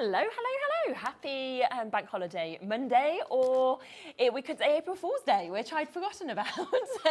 Hello, hello, hello. Happy Bank Holiday Monday, or we could say April Fool's Day, which I'd forgotten about. So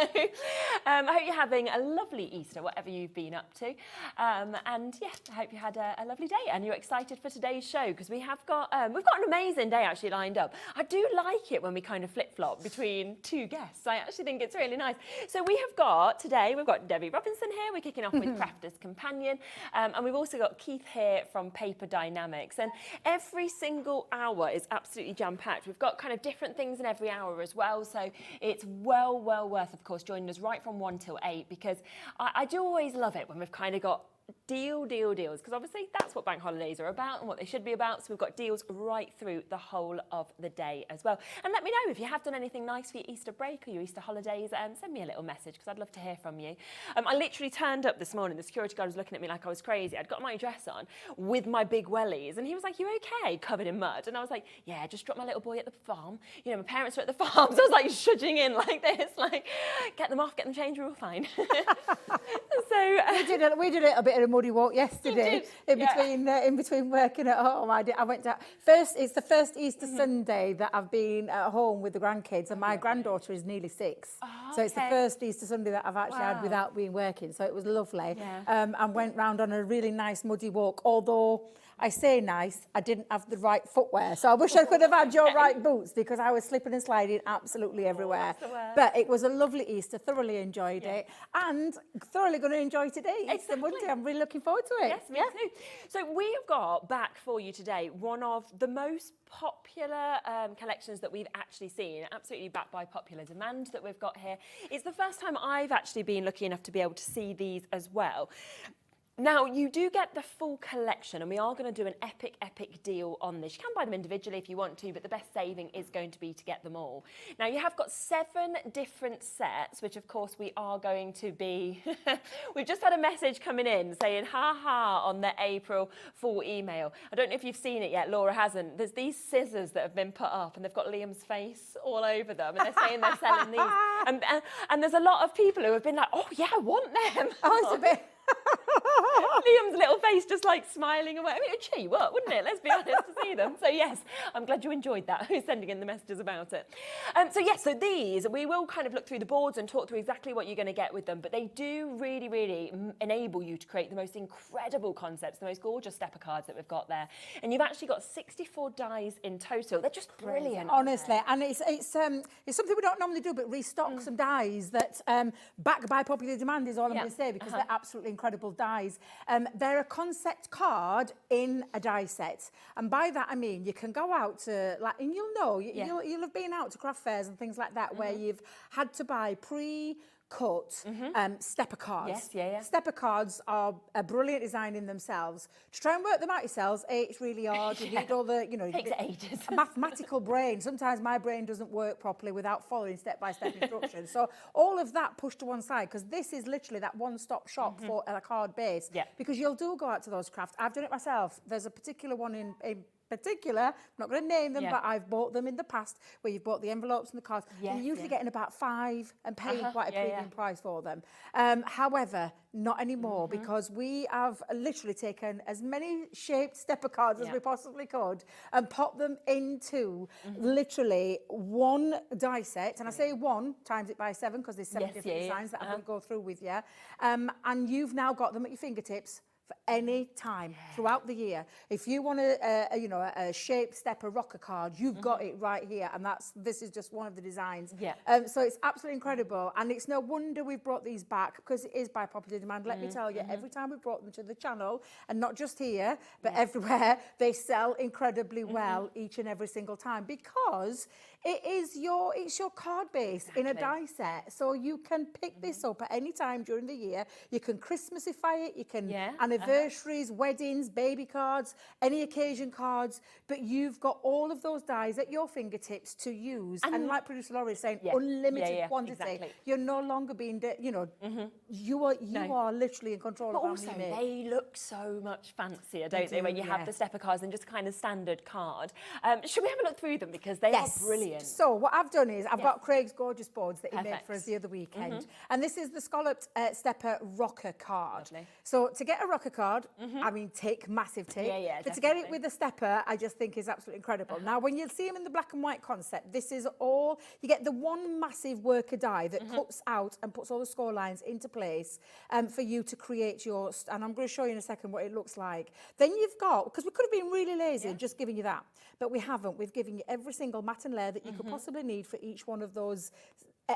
I hope you're having a lovely Easter, whatever you've been up to. And yeah, I hope you had a lovely day and you're excited for today's show, because we've got an amazing day actually lined up. I do like it when we kind of flip-flop between two guests. I actually think it's really nice. So we've got Debbie Robinson here. We're kicking off with Crafter'S Companion. And we've also got Keith here from Dienamics. And every single hour is absolutely jam-packed. We've got kind of different things in every hour as well. So it's well worth, of course, joining us right from 1 till 8, because I do always love it when we've kind of got deals, because obviously that's what bank holidays are about and what they should be about. So we've got deals right through the whole of the day as well. And let me know if you have done anything nice for your Easter break or your Easter holidays. Send me a little message, because I'd love to hear from you. I literally turned up this morning. The security guard was looking at me like I was crazy. I'd got my dress on with my big wellies, and he was like, "You okay?" Covered in mud. And I was like, "Yeah, just dropped my little boy at the farm. You know, my parents are at the farm." So I was like shudging in like this, like, get them off, get them changed, we're all fine. So we did a little bit of a muddy walk yesterday in between working at home. I went to it's the first Easter Sunday that I've been at home with the grandkids, and my granddaughter is nearly 6. So it's the first Easter Sunday that I've actually had without being working. So it was lovely. And went round on a really nice muddy walk, although I say nice, I didn't have the right footwear. So I wish I could have had your right boots, because I was slipping and sliding absolutely everywhere. But it was a lovely Easter, thoroughly enjoyed it, and thoroughly going to enjoy today. It's the Monday, I'm really looking forward to it. Yes, me too. So we have got back for you today one of the most popular collections that we've actually seen, absolutely backed by popular demand that we've got here. It's the first time I've actually been lucky enough to be able to see these as well. Now, you do get the full collection, and we are going to do an epic deal on this. You can buy them individually if you want to, but the best saving is going to be to get them all. Now, you have got 7 different sets, which, of course, we are going to be... We've just had a message coming in saying, ha, on the April Fool email. I don't know if you've seen it yet. Laura hasn't. There's these scissors that have been put up, and they've got Liam's face all over them, and they're saying they're selling these. And there's a lot of people who have been like, oh, yeah, I want them. Oh, it's a bit... Liam's little face just like smiling away. I mean, it'd cheer you up, wouldn't it? Let's be honest, to see them. So yes, I'm glad you enjoyed that. Who's sending in the messages about it? So these, we will kind of look through the boards and talk through exactly what you're going to get with them, but they do really enable you to create the most incredible concepts, the most gorgeous stepper cards that we've got there. And you've actually got 64 dies in total. They're just brilliant. Honestly, and it's something we don't normally do, but restock some dies that backed by popular demand is all I'm going to say, because they're absolutely incredible dies. They're a concept card in a die set, and by that I mean you can go out to, like, and you'll have been out to craft fairs and things like that where you've had to buy pre-cut stepper cards. Stepper cards are a brilliant design in themselves. To try and work them out yourselves, it's really hard. You need all the, takes ages. A mathematical brain. Sometimes my brain doesn't work properly without following step-by-step instructions. So all of that pushed to one side, because this is literally that one-stop shop for a card base. Because you'll go out to those crafts. I've done it myself. There's a particular one in particular, I'm not going to name them, but I've bought them in the past, where you've bought the envelopes and the cards. You're usually getting about 5 and paying quite a premium price for them. However, not anymore, because we have literally taken as many shaped stepper cards as we possibly could and popped them into literally one die set. And I say 1 times it by 7, because there's 7 different designs that I'm going to go through with you. And you've now got them at your fingertips for any time throughout the year. If you want a shaped stepper rocker card, you've got it right here, and this is just one of the designs. So it's absolutely incredible, and it's no wonder we've brought these back, because it is by popular demand. Let me tell you, every time we've brought them to the channel, and not just here, but everywhere, they sell incredibly well each and every single time, because it's your card base in a die set. So you can pick this up at any time during the year. You can Christmasify it, you can anniversaries, weddings, baby cards, any occasion cards, but you've got all of those dies at your fingertips to use. And like producer Laura is saying, unlimited quantity. You're no longer being, you are literally in control of how many you make. Also, they look so much fancier, don't they, when you have the stepper cards and just kind of standard card. Should we have a look through them, because they are brilliant? So what I've done is I've got Craig's gorgeous boards that he made for us the other weekend, and this is the scalloped stepper rocker card. So to get a rocker card, card, I mean, tick, massive tick. Yeah, but to get it with a stepper, I just think is absolutely incredible. Now, when you see them in the black and white concept, this is all, you get the one massive worker die that cuts out and puts all the score lines into place for you to create your, and I'm going to show you in a second what it looks like. Then you've got, because we could have been really lazy and just giving you that, but we haven't. We've given you every single mat and layer that you could possibly need for each one of those.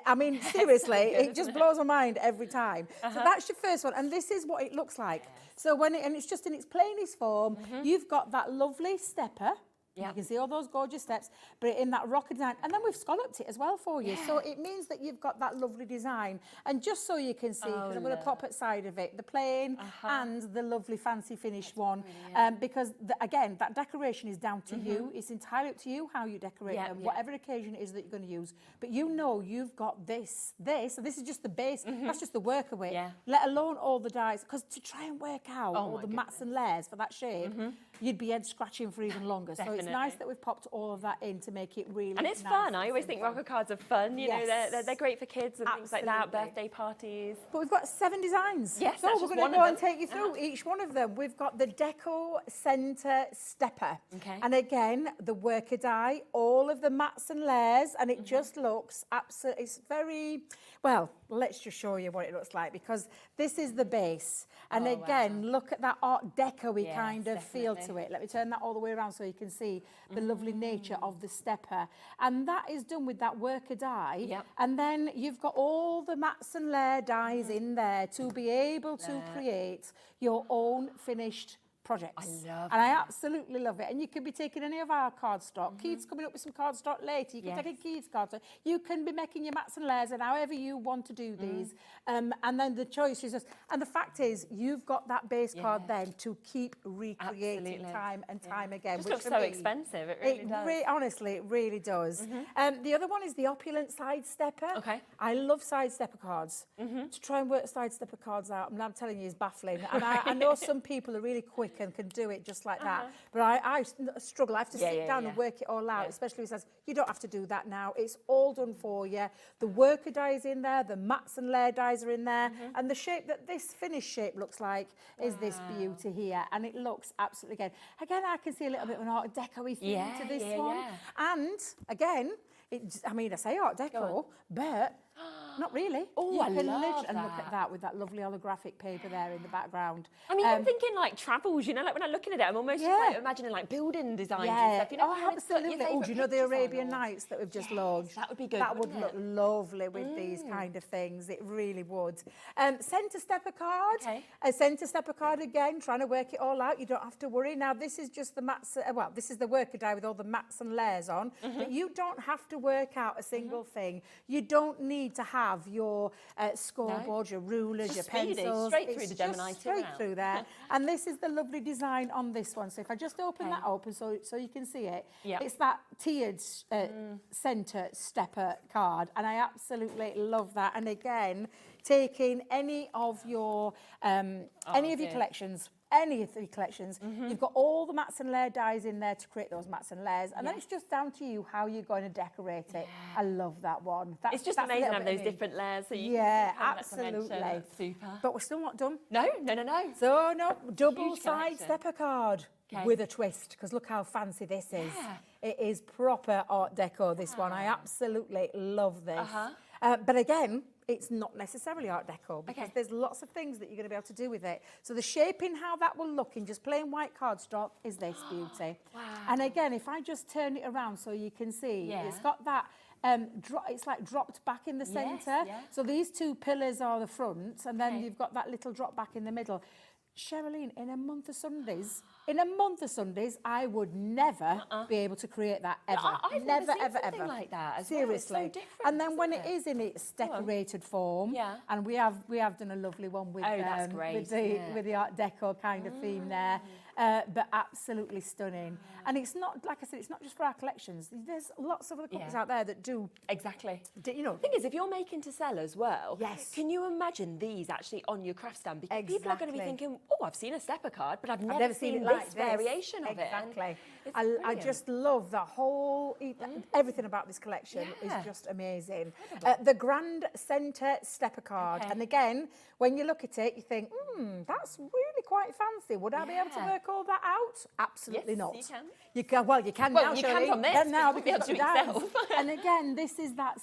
I mean, seriously, it just blows my mind every time. So that's your first one, and this is what it looks like. So when and it's just in its plainest form, you've got that lovely stepper. You can see all those gorgeous steps, but in that rocker design. And then we've scalloped it as well for you. So it means that you've got that lovely design. And just so you can see, because I'm going to pop outside of it, the plain and the lovely fancy finished one. Because, again, that decoration is down to you. It's entirely up to you how you decorate them, whatever occasion it is that you're going to use. But you know you've got this. So this is just the base. That's just the worker weight. Let alone all the dies. Because to try and work out all the mats and layers for that shape, you'd be head scratching for even longer. So it's nice that we've popped all of that in to make it really And it's nice fun. I always think rocker cards are fun. You know, they're great for kids and things like that, birthday parties. But we've got 7 designs. Yes, so we're going to go and take you through each one of them. We've got the Deco Centre Stepper. And again, the worker die, all of the mats and layers, and it just looks absolutely, it's very, well, let's just show you what it looks like, because this is the base. And again, look at that Art Deco-y kind of feel to it. Let me turn that all the way around so you can see the lovely nature of the stepper. And that is done with that worker die. And then you've got all the mats and layer dies in there to be able to create your own finished projects. I love and I absolutely love it. And you can be taking any of our cardstock. Keith's coming up with some cardstock later. You can take a Keith's cardstock. You can be making your mats and layers and however you want to do these. And then the choice is just, and the fact is, you've got that base card then to keep recreating time and time again. It just which looks so expensive. It really does. Honestly, it really does. The other one is the opulent side stepper. I love side stepper cards. To try and work side stepper cards out, I'm telling you, is baffling. And I know some people are really quick and can do it just like that. But I struggle. I have to sit down and work it all out, especially if it says, you don't have to do that now. It's all done for you. The worker die is in there, the mats and layer dies are in there, and the shape that this finished shape looks like is this beauty here. And it looks absolutely, again, I can see a little bit of an Art Deco-y theme to this one. And again, I mean, I say Art Deco, but not really. Oh, I love that. And look at that with that lovely holographic paper there in the background. I mean, I'm thinking like travels, you know, like when I'm looking at it, I'm almost just like imagining like building designs and stuff. You know, absolutely. Oh, do you know the Arabian Nights that we've just launched? That would be good. That would look lovely with these kind of things. It really would. Centre stepper card. A centre stepper card again, trying to work it all out. You don't have to worry. Now, this is just the mats, well, this is the worker die with all the mats and layers on, but you don't have to work out a single thing. You don't need to have your scoreboard, your rulers, your pencils. Straight through the Gemini straight through there. And this is the lovely design on this one. So if I just open that open so you can see it, it's that tiered centre stepper card. And I absolutely love that. And again, taking any of your collections, you've got all the mats and layer dies in there to create those mats and layers, and then it's just down to you how you're going to decorate it. I love that one. It's just amazing to have those different layers. So you absolutely. Super. But we're still not done. No. So no, double side stepper card with a twist, because look how fancy this is. It is proper Art Deco, this one. I absolutely love this. But again, it's not necessarily Art Deco, because there's lots of things that you're going to be able to do with it. So the shaping, how that will look in just plain white cardstock is this beauty. And again, if I just turn it around so you can see, it's got that, it's like dropped back in the centre. So these two pillars are the front, and then you've got that little drop back in the middle. Sherilyn, in a month of Sundays, I would never be able to create that ever. I've never seen something like that. Seriously. So different, and then when it is in its decorated form, and we have done a lovely one with the Art Deco kind of theme there. But absolutely stunning. And it's not, like I said, it's not just for our collections. There's lots of other companies out there that do. Exactly. You know. The thing is, if you're making to sell as well, can you imagine these actually on your craft stand? Because people are going to be thinking, oh, I've seen a stepper card, but I've never seen it this like this. variation of Exactly. it. I just love the whole, everything about this collection is just amazing. The Grand Centre stepper card. And again, when you look at it, you think, that's really quite fancy. Would I be able to work all that out? Absolutely not. You can. You can. Well, you can now, you Shirley. can from this. Now You'll because be you've able got to the do it dies. And again, this is that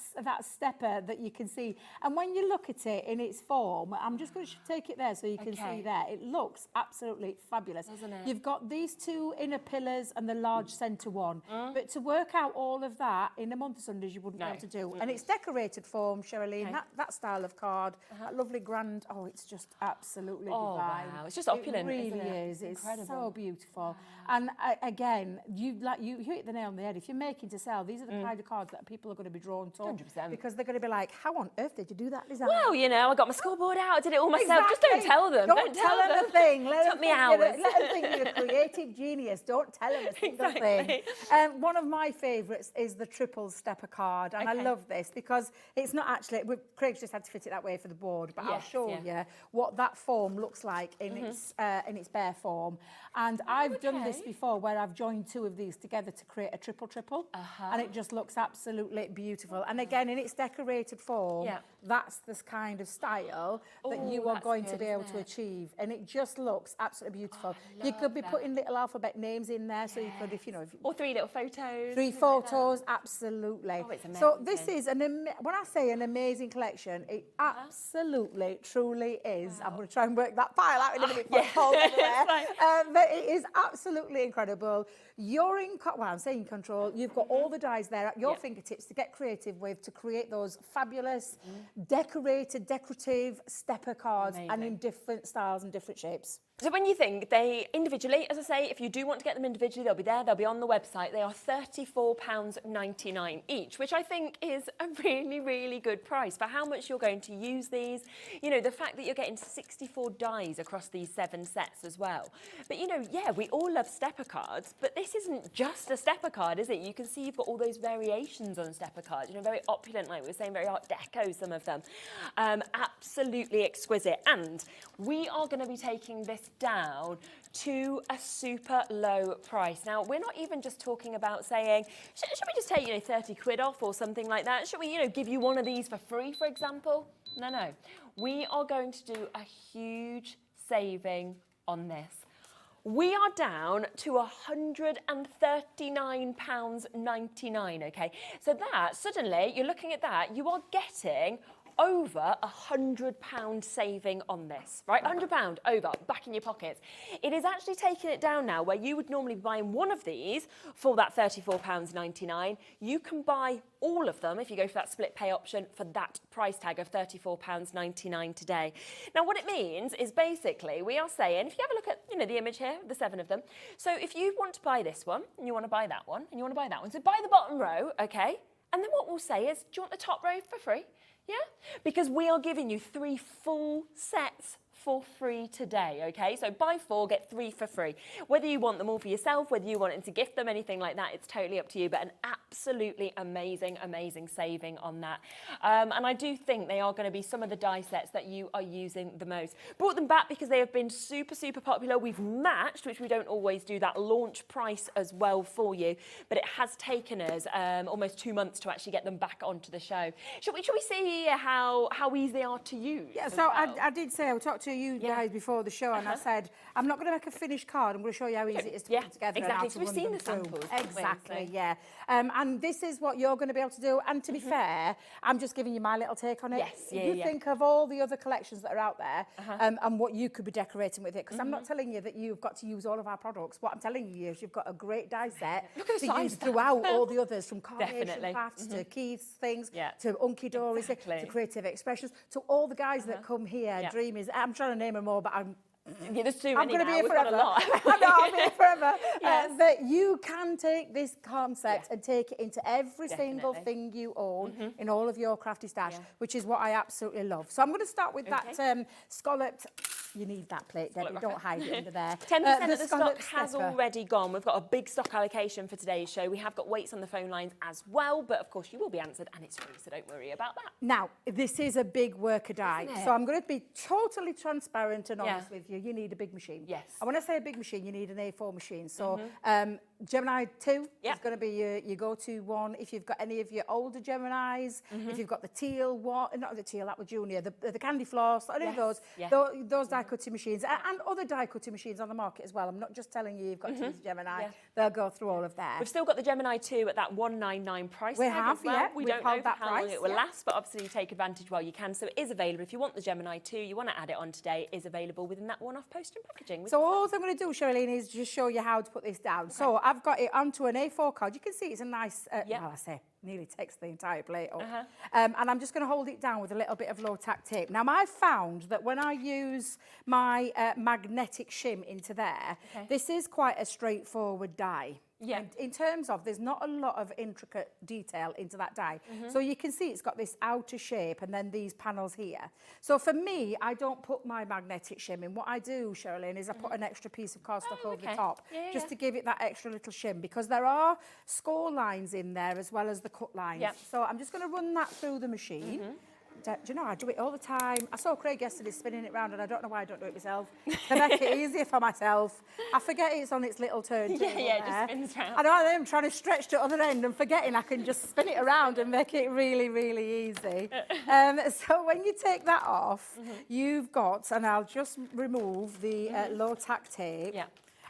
stepper that you can see. And when you look at it in its form, I'm just going to take it there so you can see there. It looks absolutely fabulous. Doesn't it? You've got these two inner pillars and the large centre one. But to work out all of that in a month of Sundays, you wouldn't be able to do. And it's decorated form, Sherilyn, that style of card, that lovely grand, it's just absolutely divine. Wow. It's just opulent, It really isn't it? is. It's Incredible. so beautiful. And again, you hit the nail on the head. If you're making to sell, these are the kind of cards that people are going to be drawn to. 100%. Because they're going to be like, how on earth did you do that design? Well, you know, I got my scoreboard out, I did it all myself. Just don't tell them. Don't tell them a thing. Took me hours. Let them think you're a creative genius. Don't tell them a single thing. One of my favourites is the triple stepper card. And I love this because it's not actually, Craig's just had to fit it that way for the board, but I'll show you what that form looks like in its bare form. And I've done this before where I've joined two of these together to create a triple. And it just looks absolutely beautiful. And again, in its decorated form, that's this kind of style that you are going to be able to achieve. And it just looks absolutely beautiful. You could be putting little alphabet names in there, so you could, if you know... Or 3 little photos. 3 photos, absolutely. Oh, it's amazing. So this is, when I say an amazing collection, it absolutely, truly is. I'm going to try and work that pile out in a minute. But it is absolutely incredible. You're in, I'm saying control. You've got all the dies there at your fingertips to get creative with, to create those fabulous, decorative stepper cards, and in different styles and different shapes. So when you think they individually, as I say, if you do want to get them individually, they'll be there, they'll be on the website. They are £34.99 each, which I think is a really, really good price for how much you're going to use these. You know, the fact that you're getting 64 dies across these 7 sets as well. But, you know, we all love stepper cards, but this isn't just a stepper card, is it? You can see you've got all those variations on stepper cards, you know, very opulent, like we were saying, very Art Deco, some of them. Absolutely exquisite. And we are going to be taking this down to a super low price. Now, we're not even just talking about saying, should we just take, you know, 30 quid off or something like that? Should we, you know, give you one of these for free, for example? No. We are going to do a huge saving on this. We are down to £139.99, okay? So that, suddenly, you're looking at that, you are getting over £100 saving on this, right? £100 over, back in your pockets. It is actually taking it down now where you would normally be buying one of these for that £34.99. You can buy all of them if you go for that split pay option for that price tag of £34.99 today. Now, what it means is basically we are saying, if you have a look at, you know, the image here, the 7 of them. So if you want to buy this one, and you want to buy that one, and you want to buy that one, so buy the bottom row, okay? And then what we'll say is, do you want the top row for free? Yeah, because we are giving you 3 full sets for free today, okay? So buy 4, get 3 for free. Whether you want them all for yourself, whether you want them to gift them, anything like that, it's totally up to you, but an absolutely amazing, amazing saving on that. And I do think they are going to be some of the die sets that you are using the most. Brought them back because they have been super, super popular. We've matched, which we don't always do, that launch price as well for you, but it has taken us almost 2 months to actually get them back onto the show. Should we see how easy they are to use? Yeah, so well? I did say, I talked to you guys before the show, and I said, I'm not going to make a finished card, I'm going to show you how easy it is to put them together. Exactly, so we've seen the samples. Exactly, yeah. And this is what you're going to be able to do, and to be fair, I'm just giving you my little take on it. Yes, you think of all the other collections that are out there, and what you could be decorating with it, because I'm not telling you that you've got to use all of our products. What I'm telling you is you've got a great die set to use throughout all the others, from Carnation Crafts to Keith's things, to Unky Dories, to Creative Expressions, to all the guys that come here, Dreamers. I'm trying to name them all, but there's too many. I'm going to be here We've forever. got a lot. I know, I'll be here forever. That you can take this concept and take it into every single thing you own in all of your crafty stash, which is what I absolutely love. So I'm going to start with that scalloped. You need that plate, Debbie. Don't hide it under there. 10% of the stock has already gone. We've got a big stock allocation for today's show. We have got weights on the phone lines as well, but of course you will be answered, and it's free, so don't worry about that. Now, this is a big worker die, so I'm going to be totally transparent and honest with you. you, you need a big machine. Yes. And when I say a big machine, you need an A4 machine. So Gemini 2 is going to be your go-to one. If you've got any of your older Geminis, if you've got the teal one, not the teal, that was junior, the candy floss, any of those, those die cutting machines, and other die cutting machines on the market as well. I'm not just telling you you've got to use Gemini. They'll go through all of that. We've still got the Gemini 2 at that $199 price tag as well. We don't know how long it will last, but obviously take advantage while you can. So it is available. If you want the Gemini 2, you want to add it on today, it is available within that one-off post and packaging. So all I'm going to do, Sherilyn, is just show you how to put this down. So I've got it onto an A4 card. You can see it's a nice, well, I say, nearly takes the entire plate up. And I'm just going to hold it down with a little bit of low-tack tape. Now, I found that when I use my magnetic shim into there, this is quite a straightforward die. Yeah. In terms of, there's not a lot of intricate detail into that die. So you can see it's got this outer shape and then these panels here. So for me, I don't put my magnetic shim in. What I do, Sherilyn, is I put an extra piece of cardstock over the top just to give it that extra little shim, because there are score lines in there as well as the cut lines. So I'm just going to run that through the machine. Do you know, I do it all the time. I saw Craig yesterday spinning it round, and I don't know why I don't do it myself. To make it easier for myself. I forget it's on its little turntable it just spins round. I know I am trying to stretch to the other end and forgetting I can just spin it around and make it really, really easy. So when you take that off, you've got, and I'll just remove the low-tack tape.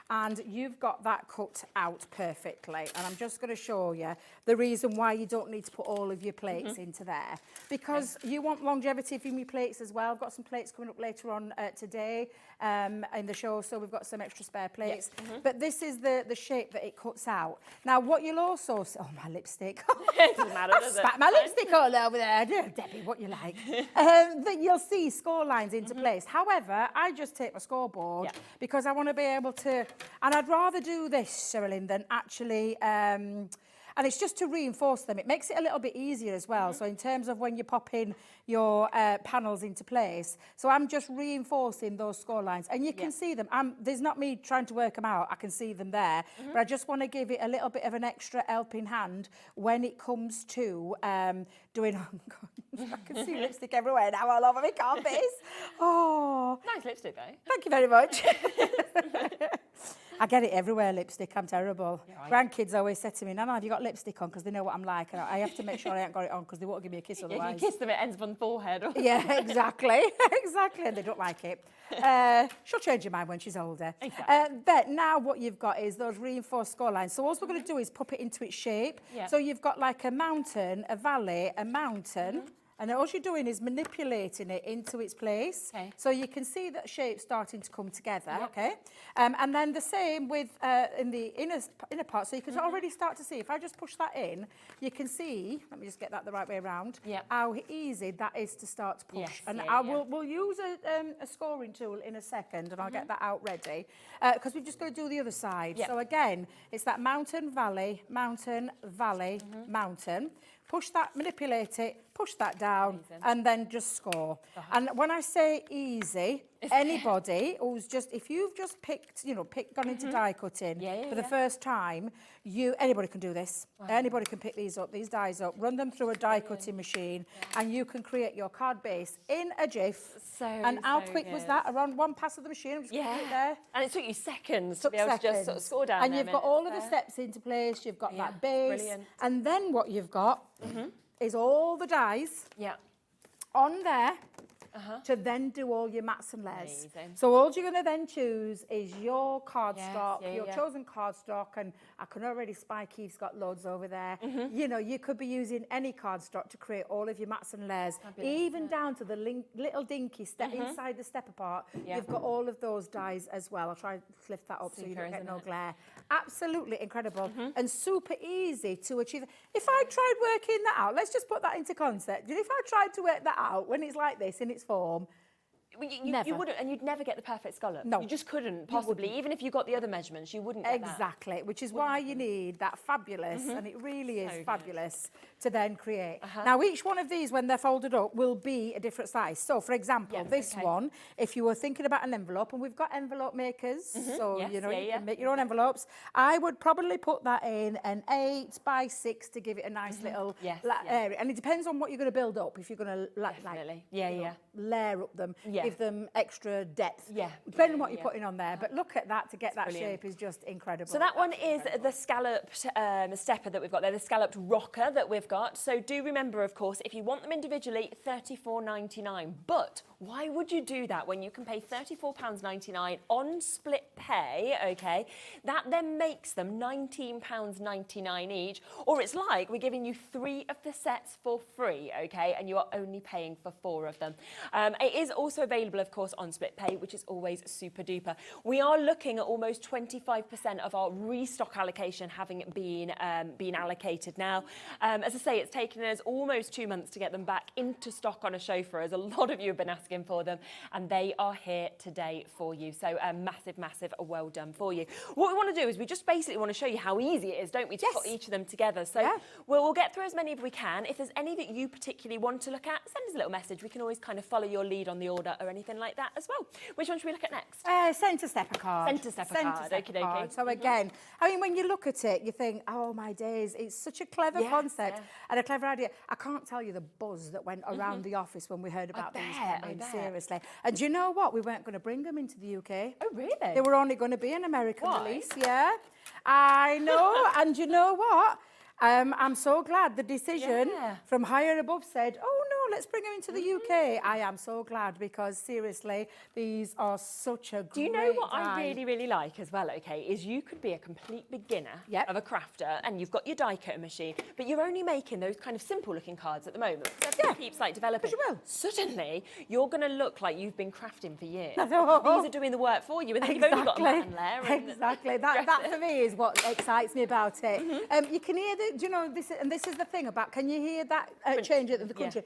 And you've got that cut out perfectly. And I'm just going to show you the reason why you don't need to put all of your plates into there. Because you want longevity from your plates as well. I've got some plates coming up later on today in the show, so we've got some extra spare plates. But this is the shape that it cuts out. Now, what you'll also see... Oh, my lipstick. It doesn't matter, does it? Spat my lipstick all over there. Debbie, what you like. That you'll see score lines into place. However, I just take my scoreboard because I want to be able to... And I'd rather do this, Sherilyn, than actually... and it's just to reinforce them. It makes it a little bit easier as well. So in terms of when you're popping your panels into place. So I'm just reinforcing those score lines. And you can see them. There's not me trying to work them out. I can see them there. But I just want to give it a little bit of an extra helping hand when it comes to doing... Oh, God, I can see lipstick everywhere now all over my carpet. Oh. Nice lipstick, though. Thank you very much. I get it everywhere, lipstick. I'm terrible. Grandkids always say to me, Nana, have you got lipstick on? Because they know what I'm like. And I have to make sure I ain't got it on because they won't give me a kiss otherwise. If you kiss them, it ends up on the forehead. Yeah, exactly. Exactly. And they don't like it. She'll change her mind when she's older. Exactly. But now what you've got is those reinforced score lines. So all we're going to do is pop it into its shape. So you've got like a mountain, a valley, a mountain. And all you're doing is manipulating it into its place. So you can see that shape starting to come together, and then the same with in the inner part. So you can already start to see, if I just push that in, you can see, let me just get that the right way around, how easy that is to start to push. We'll use a scoring tool in a second, and I'll get that out ready, because we've just got to do the other side. So again, it's that mountain, valley, mountain, valley, mountain. Push that, manipulate it, push that down, and then just score. And when I say easy, anybody who's just, if you've just picked, gone into die cutting for the first time, anybody can do this. Anybody can pick these up, these dies up, run them through a die cutting machine, and you can create your card base in a jiff. And how quick was that? Around one pass of the machine, I'm just going to put it there. And it took you seconds to be able to just sort of score down. And you've got all of the steps into place, you've got that base. Brilliant. And then what you've got is all the dies on there to then do all your mats and layers. So all you're going to then choose is your cardstock, your chosen cardstock, and I can already spy Keith's got loads over there. You could be using any cardstock to create all of your mats and layers, even down to the little dinky step inside the stepper part. You've got all of those dies as well. I'll try and lift that up so you don't get no glare. Absolutely incredible and super easy to achieve. If I tried working that out, let's just put that into concept. If I tried to work that out when it's like this in its form, you wouldn't, and you'd never get the perfect scallop. No. You just couldn't, possibly. Even if you got the other measurements, you wouldn't get that. Exactly, which is why you need that fabulous, and it really is fabulous, to then create. Now, each one of these, when they're folded up, will be a different size. So, for example, this one, if you were thinking about an envelope, and we've got envelope makers, so, you can make your own envelopes, I would probably put that in an 8 by 6 to give it a nice little area. And it depends on what you're going to build up, if you're going to layer up them give them extra depth. Yeah. Depending on what you're putting on there. But look at that, to get that shape is just incredible. So that one is the scalloped stepper that we've got there, the scalloped rocker that we've got. So do remember, of course, if you want them individually, $34.99. But why would you do that when you can pay £34.99 on split pay, okay? That then makes them £19.99 each. Or it's like we're giving you 3 of the sets for free, okay? And you are only paying for 4 of them. It is also available, of course, on split pay, which is always super duper. We are looking at almost 25% of our restock allocation having been allocated now. As I say, it's taken us almost 2 months to get them back into stock on a show for us. A lot of you have been asking for them, and they are here today for you. So massive well done for you. What we want to do is we just basically want to show you how easy it is, don't we, to put each of them together. So we'll get through as many as we can. If there's any that you particularly want to look at, send us a little message. We can always kind of follow your lead on the order or anything like that as well. Which one should we look at next? Centre stepper card. Centre stepper card. Okie dokie. So again, I mean, when you look at it, you think, oh my days, it's such a clever concept and a clever idea. I can't tell you the buzz that went around the office when we heard about these coming, seriously. And do you know what? We weren't going to bring them into the UK. Oh, really? They were only going to be an American release, I know. And you know what? I'm so glad the decision from higher above said, oh no, let's bring them into the UK. I am so glad, because seriously, these are such a great Do you know what I really like as well, okay, is you could be a complete beginner of a crafter and you've got your die cutter machine, but you're only making those kind of simple looking cards at the moment. That keeps like developing. You will. Suddenly, you're going to look like you've been crafting for years. These are doing the work for you, and then you've only got a mat and layer. Exactly. That for me is what excites me about it. You can hear do you know, this is the thing about, can you hear that change at the country?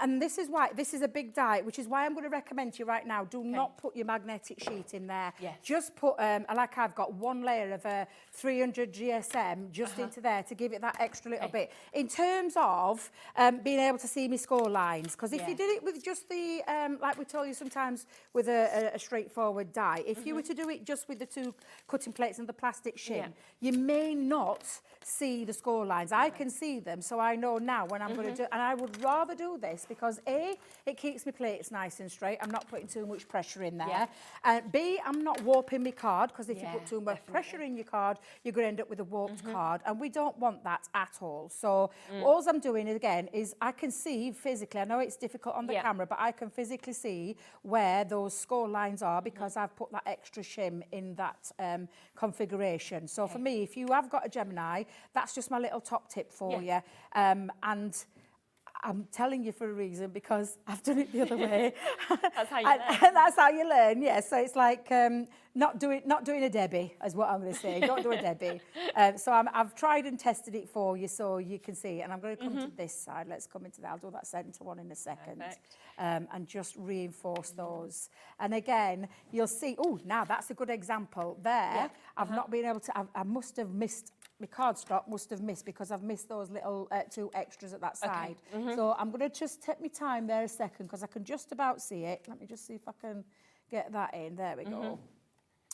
And this is why, this is a big die, which is why I'm going to recommend to you right now, do not put your magnetic sheet in there. Just put, like I've got 1 layer of 300 GSM just into there to give it that extra little bit. In terms of being able to see my score lines, because if you did it with just the, like we told you sometimes with a straightforward die, if you were to do it just with the 2 cutting plates and the plastic shim, you may not see the score lines. I can see them, so I know now when I'm going to do, and I would rather do this because A, it keeps my plates nice and straight. I'm not putting too much pressure in there. And B, I'm not warping my card, because if you put too much pressure in your card, you're going to end up with a warped card, and we don't want that at all. So all I'm doing again is I can see physically, I know it's difficult on the camera, but I can physically see where those score lines are because I've put that extra shim in that configuration. So for me, if you have got a Gemini, that's just my little top tip for you. And I'm telling you for a reason, because I've done it the other way. That's how you learn. That's how you learn, yes. So it's like not doing a Debbie, is what I'm going to say. Don't do a Debbie. So I've tried and tested it for you so you can see. And I'm going to come to this side. Let's come into that. I'll do that centre one in a second. And just reinforce those. And again, you'll see, oh, now that's a good example there. I've not been able to, I must have missed, my cardstock must have missed, because I've missed those little 2 extras at that side. So I'm going to just take my time there a second, because I can just about see it. Let me just see if I can get that in. There we go.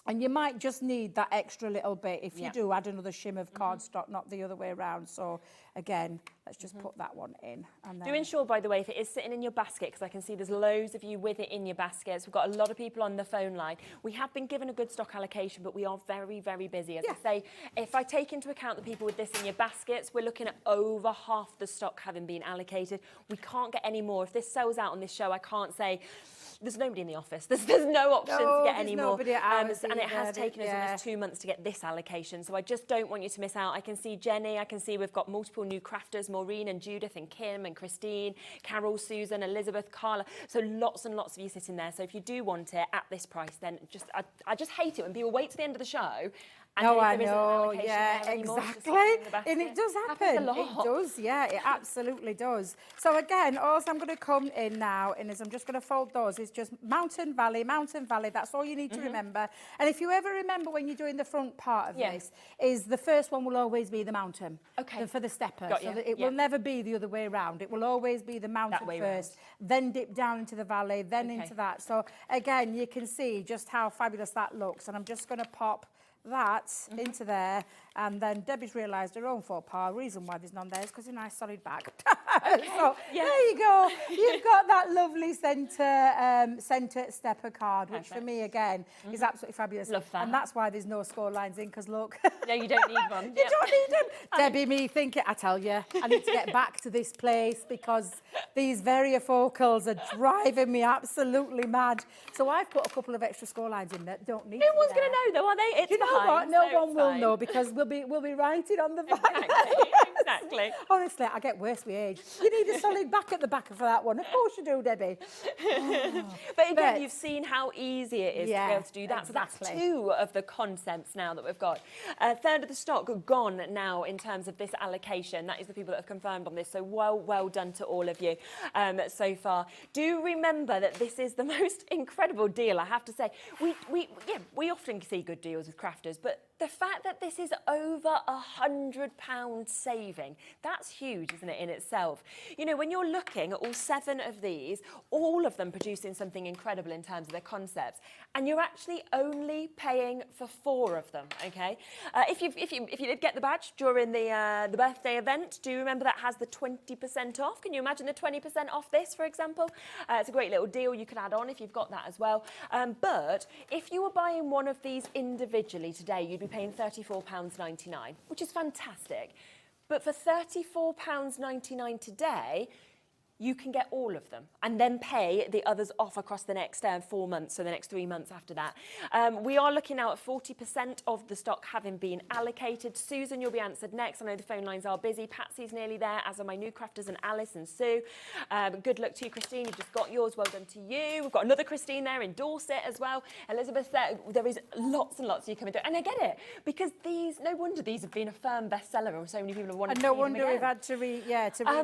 And you might just need that extra little bit. If you do, add another shim of cardstock, not the other way around. So again, let's just put that one in. And then do ensure, by the way, if it is sitting in your basket, because I can see there's loads of you with it in your baskets. We've got a lot of people on the phone line. We have been given a good stock allocation, but we are very busy. As I say, if I take into account the people with this in your baskets, we're looking at over half the stock having been allocated. We can't get any more. If this sells out on this show, I can't say, there's nobody in the office. There's no option to get any more. And it has taken us almost 2 months to get this allocation. So I just don't want you to miss out. I can see Jenny. I can see we've got multiple new crafters, Maureen and Judith and Kim and Christine, Carol, Susan, Elizabeth, Carla. So lots and lots of you sitting there. So if you do want it at this price, then I just hate it when people wait to the end of the show. No, I know, exactly. And it does happen. It does, it absolutely does. So again, all I'm going to come in now is I'm just going to fold those. It's just mountain, valley. That's all you need to remember. And if you ever remember when you're doing the front part of this, is the first one will always be the mountain. For the stepper. So that it will never be the other way around. It will always be the mountain first, then dip down into the valley, then into that. So again, you can see just how fabulous that looks. And I'm just going to pop that into there, and then Debbie's realised her own faux pas. Reason why there's none there is because it's a nice solid bag. So there you go. You've got that lovely centre stepper card, which for me, again, is absolutely fabulous. Love that. And that's why there's no score lines in, because look. No, you don't need one. You don't need them. Debbie, me thinking, I tell you, I need to get back to this place because these variofocals are driving me absolutely mad. So I've put a couple of extra score lines in that don't need. No one's going to know, though, are they? It's you know behind, what? No so one will know, because we'll be writing on the back. Exactly. Honestly, I get worse with age. You need a solid back at the back for that one. Of course you do, Debbie. But again, you've seen how easy it is to be able to do that. Exactly. So that's two of the concepts now that we've got. A third of the stock gone now in terms of this allocation. That is the people that have confirmed on this. So well done to all of you so far. Do remember that this is the most incredible deal, I have to say. We often see good deals with Crafter'S, but the fact that this is over £100 saving, that's huge, isn't it, in itself? You know, when you're looking at all 7 of these, all of them producing something incredible in terms of their concepts, and you're actually only paying for 4 of them, okay? If you did get the badge during the birthday event, do you remember that has the 20% off? Can you imagine the 20% off this, for example? It's a great little deal you could add on if you've got that as well. But if you were buying one of these individually today, you'd be paying £34.99, which is fantastic. But for £34.99 today, you can get all of them and then pay the others off across the next 4 months, so the next 3 months after that. We are looking now at 40% of the stock having been allocated. Susan, you'll be answered next. I know the phone lines are busy. Patsy's nearly there, as are my new Crafters and Alice and Sue. Good luck to you, Christine. You've just got yours. Well done to you. We've got another Christine there in Dorset as well. Elizabeth, there is lots and lots you coming through. And I get it, because these, no wonder these have been a firm bestseller and so many people have wanted to see them again. And no wonder we've had to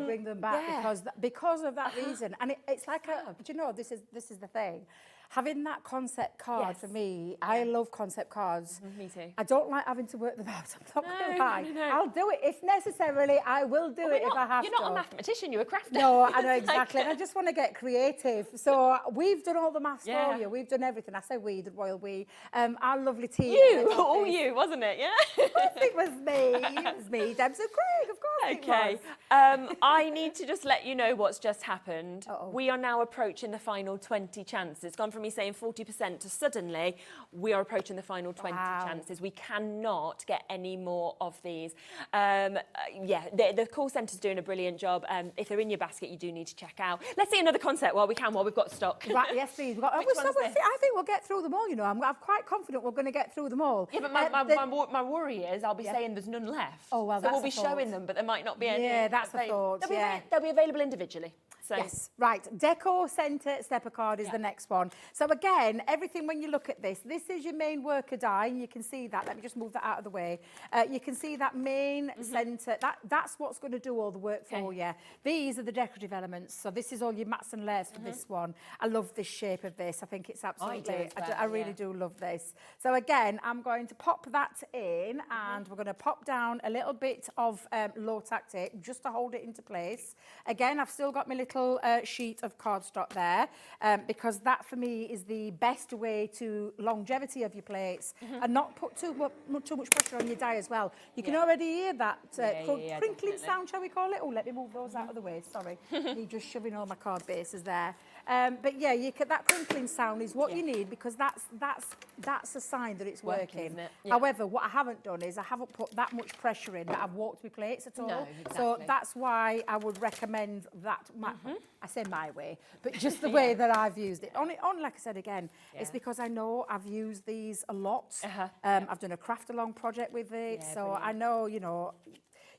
bring them back because of that reason. And it's like do you know, this is the thing. Having that concept card for me, I love concept cards. Me too. I don't like having to work them out. I'm not going to lie. No. I'll do it if necessarily. I will do it if I have to. You're not a mathematician, you're a crafter. No, I know exactly. And I just want to get creative. So we've done all the maths for you. We've done everything. I say we, the royal we. Our lovely team. All you, wasn't it? Yeah. Of course it was me. It was me. Debs and Craig, of course it was. I need to just let you know what's just happened. Uh-oh. We are now approaching the final 20 chances. It's gone from me saying 40% to suddenly we are approaching the final 20 chances. We cannot get any more of these. The call centre's doing a brilliant job. If they're in your basket, you do need to check out. Let's see another concept while we've got stock. Right, yes, please. I think we'll get through them all, you know. I'm quite confident we're going to get through them all. Yeah, but my worry is I'll be saying there's none left. Oh, well, so we'll be showing them, but there might not be any. Yeah, that's the thought. They'll be available individually. So. Yes, right. Deco Centre Stepper card is the next one. So again, everything when you look at this is your main worker die, and you can see that. Let me just move that out of the way. You can see that main centre. That's what's going to do all the work for you. These are the decorative elements. So this is all your mats and layers for this one. I love this shape of this. I think it's absolutely. I really do love this. So again, I'm going to pop that in, and we're going to pop down a little bit of low tack tape just to hold it into place. Again, I've still got my little sheet of cardstock there because that for me is the best way to longevity of your plates and not put too much pressure on your die as well. You can already hear that crinkling sound, shall we call it? Oh, let me move those out of the way, sorry. Me just shoving all my card bases there. But yeah, that crinkling sound is what you need, because that's a sign that it's working. Isn't it? Yeah. However, what I haven't done is I haven't put that much pressure in that I've walked my plates at all. No, exactly. So that's why I would recommend that. I say my way, but just the way that I've used it. Only like I said again, it's because I know I've used these a lot. I've done a craft along project with it, so brilliant. I know, you know,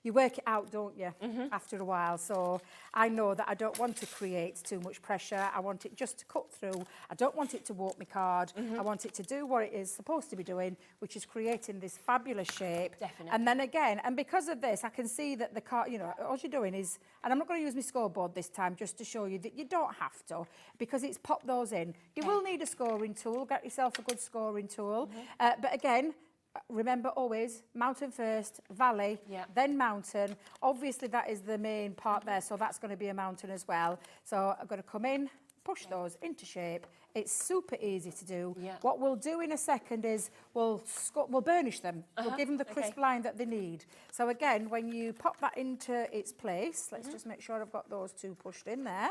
you work it out, don't you, after a while. So I know that I don't want to create too much pressure. I want it just to cut through. I don't want it to warp my card. I want it to do what it is supposed to be doing, which is creating this fabulous shape. Definitely. And then again, and because of this, I can see that the card, you know, all you're doing is, and I'm not going to use my scoreboard this time just to show you that you don't have to, because it's pop those in. You will need a scoring tool. Get yourself a good scoring tool. But again, remember always, mountain first, valley, then mountain. Obviously, that is the main part there, so that's going to be a mountain as well. So I'm going to come in, push those into shape, It's super easy to do. Yeah. What we'll do in a second is we'll burnish them. We'll give them the crisp line that they need. So again, when you pop that into its place, let's just make sure I've got those two pushed in there.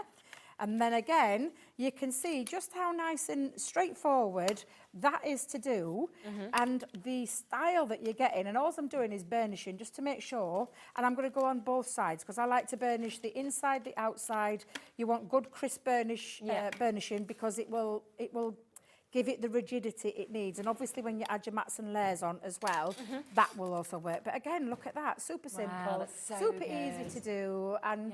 And then again, you can see just how nice and straightforward that is to do, and the style that you're getting. And all I'm doing is burnishing just to make sure, and I'm going to go on both sides because I like to burnish the inside, the outside. You want good crisp burnishing because it will give it the rigidity it needs. And obviously when you add your mats and layers on as well, that will also work. But again, look at that, super simple, that's so super good. easy to do. And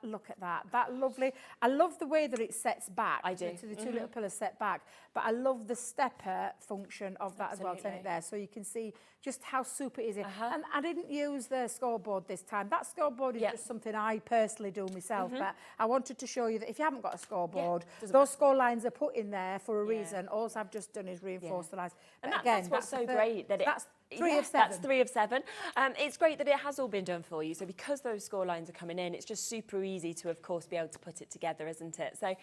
look at that lovely. I love the way that it sets back. I do. To the two little pillars set back. But I love the stepper function of that as well, turn it there. So you can see just how super easy. And I didn't use the scoreboard this time. That scoreboard is just something I personally do myself. But I wanted to show you that if you haven't got a scoreboard, those score lines are put in there for a reason. All I've just done is reinforce the lines. And But that's what's so great. That's 3 of 7. That's 3 of 7. It's great that it has all been done for you. So because those score lines are coming in, it's just super easy to, of course, be able to put it together, isn't it? So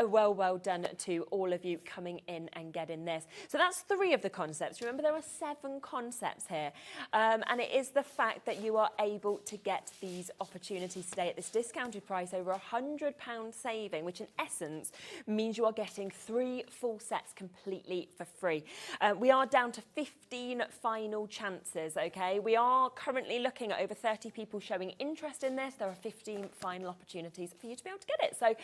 well done to all of you coming in and getting this. So that's 3 of the concepts. Remember, there are 7 concepts here. And it is the fact that you are able to get these opportunities today at this discounted price, over £100 saving, which in essence means you are getting 3 full sets completely for free. We are down to 15 final chances, okay? We are currently looking at over 30 people showing interest in this. There are 15 final opportunities for you to be able to get it. So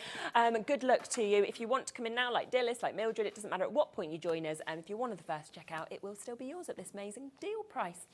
good luck to you. If you want to come in now, like Dillis, like Mildred, it doesn't matter at what point you join us. And if you're one of the first to check out, it will still be yours at this amazing deal price.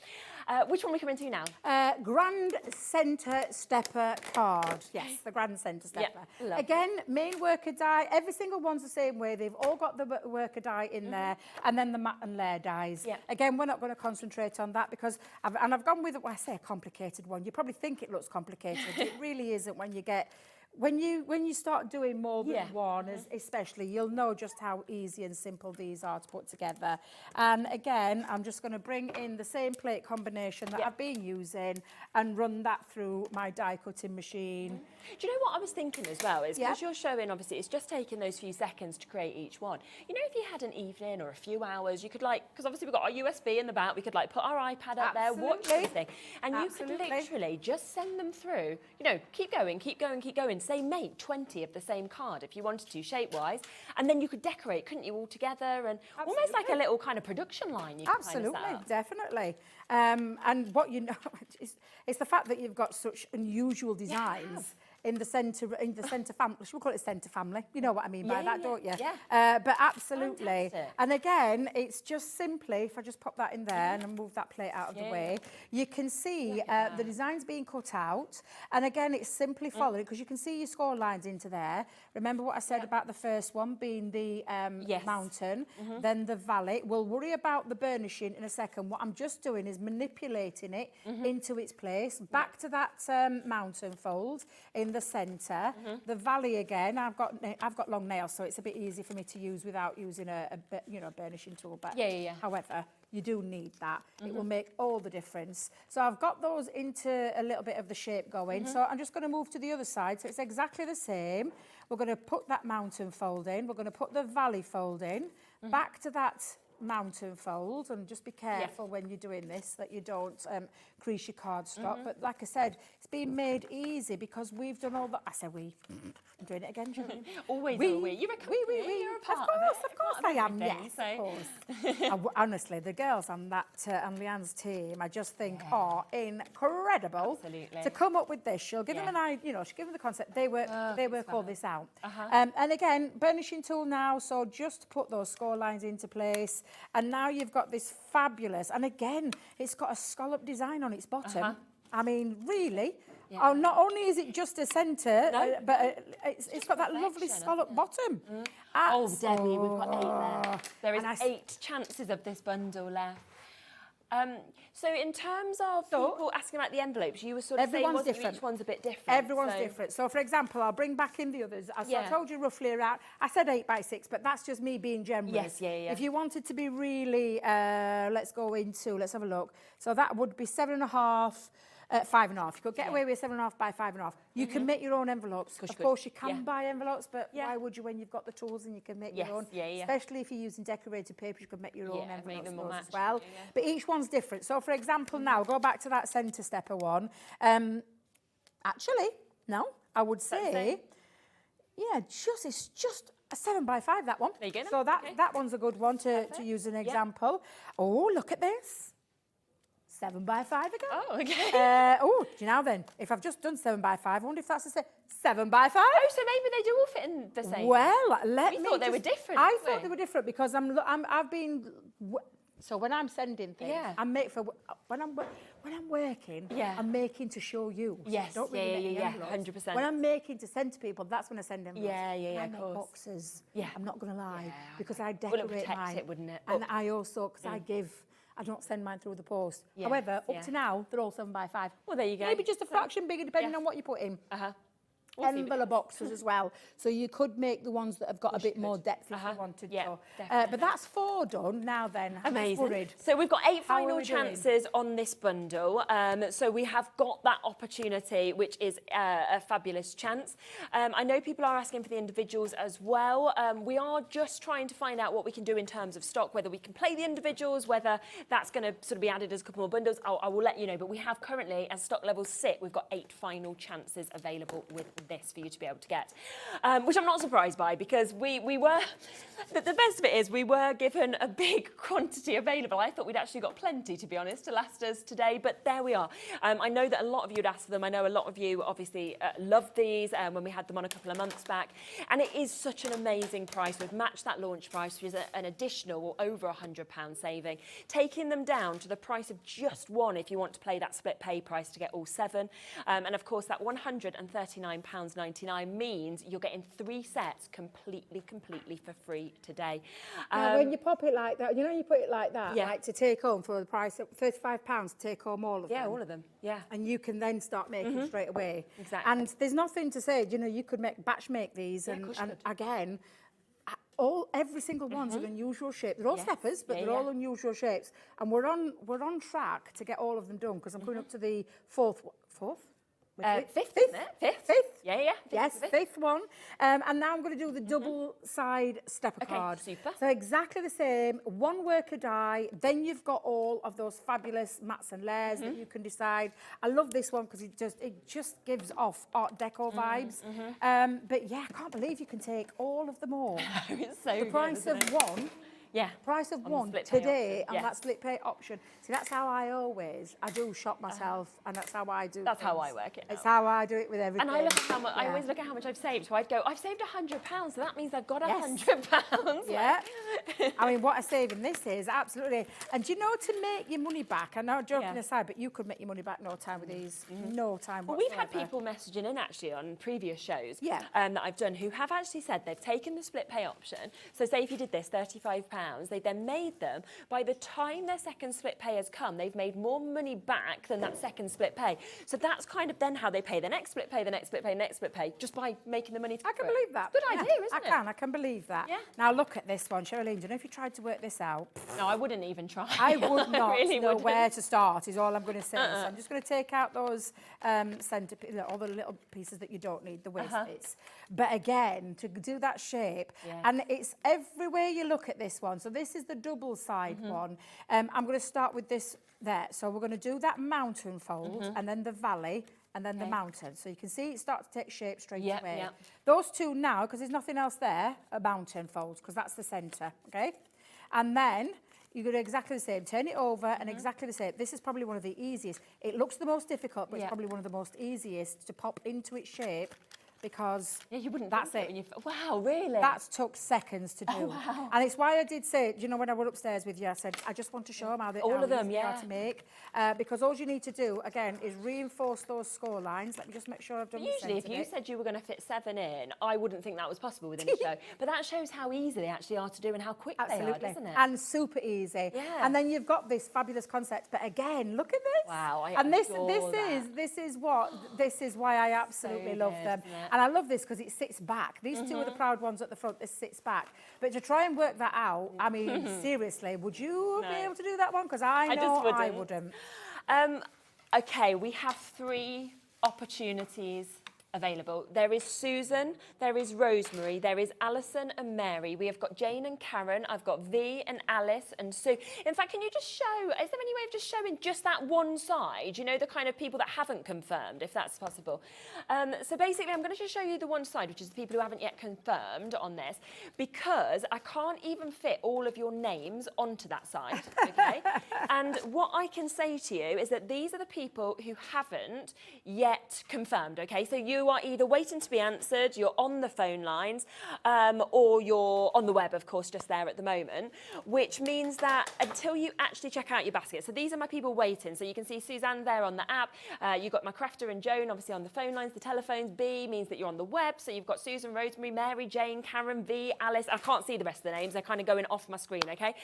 Which one are we coming to now? Grand Centre Stepper card. Yes, the Grand Centre Stepper. Yep, again, main worker die. Every single one's the same way. They've all got the worker die in there, and then the mat and layer dies. Yep. Again, we're not going to concentrate on that because I've gone with, well, I say a complicated one. You probably think it looks complicated, but it really isn't when you get. When you start doing more than one, especially, you'll know just how easy and simple these are to put together. And again, I'm just going to bring in the same plate combination that I've been using and run that through my die cutting machine. Do you know what I was thinking as well? Is because you're showing, obviously, it's just taking those few seconds to create each one. You know, if you had an evening or a few hours, you could because obviously we've got our USB in the back, we could put our iPad up there, watch something, and you could literally just send them through. You know, keep going, say make 20 of the same card if you wanted to, shape-wise, and then you could decorate, couldn't you, all together, and almost like a little kind of production line you could kind of set up. Definitely. And what you know, it's the fact that you've got such unusual designs. In the centre family, should we call it centre family? You know what I mean by that, don't you? But absolutely. Fantastic. And again, it's just simply, if I just pop that in there and move that plate out of the way, you can see the designs being cut out. And again, it's simply following, because you can see your score lines into there. Remember what I said about the first one being the mountain, then the valley. We'll worry about the burnishing in a second. What I'm just doing is manipulating it into its place, back to that mountain fold in the centre. The valley again, I've got long nails, so it's a bit easy for me to use without using a burnishing tool. But however, you do need that. It will make all the difference. So I've got those into a little bit of the shape going. So I'm just going to move to the other side. So it's exactly the same. We're going to put that mountain fold in. We're going to put the valley fold in. Back to that mountain fold, and just be careful when you're doing this that you don't crease your cardstock. But like I said, it's been made easy because we've done all that. I said we. I'm doing it again, Julie. Always we. You're a company. You're a part of course I am. Yes, of course. Honestly, the girls on that on Leanne's team, I just think are incredible. Absolutely. To come up with this. She'll give them an idea. She'll give them the concept. They work all this out. And again, burnishing tool now. So just put those score lines into place. And now you've got this fabulous, and again, it's got a scallop design on its bottom. I mean, really? Oh, not only is it just a centre, but it's got that lovely scallop bottom. Oh, Debbie, we've got 8 there. There is 8 chances of this bundle left. So in terms of people asking about the envelopes, you were sort of saying each one's a bit different. Everyone's different. So, for example, I'll bring back in the others. So I told you roughly around, I said 8 by 6, but that's just me being generous. If you wanted to be really, let's have a look. So that would be 7.5. 5.5. You could get away with 7.5 by 5.5. You can make your own envelopes. Of course, you can buy envelopes, but why would you when you've got the tools and you can make your own? Especially if you're using decorated paper, you could make your own envelopes as well. But each one's different. So, for example, now go back to that centre stepper one. Actually, no, I would say, it's just a 7 by 5, that one. There you go. So that one's a good one to use an example. Oh, look at this. 7 by 5 again. Oh, okay. Do you know then? If I've just done 7 by 5, I wonder if that's the same. 7 by 5. Oh, so maybe they do all fit in the same. Well, we thought they were different. I thought they were different because I've been. So when I'm sending things, when I'm working, I'm making to show you. So Yes, don't really make the envelopes. 100%. When I'm making to send to people, that's when I send envelopes. Yeah, I of make course. boxes. I'm not going to lie, because I Well, it decorate protects mine. it, wouldn't it? And I also, because I don't send mine through the post. However, up to now, they're all 7 by 5. Well, there you go. Maybe just a fraction bigger, depending on what you put in. Envelope boxes as well, so you could make the ones that have got a bit more depth if you wanted to. But that's 4 done now. Then amazing. So we've got 8 final chances on this bundle. So we have got that opportunity, which is a fabulous chance. I know people are asking for the individuals as well. We are just trying to find out what we can do in terms of stock, whether we can play the individuals, whether that's going to sort of be added as a couple more bundles. I will let you know. But we have currently, as stock levels sit, we've got 8 final chances available with this for you to be able to get, which I'm not surprised by, because we were, the best of it is we were given a big quantity available. I thought we'd actually got plenty, to be honest, to last us today, but there we are. I know that a lot of you had asked for them. I know a lot of you obviously loved these when we had them on a couple of months back, and it is such an amazing price. We've matched that launch price, which is an additional or over £100 saving, taking them down to the price of just 1 if you want to play that split pay price to get all 7. And of course that £139.99 means you're getting 3 sets completely for free today. When you pop it like that, you put it like that, like to take home for the price of £35 to take home all of them. Yeah, all of them. Yeah. And you can then start making straight away. Exactly. And there's nothing to say, you could batch make these, and again, every single one's an unusual shape. They're all steppers, but they're all unusual shapes. And we're on track to get all of them done, because I'm coming up to the fourth. Fifth, isn't it? Fifth. Yeah. Fifth one. And now I'm going to do the double side stepper card. Super. So exactly the same, 1 worker die, then you've got all of those fabulous mats and layers that you can decide. I love this one because it just gives off Art Deco vibes. But yeah, I can't believe you can take all of them all. It's so the price of one. Yeah. Price of one today on that split pay option. See, that's how I do shop myself, and that's how I do. That's how I work it. It's how I do it with everything. And I look at how much. I always look at how much I've saved. So I'd go, I've saved £100, so that means I've got £100. Yeah. I mean, what a saving this is, absolutely. And do you know, to make your money back, I know, joking aside, but you could make your money back no time with these. No time whatsoever. Well, we've had people messaging in actually on previous shows that I've done who have actually said they've taken the split pay option. So say if you did this, £35, they then made them. By the time their second split pay has come, they've made more money back than that second split pay. So that's kind of then how they pay the next split pay, the next split pay, next split pay, just by making the money. I can believe that. Good idea, isn't it? I can believe that. Yeah. Now look at this one, Sherilyn. Do you know if you tried to work this out? No, I wouldn't even try. I would not really know where to start, is all I'm going to say. So I'm just going to take out those centre, all the little pieces that you don't need, the waist bits. But again, to do that shape, and it's everywhere you look at this one. So this is the double side one. I'm going to start with this there. So we're going to do that mountain fold, and then the valley, and then the mountain. So you can see it starts to take shape straight away. Those two now, because there's nothing else there, are mountain folds, because that's the centre, okay? And then you're going to do exactly the same. Turn it over and exactly the same. This is probably one of the easiest. It looks the most difficult, but it's probably one of the most easiest to pop into its shape, because you wouldn't. That's think it. So wow, really? That took seconds to do. Oh, wow. And it's why I did say, when I went upstairs with you, I said, I just want to show them how all of them, to make. Because all you need to do, again, is reinforce those score lines. Let me just make sure I've done Usually, if you said you were going to fit 7 in, I wouldn't think that was possible within a show. But that shows how easy they actually are to do and how quick they are, doesn't it? And super easy. Yeah. And then you've got this fabulous concept. But again, look at this. Wow, this is why I absolutely love them. And I love this because it sits back. These two are the proud ones at the front. This sits back. But to try and work that out, I mean, seriously, would you be able to do that one? Because I know I wouldn't. Okay, we have 3 opportunities available. There is Susan, there is Rosemary, there is Alison and Mary. We have got Jane and Karen. I've got V and Alice and Sue. In fact, can you just show, is there any way of just showing just that one side? You know, the kind of people that haven't confirmed, if that's possible. So basically, I'm going to just show you the one side, which is the people who haven't yet confirmed on this, because I can't even fit all of your names onto that side, okay? And what I can say to you is that these are the people who haven't yet confirmed, okay? So you are either waiting to be answered, you're on the phone lines, or you're on the web, of course, just there at the moment, which means that until you actually check out your basket, so these are my people waiting. So you can see Suzanne there on the app, you've got my Crafter and Joan, obviously on the phone lines, the telephones. B means that you're on the web, so you've got Susan, Rosemary, Mary, Jane, Karen, V, Alice. I can't see the rest of the names, they're kind of going off my screen, okay?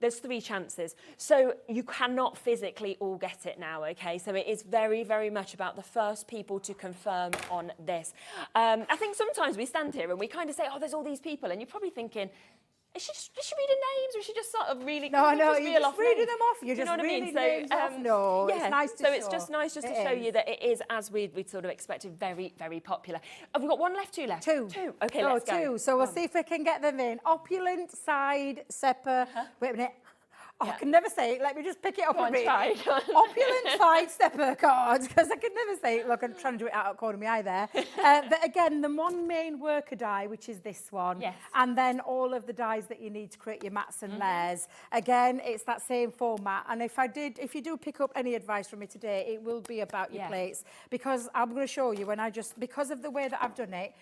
There's 3 chances. So you cannot physically all get it now, okay? So it is very, very much about the first people to confirm on this. I think sometimes we stand here and we kind of say, oh, there's all these people, and you're probably thinking, is she reading names, or is she just sort of really... No, you're just reading them off. You're just reading names off. No, yeah, it's nice to so show. it's just nice just to show you that it is, as we'd sort of expected, very, very popular. Have we got 1 left, 2 left? 2. 2. Okay, no, let's go. 2. So we'll see if we can get them in. Opulent side stepper. Wait a minute. Oh, I can never say it. Let me just pick it up Go a on, bit. try. Opulent side stepper cards, because I can never say it. Look, I'm trying to do it out of the corner of my eye there. But again, the one main worker die, which is this one, yes. and then all of the dies that you need to create your mats and layers. Again, it's that same format. And if you do pick up any advice from me today, it will be about your plates, because I'm going to show you because of the way that I've done it,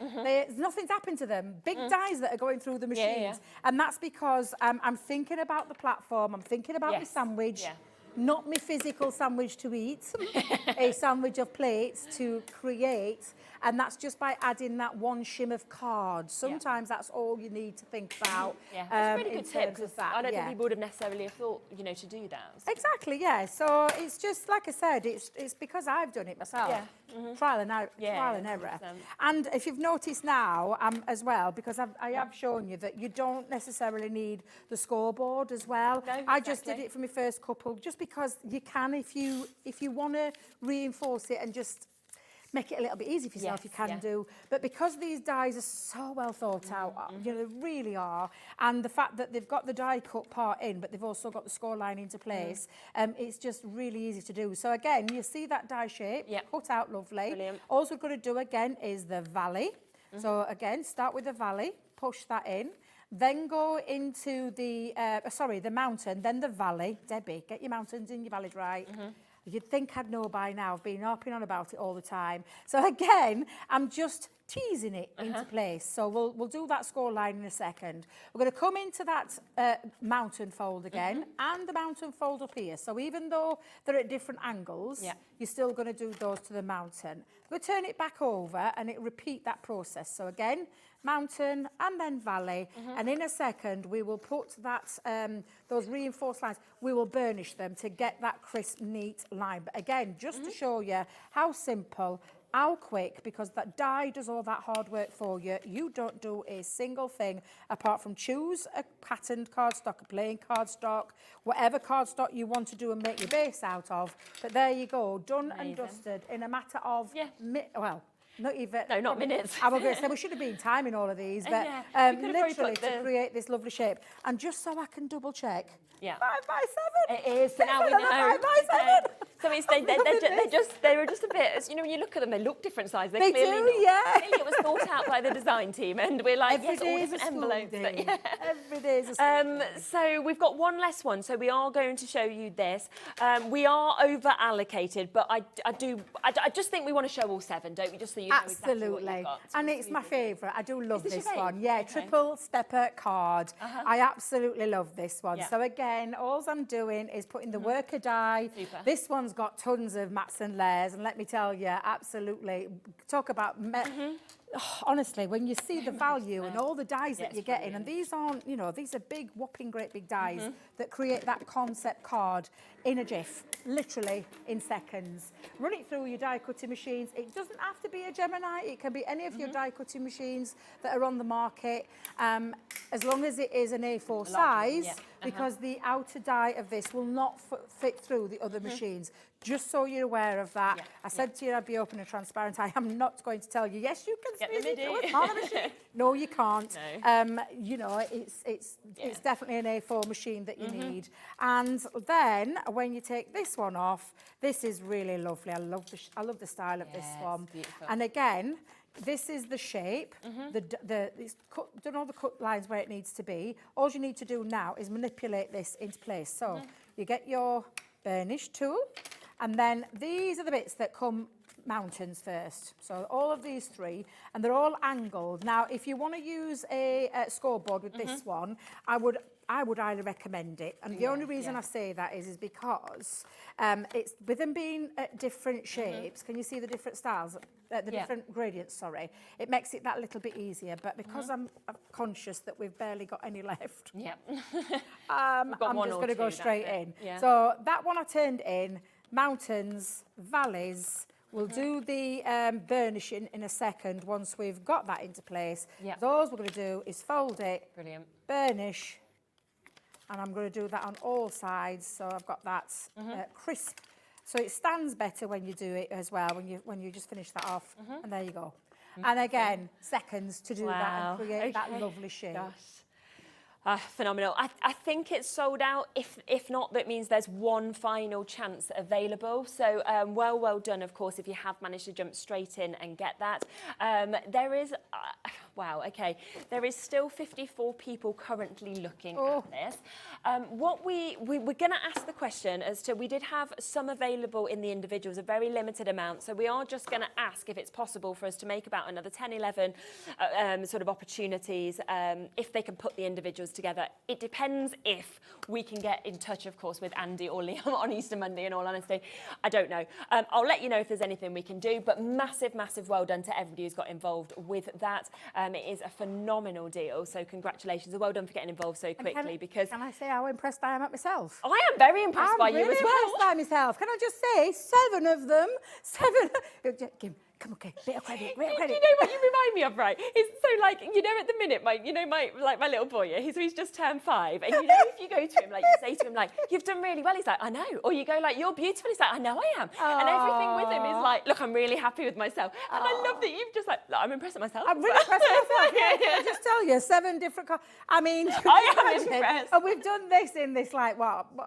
nothing's happened to them. Big dies that are going through the machines, and that's because I'm thinking about the platform. I'm thinking about my sandwich, not my physical sandwich to eat, a sandwich of plates to create, and that's just by adding that one shim of cards. Sometimes that's all you need to think about. It's a really good tip, because I don't think people would have necessarily thought, you know, to do that. Exactly, yeah. So it's just, like I said, it's because I've done it myself. Trial and error. And if you've noticed now as well, because I have shown you that you don't necessarily need the scoreboard as well. No, I just did it for my first couple, just because you can, if you want to reinforce it and just make it a little bit easy for yourself, you can do. But because these dies are so well thought out, you know, they really are, and the fact that they've got the die cut part in, but they've also got the score line into place, it's just really easy to do. So again, you see that die shape, cut out lovely. Brilliant. All we're going to do again is the valley. So again, start with the valley, push that in. Then go into the mountain, then the valley. Debbie, get your mountains and your valleys right. You'd think I'd know by now. I've been harping on about it all the time. So again, I'm just teasing it into place. So we'll do that score line in a second. We're going to come into that mountain fold again, and the mountain fold up here. So even though they're at different angles, you're still going to do those to the mountain. We'll turn it back over and it repeat that process. So again, mountain and then valley, and in a second we will put that those reinforced lines, we will burnish them to get that crisp, neat line. But again, just to show you how simple, how quick, because that die does all that hard work for you. You don't do a single thing apart from choose a patterned cardstock, a plain cardstock, whatever cardstock you want to do and make your base out of. But there you go, done and dusted in a matter of not even... No, not minutes. I was going to say, we should have been timing all of these, but literally to create this lovely shape. And just so I can double check, 5 by 7. It is, so now we know. 5 by 7. So it's, they were just a bit, you know, when you look at them, they look different sizes. They clearly do, Clearly it was thought out by the design team, and we're like, Every all day is a different school envelopes. day. But, Every day is a school day. So we've got one less one, so we are going to show you this. We are over allocated, but I just think we want to show all 7, don't we? Just so you know exactly what you've got. And it's my favourite. I do love this one. Yeah, okay. Triple stepper card. I absolutely love this one. Yeah. So again, all I'm doing is putting the worker die. Super. This one's got tons of mats and layers, and let me tell you, absolutely, talk about honestly, when you see the value and all the dies that you're getting, and these aren't, you know, these are big, whopping, great big dies that create that concept card in a jiff, literally in seconds. Run it through your die cutting machines. It doesn't have to be a Gemini. It can be any of your die cutting machines that are on the market, as long as it is an A4 size, because the outer die of this will not fit through the other machines. Just so you're aware of that. I said to you I'd be open and transparent. I am not going to tell you, yes, you can squeeze it through a smaller machine. No, you can't. No. You know, it's definitely an A4 machine that you need. And then when you take this one off, this is really lovely. I love the style of this one. Beautiful. And again, this is the shape. It's done all the cut lines where it needs to be. All you need to do now is manipulate this into place. So you get your burnish tool, and then these are the bits that come mountains first. So all of these three, and they're all angled. Now, if you want to use a scoreboard with this one, I would highly recommend it. And the only reason I say that is because it's with them being at different shapes. Can you see the different styles? The different gradients, sorry. It makes it that little bit easier. But because I'm conscious that we've barely got any left, I'm just going to go straight in. So that one I turned in, mountains, valleys. We'll do the burnishing in a second once we've got that into place. Those we're going to do is fold it, burnish, and I'm going to do that on all sides. So I've got that crisp. So it stands better when you do it as well, when you just finish that off. And there you go. And again, seconds to do that and create that lovely shape. Phenomenal. I think it's sold out. If not, that means there's one final chance available. So well done, of course, if you have managed to jump straight in and get that. There is, wow, okay. There is still 54 people currently looking at this. What we're going to ask the question as to, we did have some available in the individuals, a very limited amount. So we are just going to ask if it's possible for us to make about another 10, 11 sort of opportunities, if they can put the individuals together. It depends if we can get in touch, of course, with Andy or Liam on Easter Monday, in all honesty. I don't know. I'll let you know if there's anything we can do, but massive well done to everybody who's got involved with that. It is a phenomenal deal, so congratulations and well done for getting involved so quickly. Because can I say how impressed I am at myself? I am very impressed by you as well. I'm really impressed by myself. Can I just say, 7 of them, 7... Come on, okay, bit of credit, bit of credit. You know what you remind me of, right? It's so like, you know, at the minute, my little boy, he's just turned 5, and you know, if you go to him, like, you say to him, like, you've done really well, he's like, I know. Or you go, like, you're beautiful, he's like, I know I am. And everything with him is like, look, I'm really happy with myself. And I love that you've just like, I'm impressed with myself. I'm really impressed with myself. I just tell you, 7 different I mean, I am impressed. And we've done this in this, like,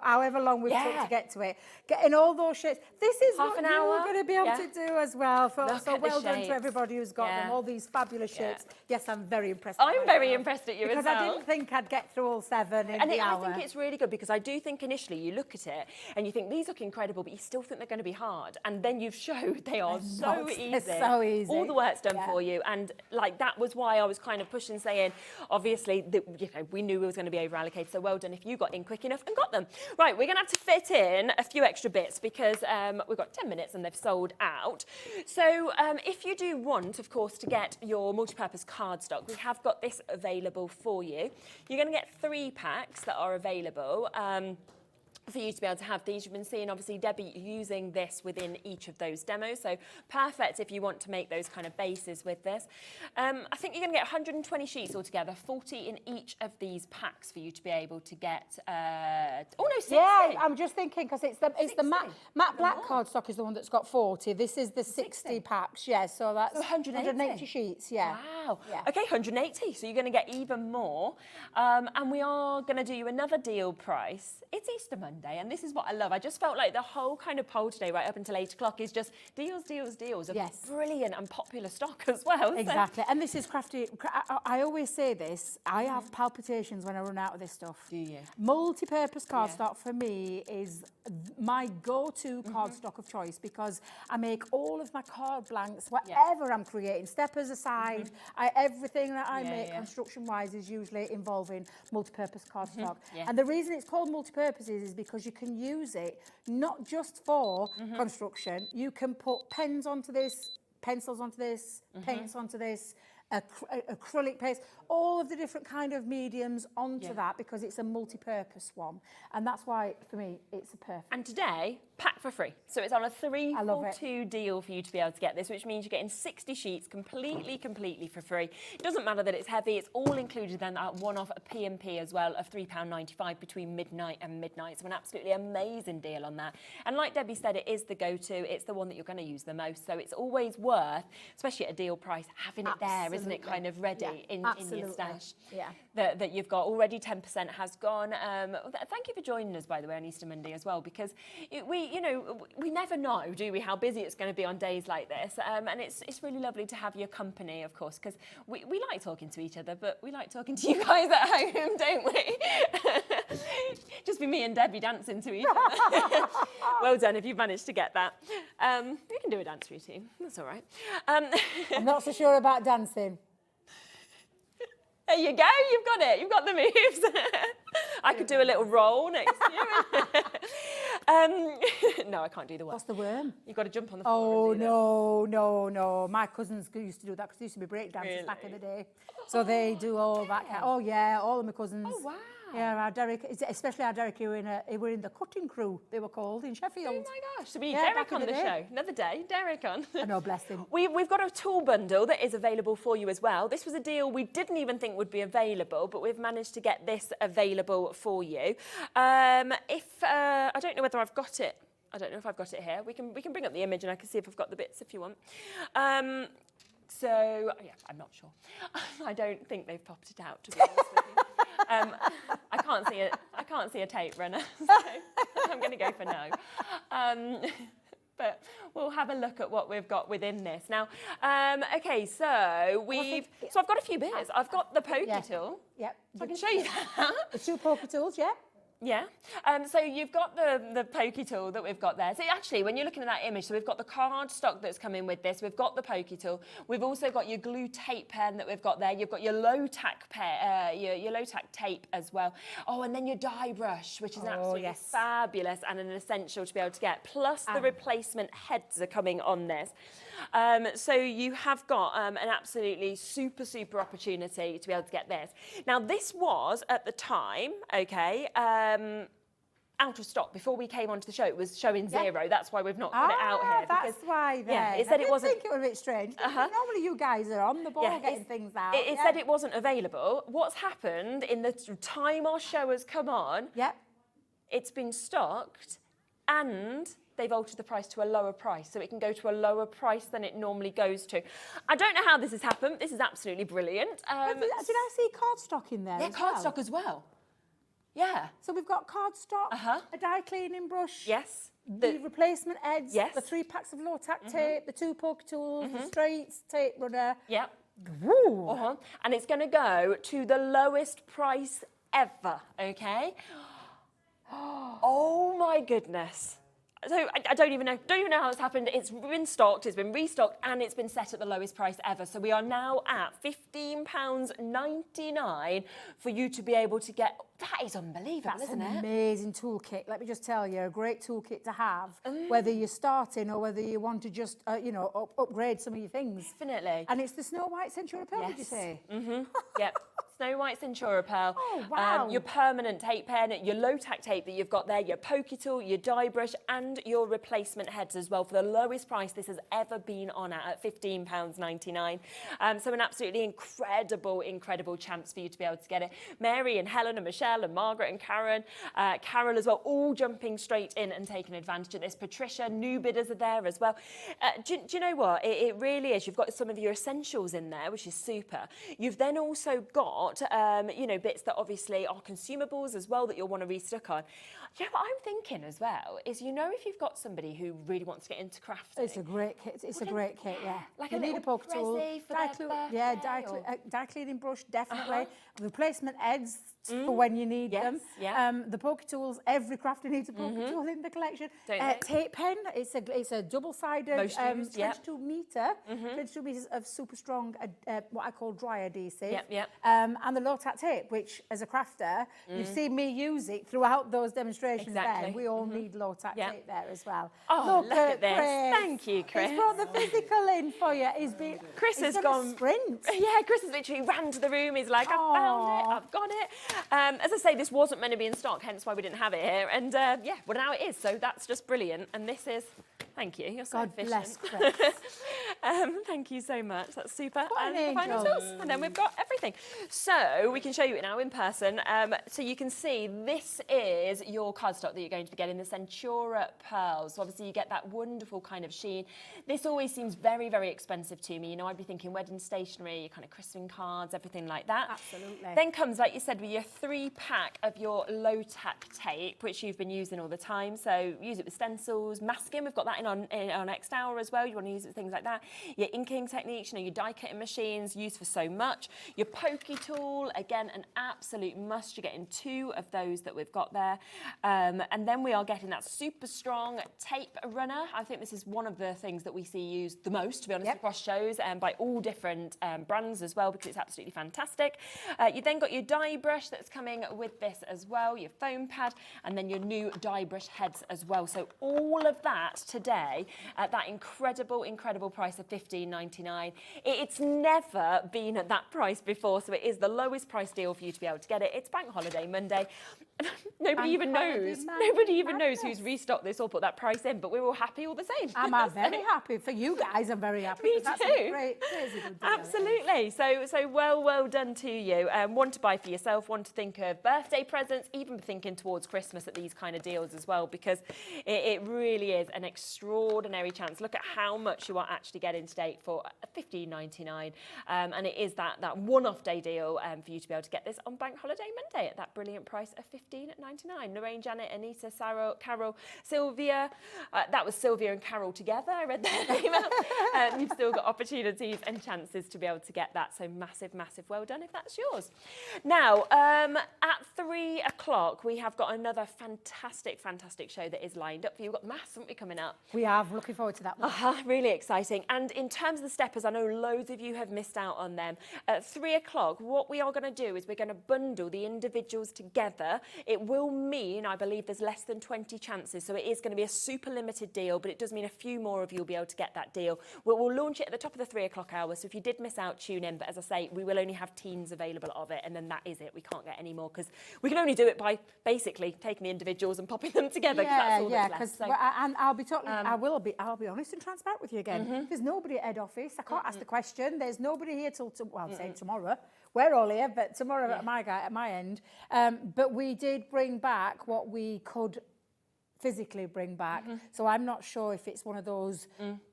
however long we've took to get to it. Getting all those shapes. This is half what an hour. you're going to be able to do as well. So well done shapes. To everybody who's got them, all these fabulous shapes. Yes, I'm very impressed. I'm very impressed at you because as well. I didn't think I'd get through all 7 in the hour. I think it's really good because I do think initially you look at it and you think these look incredible, but you still think they're going to be hard. And then you've showed they are so easy. They're so easy. All the work's done for you. And like that was why I was kind of pushing, saying, obviously, we knew we was going to be over allocated. So well done if you got in quick enough and got them. Right, we're going to have to fit in a few extra bits because we've got 10 minutes and they've sold out. So if you do want, of course, to get your multi-purpose cardstock, we have got this available for you. You're going to get 3 packs that are available. For you to be able to have these. You've been seeing, obviously, Debbie using this within each of those demos, so perfect if you want to make those kind of bases with this. I think you're going to get 120 sheets altogether, 40 in each of these packs for you to be able to get, 60. Yeah, I'm just thinking, because it's the matte black cardstock is the one that's got 40. This is the 60 packs, so that's 180 sheets, Wow. Yeah. Okay, 180, so you're going to get even more. And we are going to do you another deal price. It's Easter Monday. And this is what I love. I just felt like the whole kind of poll today, right up until 8 o'clock, is just deals of brilliant and popular stock as well. Exactly. So. And this is crafty. I always say this. I have palpitations when I run out of this stuff. Do you? Multi-purpose cardstock for me is my go-to cardstock of choice because I make all of my card blanks, whatever I'm creating, steppers aside, everything that I make construction-wise is usually involving multi-purpose cardstock. And the reason it's called multi-purpose is because you can use it not just for construction. You can put pens onto this, pencils onto this, paints onto this, acrylic paints, all of the different kind of mediums onto that, because it's a multi-purpose one. And that's why, for me, it's a perfect. And today, pack for free. So it's on a 3 for 2 deal for you to be able to get this, which means you're getting 60 sheets completely for free. It doesn't matter that it's heavy, it's all included then that one-off P&P as well of £3.95 between midnight and midnight. So an absolutely amazing deal on that. And like Debbie said, it is the go-to, it's the one that you're going to use the most. So it's always worth, especially at a deal price, having it there, isn't it, kind of ready in your stash. Yeah. That you've got already. 10% has gone. Thank you for joining us, by the way, on Easter Monday as well, because we never know, do we, how busy it's going to be on days like this. And it's really lovely to have your company, of course, because we like talking to each other, but we like talking to you guys at home, don't we? Just be me and Debbie dancing to each other. Well done if you've managed to get that. You can do a dance routine. That's all right. I'm not so sure about dancing. There you go, you've got it, you've got the moves. I could do a little roll next to you. No, I can't do the worm. What's the worm? You've got to jump on the floor. Oh, no. My cousins used to do that because there used to be break dancers back in the day. So they do all that. Oh, yeah, all of my cousins. Oh, wow. Yeah, our Derek, especially our Derek, who were in the cutting crew, they were called, in Sheffield. Oh my gosh, so we need Derek on the show. Another day, Derek on. I know, bless him. We've got a tool bundle that is available for you as well. This was a deal we didn't even think would be available, but we've managed to get this available for you. I don't know whether I've got it. I don't know if I've got it here. We can bring up the image and I can see if I've got the bits if you want. So, yeah, I'm not sure. I don't think they've popped it out, to be honest with you. I can't see a tape runner, so I'm going to go for no. But we'll have a look at what we've got within this. Now, okay, so I've got a few bits. I've got the pokey tool. Yep. So I can show you that. The 2 poker tools, yeah. Yeah. So you've got the pokey tool that we've got there. So actually, when you're looking at that image, so we've got the card stock that's come in with this. We've got the pokey tool. We've also got your glue tape pen that we've got there. You've got your low tack your low tack tape as well. Oh, and then your dye brush, which is absolutely fabulous and an essential to be able to get. Plus the replacement heads are coming on this. So you have got an absolutely super opportunity to be able to get this. Now, this was at the time, okay, out of stock. Before we came onto the show, it was showing 0. That's why we've not got it out here. That's why then. Yeah, it said it wasn't. I think it was a bit strange. Normally you guys are on the ball getting things out. It said it wasn't available. What's happened in the time our show has come on, it's been stocked and they've altered the price to a lower price, so it can go to a lower price than it normally goes to. I don't know how this has happened. This is absolutely brilliant. Did I see cardstock in there? Yeah, cardstock as well. Yeah. So we've got cardstock, a dye cleaning brush. Yes. The replacement heads. Yes. The 3 packs of low tack tape, the 2 poke tools, the straights, tape runner. Yep. Woo. And it's going to go to the lowest price ever. Okay. Oh my goodness. So I don't even know how it's happened. It's been stocked, it's been restocked, and it's been set at the lowest price ever. So we are now at £15.99 for you to be able to get. That is unbelievable, isn't it? That's an amazing toolkit. Let me just tell you, a great toolkit to have, whether you're starting or whether you want to just, upgrade some of your things. Definitely. And it's the Snow White Centura Pearl, did you say? Yep. Snow White Centura Pearl. Oh, wow. Your permanent tape pen, your low tack tape that you've got there, your pokey tool, your dye brush, and your replacement heads as well for the lowest price this has ever been on at £15.99. So an absolutely incredible chance for you to be able to get it. Mary and Helen and Michelle and Margaret and Karen, Carol as well, all jumping straight in and taking advantage of this. Patricia, new bidders are there as well. Do you know what? It really is. You've got some of your essentials in there, which is super. You've then also got bits that obviously are consumables as well that you'll want to restock on. You know what I'm thinking as well is, if you've got somebody who really wants to get into crafting. It's a great kit. It's a great kit, yeah. Like you need a poke tool. Dye cleaning brush, definitely. Replacement heads, for when you need them. Yeah. The poker tools, every crafter needs a poker tool in the collection. Tape pen, it's a double-sided 22 metre, 22 metres of super strong, what I call dry adhesive. And the low-tack tape, which as a crafter, you've seen me use it throughout those demonstrations there. We all need low-tack tape there as well. Oh, look at this. Chris. Thank you, Chris. He's brought the physical in for you. Chris has gone sprint. Yeah, Chris has literally ran to the room. He's like, I found it, I've got it. As I say, this wasn't meant to be in stock, hence why we didn't have it here. And yeah, well now it is, so that's just brilliant. And this is, thank you, you're so efficient. God bless Chris. Thank you so much, that's super. What And an the final angel. tools, and then we've got everything. So we can show you it now in person. So you can see this is your cardstock that you're going to be getting, the Centura pearls. So obviously you get that wonderful kind of sheen. This always seems very, very expensive to me. You know, I'd be thinking wedding stationery, kind of christening cards, everything like that. Absolutely. Then comes, like you said, with your 3-pack of your low-tack tape, which you've been using all the time. So use it with stencils, masking. We've got that in our next hour as well. You want to use it with things like that. Your inking techniques, you know, your die cutting machines, used for so much. Your pokey tool, again, an absolute must. You're getting 2 of those that we've got there. And then we are getting that super strong tape runner. I think this is one of the things that we see used the most, to be honest, across shows, and by all different brands as well, because it's absolutely fantastic. You then got your die brush that's coming with this as well, your foam pad, and then your new die brush heads as well. So all of that today at that incredible, incredible price of $15.99. It's never been at that price before, so it is the lowest price deal for you to be able to get it. It's Bank Holiday Monday. Nobody even knows who's restocked this or put that price in, but we're all happy all the same. I'm very happy. For you guys, I'm very happy. Me That's too. a great, crazy good deal. Absolutely. So well done to you. One to buy for yourself, one to think of birthday presents, even thinking towards Christmas at these kind of deals as well, because it really is an extraordinary chance. Look at how much you are actually getting today for $15.99, and it is that one-off day deal for you to be able to get this on Bank Holiday Monday at that brilliant price of $15.99. Lorraine, Janet, Anita, Sarah, Carol, Sylvia. That was Sylvia and Carol together. I read their name out. You've still got opportunities and chances to be able to get that. So massive, massive well done if that's yours. Now, at 3 o'clock, we have got another fantastic, fantastic show that is lined up for you. We've got maths, haven't we, coming up? We have. Looking forward to that one. Really exciting. And in terms of the steppers, I know loads of you have missed out on them. At 3 o'clock, what we are going to do is we're going to bundle the individuals together. It will mean, I believe, there's less than 20 chances. So it is going to be a super limited deal, but it does mean a few more of you will be able to get that deal. We'll launch it at the top of the 3 o'clock hour. So if you did miss out, tune in. But as I say, we will only have teams available of it. And then that is it. We can't get any more because we can only do it by basically taking the individuals and popping them together. Because and I'll be totally, I'll be honest and transparent with you again. There's nobody at head office. I can't ask the question. There's nobody here till say tomorrow. We're all here, but tomorrow at my end. But we did bring back what we could physically bring back. So I'm not sure if it's one of those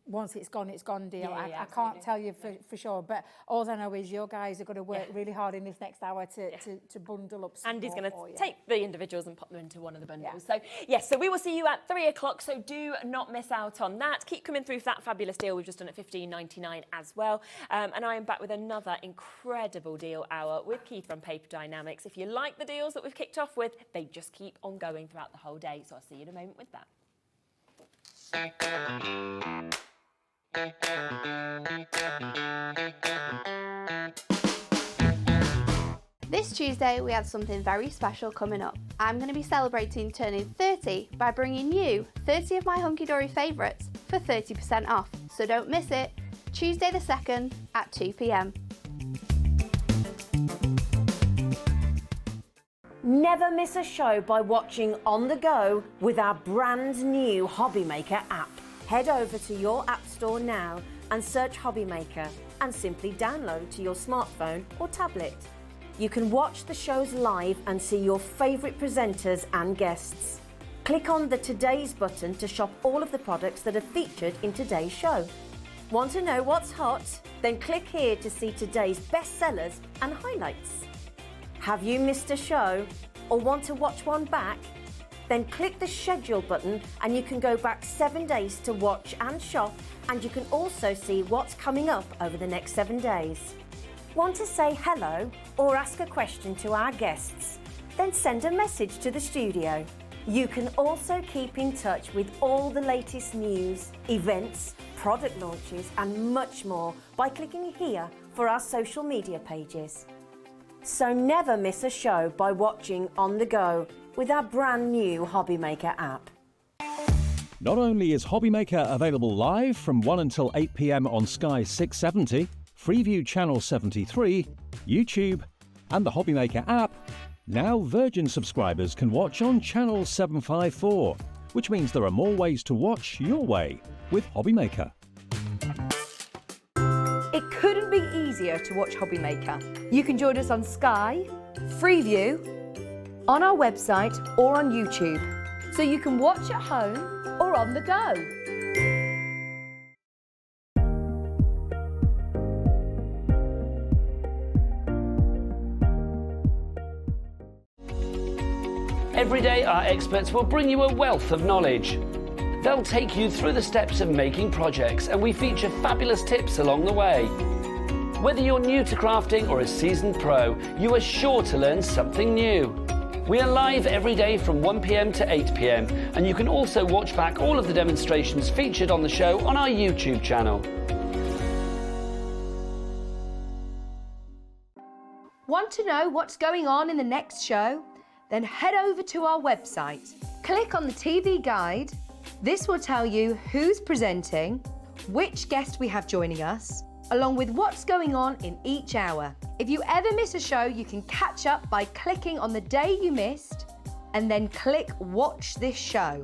once it's gone deal. I can't tell you for sure, but all I know is your guys are going to work really hard in this next hour to bundle up some. Andy's going to take the individuals and pop them into one of the bundles. So yes, so we will see you at 3 o'clock, so do not miss out on that. Keep coming through for that fabulous deal we've just done at $15.99 as well. And I am back with another incredible deal hour with Keith from Paper Dienamics. If you like the deals that we've kicked off with, they just keep on going throughout the whole day, so I'll see you in a moment with that. This Tuesday we have something very special coming up. I'm going to be celebrating turning 30 by bringing you 30 of my hunky-dory favourites for 30% off. So don't miss it, Tuesday the 2nd at 2 p.m. Never miss a show by watching on the go with our brand new Hobbymaker app. Head over to your app store now and search Hobbymaker and simply download to your smartphone or tablet. You can watch the shows live and see your favourite presenters and guests. Click on the Today's button to shop all of the products that are featured in today's show. Want to know what's hot? Then click here to see today's bestsellers and highlights. Have you missed a show or want to watch one back? Then click the schedule button and you can go back 7 days to watch and shop, and you can also see what's coming up over the next 7 days. Want to say hello or ask a question to our guests? then send a message to the studio. You can also keep in touch with all the latest news, events, product launches and much more by clicking here for our social media pages. So never miss a show by watching on the go with our brand new HobbyMaker app. Not only is HobbyMaker available live from 1 until 8 p.m. on Sky 670, Freeview Channel 73, YouTube, and the HobbyMaker app, now Virgin subscribers can watch on Channel 754, which means there are more ways to watch your way with HobbyMaker. It couldn't be easier to watch HobbyMaker. You can join us on Sky, Freeview, on our website or on YouTube, so you can watch at home or on the go. Every day, our experts will bring you a wealth of knowledge. They'll take you through the steps of making projects, and we feature fabulous tips along the way. Whether you're new to crafting or a seasoned pro, you are sure to learn something new. We are live every day from 1 p.m. to 8 p.m, and you can also watch back all of the demonstrations featured on the show on our YouTube channel. Want to know what's going on in the next show? Then head over to our website. Click on the TV guide. This will tell you who's presenting, which guest we have joining us, along with what's going on in each hour. If you ever miss a show, you can catch up by clicking on the day you missed and then click Watch This Show.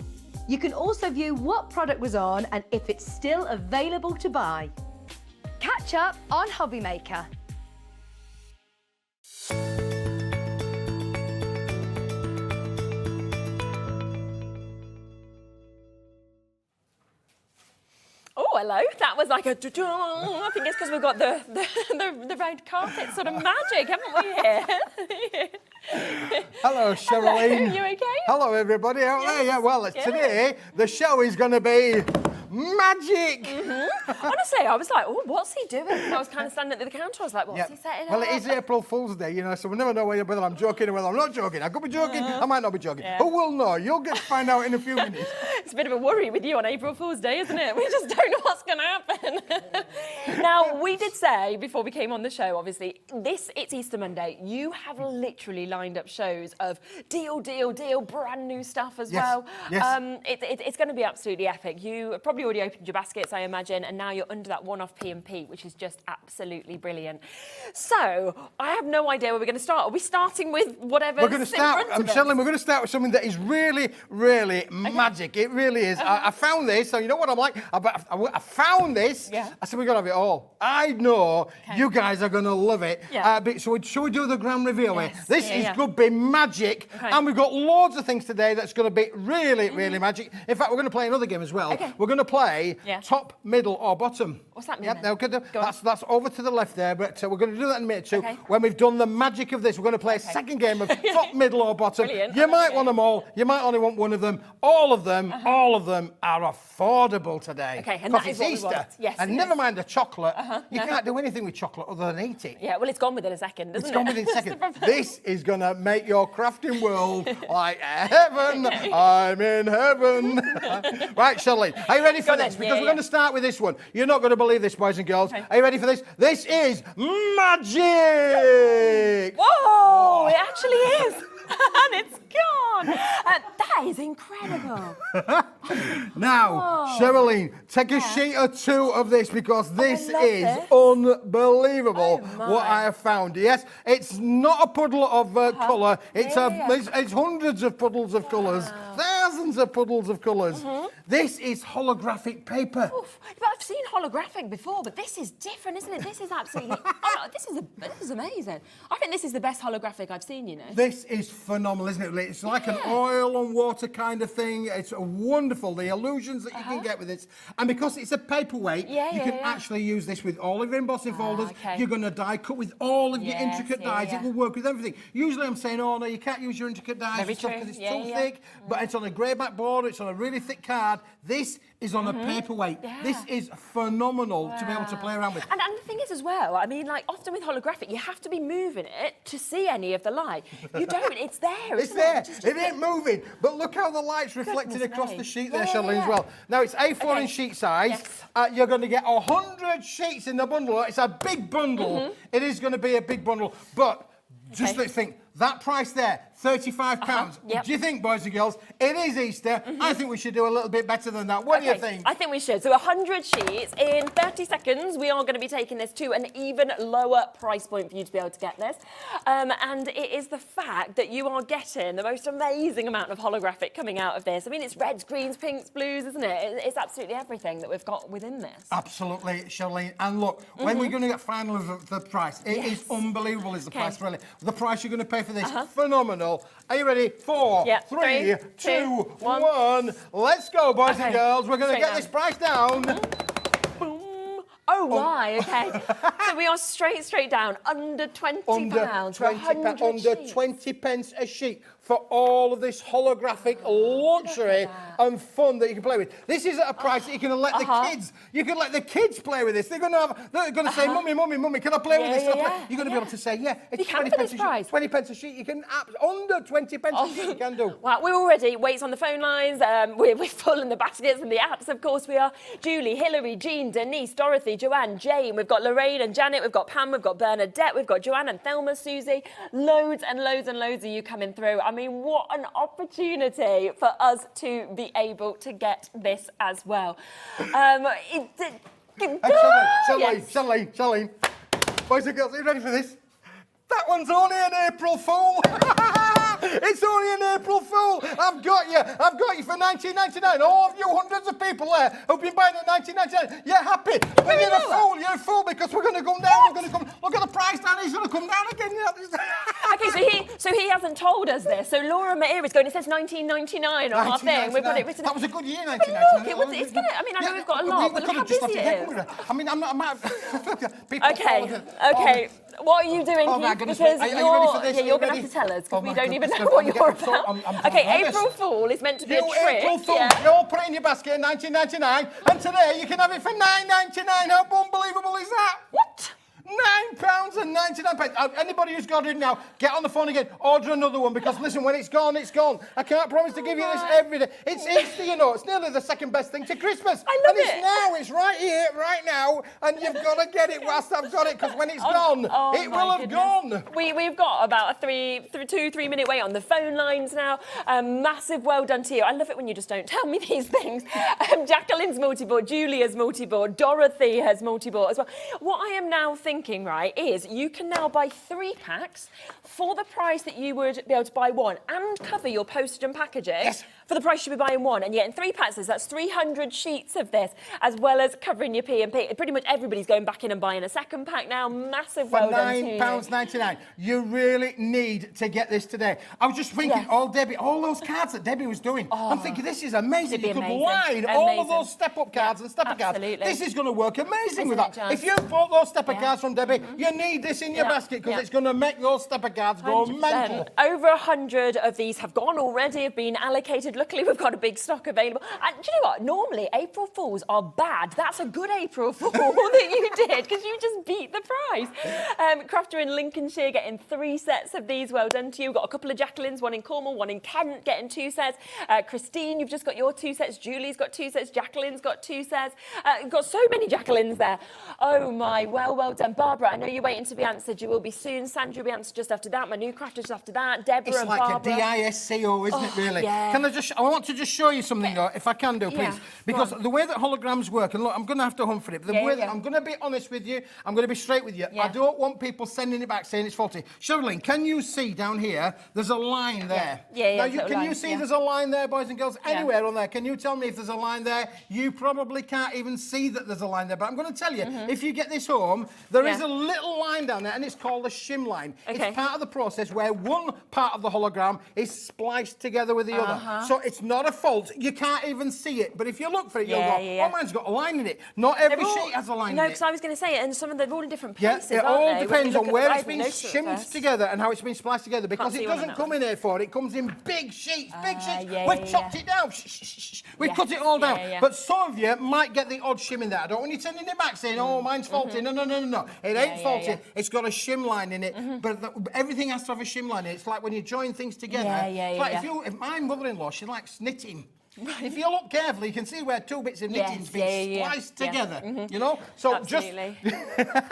You can also view what product was on and if it's still available to buy. Catch up on HobbyMaker. Oh, hello. That was like a... I think it's because we've got the red carpet sort of magic, haven't we, here? Hello, Sherilyn. Hello, you okay? Hello, everybody out there. Yeah, well, today the show is going to be magic. Honestly, I was like, oh, what's he doing? And I was kind of standing at the counter. I was like, what's he setting Well, up? it is April Fool's Day, you know, so we never know whether I'm joking or whether I'm not joking. I could be joking, I might not be joking. Yeah. Who will know? You'll get to find out in a few minutes. It's a bit of a worry with you on April Fool's Day, isn't it? We just don't know what's going to happen. Now, we did say before we came on the show, obviously, it's Easter Monday. You have literally lined up shows of deal, brand new stuff as well. Yes. It's going to be absolutely epic. You probably already opened your baskets, I imagine, and now you're under that one-off P&P, which is just absolutely brilliant. So, I have no idea where we're going to start. Are we starting with whatever? We're going to start, Sherilyn, we're going to start with something that is really, really magic. It really is. I found this, so you know what I'm like? I found this. Yeah. I said, we're going to have it all. I know you guys are going to love it. Yeah. Shall we do the grand reveal? Yes. This is going to be magic. Okay. And we've got loads of things today that's going to be really, really magic. In fact, we're going to play another game as well. Okay. We're going to play top, middle or bottom. What's that mean Yep, then? now, that's over to the left there, but we're going to do that in a minute too. Okay. When we've done the magic of this, we're going to play a second game of top, middle or bottom. Brilliant. You might want them all. You might only want one of them. All of them are affordable today. Okay, and because that is it's what we Easter. want. Yes, and it never is. mind the chocolate. You can't do anything with chocolate other than eat it. Yeah, well, it's gone within a second, isn't It's it? gone within a That's the second. problem. This is going to make your crafting world like heaven. I'm in heaven. Right, Sherilyn, are you ready for this? Because we're going to start with this one. You're not going to believe this, boys and girls. Okay. Are you ready for this? This is magic. Whoa, it actually is. And it's gone. That is incredible. Now, Sherilyn, take a sheet or two of this because this love is this. unbelievable Oh, my. what I have found. Yes, it's not a puddle of colour. It's it's hundreds of puddles of colours, thousands of puddles of colours. This is holographic paper. Oof. But I've seen holographic before, but this is different, isn't it? This is absolutely... this is amazing. I think this is the best holographic I've seen, you know. This is phenomenal, isn't it? It's like an oil and water kind of thing. It's wonderful, the illusions that you can get with it. And because it's a paperweight, you can actually use this with all of your embossing folders. Okay. You're going to die cut with all of your Yes, intricate dies. It will work with everything. Usually I'm saying, oh no, you can't use your intricate dies Very and stuff true. because it's Yeah, too thick. But it's on a grey back board, it's on a really thick card. This is on a paperweight. This is phenomenal to be able to play around with. And the thing is as well, I mean, like often with holographic, you have to be moving it to see any of the light. You don't, it's there. It's there. It ain't moving. But look how the light's reflected across the sheet there, Charlene, as well. Now, it's A4 in sheet size. You're going to get 100 sheets in the bundle. It's a big bundle. It is going to be a big bundle. But just let's think, that price there, £35. Do you think, boys and girls, it is Easter? I think we should do a little bit better than that. What do you think? I think we should. So 100 sheets in 30 seconds. We are going to be taking this to an even lower price point for you to be able to get this. And it is the fact that you are getting the most amazing amount of holographic coming out of this. I mean, it's reds, greens, pinks, blues, isn't it? It's absolutely everything that we've got within this. Absolutely, Charlene. And look, when we're going to get final of the price, it is unbelievable is the price, really. The price you're going to pay for this, phenomenal. Are you ready? 4, 3, 2, 1. Let's go, boys and girls. We're going to get this price down. Boom. Oh, my, okay. So we are straight down, under £20 for 100 under 20 pence a sheet for all of this holographic luxury and fun that you can play with. This is at a price that you can let the kids, play with this. They're going to say, Mummy, can I play with this? You're going to be able to say, it's 20 pence a sheet. 20 pence a sheet. You can, under 20 pence a sheet you can do. Wow, we're already, waits on the phone lines, we're full in the baskets and the apps, of course we are. Julie, Hilary, Jean, Denise, Dorothy, Joanne, Jane, we've got Lorraine and Janet, we've got Pam, we've got Bernadette, we've got Joanne and Thelma, Susie, loads and loads and loads of you coming through. I mean, what an opportunity for us to be able to get this as well. Charlene, boys and girls, are you ready for this? That one's only an April Fool. It's only an April Fool. I've got you for $19.99. All of you hundreds of people there who've been buying at $19.99. You're happy. But you're a fool. You're a fool because we're going to come down. We're going to come. Look at the price down. He's going to come down again. Okay, so he hasn't told us this. So Laura Mair is going. It says $19.99 on our thing. We've got it written. That was a good year, 1999. Look, it's gonna. I mean, I know we've got a lot, but look how busy it is. I mean, I'm not. Okay. What are you doing, Keith? Because are you ready for this? You're going to have to tell us because we don't even know what you're about. Okay, April Fool is meant to be a trick. April Fool, you'll put it in your basket in $19.99, and today you can have it for $9.99. How unbelievable is that? What? £9.99. Anybody who's got it now, get on the phone again, order another one, because listen, when it's gone, it's gone. I can't promise to give you this every day. It's Easter, you know. It's nearly the second best thing to Christmas. I love it. And it's now, it's right here, right now, and you've got to get it whilst I've got it, because when it's gone, it will have gone. We've got about a 2-3 minute wait on the phone lines now. Massive well done to you. I love it when you just don't tell me these things. Jacqueline's multi-board, Julia's multi-board, Dorothy has multi-board as well. What I am now thinking, right, is you can now buy 3 packs for the price that you would be able to buy one and cover your postage and packaging for the price you'd be buying one. And yet in 3 packs, that's 300 sheets of this, as well as covering your P&P. Pretty much everybody's going back in and buying a second pack now. Massive well done to you. £9.99. You really need to get this today. I was just thinking, all those cards that Debbie was doing, I'm thinking this is amazing. You could line all of those step-up cards and stepper cards. This is going to work amazing with that. If you bought those stepper cards from Debbie, you need this in your basket because it's going to make those stepper cards go mental. Over 100 of these have gone already, have been allocated. Luckily, we've got a big stock available. And do you know what? Normally, April Fools are bad. That's a good April Fool that you did because you just beat the price. Crafter in Lincolnshire getting 3 sets of these. Well done to you. We've got a couple of Jacquelines, one in Cornwall, one in Kent, getting 2 sets. Christine, you've just got your 2 sets. Julie's got 2 sets. Jacqueline's got 2 sets. You've got so many Jacquelines there. Oh, my. Well done. Barbara, I know you're waiting to be answered. You will be soon. Sandra will be answered just after that. My new Crafter just after that. Deborah and Barbara. It's like a DISCO, isn't it, really? Yeah. Can I want to just show you something, though, if I can do, please. Because the way that holograms work, and look, I'm going to have to hunt for it, but the way that I'm going to be honest with you, I'm going to be straight with you. I don't want people sending it back saying it's faulty. Charlene, can you see down here, there's a line there? Now, can you see there's a line there, boys and girls? Anywhere on there, can you tell me if there's a line there? You probably can't even see that there's a line there, but I'm going to tell you, if you get this home, there is a little line down there, and it's called a shim line. It's part of the process where one part of the hologram is spliced together with the other. So it's not a fault. You can't even see it. But if you look for it, you'll go, oh, mine's got a line in it. Not every sheet has a line in it. No, because I was going to say it, and some of them are all in different places, it aren't all they? depends on where it's been shimmed together and how it's been spliced together, because it doesn't come in A4, it comes in big sheets, we've chopped it down. We cut it all down. But some of you might get the odd shim in there. I don't want you sending it back saying, oh, mine's faulty. No. It ain't faulty. It's got a shim line in it. But everything has to have a shim line in it. It's like when you join things together. If my mother-in-law, she likes knitting. If you look carefully, you can see where two bits of knitting's been spliced together, you know? So absolutely.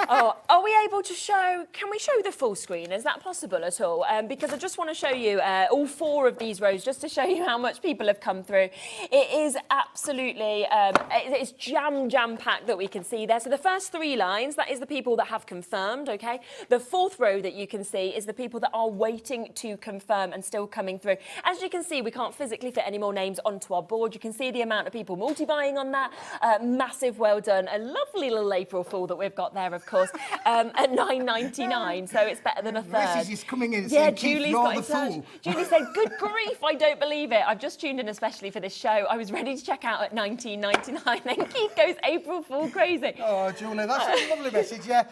Are we able to show, can we show the full screen? Is that possible at all? Because I just want to show you all 4 of these rows, just to show you how much people have come through. It is absolutely, it's jam-packed that we can see there. So the first 3 lines, that is the people that have confirmed, okay? The 4th row that you can see is the people that are waiting to confirm and still coming through. As you can see, we can't physically fit any more names onto our board. You can see the amount of people multi-buying on that. Massive well done. A lovely little April Fool that we've got there, of course, at $9.99. So it's better than a third. Message is coming in saying, Julie's you're got the fool. Julie said, good grief, I don't believe it. I've just tuned in especially for this show. I was ready to check out at $19.99. Then Keith goes, April Fool crazy. Oh, Julie, that's a lovely message, yeah.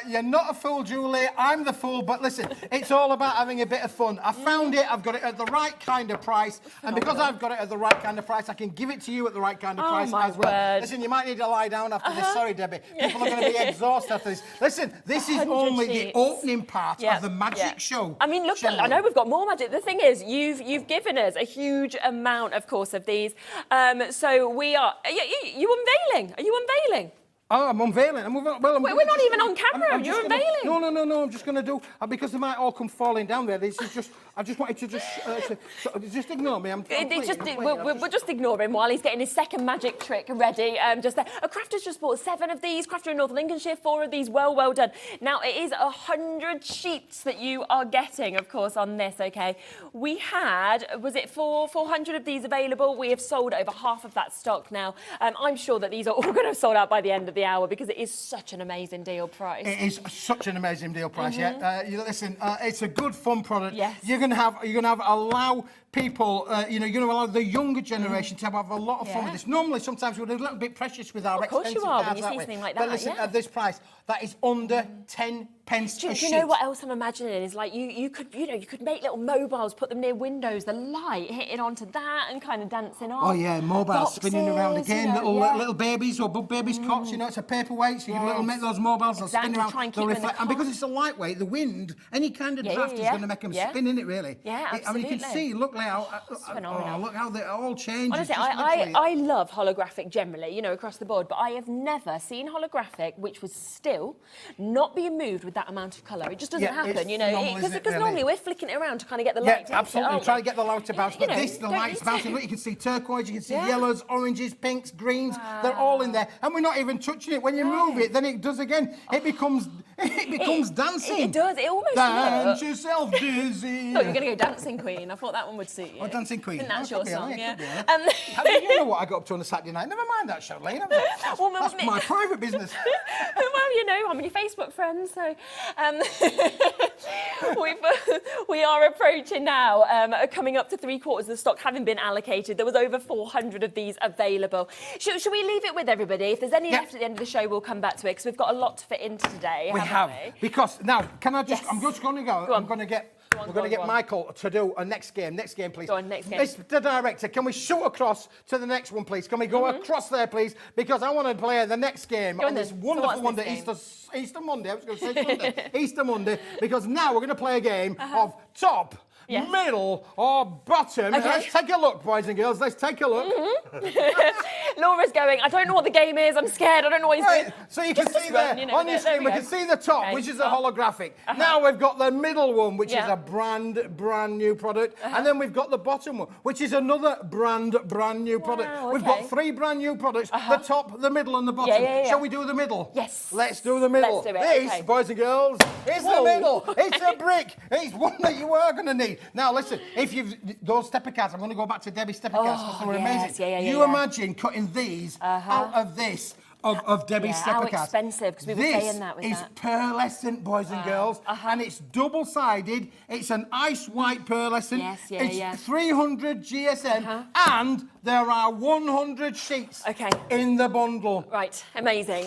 You're not a fool, Julie. I'm the fool. But listen, it's all about having a bit of fun. I found it. I've got it at the right kind of price. And because I've got it at the right kind of price, I can give it to you at the right kind of price as well. Word. Listen, you might need to lie down after this. Sorry, Debbie. People are going to be exhausted after this. Listen, this is only the opening part of the magic show. I mean, look, I know we've got more magic. The thing is, you've given us a huge amount, of course, of these. So we are. Are you unveiling? Are you unveiling? Oh, I'm unveiling. We're not even on camera. You're unveiling. No. I'm just going to do because they might all come falling down there. This is just. I just wanted to just ignore me. We're just ignoring while he's getting his second magic trick ready. Just there. Crafter's just bought 7 of these. Crafter in North Lincolnshire, 4 of these. Well done. Now it is 100 sheets that you are getting, of course, on this. Okay. We had 400 of these available. We have sold over half of that stock now. I'm sure that these are all going to have sold out by the end of the hour because it is such an amazing deal price. It is such an amazing deal price. Yeah. Listen, it's a good fun product. Yes. You're gonna have allow people, you're going to allow the younger generation to have a lot of fun with this. Normally, sometimes we're a little bit precious with our expensive cards. Of course you are when you see something like that. But listen, at this price, that is under 10 pence a sheet. Do you know what else I'm imagining is like you could make little mobiles, put them near windows, the light hitting onto that and kind of dancing on. Oh yeah, mobiles spinning around again, little babies or bug babies cots. You know, it's a paperweight, so you can make those mobiles. They'll spin around. They'll reflect, and because it's a lightweight, the wind, any kind of draft is going to make them spin in it. Really. Yeah, absolutely. I mean, you can see. Look now. Oh, look how they all change. Honestly, I love holographic generally, across the board, but I have never seen holographic which was still not being moved with that amount of colour. It just doesn't happen, because normally we're flicking it around to kind of get the light to absolutely. Try to get the light to bounce, but the light's bouncing. Look, you can see turquoise, you can see yellows, oranges, pinks, greens. They're all in there, and we're not even touching it. When you move it, then it does again. It becomes dancing. It does. It almost dance yourself dizzy. Thought you were going to go Dancing Queen. I thought that one would suit you. Oh, Dancing Queen. That's your song, yeah. How do you know what I got up to on a Saturday night? Never mind that, Charlene. That's my private business. Well, I'm your Facebook friends, so we are approaching now, coming up to 3/4 of the stock having been allocated. There was over 400 of these available. Should we leave it with everybody? If there's any left at the end of the show, we'll come back to it because we've got a lot to fit into today. We have. Because now, can I just? Yes. I'm just going to go. I'm going to get. We're going to get Michael to do a next game. Next game, please. Go on, next game. Mr. Director, can we shoot across to the next one, please? Can we go across there, please? Because I want to play the next game on this wonderful Monday, Easter Monday. I was going to say Monday. Easter Monday. Because now we're going to play a game of top, middle, or bottom. Okay. Let's take a look, boys and girls. Let's take a look. Laura's going, I don't know what the game is. I'm scared. I don't know what he's doing. So you can see there on your screen, we can see the top, which is a holographic. Now we've got the middle one, which is a brand new product. And then we've got the bottom one, which is another brand new product. We've got 3 brand new products, the top, the middle, and the bottom. Shall we do the middle? Yes. Let's do the middle. Let's do it. This, boys and girls, is the middle. It's a brick. It's one that you are going to need. Now, listen, if those stepper cards, I'm going to go back to Debbie's stepper cards because they were amazing. You imagine cutting these out of this. Of Debbie's stepper cards. How expensive, because we were saying that with This is pearlescent, boys and girls, and it's double-sided. It's an ice white pearlescent. Yes, it's 300 GSM, and There are 100 sheets in the bundle. Right, amazing.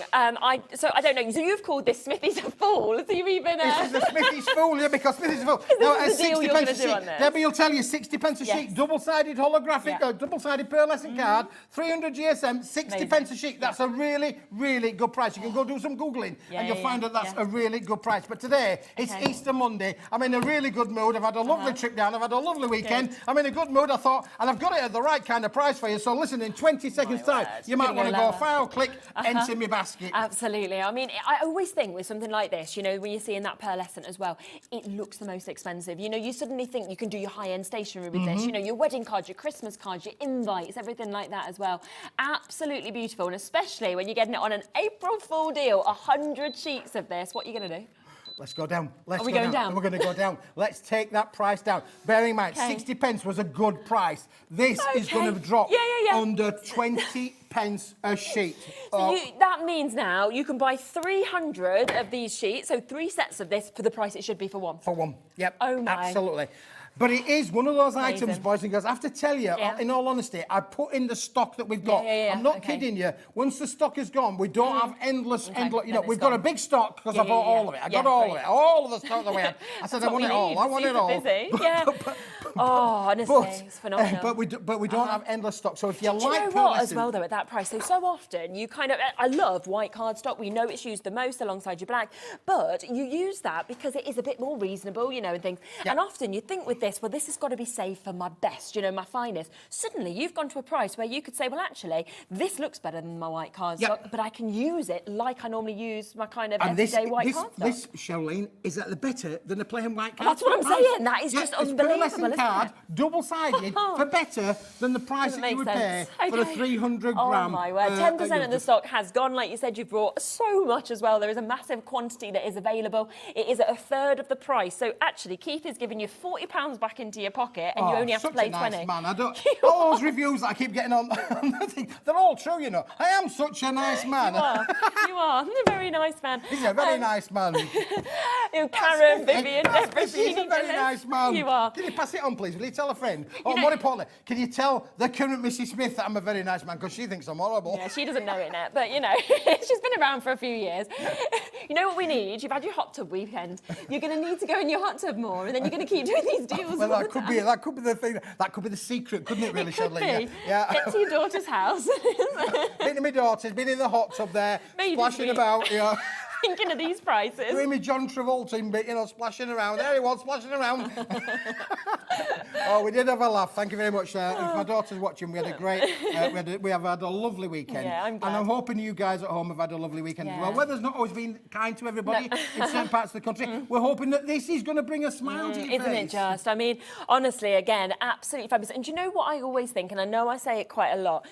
So I don't know. So you've called this Smithy's a fool. So you even... This is a Smithy's fool, yeah, because Smithy's a fool. Now, this is the deal you're going to do on this. Debbie will tell you 60 pence a sheet, double-sided holographic, double-sided pearlescent card, 300 GSM, 60 pence a sheet. That's a really, really good price. You can go do some Googling and you'll find that that's a really good price. But today, it's Easter Monday. I'm in a really good mood. I've had a lovely trip down. I've had a lovely weekend. I'm in a good mood, I thought, and I've got it at the right kind of price for you. So listen, in 20 seconds time, you might want to go file, click, enter my basket. Absolutely. I mean, I always think with something like this, you know, when you're seeing that pearlescent as well, it looks the most expensive. You know, you suddenly think you can do your high-end stationery with this, you know, your wedding cards, your Christmas cards, your invites, everything like that as well. Absolutely beautiful, and especially when you're getting it on an April Fool deal, 100 sheets of this. What are you going to do? Let's go down. Are we going down? We're going to go down. Let's take that price down. Bearing in mind, 60 pence was a good price. This is going to drop under 20 pence a sheet. So that means now you can buy 300 of these sheets, so 3 sets of this for the price it should be for one. For one, yep. Oh my. Absolutely. But it is one of those items, boys and girls, I have to tell you, in all honesty, I put in the stock that we've got. I'm not kidding you. Once the stock is gone, we don't have endless, you know, we've got a big stock because I bought all of it. I got all of it, all of the stock that we had. I said, I want it all. I want it all. Oh, honestly, it's phenomenal. But we don't have endless stock. So if you like do you know what as well, though, at that price? So often you kind of, I love white cardstock. We know it's used the most alongside your black, but you use that because it is a bit more reasonable, you know, and things. And often you think with this, well, this has got to be saved for my best, you know, my finest. Suddenly you've gone to a price where you could say, well, actually, this looks better than my white cardstock, but I can use it like I normally use my kind of everyday white cardstock. This, Charlene, is at the better than a plain white cardstock. That's what I'm saying. That is just unbelievable, isn't card, it? double-sided, for better than the price that you would pay for a 300 gram. Oh my word, 10% of the stock has gone. Like you said, you've brought so much as well. There is a massive quantity that is available. It is at a third of the price. So actually, Keith is giving you £40 back into your pocket and you only have to pay 20. Nice man. All those reviews that I keep getting on the thing, they're all true, you know. I am such a nice man. You are. You're a very nice man. He's a very nice man. Karen, Vivian, everything. He's a very nice man. You are. Can you pass it on, please? Will you tell a friend? Or more importantly, can you tell the current Mrs. Smith that I'm a very nice man? Because she thinks I'm horrible. Yeah, she doesn't know it yet, but, you know, she's been around for a few years. You know what we need? You've had your hot tub weekend. You're going to need to go in your hot tub more, and then you're going to keep doing these deals. Well, that could be the thing. That could be the secret, couldn't it, really, Charlene? Yeah. Get to your daughter's house. Been to my daughter's, been in the hot tub there, splashing about, you know. Thinking of these prices. Doing me John Travolta, you know, splashing around. There he was, splashing around. Oh, we did have a laugh. Thank you very much. If my daughter's watching, we had a great, we have had a lovely weekend. Yeah, I'm glad. And I'm hoping you guys at home have had a lovely weekend as well. Weather's not always been kind to everybody in certain parts of the country. We're hoping that this is going to bring a smile to your face. Isn't it just? I mean, honestly, again, absolutely fabulous. And do you know what I always think, and I know I say it quite a lot,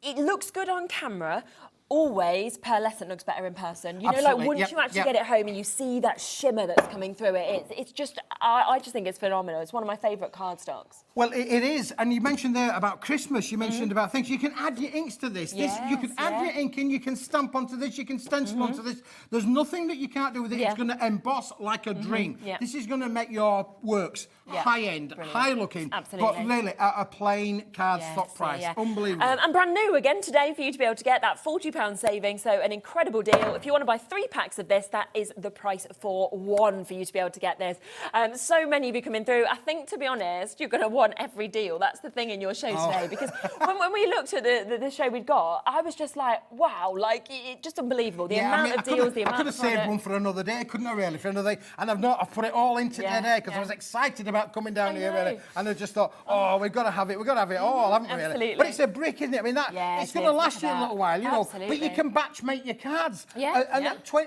it looks good on camera. Always, pearlescent looks better in person. You know, like once you actually get it home and you see that shimmer that's coming through it, it's just, I just think it's phenomenal. It's one of my favourite cardstocks. Well, it is. And you mentioned there about Christmas. You mentioned about things. You can add your inks to this. You can add your ink in. You can stamp onto this. You can stencil onto this. There's nothing that you can't do with it. It's going to emboss like a dream. This is going to make your works high-end, high-looking, but really at a plain cardstock price. Unbelievable. And brand new again today for you to be able to get that £40 saving, so an incredible deal. If you want to buy 3 packs of this, that is the price for one for you to be able to get this. So many of you coming through. I think, to be honest, you're going to want every deal. That's the thing in your show today, because when we looked at the show we'd got, I was just like, wow, like, just unbelievable. The amount of deals, the amount of I could have saved one for another day, couldn't I, really? For another day. And I've put it all into today because I was excited about coming down here, really. And I just thought, oh, we've got to have it all, haven't we, really? But it's a brick, isn't it? I mean, it's going to last you a little while, you know. But you can batch make your cards.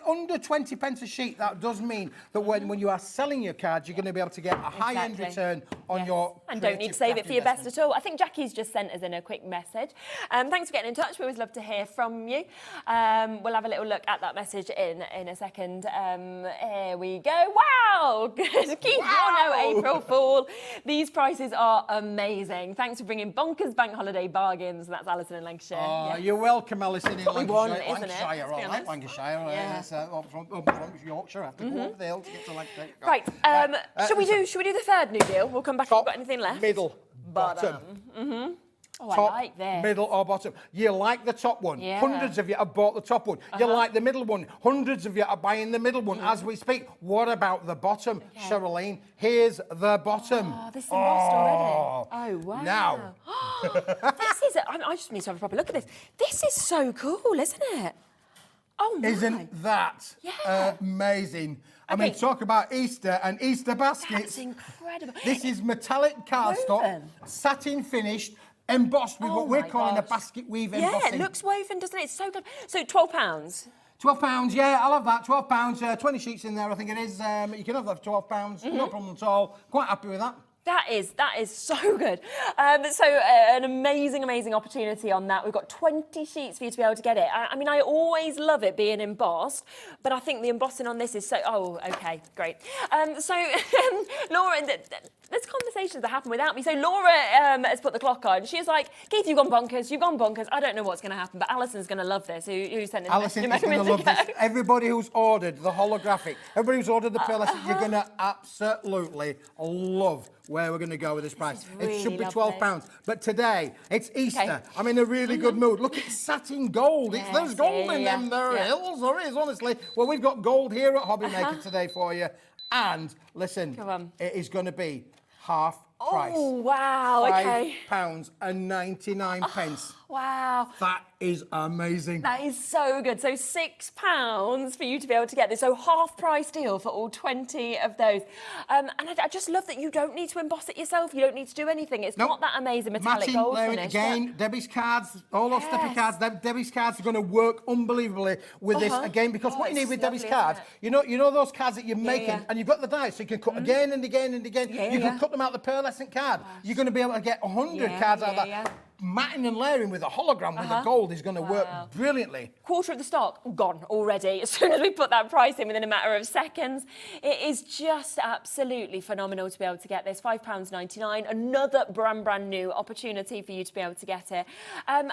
Under 20 pence a sheet, that does mean that when you are selling your cards, you're going to be able to get a high-end return on your and don't need to save it for your best at all. I think Jackie's just sent us in a quick message. Thanks for getting in touch. We always love to hear from you. We'll have a little look at that message in a second. Here we go. Wow! Keep on April Fool. These prices are amazing. Thanks for bringing bonkers bank holiday bargains. That's Alison in Lancashire. Oh, you're welcome, Alison in Lancashire. Lancashire, I like Lancashire. Yes, from Yorkshire. I have to go over the hill to get to Lancashire. Right. Should we do the third new deal? We'll come back if we've got anything left. Middle. Bottom. Oh, top, I like this. middle or bottom. You like the top one. Yeah. Hundreds of you have bought the top one. You like the middle one. Hundreds of you are buying the middle one as we speak. What about the bottom? Okay. Cheryline, here's the bottom. Oh, this is embossed already. Oh, wow. Now. This is, I just need to have a proper look at this. This is so cool, isn't it? Oh, my. Isn't that amazing? I mean, Okay. talk about Easter and Easter baskets. That's incredible. This is metallic cardstock, Woven. satin finished, embossed with Oh what we're my calling a gosh. basket weave Yeah, embossing. it looks woven, doesn't it? It's so good. So £12. £12, yeah, I love that. £12, 20 sheets in there, I think it is. You can have that for £12, no problem at all. Quite happy with that. That is so good. An amazing opportunity on that. We've got 20 sheets for you to be able to get it. I mean, I always love it being embossed, but I think the embossing on this is so... Oh, okay, great. Laura, there's conversations that happen without me. So Laura has put the clock on. She's like, Keith, you've gone bonkers. I don't know what's going to happen, but Alison's going to love this. Who sent this? Alison is going to love this. Everybody who's ordered the holographic, everybody who's ordered the pearlescent, you're going to absolutely love where we're going to go with this price. Really it should be lovely. £12, but today it's Easter. Okay. I'm in a really good mood. Look, it's satin gold. Yes, There's gold in them yeah. hills. There is, honestly. Well, we've got gold here at Hobby Maker today for you. And listen, Come on. it is going to be half price. Oh, wow, okay. £5.99. Wow. That is amazing. That is so good. So £6 for you to be able to get this. So half price deal for all 20 of those. And I just love that you don't need to emboss it yourself. You don't need to do anything. It's not that amazing metallic Matching, gold layering finish. again, Debbie's cards, all those steppy cards. Debbie's cards are going to work unbelievably with this again, because what you need with Debbie's cards, you know those cards that you're making, and you've got the dies, so you can cut again and again and again. You can cut them out the pearlescent card. You're going to be able to get 100 cards out of that. Yeah. Matting and layering with a hologram with the gold is going to work brilliantly. Quarter of the stock gone already. As soon as we put that price in within a matter of seconds, it is just absolutely phenomenal to be able to get this. £5.99, another brand new opportunity for you to be able to get it. I'm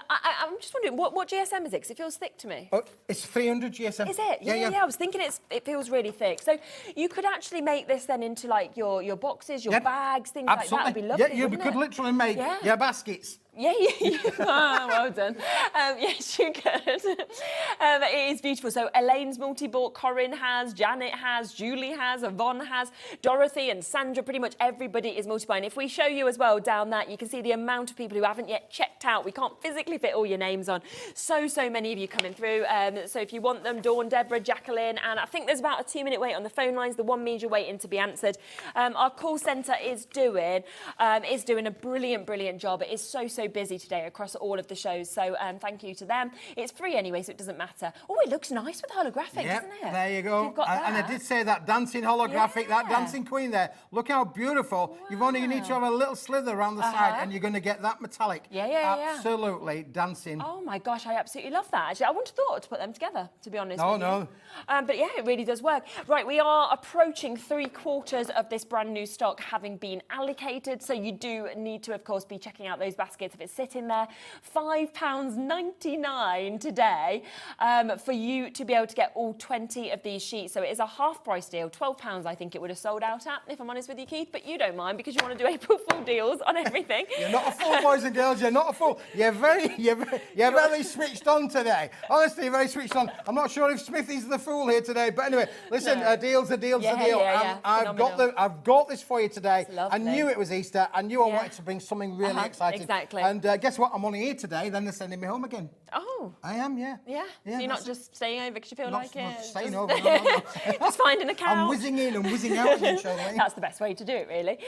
just wondering, what GSM is it? Because it feels thick to me. Oh, it's 300 GSM. Is it? Yeah. I was thinking it feels really thick. So you could actually make this then into like your boxes, your bags, things like that. Would be lovely. Yeah, you could literally make your baskets. Yeah. Well done. Yes, you could. It is beautiful. So Elaine's multi-bought, Corinne has, Janet has, Julie has, Yvonne has, Dorothy and Sandra, pretty much everybody is multi-buying. If we show you as well down that, you can see the amount of people who haven't yet checked out. We can't physically fit all your names on. So many of you coming through. So if you want them, Dawn, Deborah, Jacqueline, and I think there's about a 2-minute wait on the phone lines. The 1 means you're waiting to be answered. Our call centre is doing a brilliant job. It is so busy today across all of the shows, so thank you to them. It's free anyway, so it doesn't matter. Oh, it looks nice with holographic, doesn't it? There you go. You've got that. And I did say that dancing holographic, that dancing queen there. Look how beautiful. Wow. You need to have a little slither around the side, and you're going to get that metallic. Absolutely dancing. Oh my gosh, I absolutely love that. Actually, I wouldn't have thought to put them together, to be honest. No. But yeah, it really does work. Right, we are approaching 3/4 of this brand new stock having been allocated, so you do need to, of course, be checking out those baskets if it's sitting there. £5.99 today for you to be able to get all 20 of these sheets. So it is a half price deal. £12 I think it would have sold out at, if I'm honest with you, Keith, but you don't mind because you want to do April Fool deals on everything. You're not a fool, boys and girls. You're not a fool. You're very switched on today. Honestly, very switched on. I'm not sure if Smithy's the fool here today, but anyway, listen, a deal's a deal. I've got this for you today. I knew it was Easter. I knew I wanted to bring something really exciting. Exactly. And guess what? I'm only here today. Then they're sending me home again. Oh. I am, yeah. So you're not just staying over because you feel like it? Not staying over, no. Just finding a couch. I'm whizzing in and whizzing out again, Charlene. That's the best way to do it, really.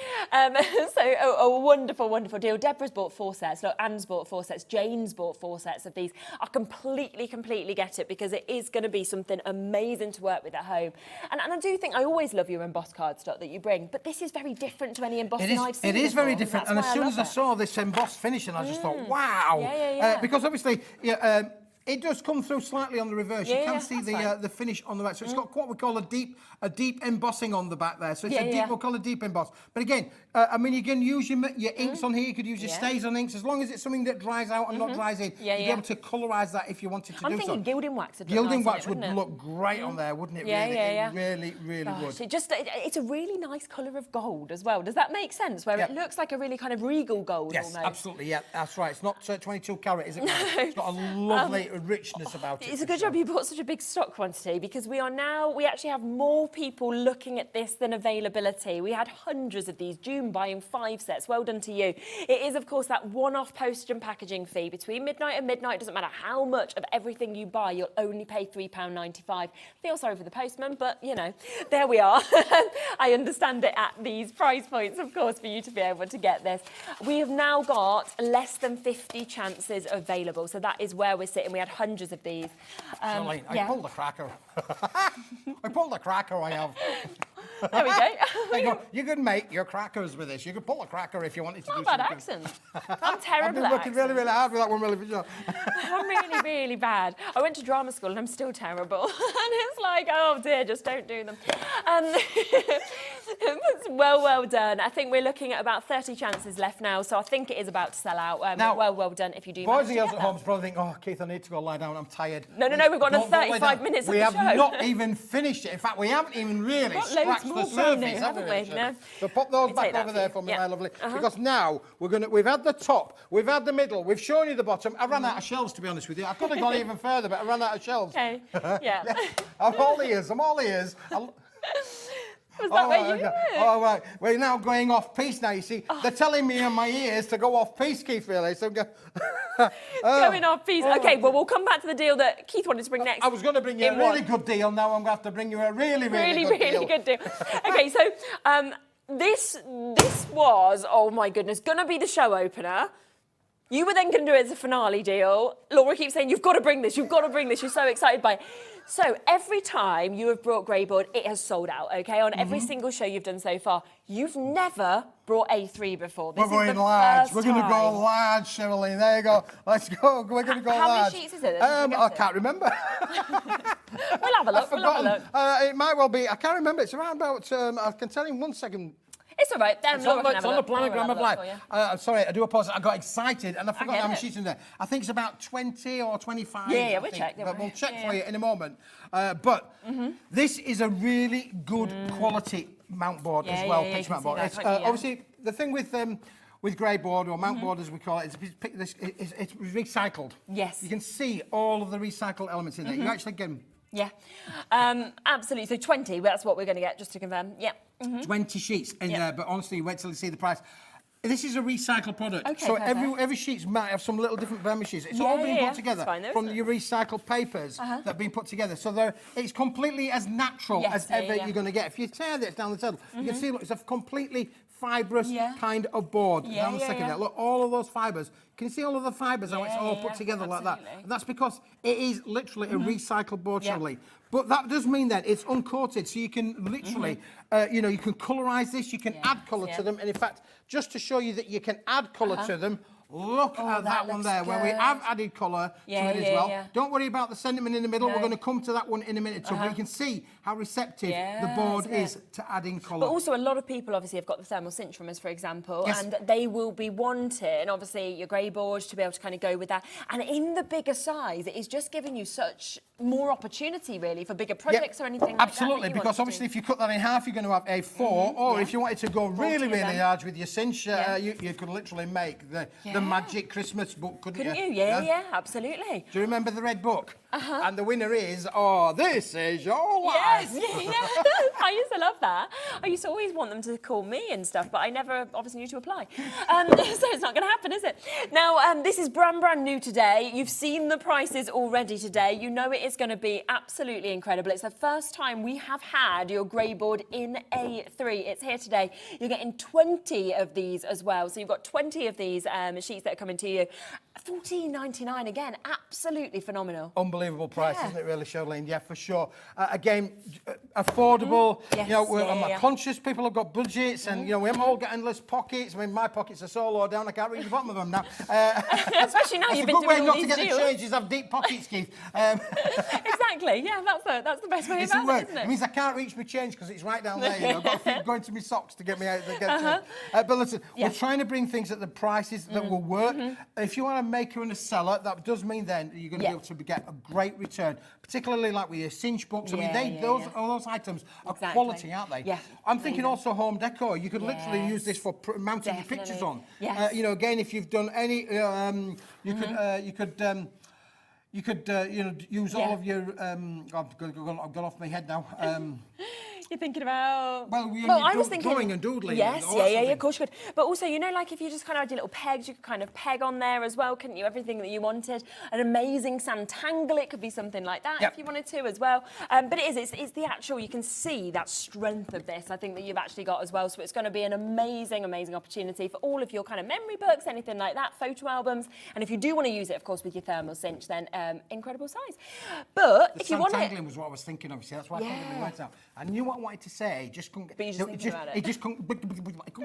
So a wonderful deal. Deborah's bought 4 sets. Look, Anne's bought 4 sets. Jane's bought 4 sets of these. I completely get it because it is going to be something amazing to work with at home. And I do think I always love your embossed card stock that you bring, but this is very different to any embossing I've seen. It is very before. different. That's And why as soon as I love it. saw this embossed finishing, I just thought, wow. Yeah. Because obviously, It does come through slightly on the reverse. Yeah, you can yeah, see that's the finish on the back. So it's got what we call a deep embossing on the back there. So it's we'll call it deep emboss. But again, I mean, you can use your inks on here. You could use your stays on inks as long as it's something that dries out and not dries in. You'd be able to colorise that if you wanted to do so. I'm thinking gilding wax would look Gilding nice wax would look great on there, wouldn't it? Yeah, really, really would. It's a really nice colour of gold as well. Does that make sense? Where it looks like a really kind of regal gold almost. Absolutely, yeah, that's right. It's not 22 carat, is it? It's got a lovely richness about it. It's a good job you bought such a big stock quantity, because we actually have more people looking at this than availability. We had hundreds of these. June buying 5 sets. Well done to you. It is, of course, that one-off postage and packaging fee. Between midnight and midnight, doesn't matter how much of everything you buy, you'll only pay £3.95. Feel sorry for the postman, but, you know, there we are. I understand it at these price points, of course, for you to be able to get this. We have now got less than 50 chances available, so that is where we're sitting. We had hundreds of these. Charlene, I pulled a cracker. I pulled a cracker, I have. There we go. You could make your crackers with this. You could pull a cracker if you wanted to do something. Not bad accent. I'm terrible I've been at working really, really hard with that one, really, for sure. I'm really, really bad. I went to drama school and I'm still terrible. And it's like, oh dear, just don't do them. It's well done. I think we're looking at about 30 chances left now, so I think it is about to sell out. Now, well done if you do. Boys and girls at home probably think, oh, Keith, I need to go lie down. I'm tired. No, we've got another 35 minutes of the show. We have not even finished it. In fact, we haven't even really scratched the surface, haven't we? No. So pop those back over there for me, my lovely. Because now we've had the top, we've had the middle, we've shown you the bottom. I ran out of shelves, to be honest with you. I could have gone even further, but I ran out of shelves. Okay. Yeah. I'm all ears. Was that where you were? Oh, right. We're now going off piece now, you see. They're telling me in my ears to go off piece, Keith, really. So going off piece. Okay, well, we'll come back to the deal that Keith wanted to bring next. I was going to bring you a really good deal. Now I'm going to have to bring you a really good deal. Okay, so this was, oh my goodness, going to be the show opener. You were then going to do it as a finale deal. Laura keeps saying, you've got to bring this, you've got to bring this. You're so excited by it. So every time you have brought Greyboard, it has sold out, OK? On every single show you've done so far. You've never brought A3 before. We're going large. We're going to go large, Sherilyn. There you go. Let's go. We're going to go large. How many sheets is it? I can't remember. We'll have a look. It might well be. I can't remember. It's around about, I can tell you in 1 second. It's all right. It's on the planogram of life. I'm sorry, I do apologise. I got excited and I forgot how many sheets in there. I think it's about 20 or 25. Yeah, we'll check. But we'll check for you in a moment. But this is a really good quality mount board as well, picture mount board. It's, obviously, the thing with Greyboard, or mount board as we call it, it's recycled. Yes. You can see all of the recycled elements in there. You actually get them. Yeah, absolutely. So 20, that's what we're going to get, just to confirm. Yeah. 20 sheets in there, but honestly, wait till you see the price. This is a recycled product, okay, so perfect. every sheet might have some little different blemishes. It's all been put together from your recycled papers that have been put together. So it's completely as natural as ever you're going to get. If you tear this down the table, you can see, look, it's a completely fibrous kind of board down the second there. Look, all of those fibres. Can you see all of the fibres, how it's all put together like that? And that's because it is literally a recycled board, Charlie. But that does mean that it's uncoated, so you can literally, you can colorise this, you can add colour to them. And in fact, just to show you that you can add colour to them, look at that one there, where we have added colour to it as well. Don't worry about the sentiment in the middle. We're going to come to that one in a minute, but you can see how receptive the board is to adding colour. But also, a lot of people obviously have got the thermal cinch from us, for example, and they will be wanting, obviously, your grey board to be able to kind of go with that. And in the bigger size, it is just giving you such more opportunity, really, for bigger projects or anything like that. Absolutely, because obviously, if you cut that in half, you're going to have a 4, or if you wanted to go really, really large with your cinch, you could literally make the magic Christmas book, couldn't you? Yeah, absolutely. Do you remember the red book? And the winner is, this is your life. Yes, I used to love that. I used to always want them to call me and stuff, but I never obviously knew to apply. So it's not going to happen, is it? Now, this is brand new today. You've seen the prices already today. You know it is going to be absolutely incredible. It's the first time we have had your grey board in A3. It's here today. You're getting 20 of these as well. So you've got 20 of these sheets that are coming to you. $14.99 again, absolutely phenomenal. Unbelievable price, isn't it really, Charlene? Yeah, for sure. Again, affordable. Yes, you know, I'm conscious people have got budgets, and you know, we haven't all got endless pockets. I mean, my pockets are so low down I can't reach the bottom of them now. Especially now you've been doing all these deals. It's a good way not to get the change is have deep pockets, Keith. Exactly. Yeah, that's the best way about it, isn't it? It means I can't reach my change because it's right down there. You know, I've got to keep going to my socks to get me out. But listen, we're trying to bring things at the prices that will work. If you are a maker and a seller, that does mean then you're going to be able to get a great return, particularly like with your cinch books. I mean, all those items are quality, aren't they? Yeah. I'm thinking also home decor. You could literally use this for mounting your pictures on. You know, again, if you've done any, you could you know, use all of your. I've gone off my head now. You're thinking about... Well, I was thinking... drawing and doodling. Yes, of course you could. But also, you know, like if you just kind of had your little pegs, you could kind of peg on there as well, couldn't you? Everything that you wanted. An amazing Sanntangle, it could be something like that if you wanted to as well. But it's the actual, you can see that strength of this, I think, that you've actually got as well. So it's going to be an amazing, amazing opportunity for all of your kind of memory books, anything like that, photo albums. And if you do want to use it, of course, with your thermal cinch, then incredible size. But if you want it... Sanntangle was what I was thinking, obviously. That's why I couldn't get my words out. I knew what I wanted to say, just couldn't get... But you just thinking about it. It just couldn't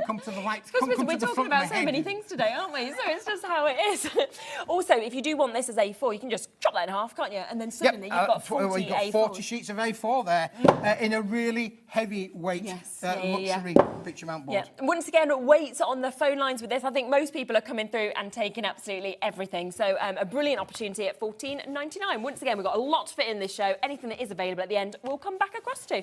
come to the right... We're talking about so many things today, aren't we? So it's just how it is. Also, if you do want this as A4, you can just chop that in half, can't you? And then suddenly you've got 40 A4s. 40 sheets of A4 there in a really heavy weight luxury picture mount board. And once again, wait on the phone lines with this. I think most people are coming through and taking absolutely everything. So a brilliant opportunity at $14.99. Once again, we've got a lot to fit in this show. Anything that is available at the end, we'll come back across to.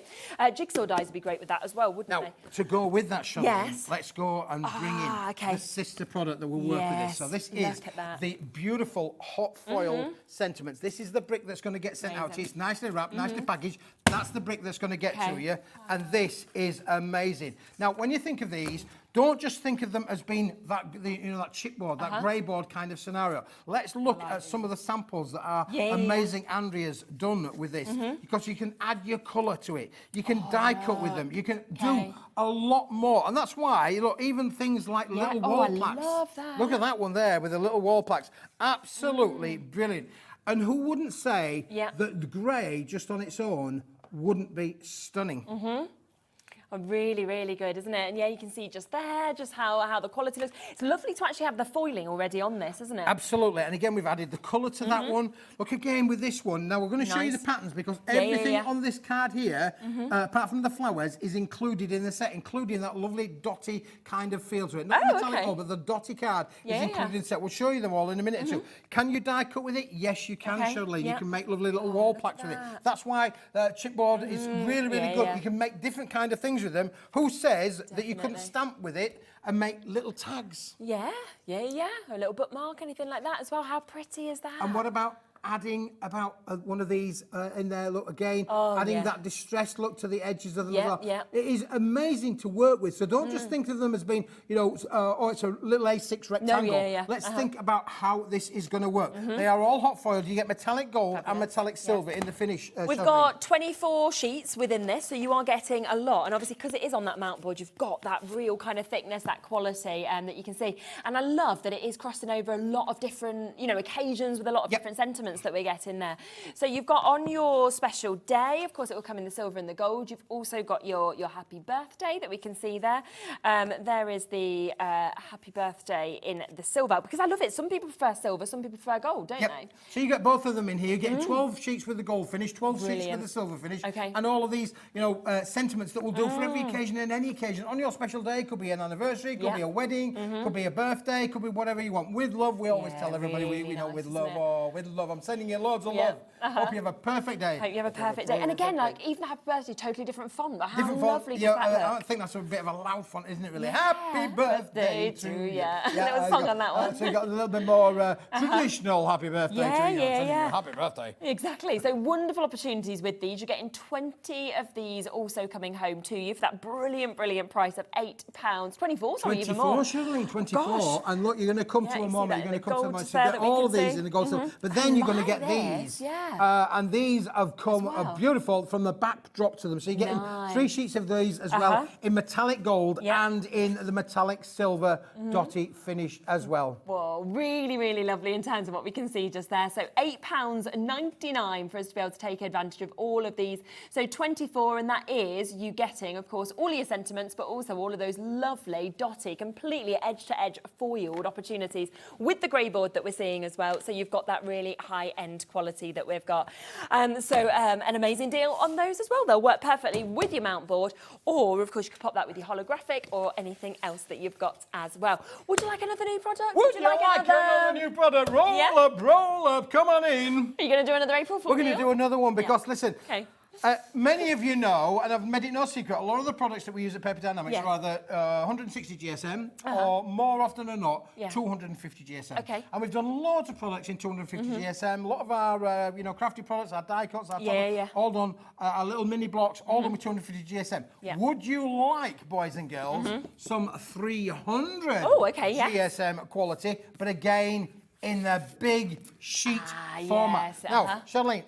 Jigsaw dies would be great with that as well, wouldn't they? Now, to go with that, Charlene, let's go and bring in the sister product that will work with this. So this is the beautiful hot foil sentiments. This is the brick that's going to get sent out to you. It's nicely wrapped, nicely packaged. That's the brick that's going to get to you. And this is amazing. Now, when you think of these, don't just think of them as being that chipboard, that grey board kind of scenario. Let's look at some of the samples that are amazing Andrea's done with this, because you can add your colour to it. You can die cut with them. You can do a lot more, and that's why even things like little wall plaques. Love that. Look at that one there with the little wall plaques. Absolutely brilliant. And who wouldn't say that the grey just on its own wouldn't be stunning? Really, really good, isn't it? And yeah, you can see just there, just how the quality looks. It's lovely to actually have the foiling already on this, isn't it? Absolutely. And again, we've added the colour to that one. Look again with this one. Now, we're going to show you the patterns, because everything on this card here, apart from the flowers, is included in the set, including that lovely dotty kind of feel to it. Not metallic gold, but the dotty card is included in the set. We'll show you them all in a minute or two. Can you die cut with it? Yes, you can, Charlene. You can make lovely little wall plaques with it. That's why chipboard is really, really good. You can make different kind of things with them. Who says that you couldn't stamp with it and make little tags? Yeah. A little bookmark, anything like that as well. How pretty is that? And what about adding one of these in there? Look again, adding that distressed look to the edges of them as well. It is amazing to work with. So don't just think of them as being, it's a little A6 rectangle. No, Let's think about how this is going to work. They are all hot foiled. You get metallic gold and metallic silver in the finish. We've got 24 sheets within this, so you are getting a lot. And obviously, because it is on that mount board, you've got that real kind of thickness, that quality that you can see. And I love that it is crossing over a lot of different, occasions with a lot of different sentiments that we get in there. So you've got on your special day, of course, it will come in the silver and the gold. You've also got your happy birthday that we can see there. There is the happy birthday in the silver, because I love it. Some people prefer silver, some people prefer gold, don't they? So you get both of them in here. You're getting 12 sheets with the gold finish, 12 sheets with the silver finish, and all of these, sentiments that will do for every occasion and any occasion. On your special day, could be an anniversary, could be a wedding, could be a birthday, could be whatever you want. With love, we always tell everybody, with love, with love. I'm sending you loads of love. Hope you have a perfect day. Hope you have a perfect day. And again, even the happy birthday, totally different font. How different lovely font. does that look? I think that's a bit of a loud font, isn't it, really? Happy birthday to you. There was a song on that one. So you got a little bit more traditional happy birthday to you. Happy birthday. Exactly. So wonderful opportunities with these. You're getting 20 of these also coming home to you for that brilliant, brilliant price of £8, £24 24, sorry, even more. 24, Shirley, 24. Gosh. And look, you're going to come Yeah, to you a see moment, that you're in going to the come to a gold moment, so there you get that we all of can these see. in the gold silver. But then you're going to get this, these. yeah. And these have come well. beautiful from the backdrop to them. So you're getting 3 sheets of these as well, in metallic gold and in the metallic silver dotty finish as well. Well, really, really lovely in terms of what we can see just there. So £8.99 for us to be able to take advantage of all of these. So 24, and that is you getting, of course, all of your sentiments, but also all of those lovely dotty, completely edge-to-edge foiled opportunities with the grey board that we're seeing as well. So you've got that really high-end quality that we've got. An amazing deal on those as well. They'll work perfectly with your mount board, or of course you could pop that with your holographic or anything else that you've got as well. Would you like another new product? Would you like another new product? Roll up, come on in. Are you going to do another April Fool? We're going to do another one because, listen, okay. Many of you know, and I've made it no secret, a lot of the products that we use at Paper Dienamics are either 160 GSM or more often than not 250 GSM. Okay. And we've done loads of products in 250 GSM. A lot of our, crafty products, our die cuts, our products, all done, our little mini blocks, all done with 250 GSM. Yeah. Would you like, boys and girls, some 300 GSM quality, but again, in the big sheet format. Yes, Now, Charlene,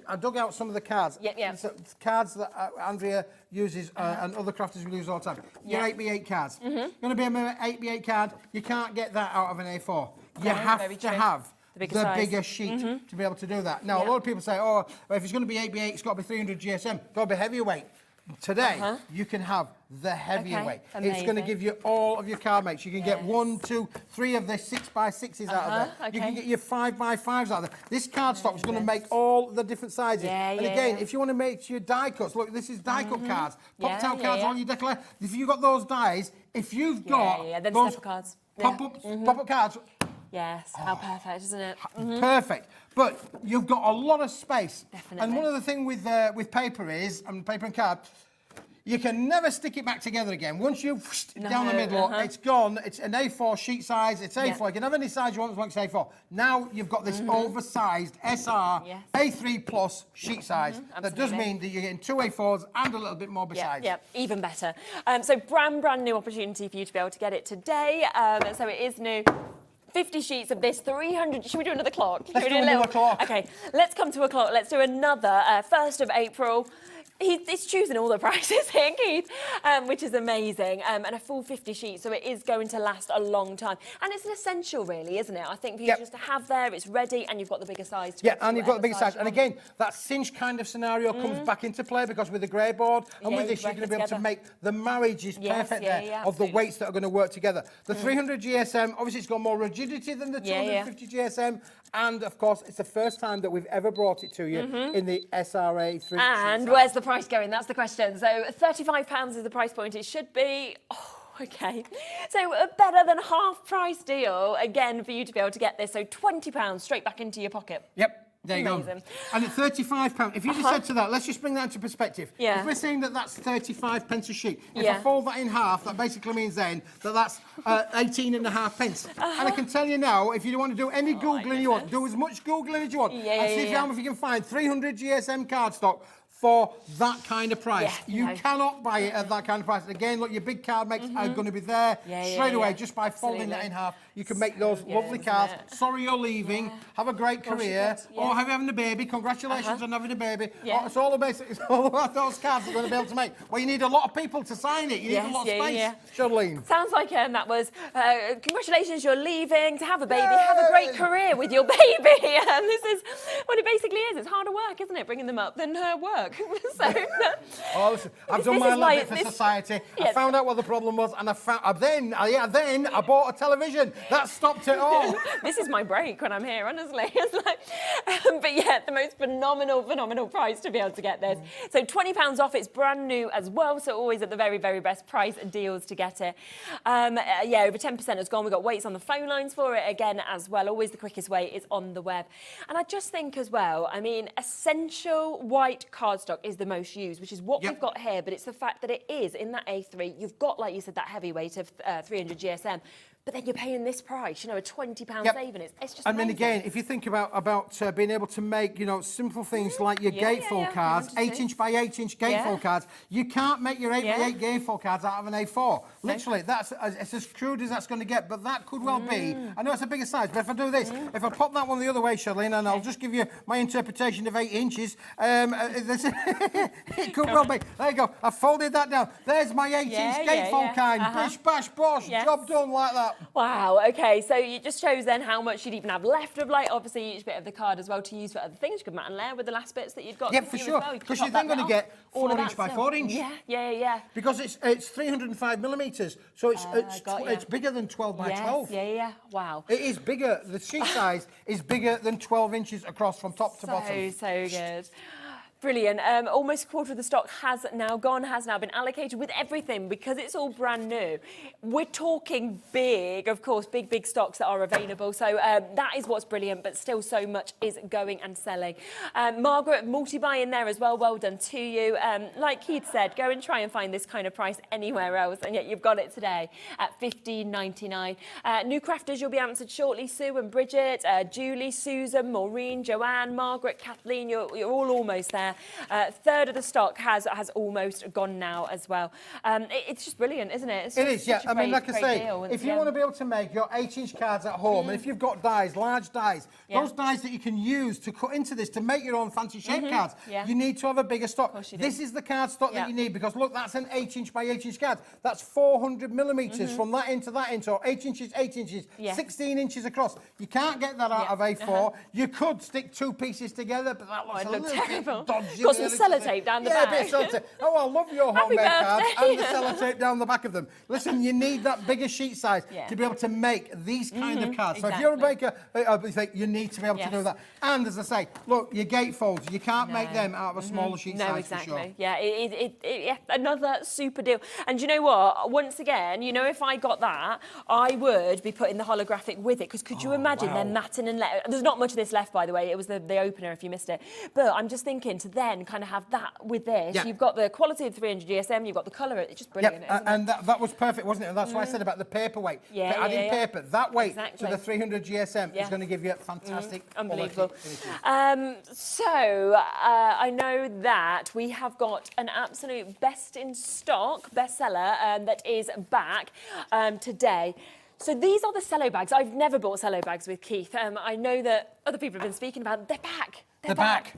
I dug out some of the cards. Yeah. Cards that Andrea uses and other crafters will use all the time. Your 8x8 cards. Going to be an 8x8 card. You can't get that out of an A4. You have to have the bigger sheet to be able to do that. Now, a lot of people say, oh, well, if it's going to be 8x8, it's got to be 300 GSM. Got to be heavyweight. Today, you can have the heavyweight. It's going to give you all of your card mates. You can get 1, 2, 3 of the 6x6s out of there. You can get your 5x5s out of there. This card stock is going to make all the different sizes. And again, if you want to make your die cuts, look, this is die cut cards. Pop-out cards on your decorator. If you've got those dies, if you've got those cards. pop-up cards. Yes, how perfect, isn't it? Perfect. But you've got a lot of space. Definitely. And one of the things with paper is, and paper and card, you can never stick it back together again. Once you've down the middle, it's gone. It's an A4 sheet size. It's A4. You can have any size you want as long as it's A4. Now you've got this oversized SR A3 plus sheet size. That does mean that you're getting 2 A4s and a little bit more besides. Yeah, even better. So brand new opportunity for you to be able to get it today. So it is new. 50 sheets of this, 300. Should we do another clock? Let's do another clock. Okay, let's come to a clock. Let's do another 1st of April. He's choosing all the prices here, Keith, which is amazing. And a full 50 sheets, so it is going to last a long time. And it's an essential, really, isn't it? I think for you just to have there, it's ready, and you've got the bigger size. And you've got the bigger size. And again, that cinch kind of scenario comes back into play because with the grey board and with this, you're going to be able to make the marriage is perfect there of the weights that are going to work together. The 300 GSM, obviously, it's got more rigidity than the 250 GSM. And, of course, it's the first time that we've ever brought it to you in the SRA 3. And where's the price going? That's the question. So £35 is the price point. It should be... Okay, so a better than half price deal, again, for you to be able to get this. So £20 straight back into your pocket. Yep. There you go. And at £35, if you just said to that, let's just bring that into perspective. If we're saying that that's 35 pence a sheet, if I fold that in half, that basically means then that that's 18 and a half pence. And I can tell you now, if you want to do any Googling you want, do as much Googling as you want, and see if you can find 300 GSM cardstock for that kind of price. You cannot buy it at that kind of price. Again, look, your big card makes are going to be there straight away just by folding that in half. You can make those lovely cards. Sorry you're leaving. Have a great career. Or have you having a baby? Congratulations on having a baby. It's all about those cards you're going to be able to make. Well, you need a lot of people to sign it. You need a lot of space. Charlene. Sounds like that was congratulations, you're leaving to have a baby. Have a great career with your baby. And this is what it basically is. It's harder work, isn't it, bringing them up than work. Listen, I've done my little bit for society. I found out what the problem was, and then I bought a television. That stopped it all. This is my break when I'm here, honestly. It's like, but yeah, the most phenomenal price to be able to get this. So £20 off. It's brand new as well, so always at the very best price deals to get it. Over 10% has gone. We've got weights on the phone lines for it again as well. Always the quickest way is on the web. And I just think as well, I mean, essential white cardstock is the most used, which is what we've got here, but it's the fact that it is in that A3. You've got, like you said, that heavyweight of 300 GSM. but then you're paying this price, you know, a £20 saving. It's just I mean, amazing. again, if you think about being able to make, you know, simple things like your gatefold cards, 8-inch by 8-inch gatefold cards, you can't make your 8 by 8 gatefold cards out of an A4. Literally, it's as crude as that's going to get, but that could well be. I know it's a bigger size, but if I do this, if I pop that one the other way, Charlene, and I'll just give you my interpretation of 8 inches, it could well be. There you go. I folded that down. There's my 8-inch gatefold kind. Bish, bash, bosh. Job done like that. Wow, okay, so it just shows then how much you'd even have left of, like, obviously each bit of the card as well to use for other things. You could mat and layer with the last bits that you'd got. Yeah, for sure. Because you're then going to get 4-inch by 4-inch. Yeah. Because it's 305 millimetres, so it's bigger than 12 by 12. Yeah. Wow. It is bigger. The sheet size is bigger than 12 inches across from top to bottom. So good. Brilliant. Almost a quarter of the stock has now been allocated with everything because it's all brand new. We're talking big, of course, big stocks that are available. So that is what's brilliant, but still so much is going and selling. Margaret, multi-buy in there as well. Well done to you. Like Keith said, go and try and find this kind of price anywhere else, and yet you've got it today at $15.99. New crafters, you'll be answered shortly. Sue and Bridget, Julie, Susan, Maureen, Joanne, Margaret, Kathleen, you're all almost there. Third of the stock has almost gone now as well. It's just brilliant, isn't it? It is, yeah. I mean, like I say, if you want to be able to make your 8-inch cards at home, and if you've got dies, large dies, those dies that you can use to cut into this to make your own fancy shape cards, you need to have a bigger stock. This is the card stock that you need because, look, that's an 8-inch by 8-inch card. That's 400 millimetres from that end to that end, so 8 inches, 8 inches, 16 inches across. You can't get that out of A4. You could stick 2 pieces together, but that looks a little terrible. bit dodgy. Got some sellotape down the back. Yeah, a bit of sellotape. Oh, I love your homemade cards and the sellotape down the back of them. Listen, you need that bigger sheet size to be able to make these kind of cards. So if you're a baker, you need to be able to do that. And as I say, look, your gatefolds, you can't make them out of a smaller sheet size for sure. Yeah, another super deal. And you know what? Once again, you know, if I got that, I would be putting the holographic with it because could you imagine them matting and there's not much of this left, by the way. It was the opener if you missed it. But I'm just thinking to then kind of have that with this. You've got the quality of 300 GSM, you've got the colour, it's just brilliant. And that was perfect, wasn't it? And that's why I said about the paperweight. Adding paper, that weight to the 300 GSM is going to give you fantastic unbelievable. So I know that we have got an absolute best in stock bestseller that is back today. So these are the cello bags. I've never bought cello bags with Keith. I know that other people have been speaking about them. They're back. They're back.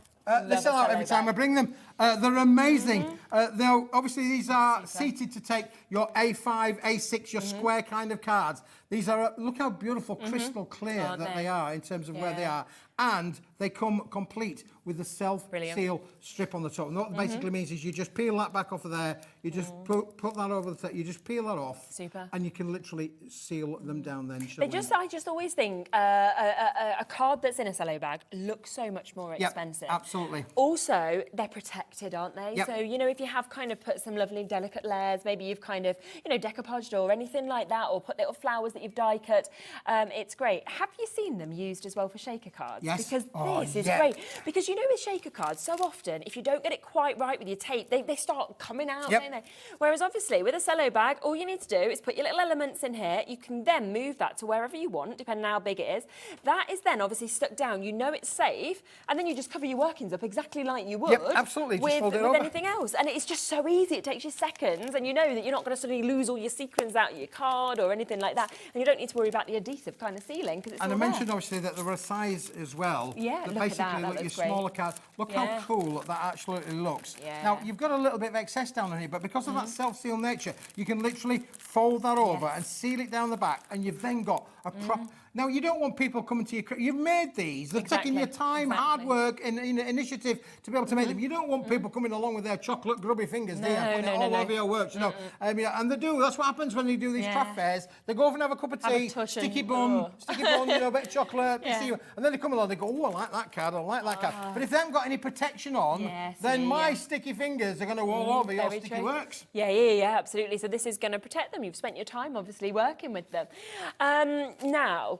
They sell out every time I bring them. They're amazing. Obviously, these are seated to take your A5, A6, your square kind of cards. These are, look how beautiful, crystal clear that they are in terms of where they are. And they come complete with the self-seal strip on the top. And what it basically means is you just peel that back off of there, you just put that over the top, you just peel that off. Super. And you can literally seal them down then. I just always think a card that's in a cello bag looks so much more expensive. Absolutely. Also, they're protected, aren't they? Yep. So, you know, if you have kind of put some lovely delicate layers, maybe you've kind of, you know, decoupaged or anything like that, or put little flowers that you've die cut, it's great. Have you seen them used as well for shaker cards? Yes. Because this is great. Because, you know, with shaker cards, so often, if you don't get it quite right with your tape, they start coming out, don't they? Whereas, obviously, with a cello bag, all you need to do is put your little elements in here. You can then move that to wherever you want, depending on how big it is. That is then obviously stuck down. You know it's safe, and then you just cover your workings up exactly like you would absolutely. with anything else. And it's just so easy. It takes you seconds, and you know that you're not going to suddenly lose all your sequins out of your card or anything like that. And you don't need to worry about the adhesive kind of sealing because it's And all I mentioned obviously that there were a size as well. Yeah, that look basically at that. look That your looks great. smaller cards. Look how cool that absolutely looks. Now you've got a little bit of excess down here, but because of that self-seal nature, you can literally fold that over and seal it down the back, and you've then got a proper. Now, you don't want people coming to your... You've made these. They're taking your time, hard work, and initiative to be able to make them. You don't want people coming along with their chocolate grubby fingers, do you? Putting it all over your works, you know. And they do. That's what happens when they do these craft fairs. They go off and have a cup of tea, sticky bun, you know, a bit of chocolate, and then they come along, they go, oh, I like that card, I like that card. But if they haven't got any protection on, then my sticky fingers are going to all over your sticky works. Yeah, absolutely. So this is going to protect them. You've spent your time, obviously, working with them. Now,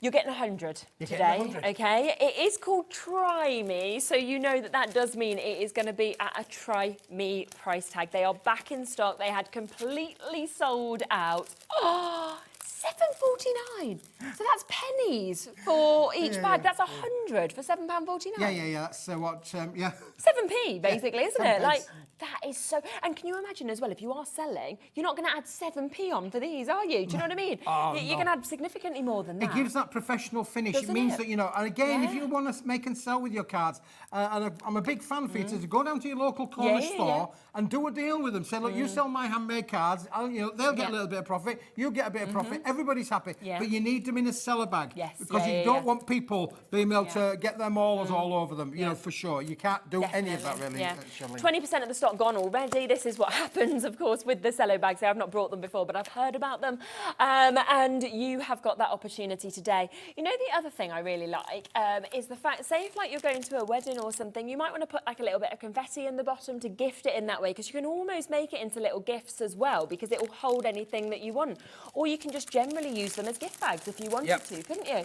you're getting 100 today, okay? It is called Try Me, so you know that does mean it is going to be at a Try Me price tag. They are back in stock. They had completely sold out. Oh, £7.49. So that's pennies for each bag. That's 100 for £7.49. Yeah. That's what, yeah. 7p basically, isn't it? 7p. Like, that is so... And can you imagine as well, if you are selling, you're not going to add 7p on for these, are you? Do you know what I mean? You're going to add significantly more than that. It gives that professional finish. Doesn't it means it? that, you know, and again, if you want to make and sell with your cards, and I'm a big fan for you to go down to your local corner store and do a deal with them. Say, look, you sell my handmade cards, you know, they'll get a little bit of profit, you get a bit of profit, everybody's happy. But you need them in a seller bag. Because you don't want people being able to get their maulers all over them, you know, for sure. You can't do any of that, really. 20% of the stock gone already. This is what happens, of course, with the cello bags. I've not brought them before, but I've heard about them. And you have got that opportunity today. You know, the other thing I really like is the fact, say if like you're going to a wedding or something, you might want to put like a little bit of confetti in the bottom to gift it in that way, because you can almost make it into little gifts as well, because it will hold anything that you want. Or you can just generally use them as gift bags if you wanted to, couldn't you?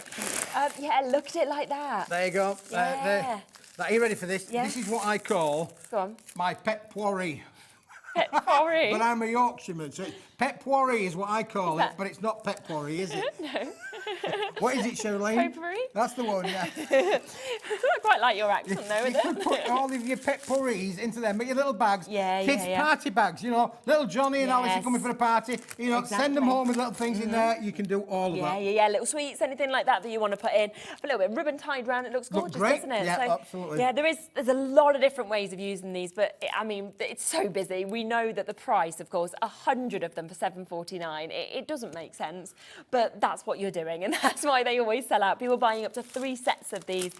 Yeah, look at it like that. There you go. Yeah. Are you ready for this? Yeah. This is what I call my pet poiree. Pet poiree? But I'm a Yorkshireman, so pet poiree is what I call it, but it's not pet poiree, is it? No. What is it, Charlene? Potpourri? That's the one, yeah. I quite like your accent, though, isn't it? You could put all of your pet pourries into them, make your little bags. Kids' yeah. party bags, you know. Little Johnny and Alice are coming for a party. You know, send them home with little things in there. You can do all of that. Yeah. Little sweets, anything like that that you want to put in. A little bit of ribbon tied around. It looks gorgeous, doesn't it? Yeah, so, absolutely. Yeah, there's a lot of different ways of using these, but I mean, it's so busy. We know that the price, of course, 100 of them for £7.49. It doesn't make sense, but that's what you're doing, and that's why they always sell out. People buying up to 3 sets of these,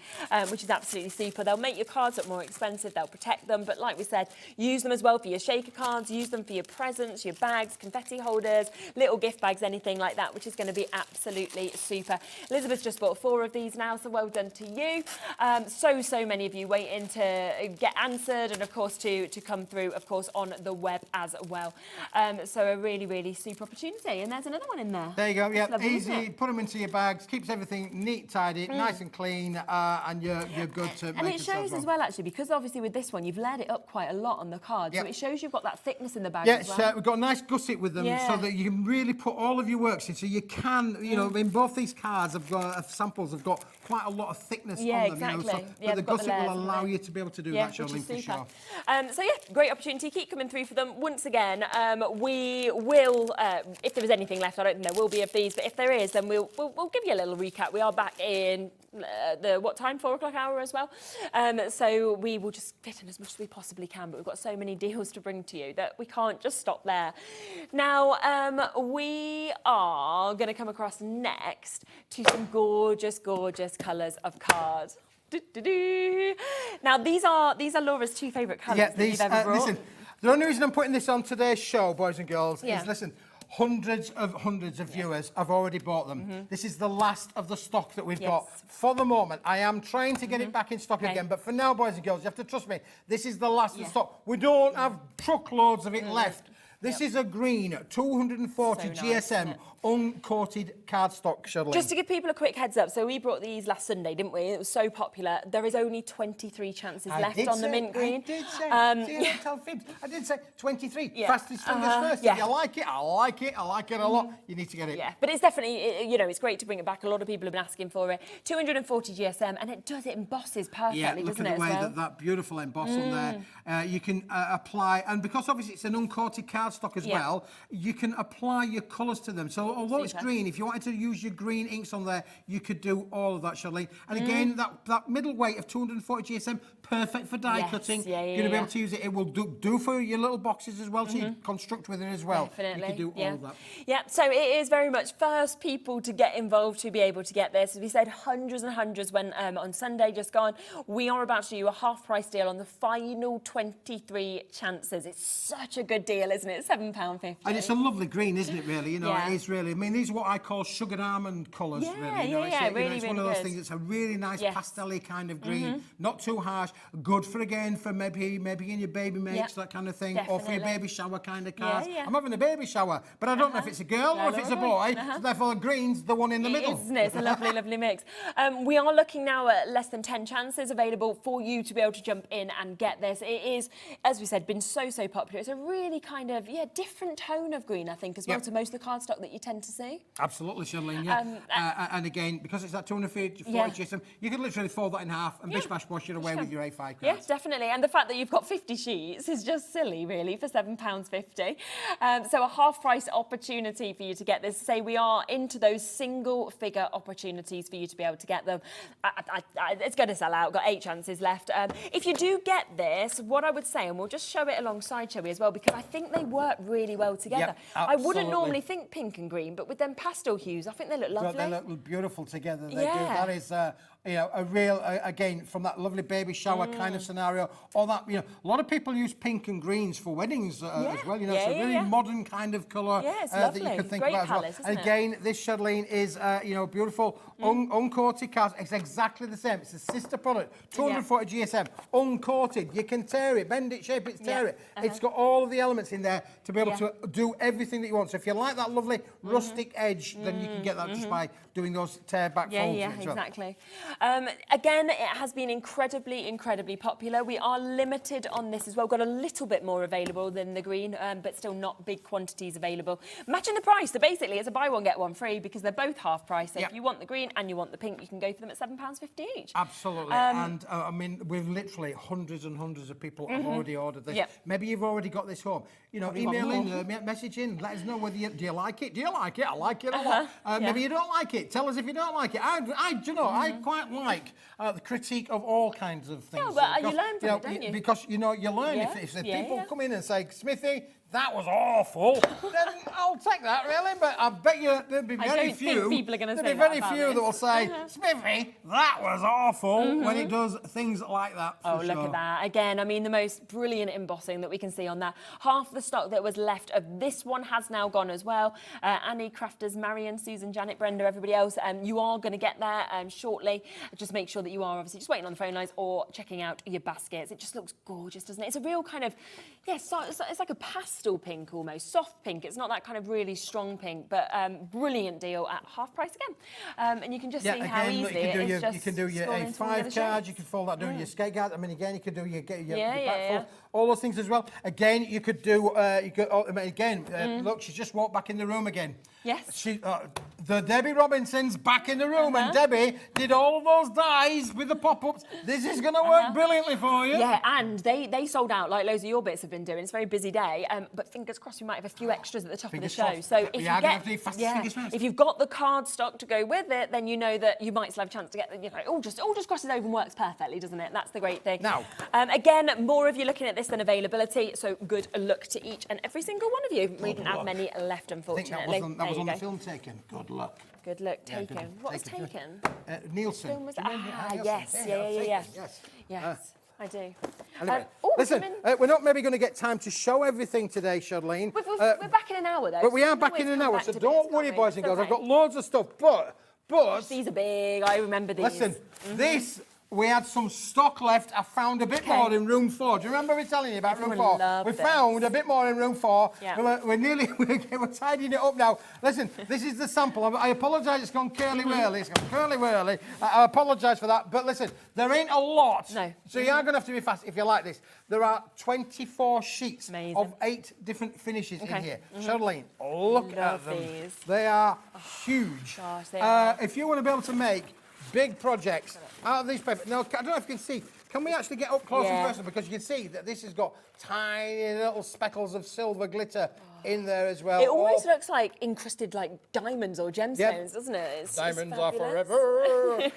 which is absolutely super. They'll make your cards look more expensive, they'll protect them, but like we said, use them as well for your shaker cards, use them for your presents, your bags, confetti holders, little gift bags, anything like that, which is going to be absolutely super. Elizabeth's just bought 4 of these now, so well done to you. So many of you waiting to get answered, and of course to come through, of course, on the web as well. So a really super opportunity, and there's another one in there. There you go, yeah, lovely, easy, put them into your bags, keeps everything neat, tidy, nice and clean, and you're good to and make it shows as well, actually, because obviously with this one, you've layered it up quite a lot on the card, so it shows you've got that thickness in the bag as well. We've got a nice gusset with them, so that you can really put all of your works in, so you can, you know, in both these cards, samples have got quite a lot of thickness on them, exactly. you know, but the gusset will allow you to be able to do that, Charlene, for sure. So great opportunity, keep coming through for them. Once again, we will, if there is anything left, I don't think there will be of these, but if there is, then we'll give you a little recap. We are back in what time? 4 o'clock hour as well. So we will just fit in as much as we possibly can, but we've got so many deals to bring to you that we can't just stop there. Now, we are going to come across next to some gorgeous colours of cards. Now, these are Laura's 2 favourite colours that you've ever brought. Listen, the only reason I'm putting this on today's show, boys and girls, is listen. Hundreds of viewers have already bought them. This is the last of the stock that we've got for the moment. I am trying to get it back in stock again, but for now, boys and girls, you have to trust me. This is the last of the stock. We don't have truckloads of it left. This is a green 240 GSM uncoated cardstock, Charlene. Just to give people a quick heads up, so we brought these last Sunday, didn't we? It was so popular. There is only 23 chances left on the mint green. I did say 23. Fastest fingers first. If you like it, I like it a lot. You need to get it. Yeah, but it's definitely, you know, it's great to bring it back. A lot of people have been asking for it. 240 GSM, and it embosses perfectly, doesn't it? Look at the way that beautiful emboss on there. You can apply, and because obviously it's an uncoated cardstock as well, you can apply your colours to them. So although it's green, if you wanted to use your green inks on there, you could do all of that, Charlene. And again, that middle weight of 240 GSM, perfect for die cutting. You're going to be able to use it. It will do for your little boxes as well, so you construct with it as well. Definitely. You can do all of that. Yeah, so it is very much first people to get involved to be able to get this. As we said, hundreds and hundreds went on Sunday just gone. We are about to do a half-price deal on the final 23 chances. It's such a good deal, isn't it? £7.50. And it's a lovely green, isn't it, really? You know, it is really. I mean, these are what I call sugared almond colours, really. You know, it's one of those things. It's a really nice pastel-y kind of green, not too harsh. Good for maybe in your baby makes, that kind of thing, or for your baby shower kind of cards. I'm having a baby shower, but I don't know if it's a girl or if it's a boy. So therefore, green's the one in the middle. Isn't it? It's a lovely mix. We are looking now at less than 10 chances available for you to be able to jump in and get this. It is, as we said, been so popular. It's a really kind of different tone of green, I think, as well to most of the cardstock that you tend to see. Absolutely, Charlene, yeah. And again, because it's that 240 GSM, you could literally fold that in half and bish bash wash it away with your A5 cards. Yes, definitely. And the fact that you've got 50 sheets is just silly, really, for £7.50. So a half-price opportunity for you to get this. Say we are into those single-figure opportunities for you to be able to get them. It's going to sell out. Got 8 chances left. If you do get this, what I would say, and we'll just show it alongside Shelby as well, because I think they work really well together. I wouldn't normally think pink and green, but with them pastel hues, I think they look lovely. They look beautiful together. They do. That is, you know, a real, again, from that lovely baby shower kind of scenario, or that, you know, a lot of people use pink and greens for weddings as well. You know, it's a really modern kind of colour that you could think about palace, as well. And again, this chatelaine is, you know, beautiful, uncoated card. It's exactly the same. It's a sister product, 240 GSM, uncoated. You can tear it, bend it, shape it, tear it. It's got all of the elements in there to be able to do everything that you want. So if you like that lovely rustic edge, then you can get that just by doing those tear back folds. Yeah, exactly. Again, it has been incredibly popular. We are limited on this as well. Got a little bit more available than the green, but still not big quantities available. Matching the price, so basically it's a buy one, get one free because they're both half price. So if you want the green and you want the pink, you can go for them at £7.50 each. Absolutely. And I mean, we've literally hundreds and hundreds of people have already ordered this. Maybe you've already got this home. You know, email in, message in, let us know whether do you like it? Do you like it? I like it a lot. Maybe you don't like it. Tell us if you don't like it. I quite like the critique of all kinds of things. Yeah, but you learn from it, don't you? Because, you know, you learn if people come in and say, Smithy, that was awful, then I'll take that, really. But I bet you there'll be very few. Think people are going to say there'll be very few that will say, Smithy, that was awful, when it does things like that. Look at that. Again, I mean, the most brilliant embossing that we can see on that. Half the stock that was left of this one has now gone as well. Annie, Crafter'S, Marion, Susan, Janet, Brenda, everybody else, you are going to get there shortly. Just make sure that you are obviously just waiting on the phone lines or checking out your baskets. It just looks gorgeous, doesn't it? It's a real kind of, it's like a pastel pink almost, soft pink. It's not that kind of really strong pink, but brilliant deal at half price again. And you can just see how easy it is. You can do your A5 cards, you can fold that down your skate cards. I mean, again, you could do your back fold, all those things as well. Again, you could do, look, she's just walked back in the room again. Yes. The Debbie Robinson's back in the room, and Debbie did all of those dies with the pop-ups. This is going to work brilliantly for you. Yeah, and they sold out like loads of your bits have been doing. It's a very busy day, but fingers crossed we might have a few extras at the top of the show. So if you've got the card stock to go with it, then you know that you might still have a chance to get the, you know, all just crosses over and works perfectly, doesn't it? That's the great thing. Now, again, more of you looking at this than availability, so good luck to each and every single one of you. We didn't have many left, unfortunately. I think that was on the film taken. Good luck. Good luck, taken. What was taken? Nielsen. Yes, I do. Anyway, listen, we're not maybe going to get time to show everything today, Charlene. We're back in an hour, though. But we are back in an hour, so don't worry, boys and girls. I've got loads of stuff, but... These are big. I remember these. Listen, this... We had some stock left. I found a bit more in room 4. Do you remember me telling you about room 4? We found a bit more in room 4. Yeah. We're tidying it up now. Listen, this is the sample. I apologise, it's gone curly-whirly. It's gone curly-whirly. I apologise for that. But listen, there ain't a lot. No. So you are going to have to be fast if you like this. There are 24 sheets of 8 different finishes in here. Charlene, look at them. These. They are huge. Gosh, they are. If you want to be able to make big projects out of these papers. Now, I don't know if you can see. Can we actually get up close and personal? Because you can see that this has got tiny little speckles of silver glitter in there as well. It almost looks like encrusted like diamonds or gemstones, doesn't it? It's diamonds are forever.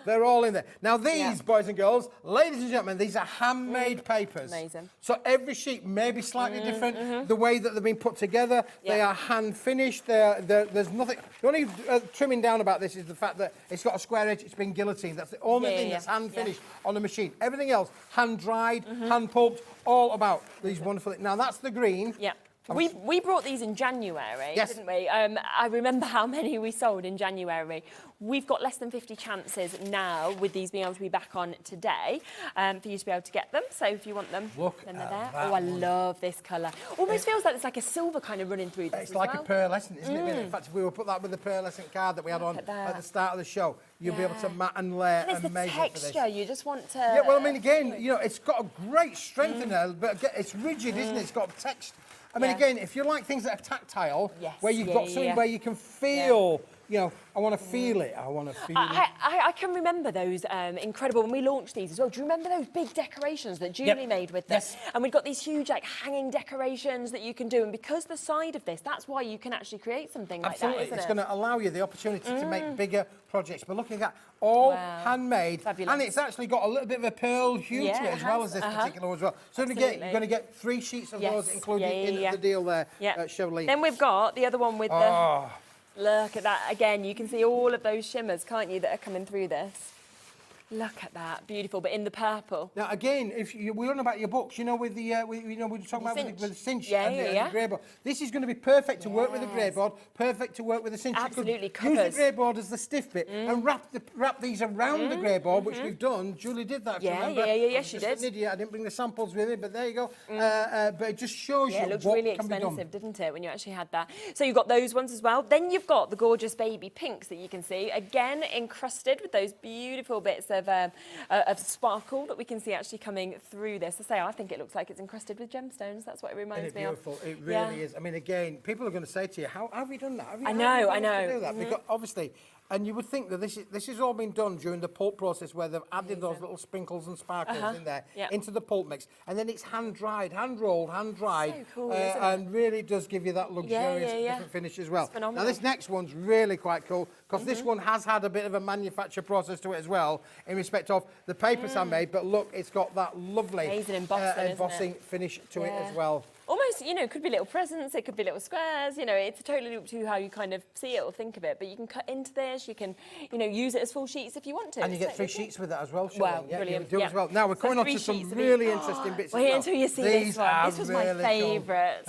They're all in there. Now these, boys and girls, ladies and gentlemen, these are handmade papers. Amazing. So every sheet may be slightly different. The way that they've been put together, they are hand finished. There's nothing. The only trimming down about this is the fact that it's got a square edge. It's been guillotined. That's the only thing that's hand finished on the machine. Everything else, hand dried, hand pulped. All about these wonderful. Now that's the green. Yeah. We brought these in January, didn't we? I remember how many we sold in January. We've got less than 50 chances now with these being able to be back on today for you to be able to get them. So if you want them, then they're there. Oh, I love this colour. Almost feels like it's like a silver kind of running through this. It's like a pearlescent, isn't it? In fact, if we were put that with the pearlescent card that we had on at the start of the show, you'll be able to mat and layer and it's amazing the texture. for this. You just want to. Yeah, well, I mean, again, you know, it's got a great strength in there, but it's rigid, isn't it? It's got text. I mean, again, if you like things that are tactile, where you've got something where you can feel, you know, I want to feel it. I want to feel it. I can remember those incredible, when we launched these as well. Do you remember those big decorations that Julie made with this? And we've got these huge, like, hanging decorations that you can do. And because the side of this, that's why you can actually create something like that, isn't It's it? going to allow you the opportunity to make bigger projects. But looking at all handmade, Fabulous. and it's actually got a little bit of a pearl hue to it as well as this particular one as well. So you're going to get 3 sheets of those included in the deal there, Cheryl. Then we've got the other one with the... Look at that. Again, you can see all of those shimmers, can't you, that are coming through this. Look at that, beautiful, but in the purple. Now again, if we're on about your books, you know, with the we were talking about with the cinch and the grey board. This is going to be perfect to work with the grey board, perfect to work with the cinch. Absolutely, use the grey board as the stiff bit and wrap these around the grey board, which we've done. Julie did that. Yeah, she did. An idiot. I didn't bring the samples with me, but there you go. But it just shows you it looks what really can be done. expensive, didn't it, when you actually had that? So you've got those ones as well. Then you've got the gorgeous baby pinks that you can see, again encrusted with those beautiful bits of sparkle that we can see actually coming through this. I think it looks like it's encrusted with gemstones. That's what it reminds me of. Beautiful. It really is. I mean, again, people are going to say to you, "How have you done that?" I know. Do that? Because obviously. And you would think that this has all been done during the pulp process, where they've added those little sprinkles and sparkles in there into the pulp mix, and then it's hand dried, hand rolled, hand dried, so cool, and really does give you that luxurious different finish as well. Now this next one's really quite cool because this one has had a bit of a manufacture process to it as well, in respect of the papers handmade. But look, it's got that lovely amazing embossing finish to it as well. Almost, you know, it could be little presents, it could be little squares, you know, it's totally up to you how you kind of see it or think of it. But you can cut into this, you can, you know, use it as full sheets if you want to. And you get 3 sheets with that as well, Wow, brilliant. You do as well. Now we're coming on to some really interesting bits. Wait until you see this one. This was really my favourite.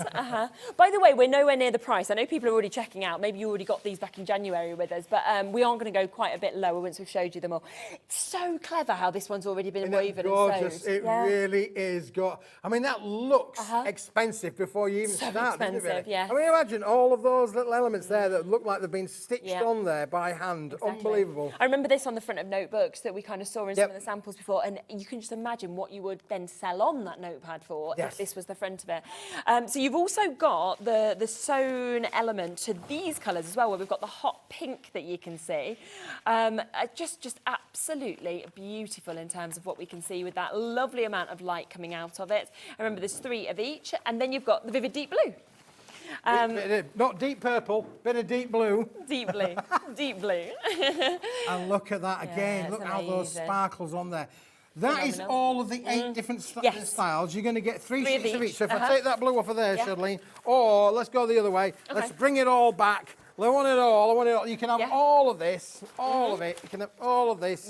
By the way, we're nowhere near the price. I know people are already checking out. Maybe you already got these back in January with us, but we are going to go quite a bit lower once we've showed you them all. It's so clever how this one's already been woven and sewed. It really is. I mean, that looks expensive before you even start, doesn't it, really? I mean, imagine all of those little elements there that look like they've been stitched on there by hand. Unbelievable. I remember this on the front of notebooks that we kind of saw in some of the samples before, and you can just imagine what you would then sell on that notepad for if this was the front of it. So you've also got the sewn element to these colours as well, where we've got the hot pink that you can see. Just absolutely beautiful in terms of what we can see with that lovely amount of light coming out of it. I remember there's 3 of each, and then you've got the vivid deep blue. Not deep purple, bit of deep blue. Deep blue, deep blue. And look at that again. Look how those sparkles on there. That is all of the 8 different styles. You're going to get 3 sheets of each. So if I take that blue off of there, Shirley, or let's go the other way. Let's bring it all back. I want it all. You can have all of this, all of it. You can have all of this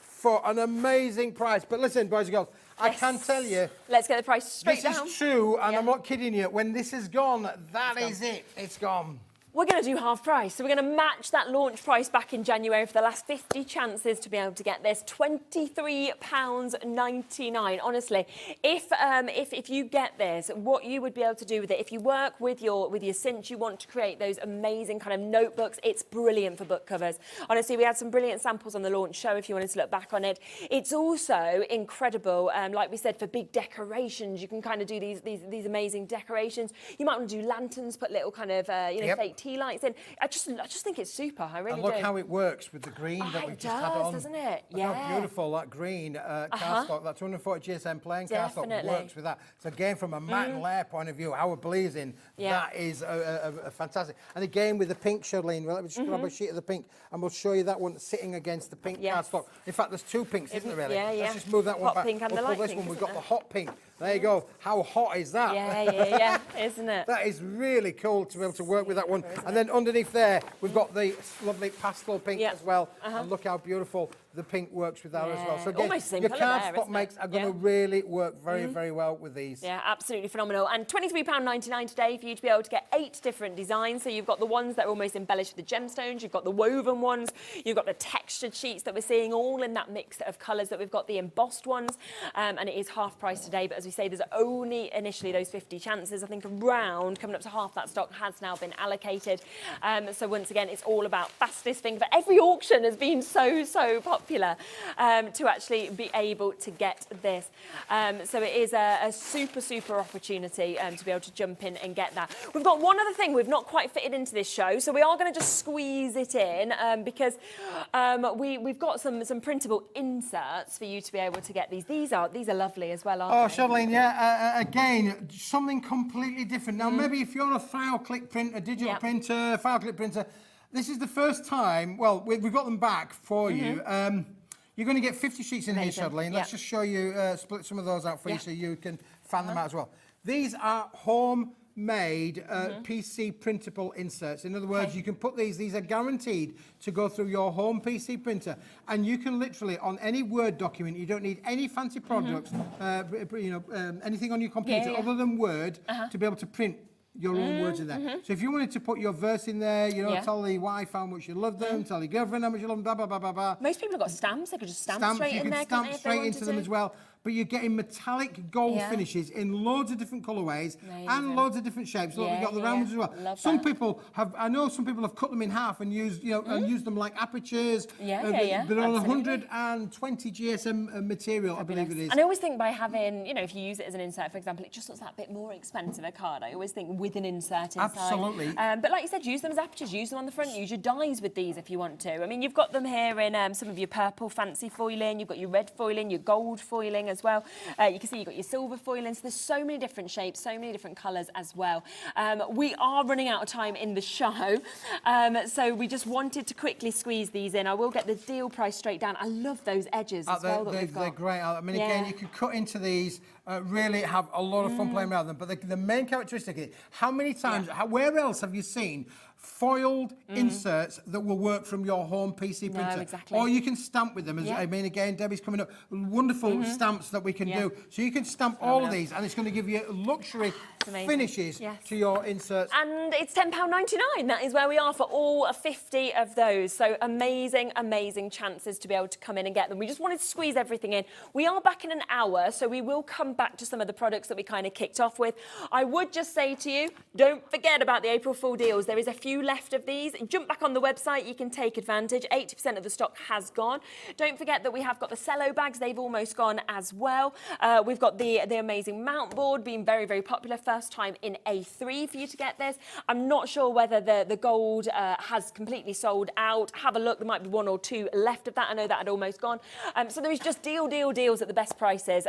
for an amazing price. But listen, boys and girls, I can tell you. Let's get the price straight down. This is true, and I'm not kidding you. When this is gone, that is it. It's gone. We're going to do half price. So we're going to match that launch price back in January for the last 50 chances to be able to get this. £23.99. Honestly, if you get this, what you would be able to do with it, if you work with your cinch, you want to create those amazing kind of notebooks, it's brilliant for book covers. Honestly, we had some brilliant samples on the launch show if you wanted to look back on it. It's also incredible, like we said, for big decorations. You can kind of do these amazing decorations. You might want to do lanterns, put little kind of fake tea lights in. I just think it's super. I really do. And look how it works with the green that we've just had on. Doesn't it? Look how beautiful that green cardstock, that 240 GSM plain cardstock works with that. So again, from a matte and layer point of view, our blazing, that is a fantastic. And again, with the pink, Charlene, let me just grab a sheet of the pink and we'll show you that one sitting against the pink cardstock. In fact, there's 2 pinks, isn't there, really? Let's just move that one back. Pink and the light this pink, one, we've got the hot pink. There you go. How hot is that? Yeah, isn't it? That is really cool to be able to work with that one. And then underneath there, we've got the lovely pastel pink as well. And look how beautiful the pink works with that as well. So again, almost the same your colour card there, spot isn't it? makes are going to really work very, very well with these. Yeah, absolutely phenomenal. And £23.99 today for you to be able to get 8 different designs. So you've got the ones that are almost embellished with the gemstones, you've got the woven ones, you've got the textured sheets that we're seeing, all in that mix of colours that we've got, the embossed ones, and it is half price today. But as we say, there's only initially those 50 chances. I think around coming up to half that stock has now been allocated. So once again, it's all about fastest thing. But every auction has been so popular to actually be able to get this. So it is a super opportunity to be able to jump in and get that. We've got one other thing we've not quite fitted into this show, so we are going to just squeeze it in because we've got some printable inserts for you to be able to get these. These are lovely as well, aren't they? Charlene, yeah, again, something completely different. Now, maybe if you're on a file click print, a digital printer, file click printer, this is the first time, well, we've got them back for you. You're going to get 50 sheets in here, Charlene. Let's just show you, split some of those out for you so you can fan them out as well. These are homemade PC printable inserts. In other words, you can put these are guaranteed to go through your home PC printer, and you can literally, on any Word document, you don't need any fancy products, anything on your computer other than Word to be able to print your own words in there. So if you wanted to put your verse in there, tell the wife how much you love them, tell your girlfriend how much you love them, blah, blah, blah, blah, blah. Most people have got stamps. They could just stamp straight in there. You can stamp straight into them as well. But you're getting metallic gold finishes in loads of different colourways and loads of different shapes. Look, we've got the round ones as well. Some people have cut them in half and used them like apertures. They're on 120 GSM material, I believe it is. And I always think by having, if you use it as an insert, for example, it just looks that bit more expensive a card. I always think with an insert inside. Absolutely. But like you said, use them as apertures, use them on the front, use your dies with these if you want to. I mean, you've got them here in some of your purple fancy foiling, you've got your red foiling, your gold foiling as well. You can see you've got your silver foiling. So there's so many different shapes, so many different colours as well. We are running out of time in the show, so we just wanted to quickly squeeze these in. I will get the deal price straight down. I love those edges as well that we've got. They're great. I mean, again, you can cut into these, really have a lot of fun playing around them. But the main characteristic is, how many times, where else have you seen foiled inserts that will work from your home PC printer? No, exactly. Or you can stamp with them. I mean, again, Debbie's coming up. Wonderful stamps that we can do. So you can stamp all of these, and it's going to give you luxury finishes to your inserts. And it's £10.99. That is where we are for all 50 of those. So amazing chances to be able to come in and get them. We just wanted to squeeze everything in. We are back in an hour, so we will come back to some of the products that we kind of kicked off with. I would just say to you, don't forget about the April Fool deals. There is a few left of these. Jump back on the website, you can take advantage. 80% of the stock has gone. Don't forget that we have got the cello bags. They've almost gone as well. We've got the amazing mount board being very popular. First time in A3 for you to get this. I'm not sure whether the gold has completely sold out. Have a look. There might be 1 or 2 left of that. I know that had almost gone. So there is just deals at the best prices.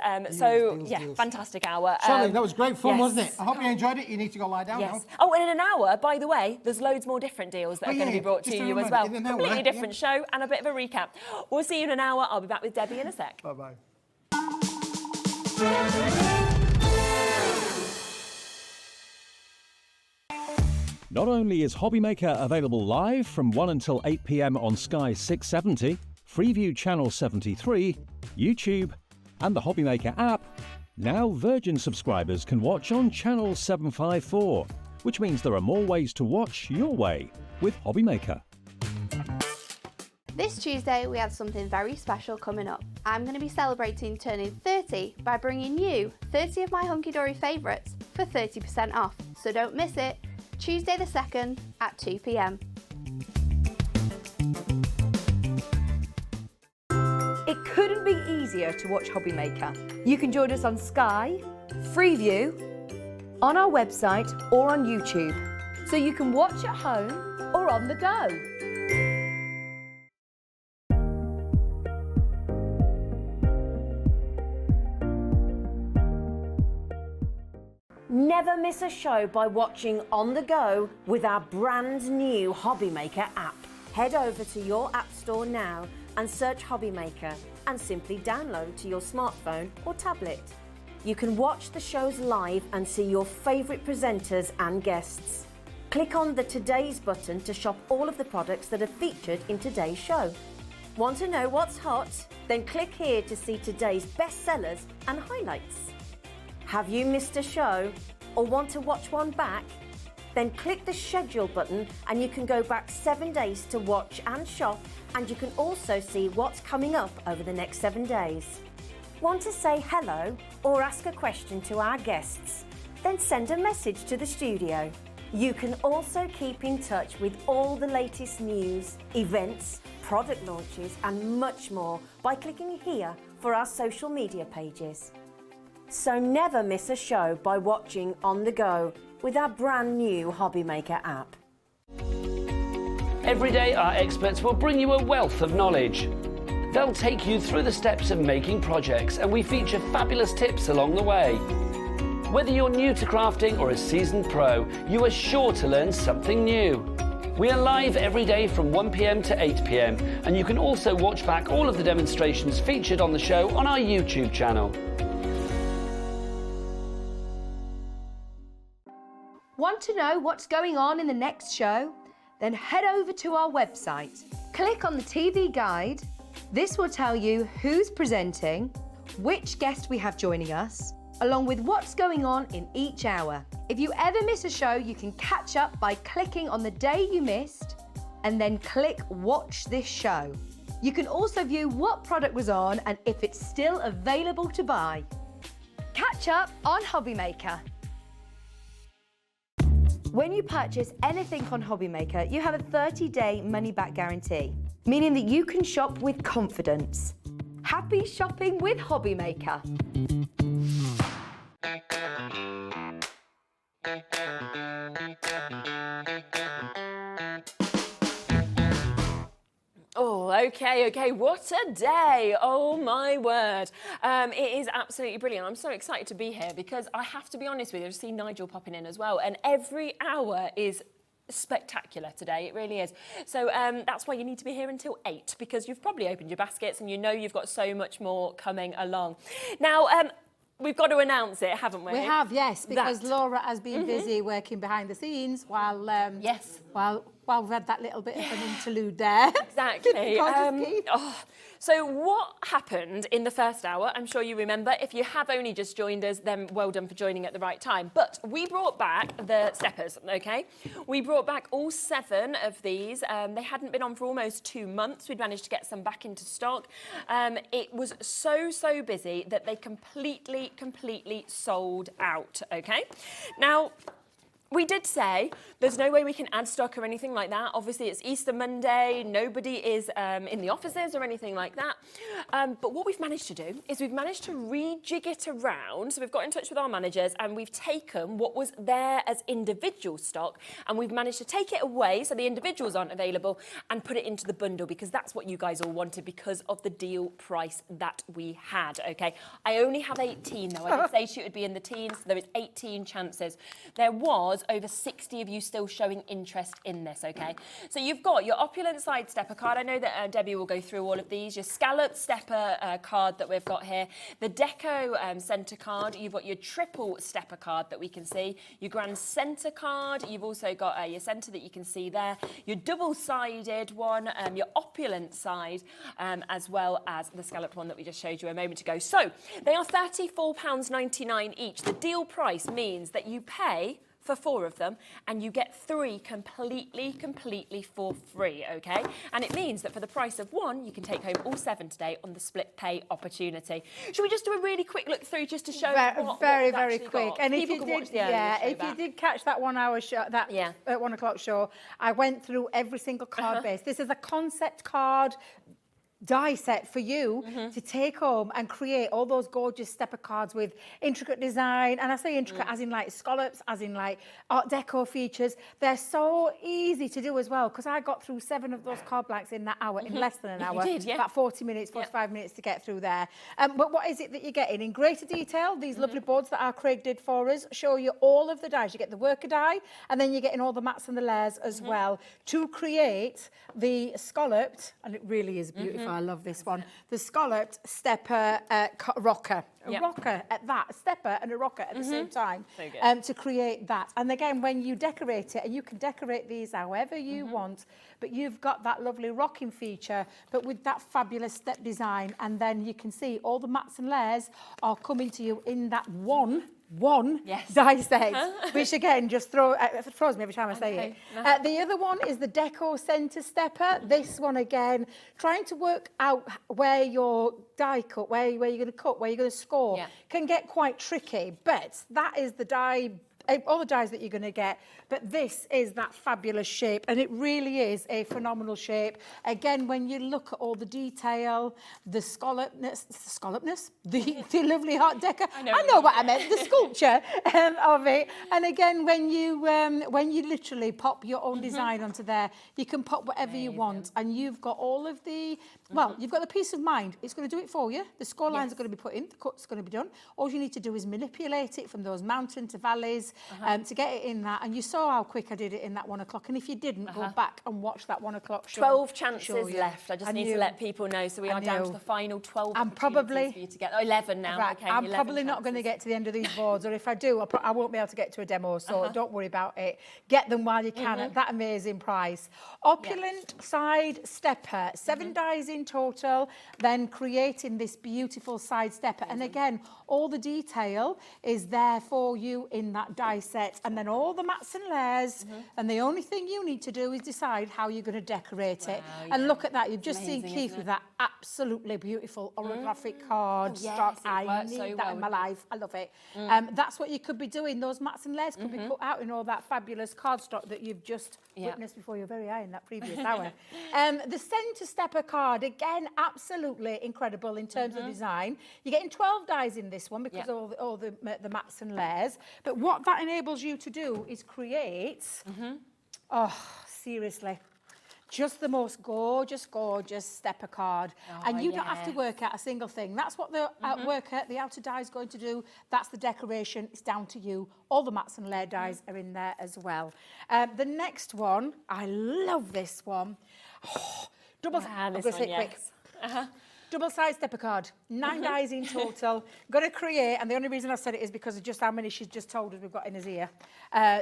Deals. Fantastic hour. Charlie, that was great fun, wasn't it? I hope you enjoyed it. You need to go lie down now. Oh, and in an hour, by the way, there's loads more different deals that are going to be brought to you as well. Completely different show and a bit of a recap. We'll see you in an hour. I'll be back with Debbie in a sec. Bye-bye. Not only is Hobbymaker available live from 1 until 8 p.m. on Sky 670, Freeview Channel 73, YouTube, and the Hobbymaker app, now Virgin subscribers can watch on Channel 754, which means there are more ways to watch your way with Hobbymaker. This Tuesday we have something very special coming up. I'm going to be celebrating turning 30 by bringing you 30 of my hunky-dory favourites for 30% off. So don't miss it, Tuesday the 2nd at 2 p.m. It couldn't be easier to watch Hobbymaker. You can join us on Sky, Freeview, on our website or on YouTube, so you can watch at home or on the go. Never miss a show by watching on the go with our brand new Hobbymaker app. Head over to your app store now and search Hobbymaker and simply download to your smartphone or tablet. You can watch the shows live and see your favourite presenters and guests. Click on the Today's button to shop all of the products that are featured in today's show. Want to know what's hot? Then click here to see today's bestsellers and highlights. Have you missed a show or want to watch one back? Then click the schedule button and you can go back 7 days to watch and shop, and you can also see what's coming up over the next 7 days. Want to say hello or ask a question to our guests? Then send a message to the studio. You can also keep in touch with all the latest news, events, product launches and much more by clicking here for our social media pages. So never miss a show by watching on the go with our brand new Hobby Maker app. Every day our experts will bring you a wealth of knowledge. They'll take you through the steps of making projects, and we feature fabulous tips along the way. Whether you're new to crafting or a seasoned pro, you are sure to learn something new. We are live every day from 1 p.m. to 8 p.m, and you can also watch back all of the demonstrations featured on the show on our YouTube channel. Want to know what's going on in the next show? Then head over to our website. Click on the TV guide. This will tell you who's presenting, which guest we have joining us, along with what's going on in each hour. If you ever miss a show, you can catch up by clicking on the day you missed and then click Watch This Show. You can also view what product was on and if it's still available to buy. Catch up on Hobby Maker. When you purchase anything on Hobby Maker, you have a 30-day money-back guarantee, meaning that you can shop with confidence. Happy shopping with Hobby Maker. Oh, okay, what a day. Oh, my word. It is absolutely brilliant. I'm so excited to be here because I have to be honest with you, I've seen Nigel popping in as well, and every hour is spectacular today, it really is. So that's why you need to be here until 8, because you've probably opened your baskets and you know you've got so much more coming along. Now, we've got to announce it, haven't we? We have, yes, because Laura has been busy working behind the scenes while while we've had that little bit of an interlude there. Exactly. So what happened in the first hour, I'm sure you remember. If you have only just joined us, then well done for joining at the right time. But we brought back the steppers, okay? We brought back all 7 of these. They hadn't been on for almost 2 months. We'd managed to get some back into stock. It was so busy that they completely sold out, okay? Now, we did say there's no way we can add stock or anything like that. Obviously, it's Easter Monday. Nobody is in the offices or anything like that. But what we've managed to do is we've managed to rejig it around. So we've got in touch with our managers and we've taken what was there as individual stock and we've managed to take it away so the individuals aren't available and put it into the bundle because that's what you guys all wanted because of the deal price that we had, okay? I only have 18 though. I did say she would be in the teens, so there is 18 chances. There was over 60 of you still showing interest in this, okay? So you've got your opulent side stepper card. I know that Debbie will go through all of these. Your scalloped stepper card that we've got here. The deco centre card. You've got your triple stepper card that we can see. Your grand centre card. You've also got your centre that you can see there. Your double-sided one. Your opulent side, as well as the scalloped one that we just showed you a moment ago. So they are £34.99 each. The deal price means that you pay for 4 of them and you get 3 completely for free, okay? And it means that for the price of 1 you can take home all 7 today on the split pay opportunity. Should we just do a really quick look through just to show very quick? And if you did, you did catch that 1 hour show, that 1 o'clock show, I went through every single card base. This is a concept card die set for you to take home and create all those gorgeous stepper cards with intricate design. And I say intricate as in like scallops, as in like art deco features. They're so easy to do as well because I got through 7 of those card blanks in that hour, in less than an hour. You did, yeah. About 40 minutes, 45 minutes to get through there. But what is it that you're getting? In greater detail, these lovely boards that our Craig did for us show you all of the dies. You get the worker die and then you're getting all the mats and the layers as well to create the scalloped, and it really is beautiful. I love this one. The scalloped stepper rocker. A rocker at that, a stepper and a rocker at the same time. So good. To create that. And again, when you decorate it, and you can decorate these however you want, but you've got that lovely rocking feature, but with that fabulous step design. And then you can see all the mats and layers are coming to you in that one die set, which again just throws me every time I say it. The other one is the Deco Centre Stepper. This one again, trying to work out where your die cut, where you're going to cut, where you're going to score, can get quite tricky, but that is the die, all the dies that you're going to get, but this is that fabulous shape, and it really is a phenomenal shape. Again, when you look at all the detail, the scallopness, the lovely heart decor, I know what I meant, the sculpture of it. And again, when you literally pop your own design onto there, you can pop whatever you want, and you've got all of the, well, you've got the peace of mind. It's going to do it for you. The score lines are going to be put in, the cut's going to be done. All you need to do is manipulate it from those mountain to valleys to get it in that. And you saw how quick I did it in that 1 o'clock. And if you didn't, go back and watch that 1 o'clock show. 12 chances left. I just need to let people know. So we are down to the final 12 opportunities for you to get. 11 now. Right, okay, I'm probably not going to get to the end of these boards, or if I do, I won't be able to get to a demo, so don't worry about it. Get them while you can at that amazing price. Opulent side stepper, 7 dies in total, then creating this beautiful side stepper. And again, all the detail is there for you in that die set, and then all the mats and layers, and the only thing you need to do is decide how you're going to decorate it. And look at that, you've just seen Keith with that absolutely beautiful holographic card stock. I need that in my life. I love it. That's what you could be doing. Those mats and layers could be put out in all that fabulous cardstock that you've just witnessed before your very eye in that previous hour. The centre stepper card, again, absolutely incredible in terms of design. You're getting 12 dies in this one because of all the mats and layers. But what that enables you to do is create, oh, seriously, just the most gorgeous stepper card. And you don't have to work out a single thing. That's what the the outer die is going to do. That's the decoration. It's down to you. All the mats and layer dies are in there as well. The next one, I love this one. Double, I'm going to say it quick. Double-sized stepper card, 9 dies in total. Going to create, and the only reason I said it is because of just how many she's just told us we've got in his ear.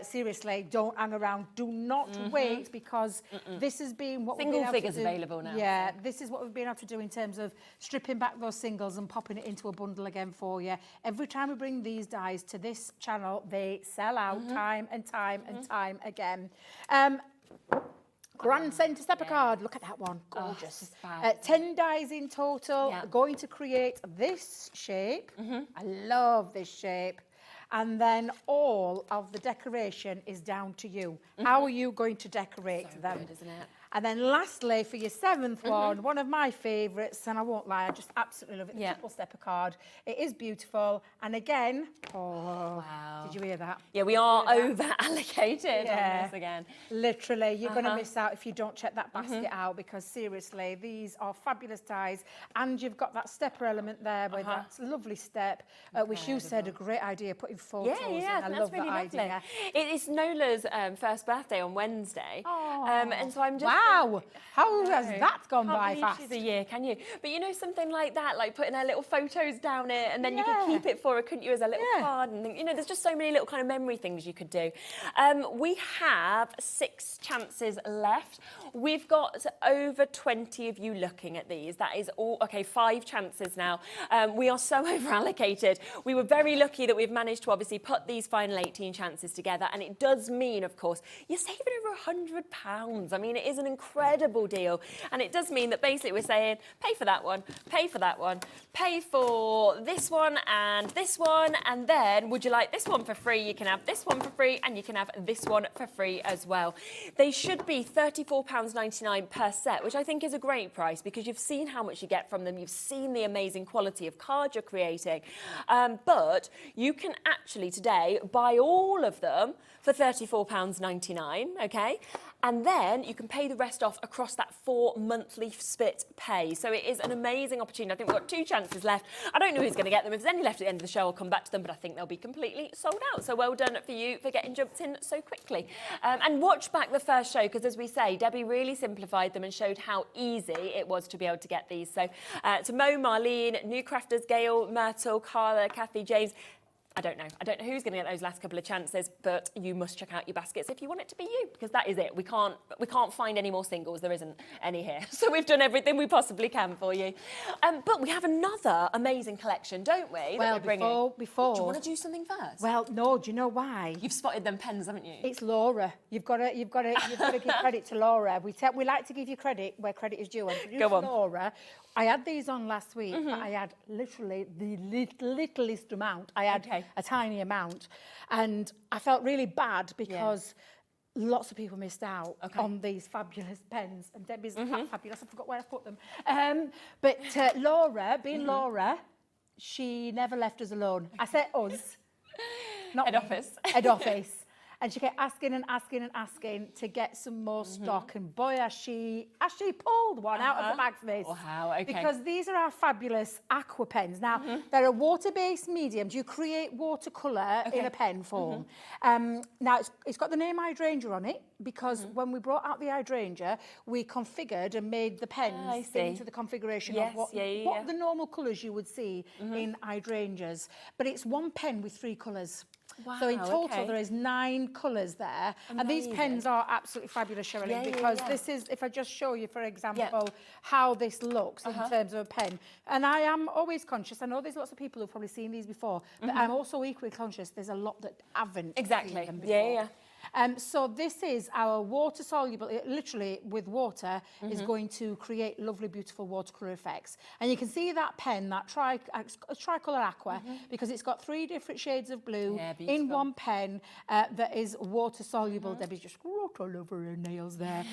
Seriously, don't hang around. Do not wait, because this has been what we've been able to do. Single figures available now. Yeah, this is what we've been able to do in terms of stripping back those singles and popping it into a bundle again for you. Every time we bring these dies to this channel, they sell out time and time and time again. Grand centre stepper card, look at that one, gorgeous. 10 dies in total, going to create this shape. I love this shape. And then all of the decoration is down to you. How are you going to decorate them? Good, isn't it? And then lastly, for your 7th one of my favourites, and I won't lie, I just absolutely love it, the triple stepper card. It is beautiful. And again, did you hear that? Yeah, we are over-allocated on this again. Literally, you're going to miss out if you don't check that basket out, because seriously, these are fabulous dies. And you've got that stepper element there with that lovely step, which you said a great idea, putting photos in. I love that idea. It is Nola's first birthday on Wednesday. And so I'm just... Wow, how has that gone by fast? She's a year, can you? But you know, something like that, like putting her little photos down it, and then you could keep it for her, couldn't you, as a little card? And you know, there's just so many little kind of memory things you could do. We have 6 chances left. We've got over 20 of you looking at these. That is all, okay, 5 chances now. We are so over allocated. We were very lucky that we've managed to obviously put these final 18 chances together, and it does mean, of course, you're saving over £100. I mean, it is an incredible deal, and it does mean that basically we're saying pay for that one, pay for that one, pay for this one, and then would you like this one for free? You can have this one for free, and you can have this one for free as well. They should be £34.99 per set, which I think is a great price, because you've seen how much you get from them, you've seen the amazing quality of cards you're creating, but you can actually today buy all of them for £34.99, okay? And then you can pay the rest off across that 4 monthly split pay. So it is an amazing opportunity. I think we've got 2 chances left. I don't know who's going to get them. If there's any left at the end of the show, I'll come back to them, but I think they'll be completely sold out. So well done for you for getting jumped in so quickly. And watch back the first show, because as we say, Debbie really simplified them and showed how easy it was to be able to get these. So to Mo, Marlene, new Crafters, Gail, Myrtle, Carla, Kathy, James, I don't know who's going to get those last couple of chances, but you must check out your baskets if you want it to be you, because that is it. We can't find any more singles. There isn't any here. So we've done everything we possibly can for you. But we have another amazing collection, don't we? Well, before. Do you want to do something first? Well, no. Do you know why? You've spotted them pens, haven't you? It's Laura. You've got to give credit to Laura. We like to give you credit where credit is due. And Go on. Laura. I had these on last week, but I had literally the littlest amount. I had a tiny amount, and I felt really bad because lots of people missed out on these fabulous pens, and Debbie's fabulous. I forgot where I put them. But Laura, Laura, she never left us alone. I said us, not Head office. Head office. And she kept asking and asking and asking to get some more stock. And boy, has she pulled one out of the bag for this. Wow, okay. Because these are our fabulous aqua pens. Now, they're a water-based medium. Do you create watercolour in a pen form? Now, it's got the name hydrangea on it, because when we brought out the hydrangea, we configured and made the pens into the configuration of what the normal colours you would see in hydrangeas. But it's one pen with 3 colours. Wow, so in total there is 9 colours there. Amazing. And these pens are absolutely fabulous, Sherilyn, because this is, if I just show you, for example, how this looks in terms of a pen. And I am always conscious, I know there's lots of people who've probably seen these before, but I'm also equally conscious there's a lot that haven't seen them before. So this is our water-soluble, literally with water, is going to create lovely, beautiful watercolour effects. And you can see that pen, that tricolour aqua, because it's got 3 different shades of blue in one pen that is water-soluble. Debbie's just wrote all over her nails there.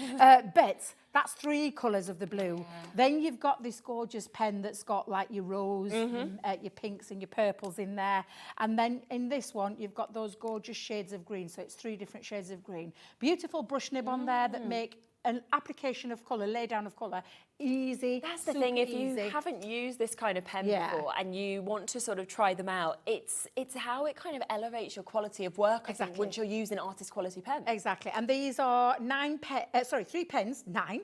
But that's 3 colours of the blue. Then you've got this gorgeous pen that's got like your rose, your pinks and your purples in there. And then in this one, you've got those gorgeous shades of green. So it's 3 different shades of green. Beautiful brush nib on there that make an application of colour, lay down of colour, easy. That's the thing, if you haven't used this kind of pen before and you want to sort of try them out, it's how it kind of elevates your quality of work, I think, once you're using artist quality pens. Exactly, and these are 3 pens, 9.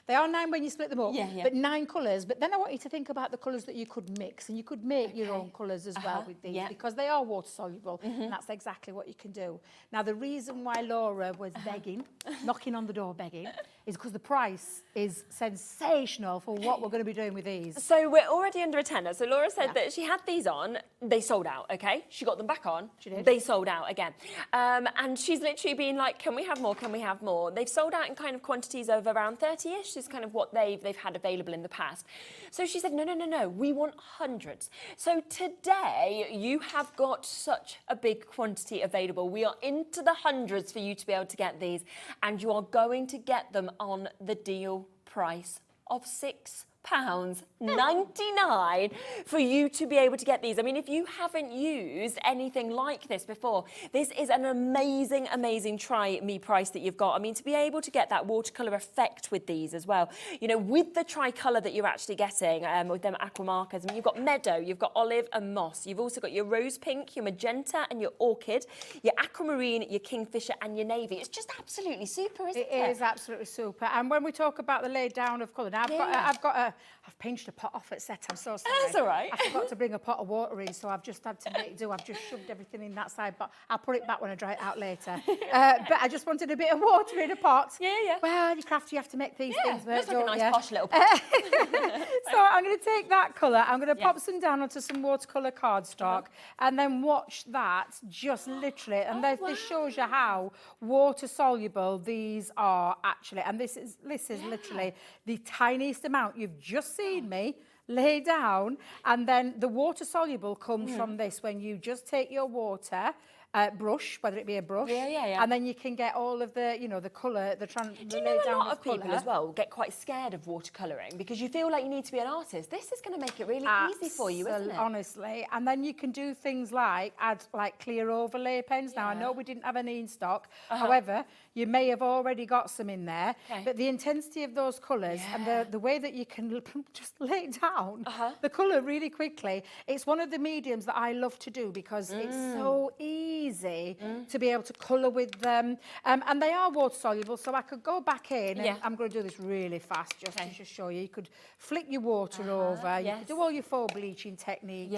They are 9 when you split them up, but 9 colours. But then I want you to think about the colours that you could mix, and you could make your own colours as well with these, because they are water soluble, and that's exactly what you can do. Now, the reason why Laura was begging, knocking on the door begging, is because the price is sensational for what we're going to be doing with these. So we're already under a tenner. So Laura said that she had these on, they sold out, okay? She got them back on, she did. They sold out again. And she's literally been like, can we have more, can we have more? They've sold out in kind of quantities of around 30-ish, is kind of what they've had available in the past. So she said, no, we want hundreds. So today, you have got such a big quantity available. We are into the hundreds for you to be able to get these, and you are going to get them on the deal price of £6.99 for you to be able to get these. I mean, if you haven't used anything like this before, this is an amazing, amazing try me price that you've got. I mean, to be able to get that watercolour effect with these as well, you know, with the tricolour that you're actually getting with them aqua markers. I mean, you've got meadow, you've got olive and moss. You've also got your rose pink, your magenta and your orchid, your aquamarine, your kingfisher and your navy. It's just absolutely super, isn't it? It is absolutely super. And when we talk about the lay down of colour, now I've pinched a pot off at set. I'm so sorry. That's all right. I forgot to bring a pot of water in, so I've just had to make do. I've just shoved everything in that side, but I'll put it back when I dry it out later. But I just wanted a bit of water in a pot. Yeah. Well, you crafty, you have to make these things work, looks like a nice posh little pot. So I'm going to take that colour. I'm going to pop some down onto some watercolour cardstock, and then watch that just literally. And this shows you how water soluble these are actually. And this is literally the tiniest amount you've just seen me lay down, and then the water soluble comes from this when you just take your water brush, whether it be a brush. Yeah. And then you can get all of the, the colour, the Do you know a lot of people as well get quite scared of watercolouring because you feel like you need to be an artist? This is going to make it really easy for you, isn't it? Honestly. And then you can do things like add like clear overlay pens. Now, I know we didn't have any in stock. However, you may have already got some in there. But the intensity of those colours and the way that you can just lay down the colour really quickly, it's one of the mediums that I love to do because it's so easy to be able to colour with them. And they are water soluble, so I could go back in and I'm going to do this really fast just to show you. You could flick your water over, you could do all your faux bleaching techniques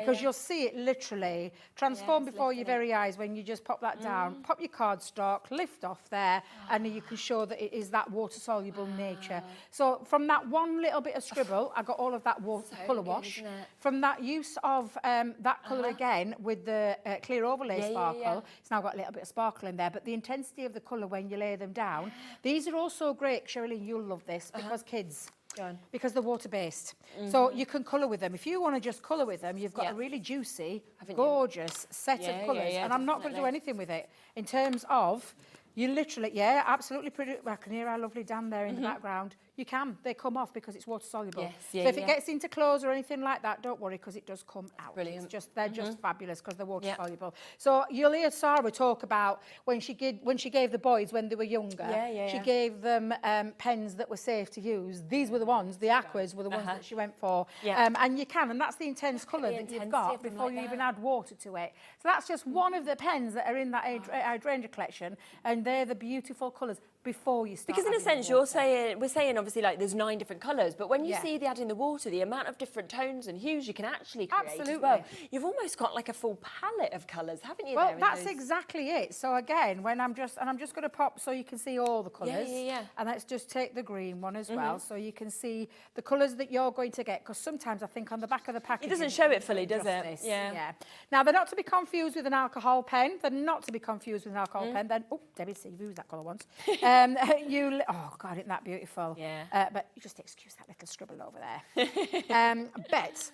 because you'll see it literally transform before your very eyes when you just pop that down, pop your cardstock, lift off there, and you can show that it is that water soluble nature. So from that one little bit of scribble, I got all of that water colour wash. From that use of that colour again with the clear overlay sparkle, it's now got a little bit of sparkle in there, but the intensity of the colour when you lay them down. These are also great, Sherilyn, you'll love this, because kids, because they're water-based. So you can colour with them. If you want to just colour with them, you've got a really juicy, gorgeous set of colours. And I'm not going to do anything with it in terms of, you literally, absolutely pretty. I can hear our lovely Dan there in the background. You can. They come off because it's water soluble. So if it gets into clothes or anything like that, don't worry because it does come out. Brilliant. It's just, they're just fabulous because they're water soluble. So you'll hear Sarah talk about when she gave the boys when they were younger. She gave them pens that were safe to use. These were the ones. The aquas were the ones that she went for. And you can, and that's the intense colour that you've got before you even add water to it. So that's just one of the pens that are in that hydrangea collection, and they're the beautiful colours before you start. Because in a sense, we're saying obviously like there's 9 different colours, but when you see the adding the water, the amount of different tones and hues you can actually create as well, you've almost got like a full palette of colours, haven't you? Well, that's exactly it. So again, when I'm just going to pop so you can see all the colours. And let's just take the green one as well, so you can see the colours that you're going to get. Because sometimes I think on the back of the package, it doesn't show it fully, does it? Now they're not to be confused with an alcohol pen. They're not to be confused with an alcohol pen. Then, oh, Debbie, see, you've used that colour once. Oh God, isn't that beautiful? But you just excuse that little scribble over there. But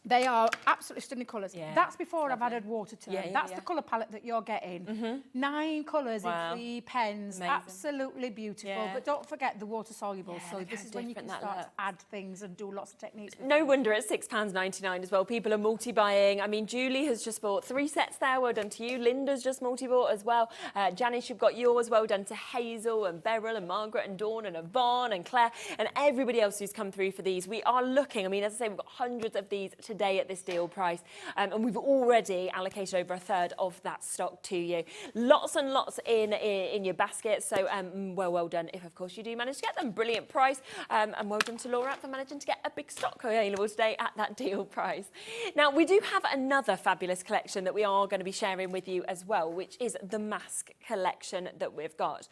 they are absolutely stunning colours. That's before I've added water to them. That's the colour palette that you're getting. 9 colours in 3 pens. Amazing. Absolutely beautiful. But don't forget the water soluble. So this is when you can start to add things and do lots of techniques. No wonder it's £6.99 as well. People are multi-buying. I mean, Julie has just bought 3 sets there. Well done to you. Linda's just multi-bought as well. Janice, you've got yours. Well done to Hazel and Beryl and Margaret and Dawn and Yvonne and Claire and everybody else who's come through for these. We are looking, I mean, as I say, we've got hundreds of these today at this deal price, and we've already allocated over 1/3 of that stock to you. Lots and lots in your basket, so well done if of course you do manage to get them. Brilliant price, and well done to Laura for managing to get a big stock available today at that deal price. Now we do have another fabulous collection that we are going to be sharing with you as well, which is the mask collection that we've got.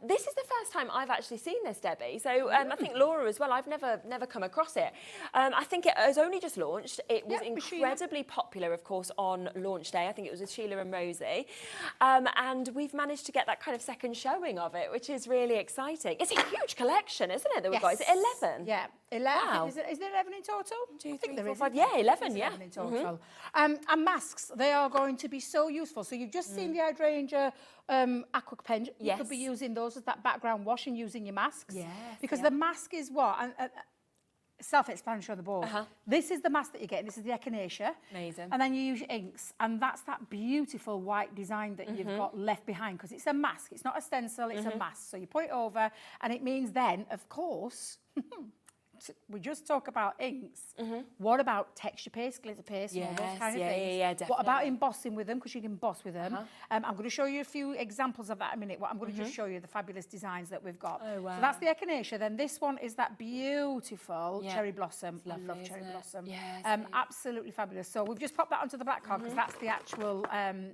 This is the first time I've actually seen this, Debbie, so I think Laura as well. I've never come across it. I think it has only just launched. It was incredibly popular, of course, on launch day. I think it was with Sheila and Rosie. And we've managed to get that kind of second showing of it, which is really exciting. It's a huge collection, isn't it, that we've got? Is it 11? Yeah, 11. Wow. Is there 11 in total? 2, 3, 4, 5. Yeah, 11, yeah. 11 in total. And masks, they are going to be so useful. So you've just seen the hydrangea aqua pen. You could be using those as that background wash and using your masks. Because the mask is what? Self-explanatory on the board. This is the mask that you're getting. This is the echinacea. Amazing. And then you use your inks, and that's that beautiful white design that you've got left behind, because it's a mask. It's not a stencil, it's a mask. So you put it over, and it means then, of course, we just talk about inks. What about texture paste, glitter paste, all those kind of things? Definitely. What about embossing with them? Because you can emboss with them. I'm going to show you a few examples of that in a minute. I'm going to just show you the fabulous designs that we've got. Oh, wow. So that's the echinacea. Then this one is that beautiful cherry blossom. I love cherry blossom. Absolutely fabulous. So we've just popped that onto the black card because that's the actual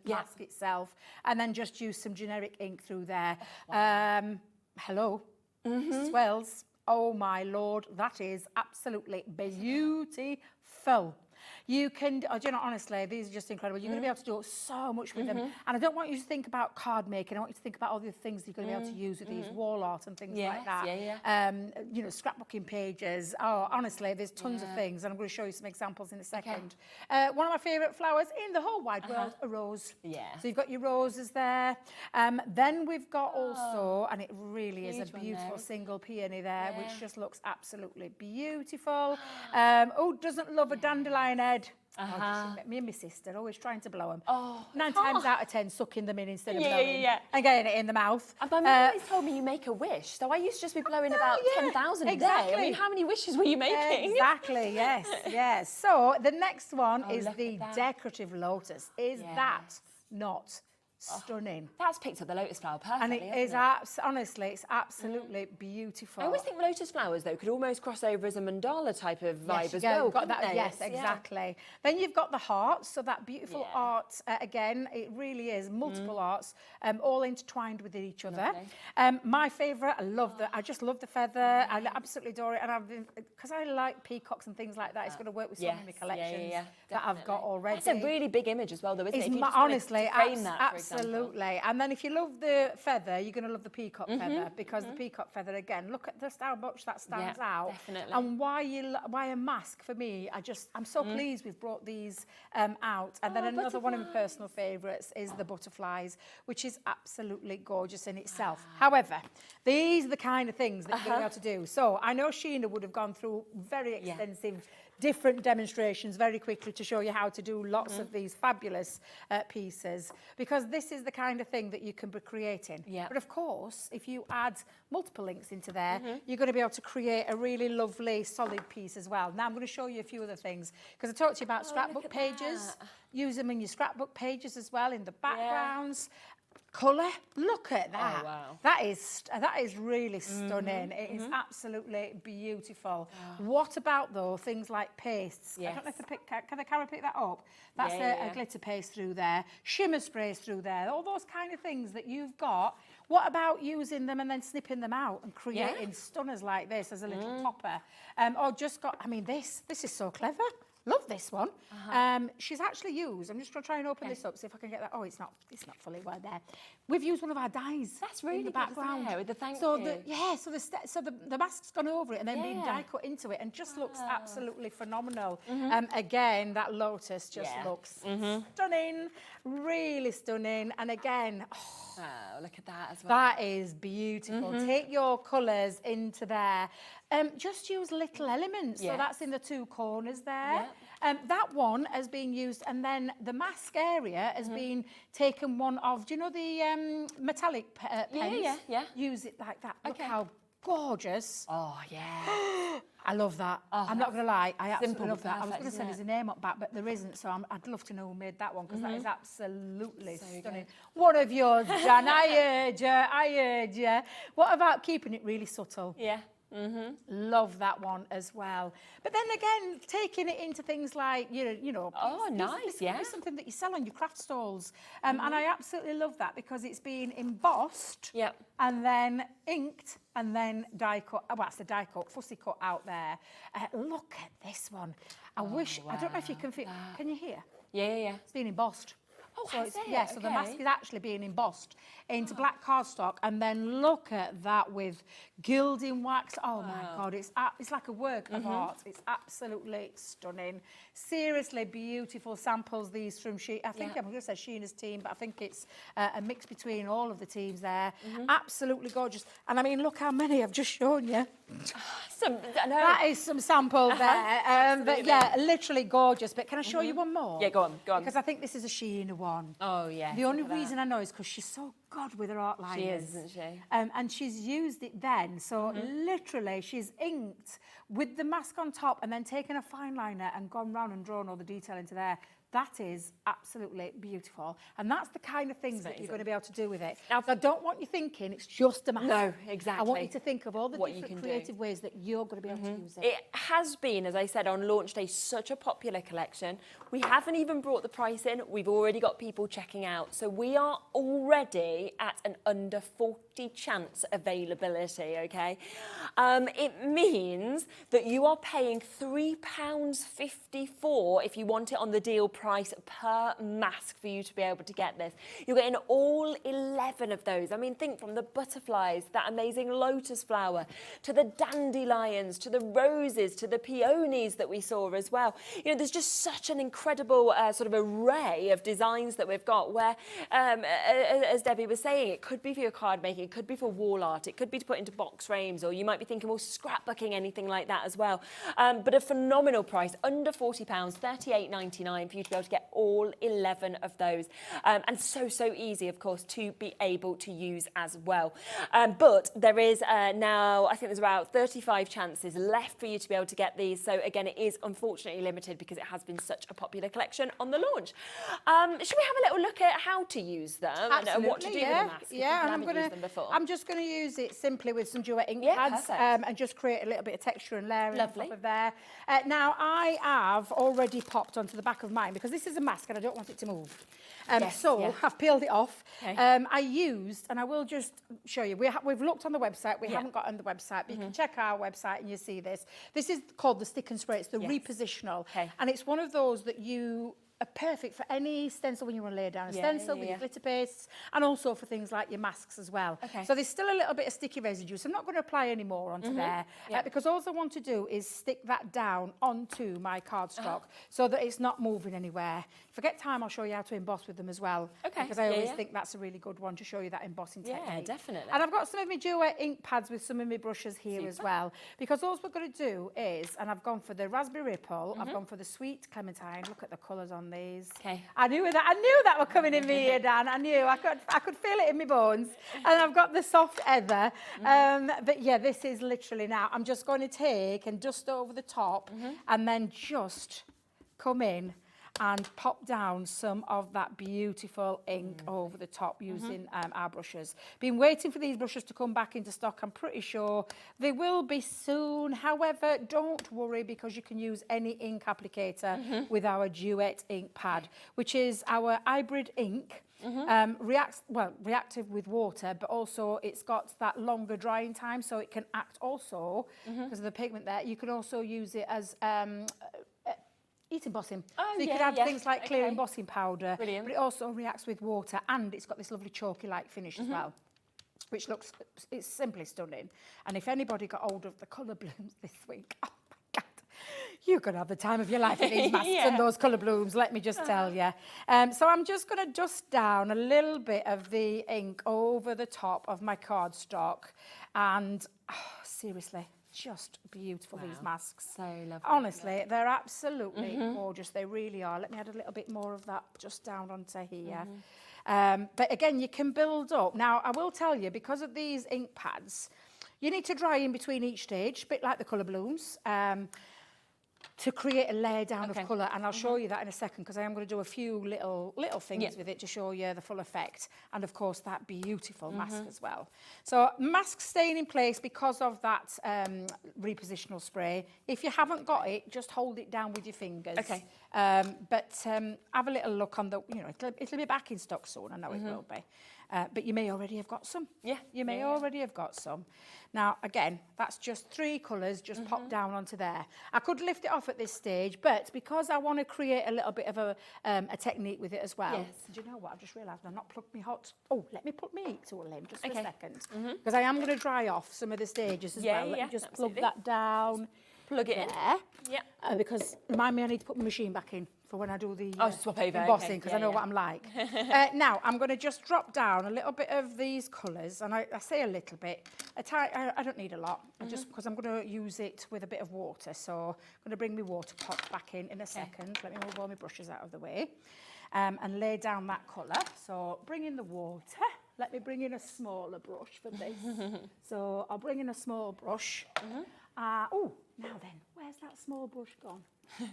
mask itself. And then just use some generic ink through there. Hello. Swells. Oh my Lord, that is absolutely beautiful. You can, do you know, honestly, these are just incredible. You're going to be able to do so much with them. And I don't want you to think about card making. I want you to think about all the things you're going to be able to use with these wall art and things like that. You know, scrapbooking pages. Oh, honestly, there's tons of things, and I'm going to show you some examples in a second. One of my favourite flowers in the whole wide world, a rose. So you've got your roses there. Then we've got also, and it really is a beautiful single peony there, which just looks absolutely beautiful. Oh, doesn't love a dandelion head. Me and my sister always trying to blow them. 9 times out of 10 sucking them in instead of blowing and getting it in the mouth. And my mum always told me you make a wish, so I used to just be blowing about 10,000 a day. I mean, how many wishes were you making? Exactly, yes. So the next one is the decorative lotus. Is that not stunning? That's picked up the lotus flower perfectly. And it is honestly, it's absolutely beautiful. I always think lotus flowers though could almost cross over as a mandala type of vibe as well. Got that, yes, exactly. Then you've got the hearts, so that beautiful art. Again, it really is multiple arts, all intertwined with each other. My favourite, I just love the feather. I absolutely adore it, and because I like peacocks and things like that. It's going to work with some of my collections that I've got already. It's a really big image as well, though, isn't it? Honestly, frame that, absolutely. And then if you love the feather, you're going to love the peacock feather, because the peacock feather, again, look at just how much that stands out. Definitely. And why a mask for me, I'm so pleased we've brought these out. And then another one of my personal favourites is the butterflies, which is absolutely gorgeous in itself. However, these are the kind of things that you're going to be able to do. So I know Sheena would have gone through very extensive different demonstrations very quickly to show you how to do lots of these fabulous pieces, because this is the kind of thing that you can be creating. But of course, if you add multiple links into there, you're going to be able to create a really lovely solid piece as well. Now I'm going to show you a few other things, because I talked to you about scrapbook pages. Use them in your scrapbook pages as well, in the backgrounds. Colour, look at that. That is really stunning. It is absolutely beautiful. What about though things like pastes? I don't know if can the camera pick that up? That's a glitter paste through there, shimmer sprays through there, all those kind of things that you've got. What about using them and then snipping them out and creating stunners like this as a little topper? Or just got, this is so clever. Love this one. She's actually used, I'm just going to try and open this up, see if I can get that. Oh, it's not fully well there. We've used one of our dies. That's really in the background. With the thank you. So the mask's gone over it and then being die cut into it, and just looks absolutely phenomenal. Again, that lotus just looks stunning, really stunning. And again, look at that as well. That is beautiful. Take your colours into there. Just use little elements. So that's in the 2 corners there. That one has been used, and then the mask area has been taken one of, do you know the metallic pens? Use it like that. Look how gorgeous. Oh, yeah. I love that. I'm not going to lie, I absolutely love that. I was going to say there's a name up back, but there isn't, so I'd love to know who made that one, because that is absolutely stunning. One of yours, Jan, I heard you. What about keeping it really subtle? Love that one as well. But then again, taking it into things like, you know, nice, something that you sell on your craft stalls. And I absolutely love that, because it's been embossed and then inked and then die cut. Oh, that's the die cut, fussy cut out there. Look at this one. I don't know if you can feel, can you hear? Yeah. It's been embossed. So the mask is actually being embossed into black cardstock, and then look at that with gilding wax. Oh my God, it's like a work of art. It's absolutely stunning. Seriously beautiful samples, these from I think I'm going to say Sheena's team, but I think it's a mix between all of the teams there. Absolutely gorgeous. And I mean, look how many I've just shown you. That is some sample there. But yeah, literally gorgeous. But can I show you one more? Yeah, go on. Because I think this is a Sheena one. Oh, yeah. The only reason I know is because she's so good with her art liners. She is, isn't she? And she's used it then. So literally, she's inked with the mask on top and then taken a fine liner and gone round and drawn all the detail into there. That is absolutely beautiful. And that's the kind of things that you're going to be able to do with it. Now, I don't want you thinking it's just a mask. No, exactly. I want you to think of all the different creative ways that you're going to be able to use it. It has been, as I said, on launch day, such a popular collection. We haven't even brought the price in. We've already got people checking out. So we are already at an under £40 50 chance availability, okay? It means that you are paying £3.54 if you want it on the deal price per mask for you to be able to get this. You're getting all 11 of those. I mean, think from the butterflies, that amazing lotus flower, to the dandelions, to the roses, to the peonies that we saw as well. You know, there's just such an incredible sort of array of designs that we've got where, as Debbie was saying, it could be for your card making, it could be for wall art, it could be to put into box frames, or you might be thinking, well, scrapbooking, anything like that as well. But a phenomenal price, under £40, $38.99 for you to be able to get all 11 of those. And so easy, of course, to be able to use as well. But there is now, I think there's about 35 chances left for you to be able to get these. So again, it is unfortunately limited because it has been such a popular collection on the launch. Should we have a little look at how to use them and what to do with the mask? Yeah, and I'm just going to use it simply with some duet ink pads and just create a little bit of texture and layering on top of there. Now, I have already popped onto the back of mine because this is a mask and I don't want it to move. I've peeled it off. Okay. I used, and I will just show you, we've looked on the website, we haven't got on the website, but you can check our website and you see this. This is called the Stick and Spray, it's the repositional. Okay. And it's one of those that you are perfect for any stencil when you want to lay down a stencil with your glitter pastes, and also for things like your masks as well. Okay. So there's still a little bit of sticky residue, so I'm not going to apply any more onto there because all I want to do is stick that down onto my cardstock so that it's not moving anywhere. If I get time, I'll show you how to emboss with them as well. Okay. Because I always think that's a really good one to show you that embossing technique. Yeah, definitely. And I've got some of my duet ink pads with some of my brushes here as well, because all we're going to do is, and I've gone for the Raspberry Ripple, I've gone for the Sweet Clementine. Look at the colours on these. Okay. I knew that were coming in me here, Dan. I could feel it in my bones. And I've got the soft heather. But yeah, this is literally now. I'm just going to take and dust over the top and then just come in and pop down some of that beautiful ink over the top using our brushes. Been waiting for these brushes to come back into stock. I'm pretty sure they will be soon. However, don't worry because you can use any ink applicator with our Duet ink pad, which is our hybrid ink. Reactive with water, but also it's got that longer drying time, so it can act also, because of the pigment there, you can also use it as heat embossing. So you could add things like clear embossing powder, but it also reacts with water, and it's got this lovely chalky-like finish as well, which looks, it's simply stunning. And if anybody got hold of the colour blooms this week, oh my God, you're going to have the time of your life with these masks and those colour blooms, let me just tell you. So I'm just going to dust down a little bit of the ink over the top of my cardstock, and seriously, just beautiful, these masks. So lovely. Honestly, they're absolutely gorgeous. They really are. Let me add a little bit more of that just down onto here. But again, you can build up. Now, I will tell you, because of these ink pads, you need to dry in between each stage, a bit like the colour blooms, to create a layer down of colour, and I'll show you that in a second, because I am going to do a few little things with it to show you the full effect, and of course that beautiful mask as well. So mask staying in place because of that repositional spray. If you haven't got it, just hold it down with your fingers. Okay. But have a little look on the, it'll be back in stock soon, I know it will be. But you may already have got some. Yeah. You may already have got some. Now, again, that's just 3 colours, just pop down onto there. I could lift it off at this stage, but because I want to create a little bit of a technique with it as well. Yes. Do you know what? I've just realised I've not plugged me hot. Oh, let me put my heat tool in just for a second. Because I am going to dry off some of the stages as well. Let me just plug that down. Plug it in. Yeah. Because remind me, I need to put my machine back in for when I do the swap over embossing, because I know what I'm like. Now, I'm going to just drop down a little bit of these colours, and I say a little bit. I don't need a lot, just because I'm going to use it with a bit of water. So I'm going to bring my water pot back in a second. Let me move all my brushes out of the way and lay down that colour. So bring in the water. Let me bring in a smaller brush for this. So I'll bring in a small brush. Oh, now then, where where's that small brush gone?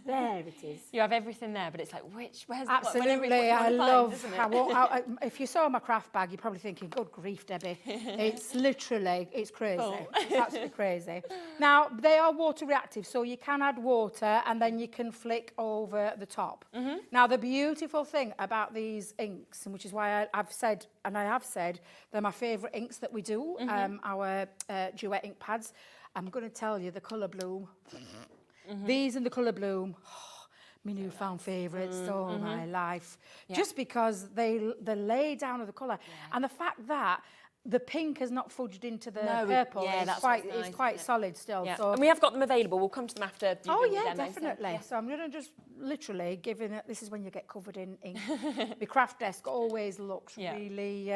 There it is. You have everything there, but it's like, where's Absolutely, I love how, if you saw my craft bag, you're probably thinking, good grief, Debbie. It's literally, it's crazy. It's absolutely crazy. Now, they are water reactive, so you can add water and then you can flick over the top. Now, the beautiful thing about these inks, and which is why I've said, and I have said, they're my favourite inks that we do, our duet ink pads. I'm going to tell you the colour bloom. These and the colour bloom, my newfound favourites, my life. Just because they lay down of the colour. And the fact that the pink has not fudged into the purple is quite solid still. Yeah. So. And we have got them available. We'll come to them after you Oh do the yeah, demo, definitely. So I'm going to just literally giving it, this is when you get covered in ink. My craft desk always looks really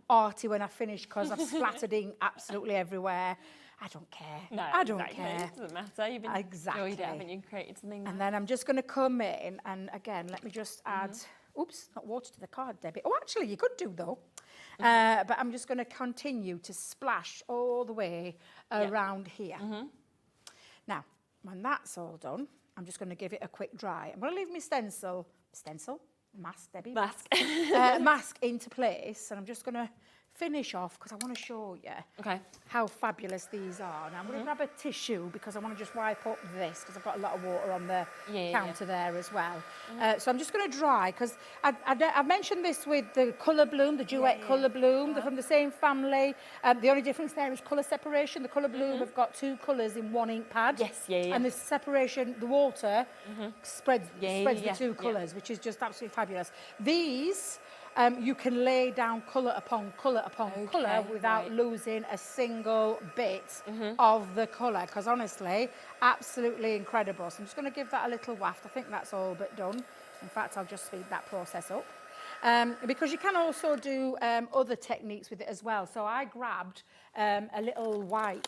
arty when I finish because I've splattered ink absolutely everywhere. I don't care. No, I don't exactly. care. It doesn't matter. You've enjoyed it, haven't you? Created something. And then I'm just going to come in and again, let me just add, oops, not water to the card, Debbie. Oh, actually, you could do though. But I'm just going to continue to splash all the way around here. Now, when that's all done, I'm just going to give it a quick dry. I'm going to leave my mask, Debbie. Mask into place, and I'm just going to finish off because I want to show you how fabulous these are. Now I'm going to grab a tissue because I want to just wipe up this because I've got a lot of water on the counter there as well. So I'm just going to dry because I've mentioned this with the colour bloom, the duet colour bloom. They're from the same family. The only difference there is colour separation. The colour bloom have got two colours in one ink pad. And the separation, the water spreads the two colours, which is just absolutely fabulous. These you can lay down colour upon colour upon colour without losing a single bit of the colour, because honestly, absolutely incredible. So I'm just going to give that a little waft. I think that's all but done. In fact, I'll just speed that process up. Because you can also do other techniques with it as well. So I grabbed a little wipe,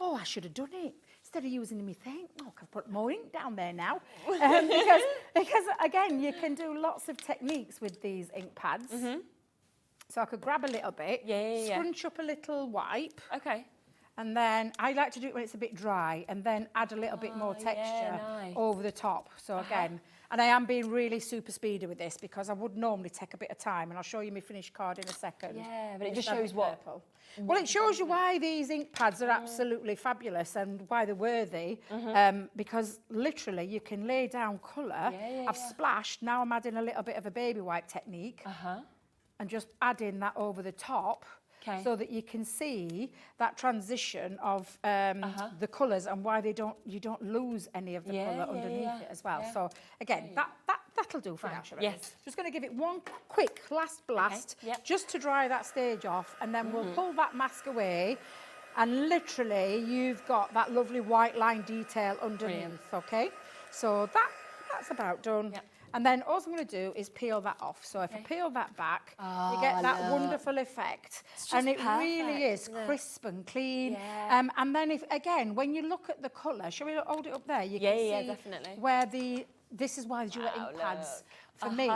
oh, I should have done it. Instead of using my thing, oh, I can put more ink down there now. Because again, you can do lots of techniques with these ink pads. So I could grab a little bit, scrunch up a little wipe. And then I like to do it when it's a bit dry and then add a little bit more texture over the top. So again, and I am being really super speedy with this because I would normally take a bit of time, and I'll show you my finished card in a second. Yeah, but it just shows what? Well, it shows you why these ink pads are absolutely fabulous and why they're worthy. Because literally you can lay down colour. I've splashed, now I'm adding a little bit of a baby wipe technique and just adding that over the top. So that you can see that transition of the colours and why you don't lose any of the colour underneath it as well. So again, that'll do for now. Just going to give it one quick last blast just to dry that stage off, and then we'll pull that mask away, and literally you've got that lovely white line detail underneath. Okay, so that's about done. And then all I'm going to do is peel that off. So if I peel that back, you get that wonderful effect. And it really is crisp and clean. And then when you look at the colour, shall we hold it up there? You can see definitely. Where this is why the duet ink pads, for me,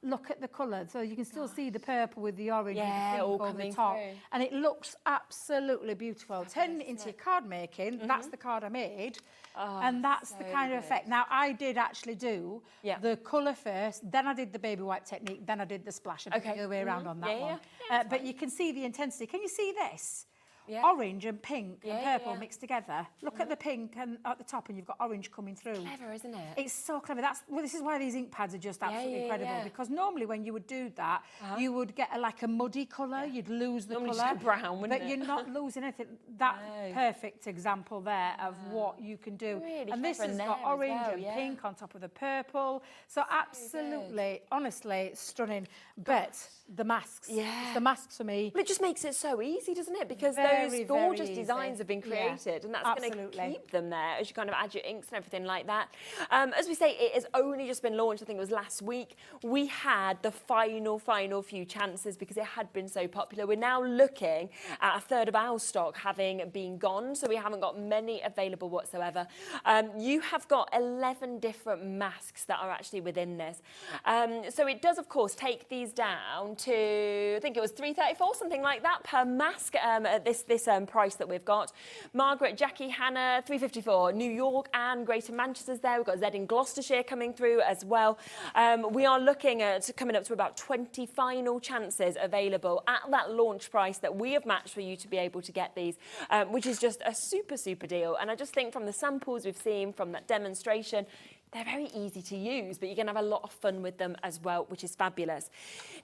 look at the colour. So you can still see the purple with the orange and the pink over the top. And it looks absolutely beautiful. Turning it into your card making, that's the card I made. And that's the kind of effect. Now, I did actually do the colour first, then I did the baby wipe technique, then I did the splash. I did the other way around on that one. But you can see the intensity. Can you see this? Orange and pink and purple mixed together. Look at the pink and at the top, and you've got orange coming through. Clever, isn't it? It's so clever. This is why these ink pads are just absolutely incredible. Because normally when you would do that, you would get a muddy colour. You'd lose the colour. Just brown, wouldn't but you're not losing anything. That perfect example there of what you can do. Really and this has got orange and pink on top of the purple. So absolutely, honestly, stunning. But the masks, the masks for me. But it just makes it so easy, doesn't it? Because those gorgeous designs have been created, and that's going to keep them there as you kind of add your inks and everything like that. As we say, it has only just been launched. I think it was last week. We had the final few chances because it had been so popular. We're now looking at a third of our stock having been gone, so we haven't got many available whatsoever. You have got 11 different masks that are actually within this. So it does, of course, take these down to, I think it was $3.34, something like that per mask at this this price that we've got. Margaret, Jackie, Hannah, 354. New York and Greater Manchester's there. We've got Zed in Gloucestershire coming through as well. We are looking at coming up to about 20 final chances available at that launch price that we have matched for you to be able to get these, which is just a super, super deal. And I just think from the samples we've seen, from that demonstration, they're very easy to use, but you're going to have a lot of fun with them as well, which is fabulous.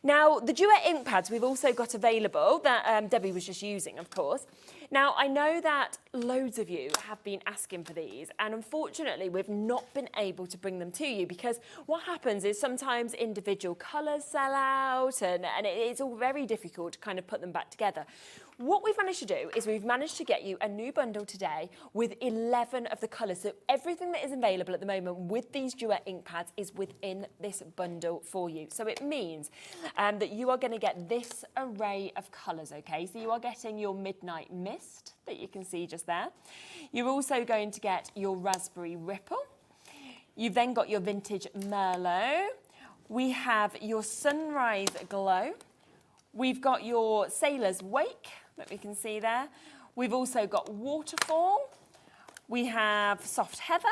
Now, the Duet ink pads we've also got available that Debbie was just using, of course. Now, I know that loads of you have been asking for these, and unfortunately, we've not been able to bring them to you because what happens is sometimes individual colours sell out, and it's all very difficult to kind of put them back together. What we've managed to do is we've managed to get you a new bundle today with 11 of the colours. So everything that is available at the moment with these Duet ink pads is within this bundle for you. So it means that you are going to get this array of colours, okay? So you are getting your Midnight Mist that you can see just there. You're also going to get your Raspberry Ripple. You've then got your Vintage Merlot. We have your Sunrise Glow. We've got your Sailor's Wake that we can see there. We've also got Waterfall. We have Soft Heather.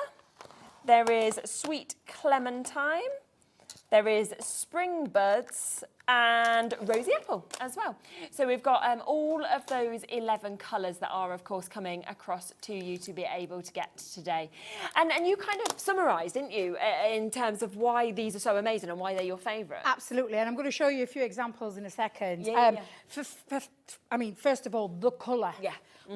There is Sweet Clementine. There is Spring Buds and Rosy Apple as well. So we've got all of those 11 colours that are, of course, coming across to you to be able to get today. And you kind of summarised, didn't you, in terms of why these are so amazing and why they're your favourite? Absolutely, and I'm going to show you a few examples in a second. I mean, first of all, the colour. Yeah.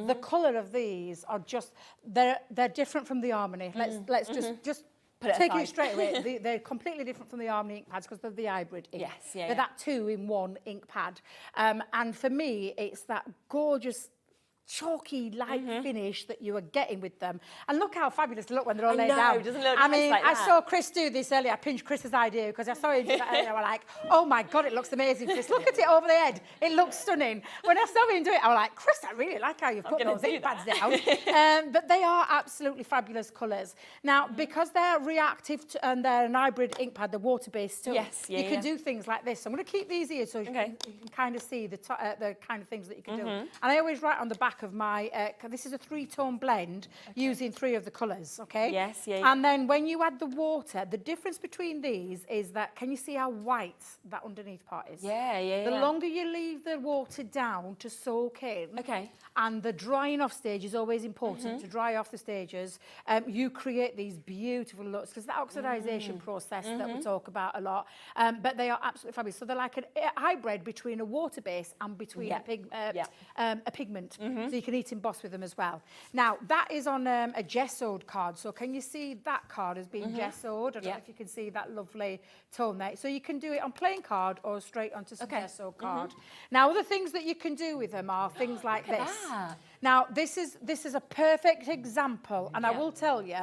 The colour of these are just, they're different from the Harmony. Let's just take it straight away. They're completely different from the Harmony ink pads because they're the hybrid ink. Yes, yeah. They're that 2-in-1 ink pad. And for me, it's that gorgeous chalky light finish that you are getting with them. And look how fabulous they look when they're all laid down. It doesn't look I nice mean, like I that. saw Chris do this earlier. I pinched Chris's idea because I saw him do that earlier. I was like, oh my God, it looks amazing, Chris. Look at it over the head. It looks stunning. When I saw him do it, I was like, Chris, I really like how you've put those ink pads down. But they are absolutely fabulous colours. Now, because they're reactive and they're an hybrid ink pad, they're water-based too. Yes, you can do things like this. I'm going to keep these here so you can kind of see the kind of things that you can do. And I always write on the back of my this is a 3-tone blend using 3 of the colours, okay? Yes, And then when you add the water, the difference between these is that, can you see how white that underneath part is? The longer you leave the water down to soak in, and the drying off stage is always important, to dry off the stages, you create these beautiful looks, because the oxidisation process that we talk about a lot, but they are absolutely fabulous. So they're like a hybrid between a water base and between a pigment, so you can eat emboss with them as well. Now, that is on a gessoed card, so can you see that card as being gessoed? I don't know if you can see that lovely tone there. So you can do it on plain card or straight onto some gessoed card. Now, other things that you can do with them are things like this. Now, this is a perfect example, and I will tell you,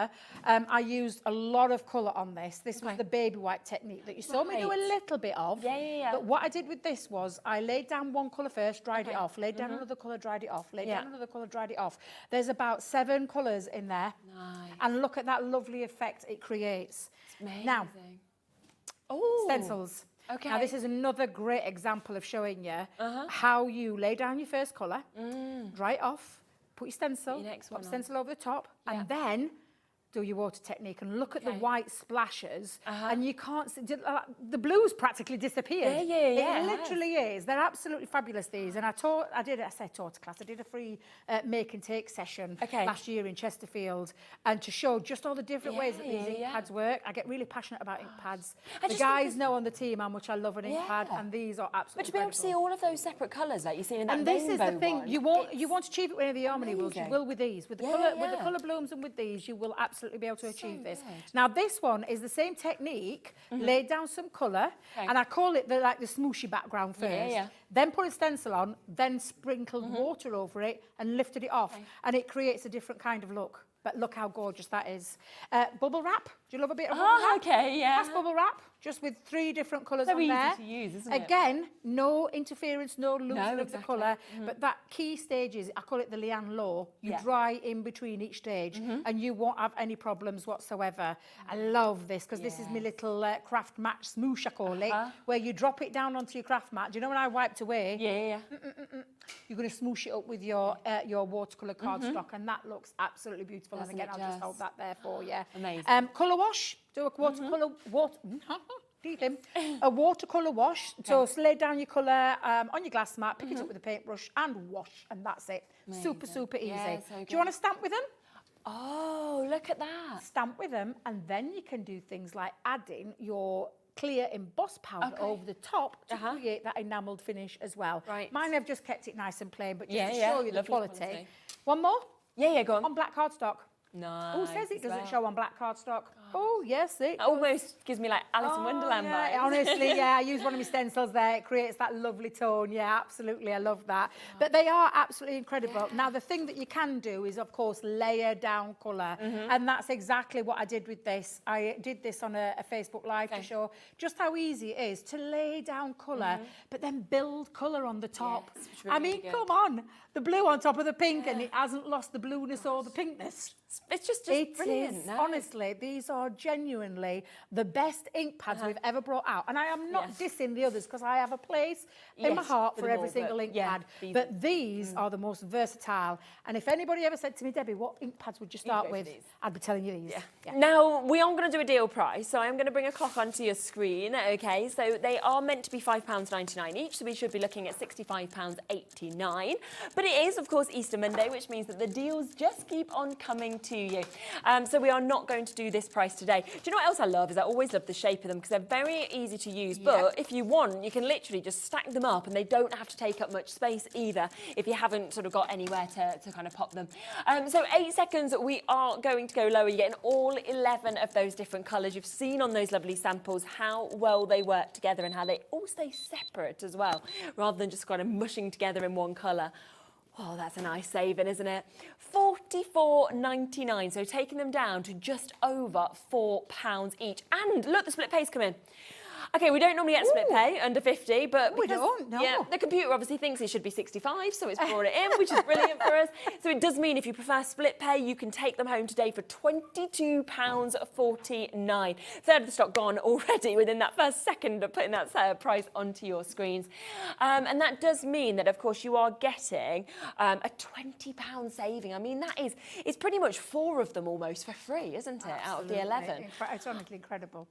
I used a lot of colour on this. This was the baby white technique that you saw me do a little bit of. But what I did with this was I laid down one colour first, dried it off, laid down another colour, dried it off, laid down another colour, dried it off. There's about 7 colours in there. And look at that lovely effect it creates. It's amazing. Now, stencils. Now, this is another great example of showing you how you lay down your first colour, dry it off, put your stencil, put stencil over the top, and then do your water technique and look at the white splashes, and you can't see, the blues practically disappeared. It literally is. They're absolutely fabulous, these. And I taught a class. I did a free make and take session last year in Chesterfield, and to show just all the different ways that these ink pads work. I get really passionate about ink pads. The guys know on the team how much I love an ink pad, and these are absolutely But to be able to see all of those separate colours like you've seen in that rainbow. And this is the thing, you want to achieve it with the Harmony rules, you will with these. With the colour blooms and with these, you will absolutely be able to achieve this. Now, this one is the same technique, laid down some colour, and I call it the smooshy background first, then put a stencil on, then sprinkled water over it and lifted it off, and it creates a different kind of look. But look how gorgeous that is. Bubble wrap. Do you love a bit of bubble wrap? Okay, yeah. That's bubble wrap, just with 3 different colours So on easy there. to use, isn't it? Again, no interference, no losing of the exactly. colour. But that key stage is, I call it the Leanne law. You dry in between each stage and you won't have any problems whatsoever. I love this because this is my little craft mat smoosh, I call it, where you drop it down onto your craft mat. Do you know when I wiped away? Yeah. You're going to smoosh it up with your watercolour cardstock, and that looks absolutely beautiful. And again, I'll just hold that there for you. Amazing. Colour wash. Do a watercolour a watercolour wash. So lay down your colour on your glass mat, pick it up with a paintbrush, and wash, and that's it. Amazing. Super easy. Yeah, so Do you want to stamp with them? Oh, look at that. Stamp with them, and then you can do things like adding your clear emboss powder over the top to create that enamelled finish as well. Right. Mine have just kept it nice and plain, but just to show you the Lovely quality. One more? Yeah, go on. On black cardstock. Nice. Who says it as doesn't well. show on black cardstock? Oh, yes, it Almost gives me like Alice in Wonderland vibes. honestly, I use one of my stencils there. It creates that lovely tone. Yeah, absolutely. I love that. But they are absolutely incredible. Now, the thing that you can do is, of course, layer down colour. And that's exactly what I did with this. I did this on a Facebook Live to show just how easy it is to lay down colour, but then build colour on the top. Yes, it's really, I mean, really good. come on. The blue on top of the pink, and it hasn't lost the blueness or the pinkness. It's just It brilliant. is, No? honestly, these are genuinely the best ink pads we've ever brought out. And I am not dissing the others because I have a place in my heart for them every all, single but ink pad. But these are the most versatile. And if anybody ever said to me, Debbie, what ink pads would you start go for with? these. I'd be telling you these. Yeah. Now, we are going to do a deal price, so I'm going to bring a clock onto your screen, okay? So they are meant to be £5.99 each, so we should be looking at £65.89. But it is, of course, Easter Monday, which means that the deals just keep on coming to you. So we are not going to do this price today. Do you know what else I love? Is I always love the shape of them because they're very easy to use. But if you want, you can literally just stack them up and they don't have to take up much space either if you haven't sort of got anywhere to kind of pop them. So 8 seconds, we are going to go lower. You're getting all 11 of those different colours. You've seen on those lovely samples how well they work together and how they all stay separate as well, rather than just kind of mushing together in one colour. Oh, that's a nice saving, isn't it? £44.99, so taking them down to just over £4 each. And look, the split pays come in. Okay, we don't normally get split pay under 50, but We don't, no. Yeah, the computer obviously thinks it should be 65, so it's brought it in, which is brilliant for us. So it does mean if you prefer split pay, you can take them home today for £22.49. Third of the stock gone already within that first second of putting that price onto your screens. And that does mean that, of course, you are getting a £20 saving. I mean, that is, it's pretty much 4 of them almost for free, isn't it, out of the 11? It's honestly incredible.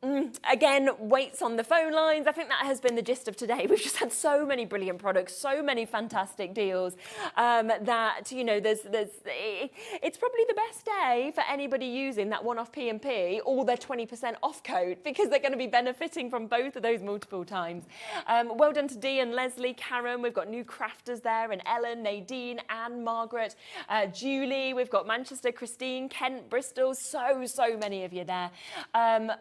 Again, weights on the phone lines. I think that has been the gist of today. We've just had so many brilliant products, so many fantastic deals that, you know, it's probably the best day for anybody using that one-off P&P or their 20% off code because they're going to be benefiting from both of those multiple times. Well done to Dee and Leslie, Karen. We've got new Crafters there, and Ellen, Nadine, Anne, Margaret, Julie. We've got Manchester, Christine, Kent, Bristol. So many of you there. I'm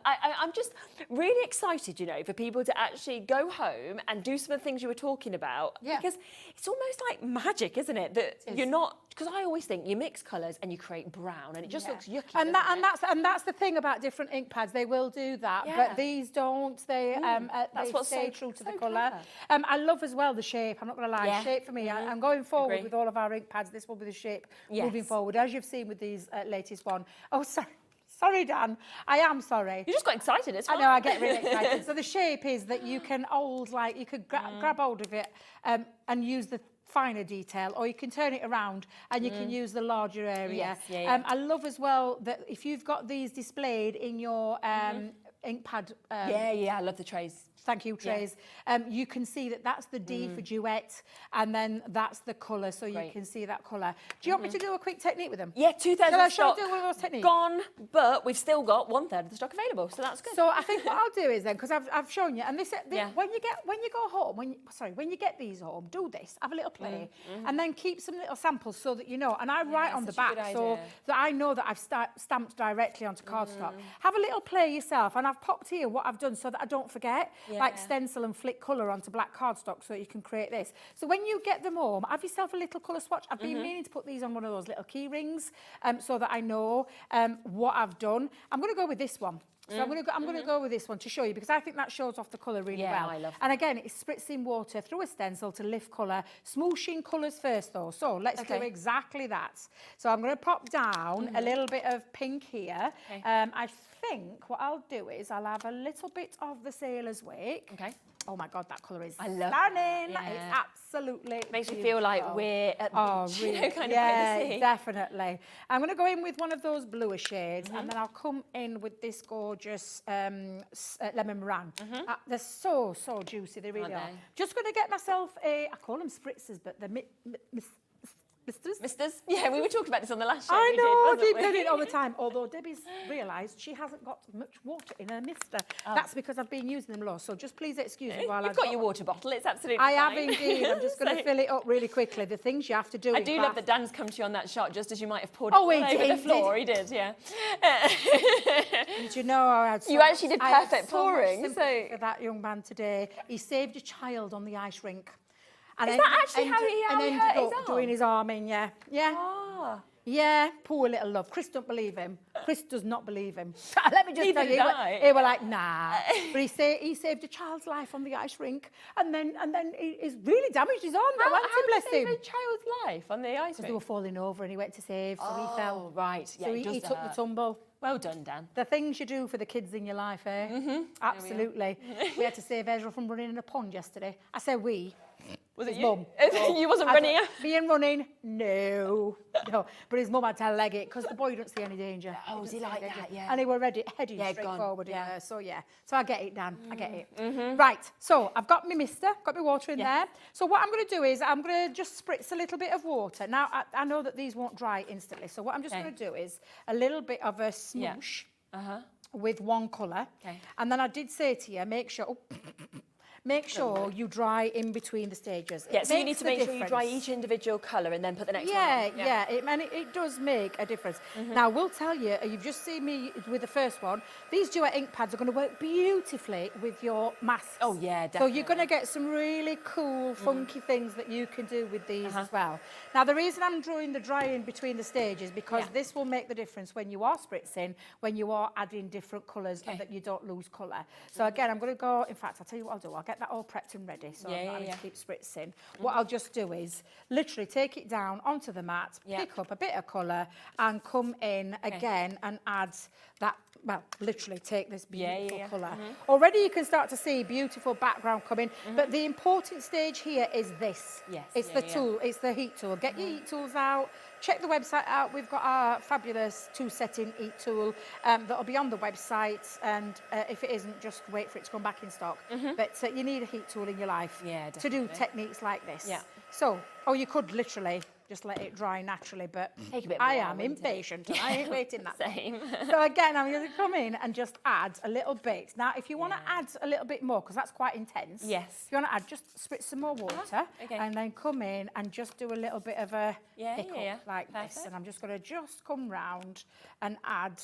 just really excited, you know, for people to actually go home and do some of the things you were talking about. Yeah. Because it's almost like magic, isn't it? That you're not, because I always think you mix colours and you create brown and it just looks yucky. And that's the thing about different ink pads. They will do that, but these don't. They stay true to the colour. I love as well the shape. I'm not going to lie. Shape for me. I'm going forward with all of our ink pads. This will be the shape moving forward, as you've seen with these latest one. Oh, sorry. Sorry, Dan. I am sorry. You just got excited. It's fine. I know, I get really excited. So the shape is that you can hold, like, you could grab hold of it and use the finer detail, or you can turn it around and you can use the larger area. I love as well that if you've got these displayed in your ink pad. I love the trays. Thank you, trays. You can see that that's the D for duet, and then that's the colour, so you can see that colour. Do you want me to do a quick technique with them? Yeah, 2/3 of the stock do one of those techniques? gone, but we've still got 1/3 of the stock available, so that's good. So I think what I'll do is then, because I've shown you, and when you go home, when you get these home, do this, have a little play, and then keep some little samples so that you know. And I write on the back so that I know that I've stamped directly onto cardstock. Have a little play yourself, and I've popped here what I've done so that I don't forget, like stencil and flick colour onto black cardstock so that you can create this. So when you get them home, have yourself a little colour swatch. I've been meaning to put these on one of those little key rings so that I know what I've done. I'm going to go with this one. So I'm going to go with this one to show you because I think that shows off the colour really well. I love that. And again, it's spritzing water through a stencil to lift colour, smooshing colours first though. So let's do exactly that. So I'm going to pop down a little bit of pink here. I think what I'll do is I'll have a little bit of the Sailor's Wake. Okay. Oh my God, that colour is I love stunning. that. It's absolutely Makes me feel like we're at the beach, really? kind of by the sea. Definitely. I'm going to go in with one of those bluer shades and then I'll come in with this gorgeous lemon meringue. They're so juicy, they really are. Just going to get myself I call them spritzers, but they're Misters? Yeah, we were talking about this on the last show. I know, I keep doing doing it all the time. Although Debbie's realised she hasn't got much water in her mister. That's because I've been using them low. So just please excuse me while You've got your water bottle. It's absolutely I have fine. indeed. I'm just going to fill it up really quickly. The things you have to do. I do love that Dan's come to you on that shot just as you might have poured Oh, it he all over did, the floor. He did, yeah. Did you know I had so You actually did I had perfect so much pouring, sympathy for that young man today. He saved a child on the ice rink. And Is that actually how he ended hurt his up arm? doing his arm in, yeah. Ah. Yeah, poor little love. Chris don't believe him. Chris does not believe him. Let me just Neither tell you, did I. he were like, nah. But he saved a child's life on the ice rink, and then he's really damaged his arm. How Bless did he him. save a child's life on the ice They rink? were falling over, and he went to save, so he fell. Right. Yeah, So it does he took the hurt. tumble. Well done, Dan. The things you do for the kids in your life, eh? Absolutely. We had to save Ezra from running in a pond yesterday. I say we. Was it his you? mum. You wasn't running? Being running? No. But his mum had to leg it because the boy didn't see any danger. Oh, was he like that? Yeah. And he were ready, heading Yeah, straight gone. forward. Yeah. So I get it, Dan. I get it. Right. So I've got my mister, got my water in there. So what I'm going to do is I'm going to just spritz a little bit of water. Now I know that these won't dry instantly. So what I'm just going to do is a little bit of a smoosh with one colour. Okay. And then I did say to you, make sure. Make sure you dry in between the stages. Yeah, It so you need makes to the make sure you dry difference. each individual colour and then put the next one Yeah, on. yeah, it does make a difference. Now, we'll tell you, you've just seen me with the first one, these duet ink pads are going to work beautifully with your masks. Oh, yeah, So definitely. you're going to get some really cool, funky things that you can do with these as well. Now, the reason I'm drawing the drying between the stages, because this will make the difference when you are spritzing, when you are adding different colours and that you don't lose colour. So again, I'm going to go, in fact, I'll tell you what I'll do. I'll get that all prepped and ready, so I'm not having to keep spritzing. What I'll just do is literally take it down onto the mat, pick up a bit of colour and come in again and add that, well, literally take this beautiful colour. Already you can start to see beautiful background coming, but the important stage here is this. Yes. It's the tool, it's the heat tool. Get your heat tools out, check the website out. We've got our fabulous 2-setting heat tool that'll be on the website, and if it isn't, just wait for it to come back in stock. But you need a heat tool in your life to do techniques like this. Yeah. So, or you could literally just let it dry naturally, but Take a bit I more, am wouldn't it? impatient. I ain't waiting that long. Same. So again, I'm going to come in and just add a little bit. Now, if you want to add a little bit more, because that's quite intense. Yes. If you want to add, just spritz some more water, and then come in and just do a little bit of a pick up like this. Perfect. And I'm just going to just come round and add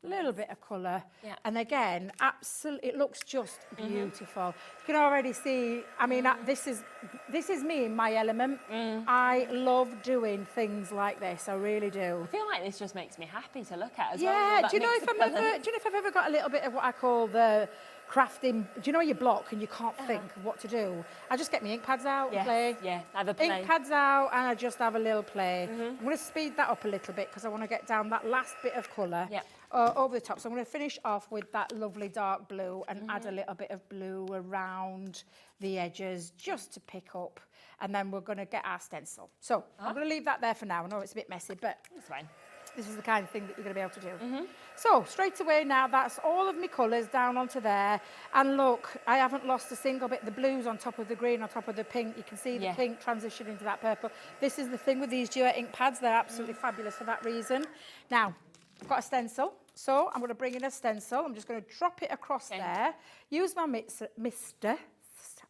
a little bit of colour. Yeah. And again, absolutely, it looks just beautiful. You can already see, I mean, this is me in my element. I love doing things like this, I really do. I feel like this just makes me happy to look at as well. Yeah, that do you know mix if of colours. I've ever got a little bit of what I call the crafting, do you know you block and you can't think of what to do? I just get my ink pads out and play. Yeah, have a play. Ink pads out and I just have a little play. I'm going to speed that up a little bit because I want to get down that last bit of colour over the top. So I'm going to finish off with that lovely dark blue and add a little bit of blue around the edges just to pick up. And then we're going to get our stencil. So I'm going to leave that there for now. I know it's a bit messy, but That's fine. this is the kind of thing that you're going to be able to do. So straight away now, that's all of my colours down onto there. And look, I haven't lost a single bit. The blue's on top of the green, on top of the pink. You can see the pink transition into that purple. This is the thing with these duet ink pads. They're absolutely fabulous for that reason. Now, I've got a stencil. So I'm going to bring in a stencil. I'm just going to drop it across there. Use my mister.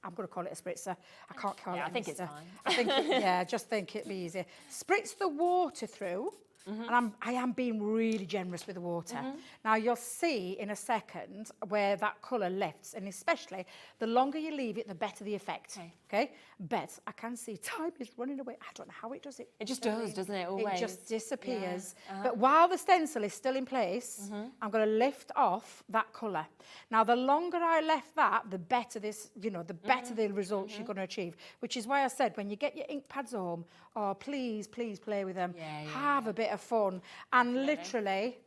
I'm going to call it a spritzer. I can't call it a I think mister. it's fine. I think, I just think it'd be easier. Spritz the water through and I am being really generous with the water. Now you'll see in a second where that colour lifts, and especially the longer you leave it, the better the effect. Okay? But I can see time is running away. I don't know how it does it. It just does, doesn't it? Always. It just disappears. But while the stencil is still in place, I'm going to lift off that colour. Now, the longer I left that, the better this, you know, the better the results you're going to achieve. Which is why I said, when you get your ink pads home, oh, please, please play with them. Have a bit of fun. And literally,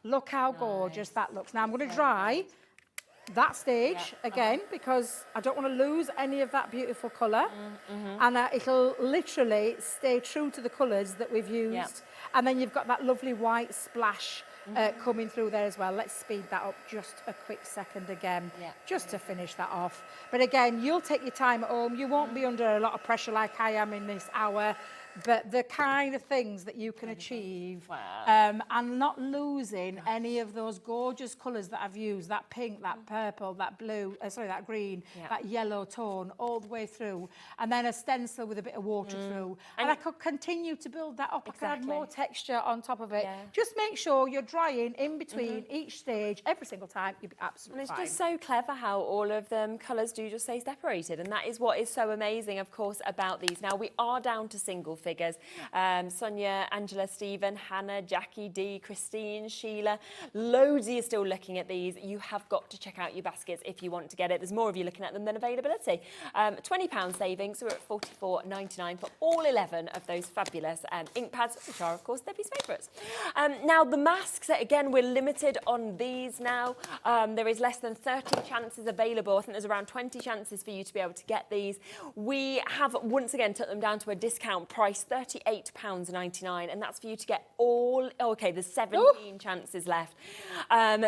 look how gorgeous that looks. Now, I'm going to dry that stage again because I don't want to lose any of that beautiful colour, and it'll literally stay true to the colours that we've used, and then you've got that lovely white splash coming through there as well. Let's speed that up just a quick second again, just to finish that off. But again, you'll take your time at home. You won't be under a lot of pressure like I am in this hour. But the kind of things that you can achieve, and not losing any of those gorgeous colours that I've used, that pink, that purple, that blue, that green, that yellow tone, all the way through. And then a stencil with a bit of water through. And I could continue to build that up. I could add more texture on top of it. Just make sure you're drying in between each stage, every single time. You'll be absolutely fine. And it's just so clever how all of them colours do just stay separated. And that is what is so amazing, of course, about these. Now, we are down to single figures. Sonia, Angela, Stephen, Hannah, Jackie, Dee, Christine, Sheila, loads of you still looking at these. You have got to check out your baskets if you want to get it. There's more of you looking at them than availability. £20 savings, so we're at $44.99 for all 11 of those fabulous ink pads, which are, of course, Debbie's favourites. Now, the masks, again, we're limited on these now. There is less than 30 chances available. I think there's around 20 chances for you to be able to get these. We have, once again, took them down to a discount price, £38.99, and that's for you to get all, there's 17 chances left.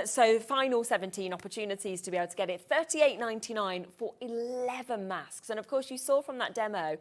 So final 17 opportunities to be able to get it. £38.99 for 11 masks. And of course, you saw from that demo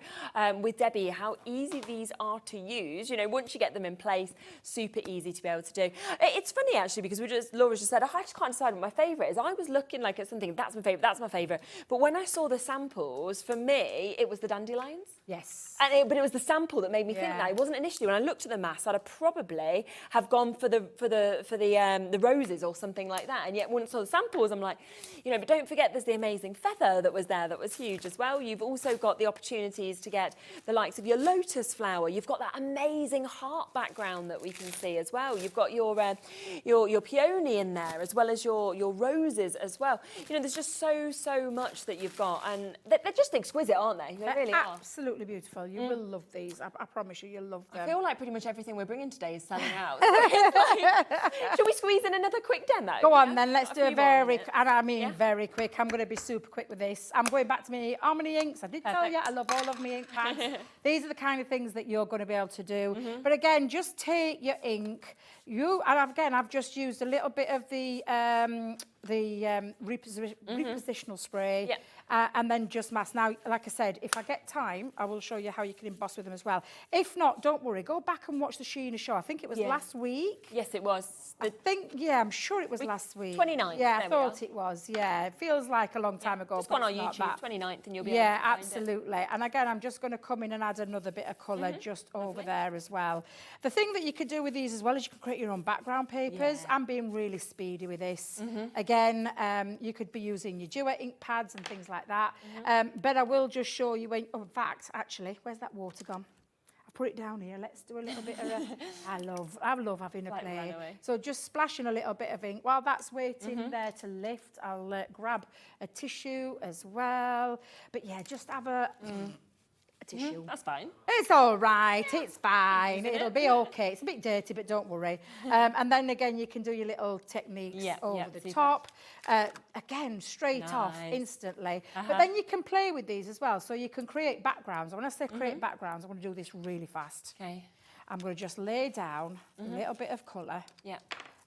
with Debbie how easy these are to use. You know, once you get them in place, super easy to be able to do. It's funny, actually, because Laura just said, I just can't decide what my favourite is. I was looking like at something, that's my favourite. But when I saw the samples, for me, it was the dandelions. Yes. But it was the sample that made me think that. It wasn't initially. When I looked at the mass, I'd have probably have gone for the roses or something like that. And yet once I saw the samples, I'm like, you know, but don't forget there's the amazing feather that was there that was huge as well. You've also got the opportunities to get the likes of your lotus flower. You've got that amazing heart background that we can see as well. You've got your peony in there as well as your roses as well. You know, there's just so much that you've got, and they're just exquisite, aren't they? They really are. Absolutely beautiful. You will love these. I promise you, you'll love them. I feel like pretty much everything we're bringing today is selling out. Should we squeeze in another quick demo? Go on then, let's do a very, and I mean very quick. I'm going to be super quick with this. I'm going back to me Harmony inks. I did tell you, I love all of my ink pads. These are the kind of things that you're going to be able to do. But again, just take your ink. I've just used a little bit of the repositional spray. And then just mask. Now, like I said, if I get time, I will show you how you can emboss with them as well. If not, don't worry. Go back and watch the Sheena show. I think it was last week. Yes, it was. I'm sure it was last week. 29th. Yeah, I thought it was. Yeah, it feels like a long time ago. Just go on YouTube, 29th, and you'll be able to find absolutely. it. And again, I'm just going to come in and add another bit of colour just over there as well. The thing that you could do with these as well is you can create your own background papers. I'm being really speedy with this. Again, you could be using your duet ink pads and things like that. But I will just show you when, in fact, actually, where's that water gone? I put it down here. Let's do a little bit of I love having a play. So just splashing a little bit of ink. While that's waiting there to lift, I'll grab a tissue as well. But yeah, just have a tissue. That's fine. It's all right. It's fine. It'll be okay. It's a bit dirty, but don't worry. And then again, you can do your little techniques over the top. Again, straight off, instantly. But then you can play with these as well. So you can create backgrounds. When I say create backgrounds, I want to do this really fast. Okay. I'm going to just lay down a little bit of colour.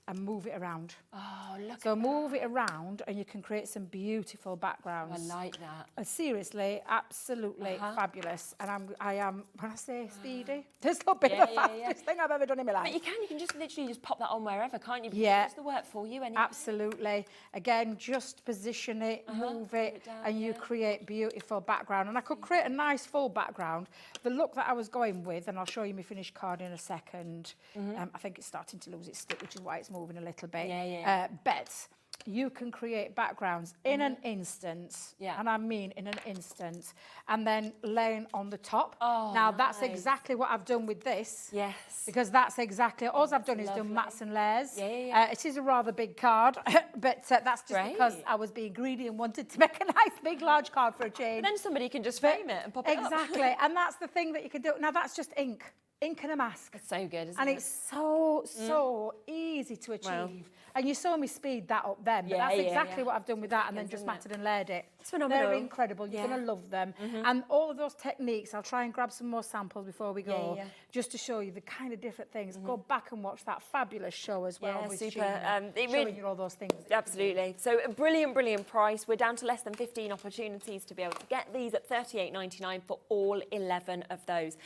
and move it around. Oh, look So at move it around and you can create some beautiful backgrounds. I like that. Seriously, absolutely fabulous. And I am, when I say speedy, this will be the fastest thing I've ever done in my life. But you can just literally just pop that on wherever, can't you? Because Yeah. it does the work for you anyway. Absolutely. Again, just position it, move it, down, and you create beautiful background. And I could create a nice full background. The look that I was going with, and I'll show you my finished card in a second. I think it's starting to lose its stick, which is why it's moving a little bit. But you can create backgrounds in an instant, and I mean in an instant, and then laying on the top. Now that's exactly what I've done with this. Yes. Because that's exactly, all I've done is done mats and layers. It is a rather big card, but that's just because I was being greedy and wanted to make a nice big large card for a change. And then somebody can just frame it and pop it up. Exactly, and that's the thing that you can do. Now that's just ink and a mask. It's so good, isn't and it? it's so easy to achieve. Wow. And you saw me speed that up then, but that's exactly what I've done with that, and then just matted and layered it. It's phenomenal. They're incredible. You're going to love them. And all of those techniques, I'll try and grab some more samples before we go, just to show you the kind of different things. Go back and watch that fabulous show as well. Yeah, with super. Sheena, showing you all those things. Absolutely. So a brilliant price. We're down to less than 15 opportunities to be able to get these at $38.99 for all 11 of those.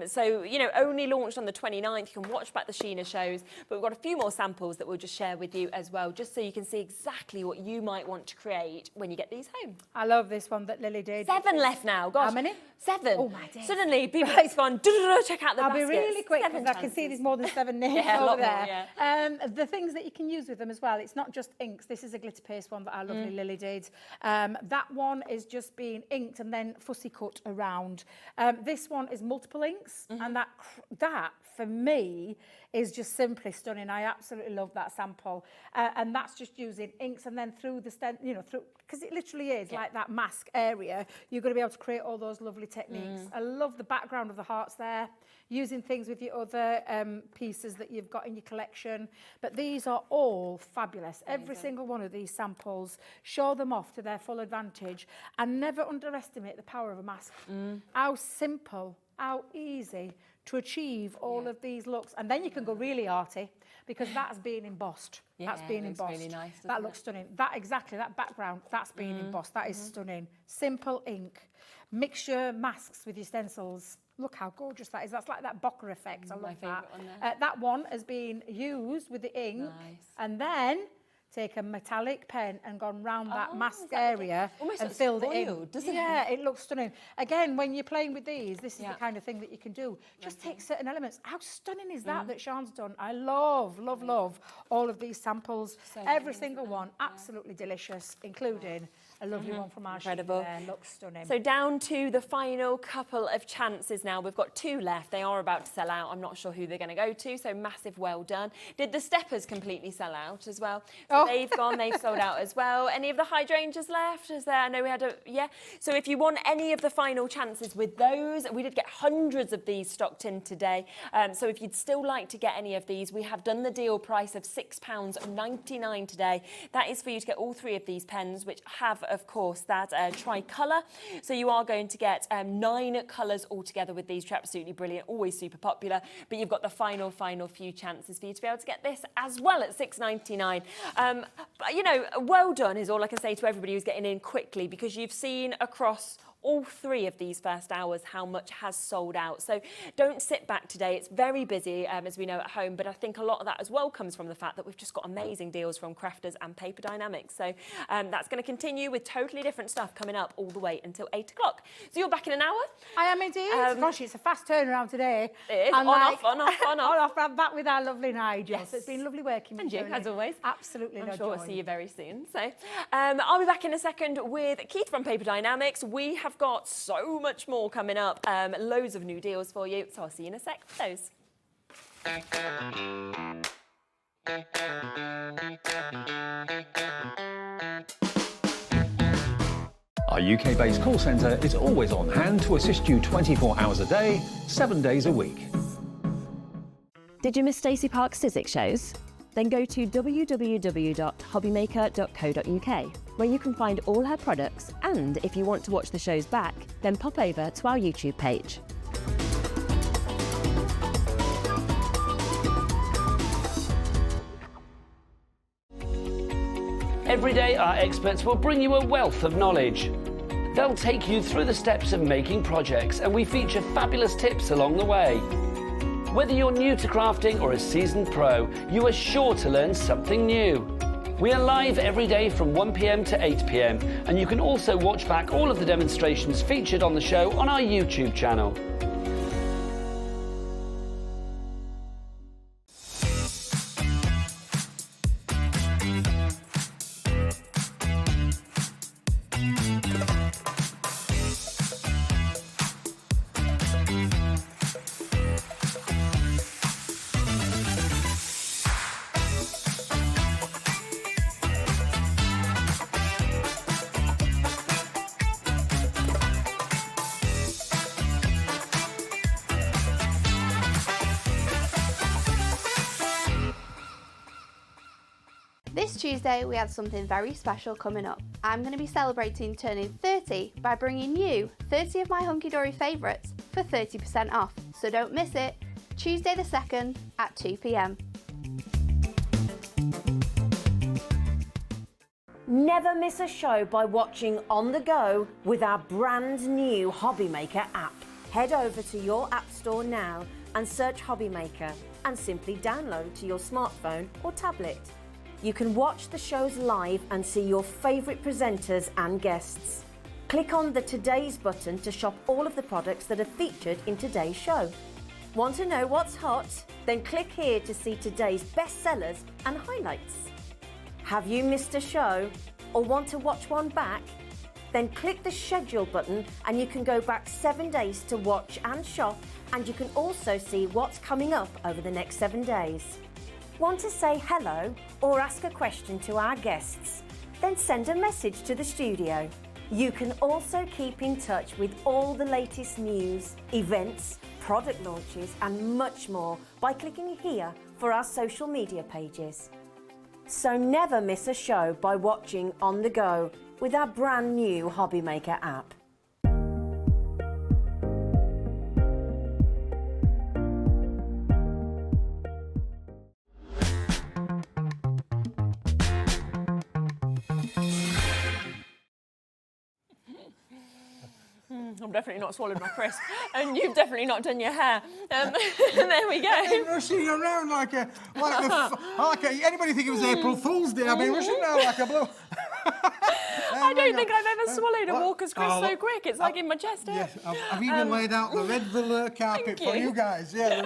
So, you know, only launched on the 29th. You can watch back the Sheena shows, but we've got a few more samples that we'll just share with you as well, just so you can see exactly what you might want to create when you get these home. I love this one that Lily did. 7 left now. Gosh. How many? 7. Oh my days. Suddenly, people have gone, check out the I'll baskets. be really quick because 7 I can see there's more than 7 names Yeah, a over lot there. more, The things that you can use with them as well, it's not just inks. This is a glitter paste one that our lovely Lily did. That one is just being inked and then fussy cut around. This one is multiple inks, and that for me is just simply stunning. I absolutely love that sample, and that's just using inks and then through the through, because it literally is like that mask area. You're going to be able to create all those lovely techniques. I love the background of the hearts there, using things with your other pieces that you've got in your collection. But these are all fabulous. Every single one of these samples, show them off to their full advantage, and never underestimate the power of a mask. How simple, how easy to achieve all of these looks. And then you can go really arty, because that's being embossed. That's being embossed. Really nice, that looks stunning. That background, that's being embossed. That is stunning. Simple ink. Mix your masks with your stencils. Look how gorgeous that is. That's like that bokeh effect. I love that. One there. That one has been used with the ink, and then take a metallic pen and gone round that mask area and filled it in. Yeah, it looks stunning. Again, when you're playing with these, this is the kind of thing that you can do. Just take certain elements. How stunning is that Sean's done? I love all of these samples. Every single one, absolutely delicious, including a lovely one from our Incredible. Sheena there. Looks stunning. So down to the final couple of chances now. We've got 2 left. They are about to sell out. I'm not sure who they're going to go to, so massive well done. Did the steppers completely sell out as well? So they've gone, they've sold out as well. Any of the hydrangeas left? Is there? I know we had So if you want any of the final chances with those, we did get hundreds of these stocked in today. So if you'd still like to get any of these, we have done the deal price of £6.99 today. That is for you to get all 3 of these pens, which have, of course, that tricolour. So you are going to get 9 colours altogether with these, which are absolutely brilliant, always super popular. But you've got the final few chances for you to be able to get this as well at £6.99. But, you know, well done is all I can say to everybody who's getting in quickly, because you've seen across all 3 of these first hours how much has sold out. So don't sit back today. It's very busy, as we know, at home, but I think a lot of that as well comes from the fact that we've just got amazing deals from Crafter'S and Paper Dienamics. So that's going to continue with totally different stuff coming up all the way until 8 o'clock. So you're back in an hour? I am indeed. Gosh, it's a fast turnaround today. It is. On off. On off. I'm back with our lovely Nigel. Yes. So it's been lovely working with you. And you, as always. Absolutely. I'm sure we'll see you very soon. So I'll be back in a second with Keith from Paper Dienamics. We have got so much more coming up, loads of new deals for you, so I'll see you in a sec for those. Our UK-based call centre is always on hand to assist you 24 hours a day, 7 days a week. Did you miss Stacey Park's Sizzix shows? Then go to www.hobbymaker.co.uk, where you can find all her products, and if you want to watch the shows back, then pop over to our YouTube page. Every day, our experts will bring you a wealth of knowledge. They'll take you through the steps of making projects, and we feature fabulous tips along the way. Whether you're new to crafting or a seasoned pro, you are sure to learn something new. We are live every day from 1 p.m. to 8 p.m, and you can also watch back all of the demonstrations featured on the show on our YouTube channel. This Tuesday we have something very special coming up. I'm going to be celebrating turning 30 by bringing you 30 of my hunky-dory favourites for 30% off, so don't miss it. Tuesday the 2nd at 2 p.m. Never miss a show by watching on the go with our brand new Hobby Maker app. Head over to your app store now and search Hobby Maker and simply download to your smartphone or tablet. You can watch the shows live and see your favourite presenters and guests. Click on the Today's button to shop all of the products that are featured in today's show. Want to know what's hot? Then click here to see today's bestsellers and highlights. Have you missed a show or want to watch one back? Then click the schedule button and you can go back 7 days to watch and shop, and you can also see what's coming up over the next 7 days. Want to say hello or ask a question to our guests? Then send a message to the studio. You can also keep in touch with all the latest news, events, product launches and much more by clicking here for our social media pages. So never miss a show by watching on the go with our brand new Hobby Maker app. I've definitely not swallowed my crisp, and you've definitely not done your hair. There we go. I've been rushing around anybody think it was April Fool's Day? I've been rushing around like a blue. I don't think I've ever swallowed a Walker's crisp so quick. It's like in my chest. Yes, I've even laid out the red velour carpet for you guys. Yeah,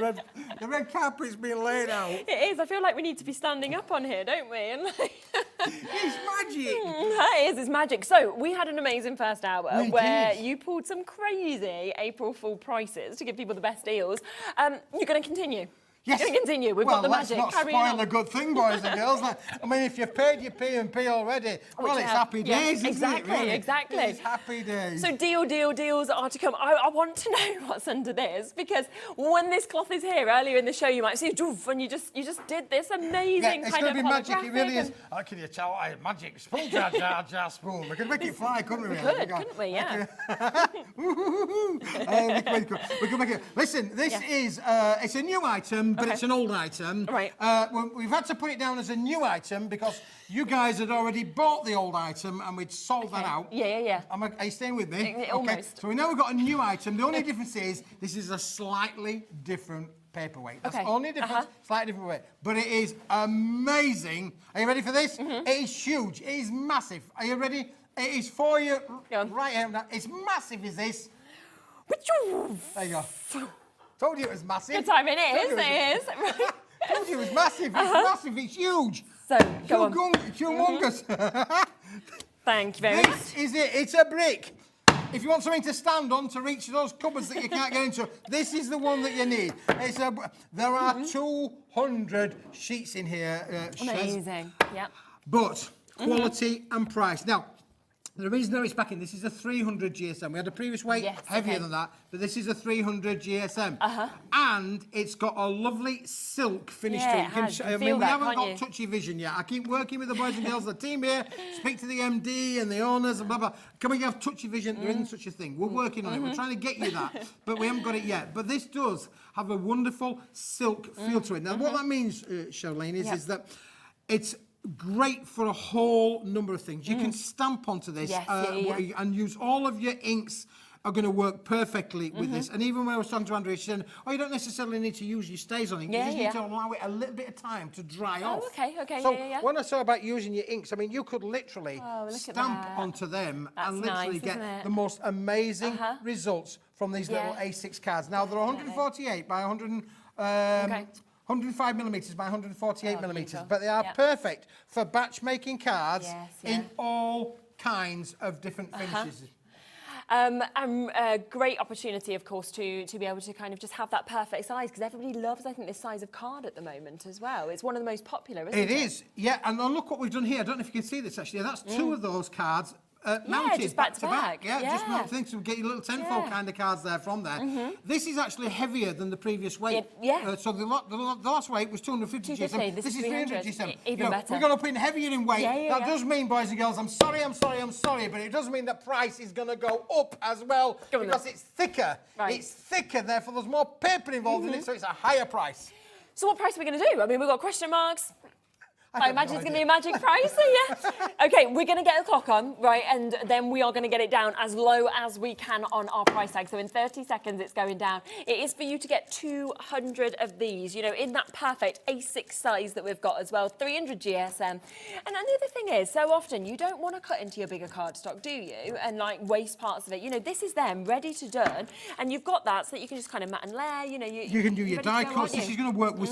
the red carpet's been laid out. It is. I feel like we need to be standing up on here, don't we? And it's magic. It's magic. So we had an amazing first hour where you pulled some crazy April Fool prices to give people the best deals. You're going to continue. Yes. You're going to continue. We've got the magic. Let's not spoil the good thing, boys and girls. I mean, if you've paid your P&P already, well, it's happy days, isn't it, really? Exactly. It's happy days. So deals are to come. I want to know what's under this, because when this cloth is here, earlier in the show, you might see, and you just did this amazing it's kind of going to be magic. It really holographic is. Oh, can you tell? Magic spoon, jar spoon. We could make it fly, couldn't we? We could, couldn't we? Yeah. We could make it. Listen, this is it's a new item, but it's an old item. Right. We've had to put it down as a new item because you guys had already bought the old item and we'd sold that out. Yeah. Are you staying with me? Almost. Okay. So we know we've got a new item. The only difference is this is a slightly different paperweight. That's the only difference, slightly different weight. But it is amazing. Are you ready for this? It is huge. It is massive. Are you ready? It is for you right here now. It's massive, is this? There you go. Told you it was massive. Good timing. It is. Told you it was massive. It's massive. It's huge. So, go on. Humongous. Thank you very much. This is it. It's a brick. If you want something to stand on to reach those cupboards that you can't get into, this is the one that you need. There are 200 sheets in here. Amazing. Yeah. But quality and price. Now, the reason there it's back in, this is a 300 GSM. We had a previous weight heavier than that, but this is a 300 GSM. And it's got a lovely silk finish to it. We haven't got touchy vision yet. I keep working with the boys and girls, the team here, speak to the MD and the owners and blah, blah. Can we have touchy vision? There isn't such a thing. We're working on it. We're trying to get you that, but we haven't got it yet. But this does have a wonderful silk feel to it. Now, what that means, Charlene, is that it's great for a whole number of things. You can stamp onto this and use all of your inks are going to work perfectly with this. And even when I was talking to Andrea, she said, oh, you don't necessarily need to use your stays on it. You just need to allow it a little bit of time to dry off. Okay, so when I saw about using your inks, I mean, you could literally stamp that. onto them That's and literally nice, get the most amazing results from these little A6 cards. Now, they're 148 by 105 millimetres by 148 millimetres, but they are perfect for batch making cards in all kinds of different finishes. A great opportunity, of course, to be able to kind of just have that perfect size, because everybody loves, I think, this size of card at the moment as well. It's one of the most popular, isn't it? It is, yeah. And look what we've done here. I don't know if you can see this, actually. That's two of those cards mounted just back to back. Just not things to get your little tenfold kind of cards there from there. This is actually heavier than the previous weight. So the last weight was 250 GSM. This is 300 GSM. Even better. We're going up in heavier in weight. That does mean, boys and girls, I'm sorry, but it does mean the price is going to go up as well because it's thicker. It's thicker, therefore there's more paper involved in it, so it's a higher price. So what price are we going to do? I mean, we've got question marks. I imagine it's going to be a magic price, Okay, we're going to get the clock on, right, and then we are going to get it down as low as we can on our price tag. So in 30 seconds, it's going down. It is for you to get 200 of these, you know, in that perfect A6 size that we've got as well, 300 GSM. And then the other thing is, so often you don't want to cut into your bigger cardstock, do you? And like waste parts of it. You know, this is them ready to done, and you've got that so that you can just kind of mat and layer. You know, you can do your die cuts. This is going to work with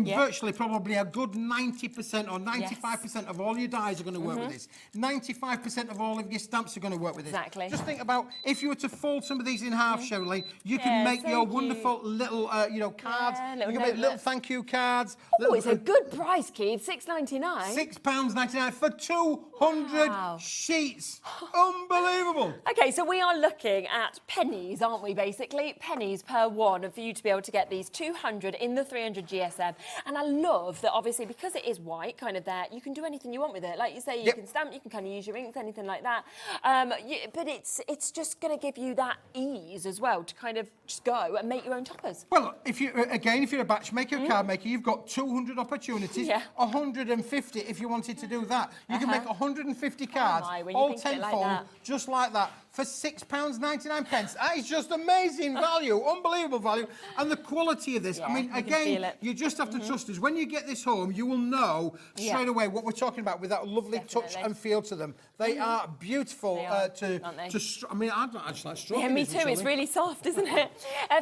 virtually probably a good 90% or 95% of all your dies are going to work with this. 95% of all of your stamps are going to work with this. Exactly. Just think about if you were to fold some of these in half, Sherilyn, you can make your wonderful little, cards. You can make little thank you cards. Oh, it's a good price, Keith. £6.99. £6.99 for 200 sheets. Unbelievable. Okay, so we are looking at pennies, aren't we, basically? Pennies per one for you to be able to get these 200 in the 300 GSM. And I love that, obviously, because it is white, kind of there, you can do anything you want with it. Like you say, you can stamp, you can kind of use your inks, anything like that. But it's just going to give you that ease as well to kind of just go and make your own toppers. Well, if you're a batch maker, card maker, you've got 200 opportunities, 150 if you wanted to do that. You can make 150 cards, all tenfold, just like that, for £6.99. That is just amazing value, unbelievable value. And the quality of this, I mean, again, you just have to trust us. When you get this home, you will know straight away what we're talking about with that lovely touch and feel to them. They are beautiful I mean, I'd actually like stroking. Yeah, me too. It's really soft, isn't it?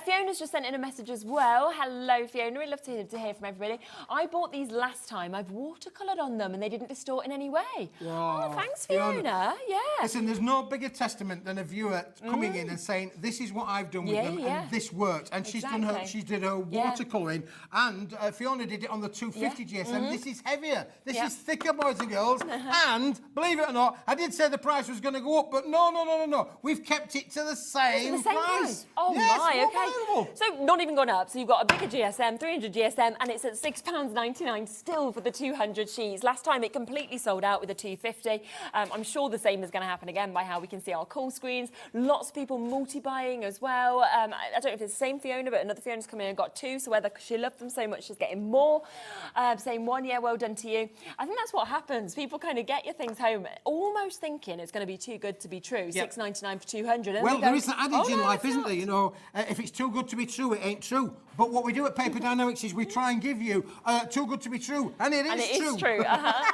Fiona's just sent in a message as well. Hello, Fiona. We'd love to hear from everybody. I bought these last time. I've watercoloured on them and they didn't distort in any way. Wow. Oh, thanks, Fiona. Yeah. Listen, there's no bigger testament than a viewer coming in and saying, this is what I've done with them and this worked. And she did her watercolouring and Fiona did it on the 250 GSM. This is heavier. This is thicker, boys and girls. And, believe it or not, I did say the price was going to go up, but no. We've kept it to the same price. Oh, my, okay. So, not even gone up. So, you've got a bigger GSM, 300 GSM, and it's at £6.99 still for the 200 sheets. Last time, it completely sold out with the 250. I'm sure the same is going to happen again by how we can see our call screens. Lots of people multi-buying as well. I don't know if it's the same Fiona, but another Fiona's come in and got two, so whether she loved them so much she's getting more. Same one, yeah, well done to you. I think that's what happens. People kind of get your things home almost thinking it's going to be too good to be true. £6.99 for 200. Well, there is that adage in life, isn't there? You know, if it's too good to be true, it ain't true. But what we do at Paper Dienamics is we try and give you too good to be true, and it is true. It is true,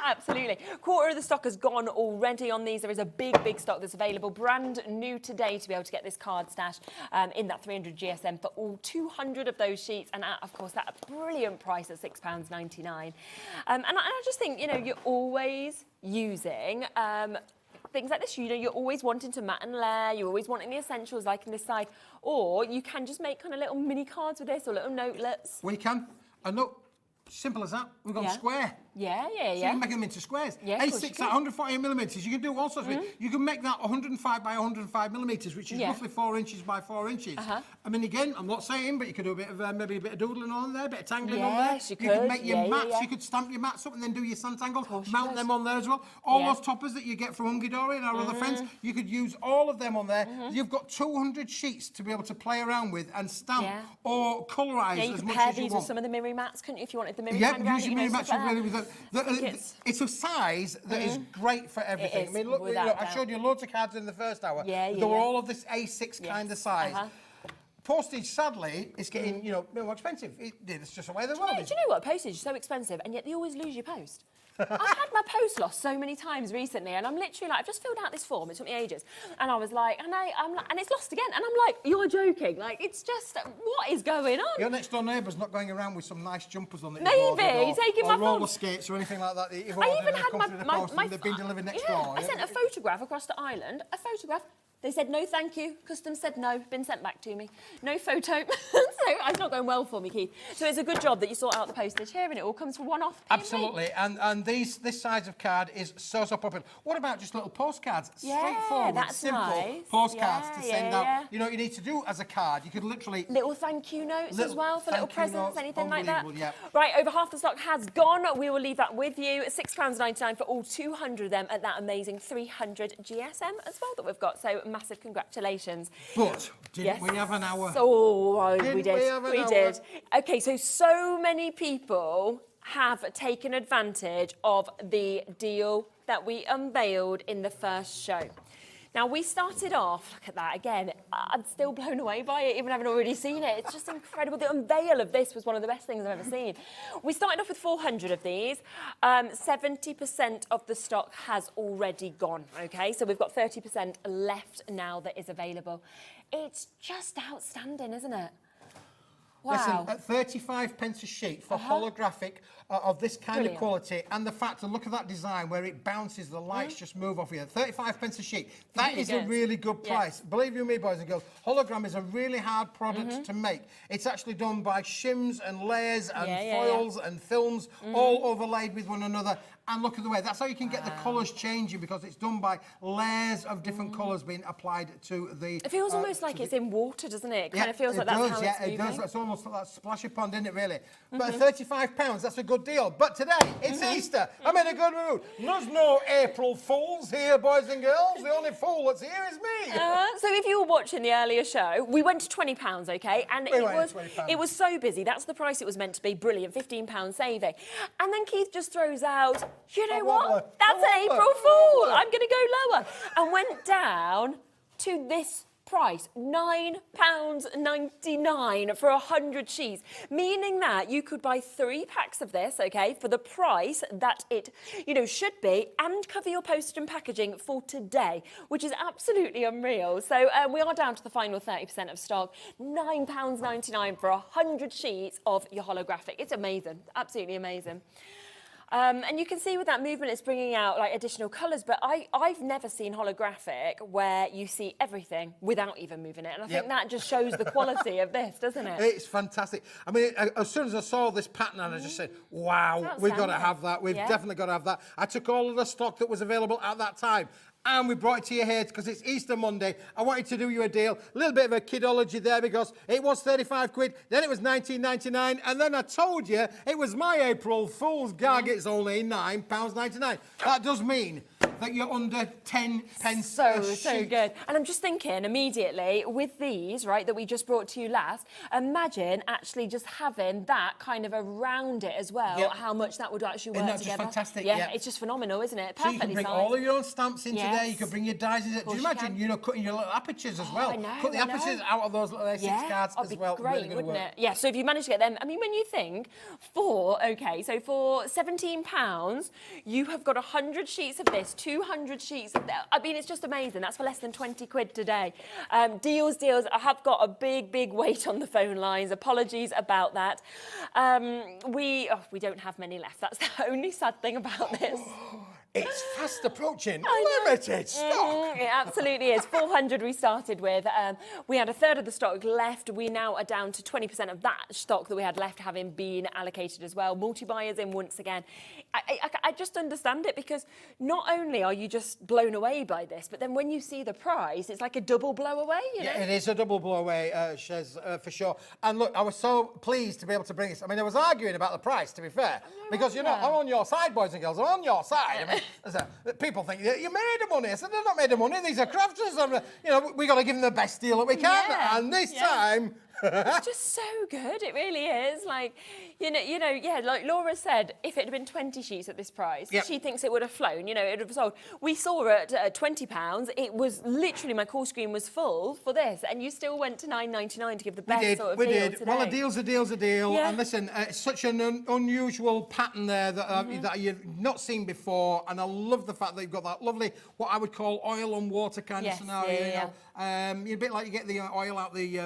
absolutely. Quarter of the stock has gone already on these. There is a big stock that's available, brand new today, to be able to get this card stash in that 300 GSM for all 200 of those sheets, and at, of course, that brilliant price at £6.99. And I just think, you know, you're always using things like this. You know, you're always wanting to mat and layer, you're always wanting the essentials like in this side, or you can just make kind of little mini cards with this or little notelets. We can. And look, simple as that. We've gone square. Yeah. So you can make them into squares. A6 at 148 millimetres. You can do all sorts of it. You can make that 105 by 105 millimetres, which is roughly 4 inches by 4 inches. I mean, again, I'm not saying, but you could do a bit of maybe a bit of doodling on there, a bit of tangling on there. You could make your mats. You could stamp your mats up and then do your Santangles, mount them on there as well. All those toppers that you get from Ungidori and our other friends, you could use all of them on there. You've got 200 sheets to be able to play around with and stamp or colorise as much as you want. You could pair these with some of the mirror mats, couldn't you, if you wanted the mirror use your mirror mats with it's a size that is great for everything. It is, I mean, look, I showed you loads of cards in the first hour. There were all of this A6 kind of size. Postage, sadly, is getting, more expensive. It's just the way the world is. Do you know what? Postage is so expensive, and yet they always lose your post. I've had my post lost so many times recently, and I'm literally like, I've just filled out this form. It took me ages, and I was like, I'm like, and it's lost again, and I'm like, you're joking? Like, it's just, what is going on? Your next door neighbour's not going around with some nice jumpers on that Maybe taking my roller phone. skates or anything like that. That you've I ordered even and had come through the post and they've been delivered next door. I sent a photograph across the island. A photograph. They said, no, thank you. Customs said no, been sent back to me. No photo. So it's not going well for me, Keith. So it's a good job that you sort out the postage here and it all comes for one-off. Absolutely. And this size of card is so popular. What about just little postcards? Straightforward, that's simple nice. postcards to send out. You know what you need to do as a card? You could literally... Little thank you notes as well for little presents, anything like that. Yeah. Right, over half the stock has gone. We will leave that with you. £6.99 for all 200 of them at that amazing 300 GSM as well that we've got. So massive congratulations. But didn't we have an hour? We did. Okay, so many people have taken advantage of the deal that we unveiled in the first show. Now, we started off, look at that, again, I'm still blown away by it, even having already seen it. It's just incredible. The unveil of this was one of the best things I've ever seen. We started off with 400 of these. 70% of the stock has already gone, OK? So we've got 30% left now that is available. It's just outstanding, isn't it? Wow. Listen, at 35 pence a sheet for holographic of this kind of quality, and the fact, and look at that design where it bounces, the lights just move off here. 35 pence a sheet. That is a really good price. Believe you me, boys and girls, hologram is a really hard product to make. It's actually done by shims and layers and foils and films all overlaid with one another. And look at the way, that's how you can get the colours changing, because it's done by layers of different colours being applied to the... It feels almost like it's in water, doesn't it? It kind of feels like that's how it's moving. It does. It's almost like that splashy pond, isn't it, really? But £35, that's a good deal. But today, it's Easter. I'm in a good mood. There's no April Fools here, boys and girls. The only fool that's here is me. So if you were watching the earlier show, we went to £20, OK? And it was so busy. That's the price it was meant to be. Brilliant, £15 saving. And then Keith just throws out, you know what? That's an April Fool. I'm going to go lower. And went down to this price, £9.99 for 100 sheets, meaning that you could buy 3 packs of this, OK, for the price that it, should be, and cover your postage and packaging for today, which is absolutely unreal. So we are down to the final 30% of stock, £9.99 for 100 sheets of your holographic. It's amazing, absolutely amazing. And you can see with that movement, it's bringing out like additional colours. But I've never seen holographic where you see everything without even moving it. And I think that just shows the quality of this, doesn't it? It's fantastic. I mean, as soon as I saw this pattern, I just said, wow, we've got to have that. We've definitely got to have that. I took all of the stock that was available at that time, and we brought it to your head because it's Easter Monday. I wanted to do you a deal, a little bit of a kidology there, because it was 35 quid, then it was 19.99, and then I told you it was my April Fool's gag. It's only £9.99. That does mean that you're under 10 pence so good. And I'm just thinking immediately with these, right, that we just brought to you last, imagine actually just having that kind of around it as well, how much that would actually work together. Isn't that just fantastic? Yeah, it's just phenomenal, isn't it? Perfectly so you can bring sized. all of your own stamps into there, you can bring your dies in it. Do you imagine, cutting your little apertures as well? I know, Cut the apertures out of those little A6 cards as well. Great, really wouldn't it? Yeah, so if you manage to get them, I mean, when you think for £17, you have got 100 sheets of this, 200 sheets of that. I mean, it's just amazing. That's for less than 20 quid today. Deals. I have got a big wait on the phone lines. Apologies about that. We don't have many left. That's the only sad thing about this. It's fast approaching limited stock. It absolutely is. 400 we started with. We had a third of the stock left. We now are down to 20% of that stock that we had left having been allocated as well. Multi-buyers in once again. I just understand it, because not only are you just blown away by this, but then when you see the price, it's like a double blow away, you know? Yeah, it is a double blow away, Shez, for sure. And look, I was so pleased to be able to bring this. I mean, I was arguing about the price, to be fair, because, I'm on your side, boys and girls. I'm on your side. I mean, people think you made the money. I said, they're not made the money. These are Crafter'S. We got to give them the best deal that we can. And this time, It's just so good. It really is. Like, you know, yeah, like Laura said, if it had been 20 sheets at this price, she thinks it would have flown, you know, it would have sold. We saw it at £20. It was literally, my call screen was full for this, and you still went to £9.99 to give the best sort of deal today. Well, a deal's a deal's a deal. Yeah. And listen, it's such an unusual pattern there that, that you've not seen before. And I love the fact that you've got that lovely, what I would call oil and water kind of scenario. You know, a bit like you get the oil out the,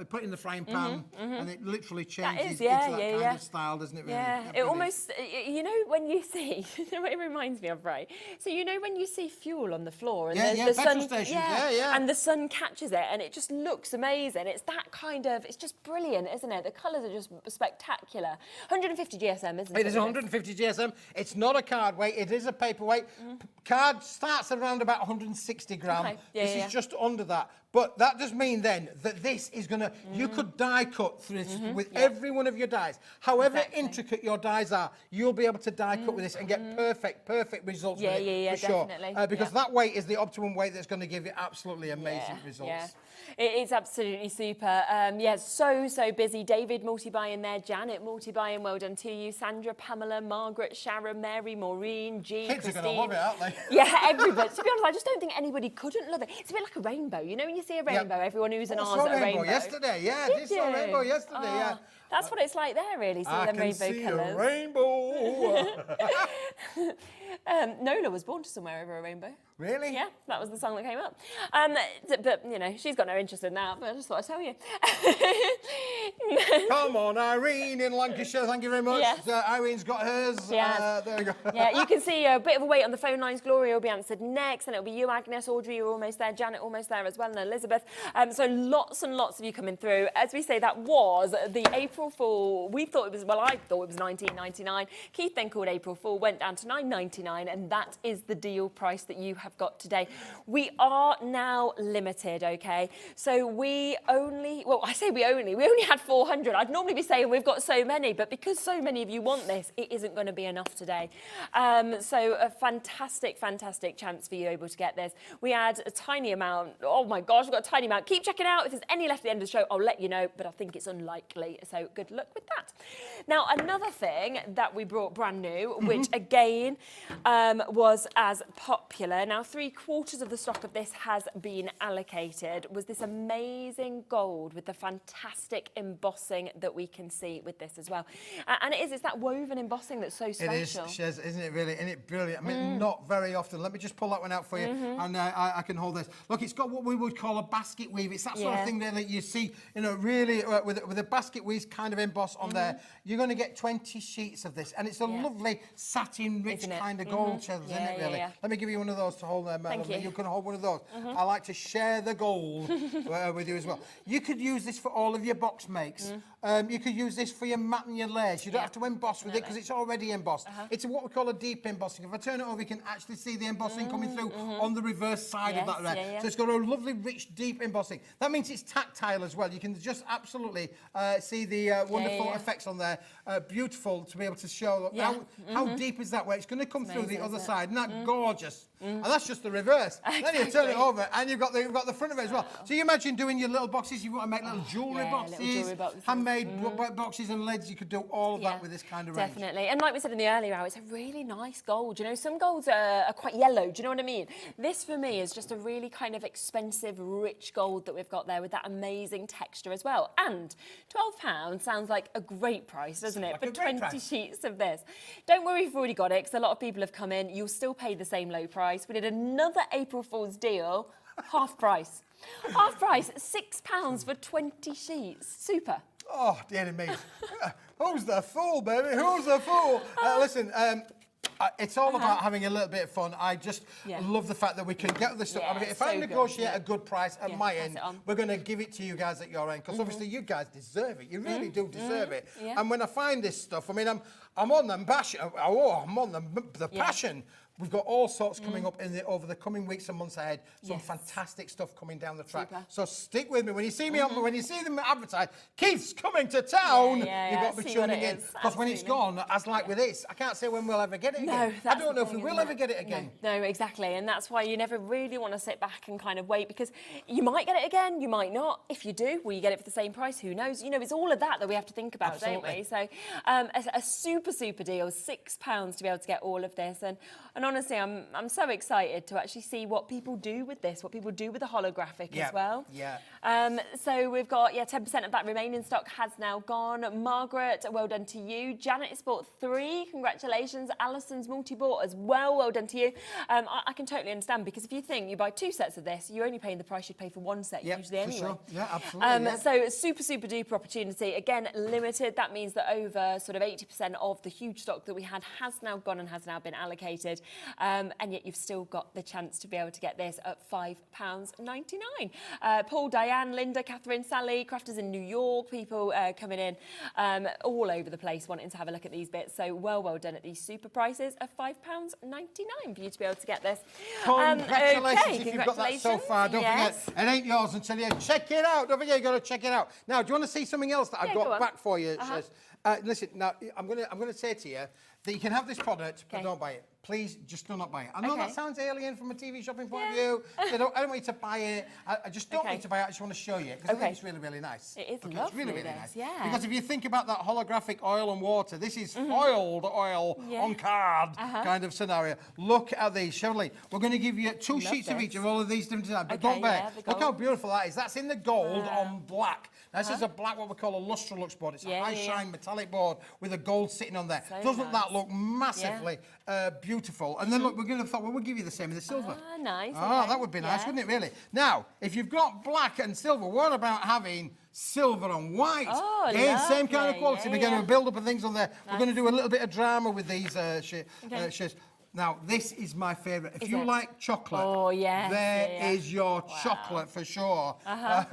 put it in the frying pan, and it literally changes into that kind of style, doesn't it? Really? Yeah, it almost, you know, when you see, it reminds me of, right? So you know when you see fuel on the floor and the petrol sun, stations, and the sun catches it and it just looks amazing. It's that kind of, it's just brilliant, isn't it? The colours are just spectacular. 150 GSM, isn't it? It is 150 GSM. It's not a card weight, it is a paperweight. Card starts around about 160 gram. Okay. This is just under that. But that does mean then that this is going to, you could die cut through this with every one of your dies. However intricate your dies are, you'll be able to die cut with this and get perfect results with it, for sure. Definitely. Because that weight is the optimum weight that's going to give you absolutely amazing results. Yeah. It's absolutely super. So busy. David multi-buying there, Janet multi-buying, well done to you. Sandra, Pamela, Margaret, Sharon, Mary, Maureen, G, Kids Christine. are going to love it, aren't they? Yeah, everybody. To be honest, I just don't think anybody couldn't love it. It's a bit like a rainbow. You know when you see a rainbow, everyone who's an Oz at a rainbow. Yesterday, Did saw a rainbow yesterday, That's what it's like there, really, seeing them rainbow colours. A rainbow. Nola was born to somewhere over a rainbow. Really? Yeah, that was the song that came up. But, you know, she's got no interest in that, but I just thought I'd tell you. Come on, Irene in Lancashire, thank you very much. Yes. Irene's got hers. There we go. Yeah, you can see a bit of a wait on the phone lines. Gloria will be answered next, and it'll be you, Agnes, Audrey, you're almost there, Janet almost there as well, and Elizabeth. So lots and lots of you coming through. As we say, that was the April Fool. We thought it was, well, I thought it was $19.99. Keith then called April Fool, went down to $9.99, and that is the deal price that you have got today. We are now limited, okay? So we only had 400. I'd normally be saying we've got so many, but because so many of you want this, it isn't going to be enough today. So a fantastic chance for you able to get this. We had a tiny amount. Oh my gosh, we've got a tiny amount. Keep checking out. If there's any left at the end of the show, I'll let you know, but I think it's unlikely. So good luck with that. Now, another thing that we brought brand new, which again was as popular. Now, 3/4 of the stock of this has been allocated, was this amazing gold with the fantastic embossing that we can see with this as well. And it's that woven embossing that's so special. It is, Shez, isn't it really? Isn't it brilliant? I mean, not very often. Let me just pull that one out for you, and I can hold this. Look, it's got what we would call a basket weave. It's that sort of thing there that you see, you know, really with a basket weave kind of emboss on there. You're going to get 20 sheets of this, and it's a lovely satin-rich kind of gold, Shez, isn't it really? Let me give you one of those to hold there, Mel. You can hold one of those. I like to share the gold with you as well. You could use this for all of your box makes. You could use this for your mat and your layers. You don't have to emboss with it because it's already embossed. It's what we call a deep embossing. If I turn it over, you can actually see the embossing coming through on the reverse side of that there. So it's got a lovely, rich, deep embossing. That means it's tactile as well. You can just absolutely see the wonderful effects on there. Beautiful to be able to show how deep is that way. It's going to come through the other side. Isn't that gorgeous? And that's just the reverse. Then you turn it over and you've got the front of it as well. So you imagine doing your little boxes. You want to make little jewellery boxes, handmade boxes and lids. You could do all of that with this kind of range. Definitely. And like we said in the earlier hour, it's a really nice gold. You know, some golds are quite yellow. Do you know what I mean? This for me is just a really kind of expensive, rich gold that we've got there with that amazing texture as well. And £12 sounds like a great price, doesn't it? For 20 sheets of this. Don't worry if you've already got it, because a lot of people have come in. You'll still pay the same low price. We did another April Fool's deal, half price. Half price, £6 for 20 sheets. Super. Oh, dear me. Who's the fool, baby? Who's the fool? Listen, it's all about having a little bit of fun. I just love the fact that we can get this stuff. I mean, if I negotiate a good price at my end, we're going to give it to you guys at your end, because obviously you guys deserve it. You really do deserve it. And when I find this stuff, I mean, I'm on the passion. I'm on the passion We've got all sorts coming up over the coming weeks and months ahead. Some fantastic stuff coming down the track. Super. So stick with me. When you see me when you see them advertised, Keith's coming to town, you've got to be tuning in. Because when it's gone, as like with this, I can't say when we'll ever get it again. I don't know if we will ever get it again. No, exactly. And that's why you never really want to sit back and kind of wait, because you might get it again, you might not. If you do, will you get it for the same price? Who knows? You know, it's all of that we have to think about, don't we? So a super deal, £6 to be able to get all of this. And honestly, I'm so excited to actually see what people do with this, what people do with the holographic as well. Yeah. So we've got 10% of that remaining stock has now gone. Margaret, well done to you. Janet has bought 3. Congratulations. Alison's multi-bought as well done to you. I can totally understand, because if you think you buy 2 sets of this, you're only paying the price you'd pay for 1 set usually anyway. Sure. Yeah, absolutely. So super duper opportunity. Again, limited. That means that over sort of 80% of the huge stock that we had has now gone and has now been allocated. And yet you've still got the chance to be able to get this at £5.99. Paul, Diane, Linda, Catherine, Sally, Crafter'S in New York, people coming in all over the place wanting to have a look at these bits. So well done at these super prices of £5.99 for you to be able to get this. Congratulations if you've got that so far. Don't forget, it ain't yours until you check it out. Don't forget, you've got to check it out. Now, do you want to see something else that I've got back for you? Listen, now, I'm going to say to you that you can have this product, but don't buy it. Please, just do not buy it. I know that sounds alien from a TV shopping point of view. I don't want you to buy it. I just don't want you to buy it. I just want to show you, because I think it's really nice. It is lovely. It's really nice. Yeah. Because if you think about that holographic oil and water, this is foiled oil on card kind of scenario. Look at these, Shirley. We're going to give you 2 sheets of each of all of these different designs. But don't buy it. Look how beautiful that is. That's in the gold on black. Now, this is a black, what we call a Lustrolux board. It's a high shine metallic board with a gold sitting on there. Doesn't that look massively beautiful? And then look, we'll give you the same as the silver. Nice. That would be nice, wouldn't it, really? Now, if you've got black and silver, what about having silver and white? Again, same kind of quality. We're going to build up and things on there. We're going to do a little bit of drama with these shades. Now, this is my favourite. If you like chocolate, there is your chocolate for sure. And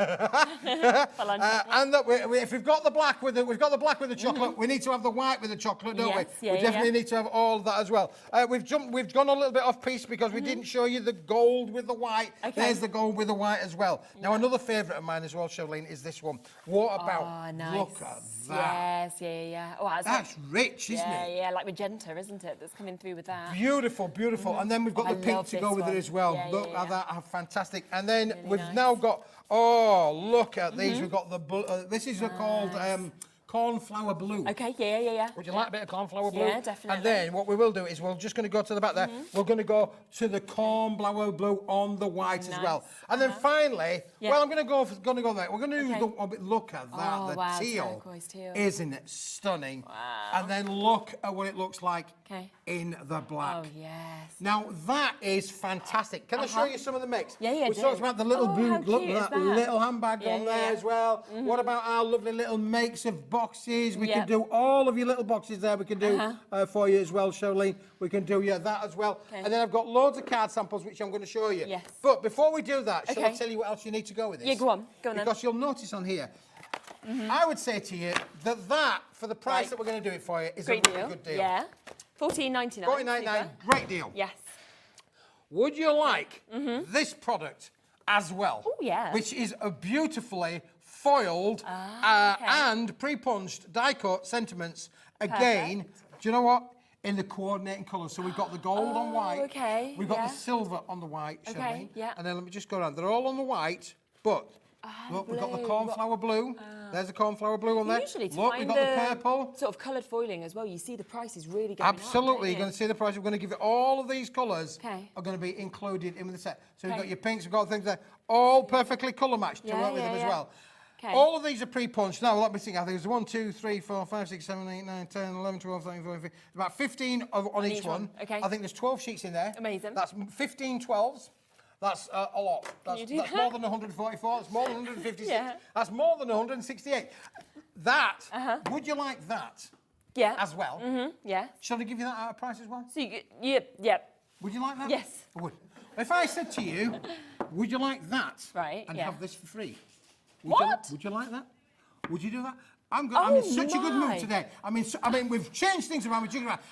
that if we've got the black with the chocolate, we need to have the white with the chocolate, don't we? We definitely need to have all of that as well. We've gone a little bit off piece because we didn't show you the gold with the white. There's the gold with the white as well. Now, another favourite of mine as well, Charlene, is this one. What about? Look at that. Yes. That's rich, isn't it? Yeah, like magenta, isn't it? That's coming through with that. Beautiful. And then we've got the pink to go with it as well. Look at that, fantastic. And then we've now got, look at these. We've got the, this is called cornflower blue. Okay, yeah. Would you like a bit of cornflower blue? Yeah, definitely. And then what we will do is we're just going to go to the back there. We're going to go to the cornflower blue on the white as well. And then finally, well, I'm going to go there. We're going to do look at that, the teal. Isn't it stunning? Wow. And then look at what it looks like in the black. Oh, yes. Now, that is fantastic. Can I show you some of the mix? Yeah, we talked about the little blue, look at that little handbag on there as well. What about our lovely little makes of boxes? We can do all of your little boxes there. We can do for you as well, Charlene. We can do that as well. And then I've got loads of card samples, which I'm going to show you. Yes. But before we do that, shall I tell you what else you need to go with this? Yeah, go on then. Because you'll notice on here, I would say to you that for the price that we're going to do it for you, is a really good deal. Yeah. $14.99. $14.99, great deal. Yes. Would you like this product as well? Oh, yeah. Which is a beautifully foiled and pre-punched die-cut sentiments. Again, do you know what? In the coordinating colours. So we've got the gold on white. We've got the silver on the white, Charlene. And then let me just go around. They're all on the white, but look, we've got the cornflower blue. There's the cornflower blue on there. Usually to look, find we've got the purple. Sort of coloured foiling as well. You see the price is really going Absolutely, up, you're going to see the price. We're going to give it all of these colours are going to be included in with the set. So we've got your pinks, we've got things there, all perfectly colour matched to work with them as well. All of these are pre-punched. Now, let me think. I think there's 1, 2, 3, 4, 5, 6, 7, 8, 9, 10, 11, 12, 13, 14, 15. About 15 on each one. I think there's 12 sheets in there. Amazing. That's 15 12s. That's a lot. That's more than 144. That's more than 156. That's more than 168. That, would you like that as well? Yeah. Shall I give you that at a price as well? So you, Would you like that? Yes. I would. If I said to you, would you like that? Right, And have this for free? What? Would you like that? Would you do that? I'm in such a good mood today. I mean, we've changed things around.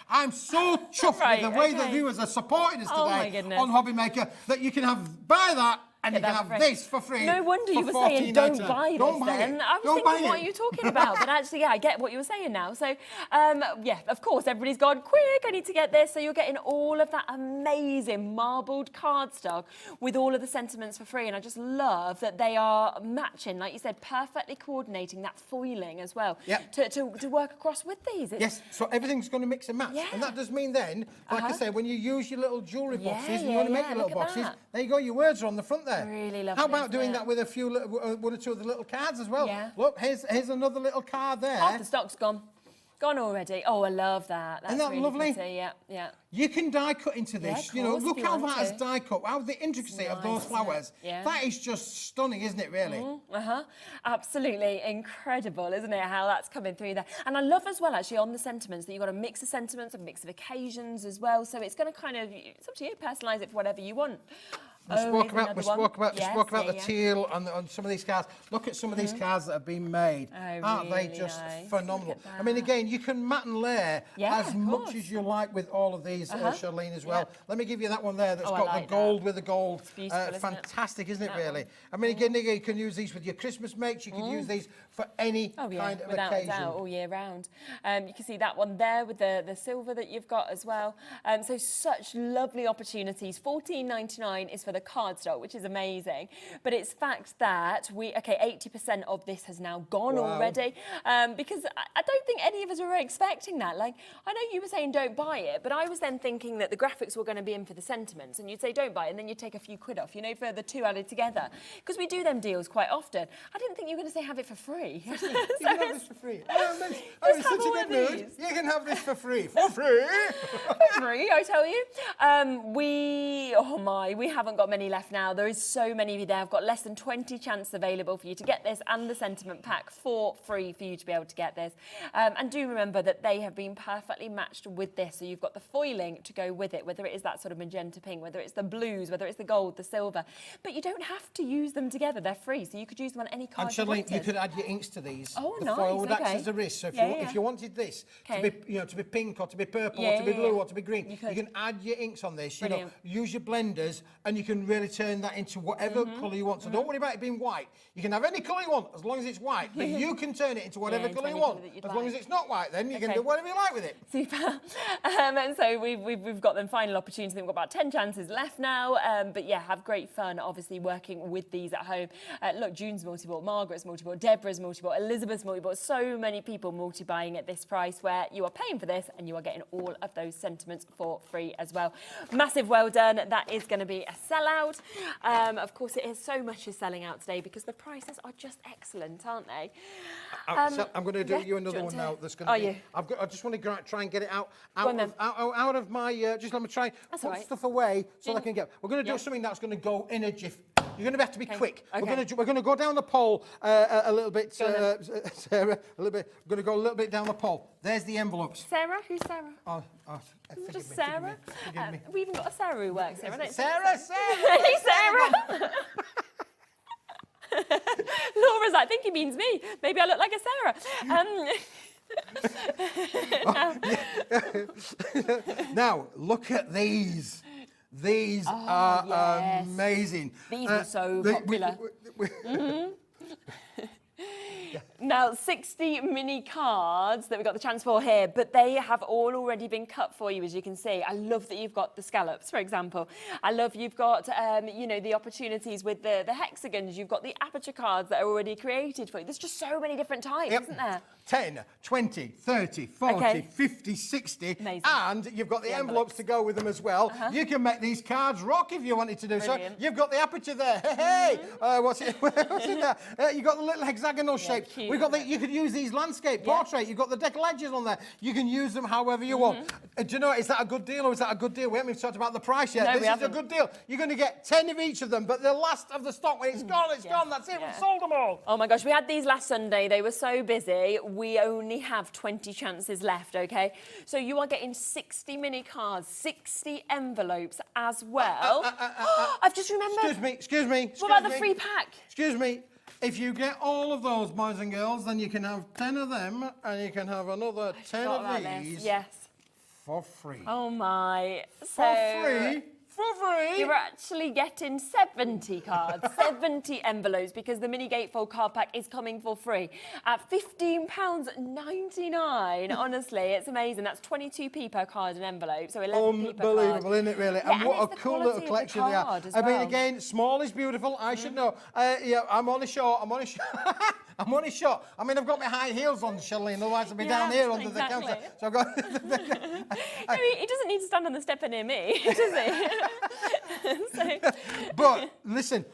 I'm so chuffed with the way the viewers are supporting us today on Hobby Maker that you can buy that. And you can have this for free. No wonder you were saying don't buy this then. I was thinking, what are you talking about? But actually, yeah, I get what you were saying now. So, yeah, of course, everybody's gone, quick, I need to get this. So you're getting all of that amazing marbled cardstock with all of the sentiments for free. And I just love that they are matching, like you said, perfectly coordinating that foiling as well to work across with these. Yes, so everything's going to mix and match. Yeah. And that does mean then, like I say, when you use your little jewellery boxes and you want to make your little boxes, there you go, your words are on the front there. Really lovely. How about doing that with a few, one or two of the little cards as well? Yeah. Look, here's another little card there. Half the stock's gone. Gone already. Oh, I love that. That's Isn't that really lovely? Pretty. Yeah, yeah. You can die cut into this. Yeah, look how that is die cut. How the intricacy of those flowers. Yeah. That is just stunning, isn't it, really? Absolutely incredible, isn't it, how that's coming through there. And I love as well, actually, on the sentiments, that you've got a mix of sentiments, a mix of occasions as well. So it's going to kind of, it's up to you, personalise it for whatever you want. We spoke about the teal on some of these cards. Look at some of these cards that have been made. Aren't they just phenomenal? I mean, again, you can mat and layer as much as you like with all of these, Charlene, as well. Let me give you that one there that's got the gold with the gold. Fantastic, isn't it, really? I mean, again, you can use these with your Christmas makes. You can use these for any kind of without occasion. A doubt, all year round. You can see that one there with the silver that you've got as well. So such lovely opportunities. $14.99 is for the cardstock, which is amazing. But it's fact that 80% of this has now gone already, because I don't think any of us were expecting that. Like, I know you were saying don't buy it, but I was then thinking that the graphics were going to be in for the sentiments, and you'd say don't buy it, and then you'd take a few quid off, for the two added together, because we do them deals quite often. I didn't think you were going to say have it for free. You can have this for free. I'm in such a good mood. You can have this for free. For free. For free, I tell you. We haven't got many left now. There is so many of you there. I've got less than 20 chances available for you to get this and the sentiment pack for free for you to be able to get this. And do remember that they have been perfectly matched with this. So you've got the foiling to go with it, whether it is that sort of magenta pink, whether it's the blues, whether it's the gold, the silver. But you don't have to use them together. They're free. So you could use them on any card you wanted. You could add your inks to these. Oh, the nice. foil would act as a wrist. So if you wanted this to be pink or to be purple or to be blue or to be green, you can add your inks on this. Use your blenders, and you can really turn that into whatever colour you want. So don't worry about it being white. You can have any colour you want as long as it's white, but you can turn it into whatever colour you want. As long as it's not white, then you can do whatever you like with it. Super. And so we've got the final opportunity. We've got about 10 chances left now. But yeah, have great fun, obviously, working with these at home. Look, June's multi-bought, Margaret's multi-bought, Deborah's multi-bought, Elizabeth's multi-bought. So many people multi-buying at this price, where you are paying for this and you are getting all of those sentiments for free as well. Massive well done. That is going to be a sellout. Of course, it is so much is selling out today because the prices are just excellent, aren't they? So I'm going to do you another one now. That's going to be. I just want to try and get it out of my. Just let me try put stuff away so I can get. We're going to do something that's going to go in a jiff. You're going to have to be quick. Okay. We're going to go down the pole a little bit, Sarah. A little bit. We're going to go a little bit down the pole. There's the envelopes. Sarah? Who's Sarah? Just Sarah? Forgive me. We even got a Sarah who works here. Sarah! Hey, Sarah! Laura's like, I think he means me. Maybe I look like a Sarah. Now, look at these. These are amazing. These are so popular. Now, 60 mini cards that we've got the chance for here, but they have all already been cut for you, as you can see. I love that you've got the scallops, for example. I love you've got, the opportunities with the hexagons. You've got the aperture cards that are already created for you. There's just so many different types, isn't there? 10, 20, 30, 40, 50, 60. Amazing. And you've got the envelopes to go with them as well. You can make these cards rock if you wanted to do so. You've got the aperture there. Hey, what's in there? You've got the little hexagonal shape. We've got you could use these landscape portrait. You've got the decollages on there. You can use them however you want. Do you know, is that a good deal or is that a good deal? We haven't even talked about the price yet. No, this is a good deal. You're going to get 10 of each of them, but the last of the stock, when it's gone, it's gone. That's it. We've sold them all. Oh my gosh, we had these last Sunday. They were so busy. We only have 20 chances left, okay? So you are getting 60 mini cards, 60 envelopes as well. I've just remembered. Excuse me. What about the free pack? Excuse me. If you get all of those, boys and girls, then you can have 10 of them, and you can have another 10 of these for free. Oh my. For free? For free? You're actually getting 70 cards, 70 envelopes, because the mini gatefold card pack is coming for free at £15.99. Honestly, it's amazing. That's 22p per card and envelope, so 11p per card. Unbelievable, isn't it, really? Yeah, and what a cool little collection they are. I mean, again, small is beautiful. I should know. Yeah, I'm only short. I'm only short. I'm only short. I mean, I've got my high heels on, Charlene, otherwise I'll be down here under the counter. So I've got... I mean, he doesn't need to stand on the stepper near me, does he? But listen,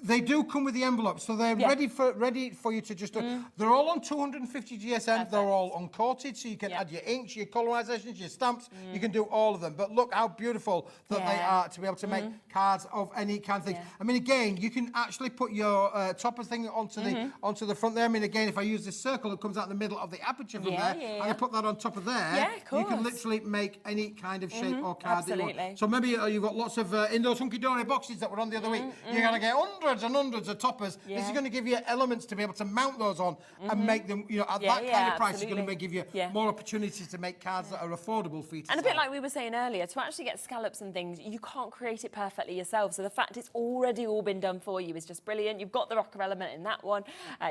they do come with the envelopes, so they're ready for you to just. They're all on 250 GSM. Perfect. They're all uncoated, so you can add your inks, your colorizations, your stamps. You can do all of them. But look how beautiful that they are to be able to make cards of any kind of thing. I mean, again, you can actually put your topper thing onto the front there. I mean, again, if I use this circle that comes out the middle of the aperture from there, and I put that on top of there, you can literally make any kind of shape or card that you want. So maybe you've got lots of in those hunky-dory boxes that were on the other week, you're going to get hundreds and hundreds of toppers. This is going to give you elements to be able to mount those on and make them, you know, at that kind of price, it's going to give you more opportunities to make cards that are affordable for you to And sell. a bit like we were saying earlier, to actually get scallops and things, you can't create it perfectly yourself. So the fact it's already all been done for you is just brilliant. You've got the rocker element in that one.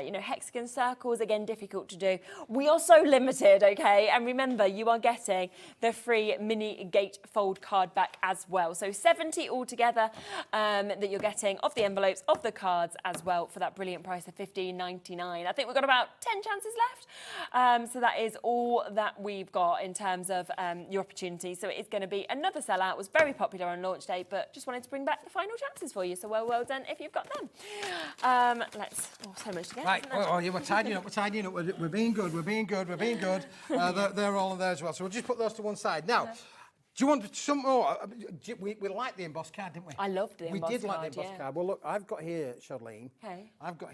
You know, hexagon circles, again, difficult to do. We are so limited, okay? And remember, you are getting the free mini gatefold card back as well. So 70 altogether that you're getting of the envelopes, of the cards as well, for that brilliant price of £15.99. I think we've got about 10 chances left. So that is all that we've got in terms of your opportunity. So it is going to be another sellout. It was very popular on launch day, but just wanted to bring back the final chances for you. So well done if you've got them. So much to get. Right, yeah, we're tidying up, we're being good, we're being good. They're all in there as well. So we'll just put those to one side. Now, do you want some more? We liked the embossed card, didn't we? I loved the embossed card. We did like the embossed card. Well, look, I've got here, Charlene. Okay. I've got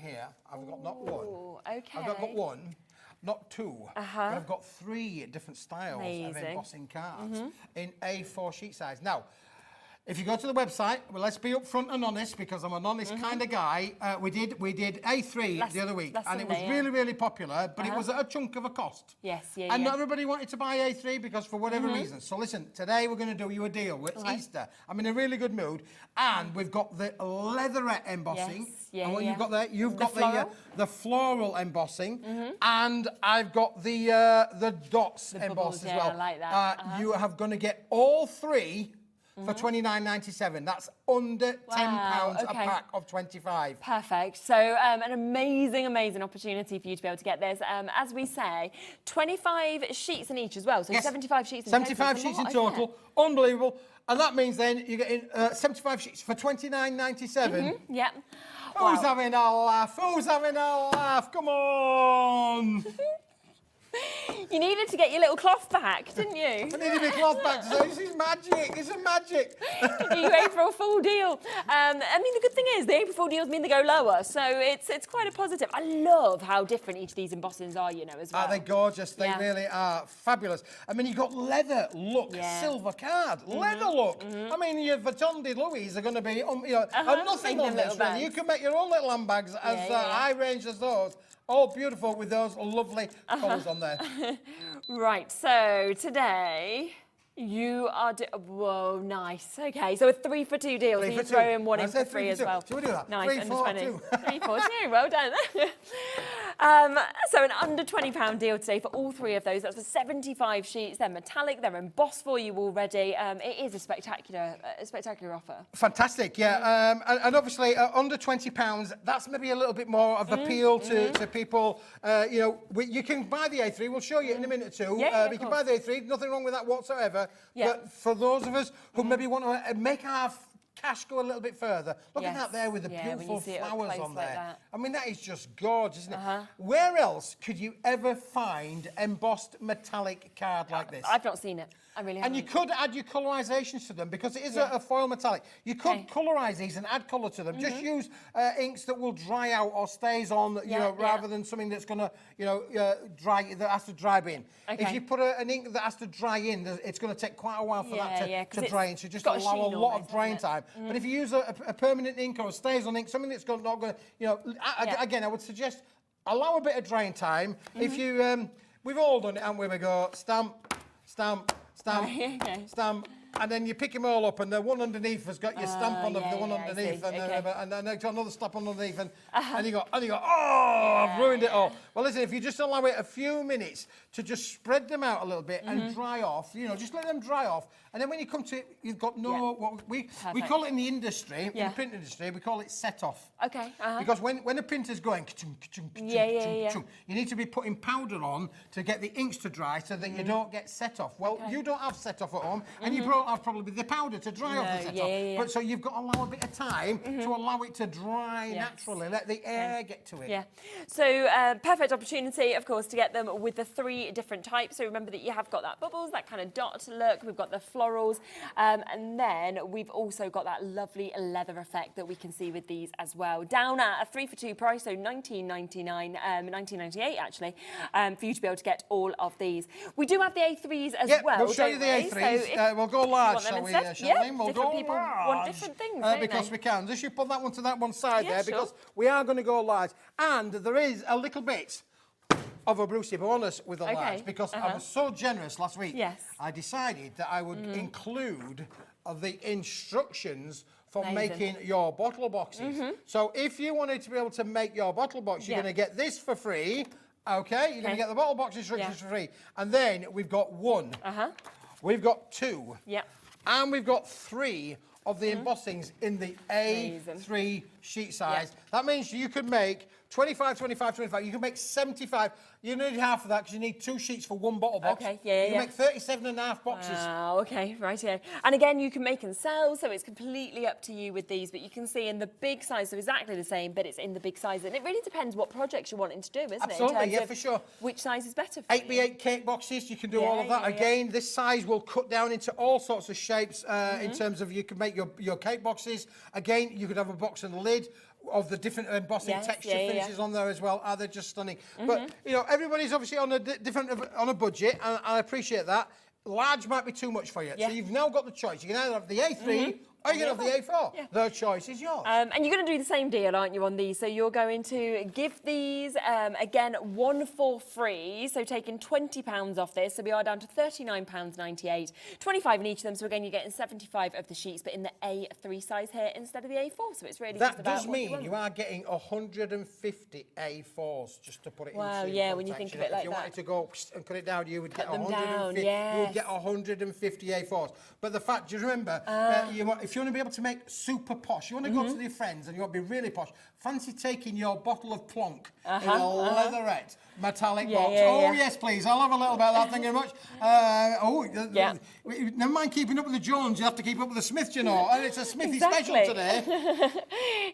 not one. Okay. I've got one, not two. But I've got 3 different styles of embossing cards in A4 sheet size. Now, if you go to the website, well, let's be upfront and honest, because I'm an honest kind of guy. We did A3 the other week, and it was really, really popular, but it was at a chunk of a cost. And not everybody wanted to buy A3 because for whatever reason. So listen, today we're going to do you a deal. It's Easter. I'm in a really good mood, and we've got the leatherette embossing. And what you've got there, you've got the floral embossing, and I've got the dots embossed as well. I like that. You are going to get all 3 for £29.97. That's under £10 a pack of 25. Perfect. So an amazing opportunity for you to be able to get this. As we say, 25 sheets in each as well. So 75 sheets in total. 75 sheets in total. Unbelievable. And that means then you're getting 75 sheets for £29.97. Who's having a laugh? Who's having a laugh? Come on. You needed to get your little cloth back, didn't you? I needed my cloth back. So this is magic. This is magic. You go for a full deal. I mean, the good thing is the April Fool deals mean they go lower, so it's quite a positive. I love how different each of these embossings are, you know, as well. Are they gorgeous? They really are fabulous. I mean, you've got leather look, silver card, leather look. I mean, your Vuitton de Louis are going to be, nothing on this, really. You can make your own little handbags as high range as those. All beautiful with those lovely colours on there. Right, so today you are... Whoa, nice. Okay, so a 3 for 2 deal. So you throw in one in for free as well. Should we do that? Nice, 3 under for 20. 2. 3 for 2, well done. So an under £20 deal today for all 3 of those. That's for 75 sheets. They're metallic, they're embossed for you already. It is a spectacular offer. Fantastic, yeah. And obviously, under £20, that's maybe a little bit more of appeal to people. You know, you can buy the A3. We'll show you in a minute or two. You can buy the A3. Nothing wrong with that whatsoever. But for those of us who maybe want to make our cash go a little bit further, look at that there with the beautiful flowers on there. I mean, that is just gorgeous, isn't it? Where else could you ever find embossed metallic card like this? I've not seen it. I really haven't. And you could add your colorisations to them because it is a foil metallic. You could colorise these and add colour to them. Just use inks that will dry out or stays on, you know, rather than something that's going to, you know, dry, that has to dry in. If you put an ink that has to dry in, it's going to take quite a while for that to dry in. So just allow a lot of drying time. time. But if you use a permanent ink or a stays on ink, something that's not going to, you know, again, I would suggest allow a bit of drying time. If you, we've all done it, haven't we? We go stamp, stamp, stamp, stamp. And then you pick them all up, and the one underneath has got your stamp on the one underneath, and then there's another stamp underneath, and you go, oh, I've ruined it all. Well, listen, if you just allow it a few minutes to just spread them out a little bit and dry off, you know, just let them dry off, and then when you come to it, you've got what we call it in the industry, in the print industry, we call it set off. Okay. Because when a printer's going, you need to be putting powder on to get the inks to dry so that you don't get set off. Well, you don't have set off at home, and you have probably the powder to dry off the set off. But so you've got to allow a bit of time to allow it to dry naturally, let the air get to it. Yeah. So perfect opportunity, of course, to get them with the 3 different types. So remember that you have got that bubbles, that kind of dot look. We've got the florals, and then we've also got that lovely leather effect that we can see with these as well. Down at a 3 for 2 price, so $19.99, $19.98 actually, for you to be able to get all of these. We do have the A3s as well. We'll show you the A3s. So we'll go large, shall we, Charlene? We'll go people large. Want different things, because we can. Just you put that one to that one side there, sure. because we are going to go large. And there is a little bit of a Brucey bonus with a large, because I was so generous last week. Yes. I decided that I would include the instructions for making your bottle boxes. So if you wanted to be able to make your bottle box, you're going to get this for free. Okay, you're going to get the bottle box instructions for free. And then we've got 1. We've got 2. And we've got 3 of the embossings in the A3 sheet size. That means you could make 25, 25, 25. You can make 75. You need half of that because you need 2 sheets for 1 bottle box. Okay, you can make 37 and a half boxes. Wow, okay, right here. And again, you can make and sell, so it's completely up to you with these, but you can see in the big size, so exactly the same, but it's in the big size. And it really depends what projects you're wanting to do, isn't it? Absolutely, yeah, for sure. Which size is better for 8x8 cake boxes, you can do all of that. Again, this size will cut down into all sorts of shapes in terms of you can make your cake boxes. Again, you could have a box and a lid of the different embossing texture finishes on there as well. They're just stunning. But you know, everybody's obviously on a budget, and I appreciate that. Large might be too much for you, so you've now got the choice. You can either have the A3 or you can have the A4. The choice is yours. And you're going to do the same deal, aren't you, on these? So you're going to give these, again, 1 for free. So taking £20 off this. So we are down to £39.98. 25 in each of them. So again, you're getting 75 of the sheets, but in the A3 size here instead of the A4. So it's really just about does mean you are getting 150 A4s, just to put it in. Wow, yeah, when you think of it like that. If you wanted to go and cut it down, you would get 150. You would get 150 A4s. But the fact, do you remember, if you want to be able to make super posh, you want to go to your friends and you want to be really posh, fancy taking your bottle of plonk in a leatherette metallic box. Yes, please. I'll have a little bit of that. Thank you very much. Never mind keeping up with the Jones, you have to keep up with the Smith, you know. And it's a Smithy special today.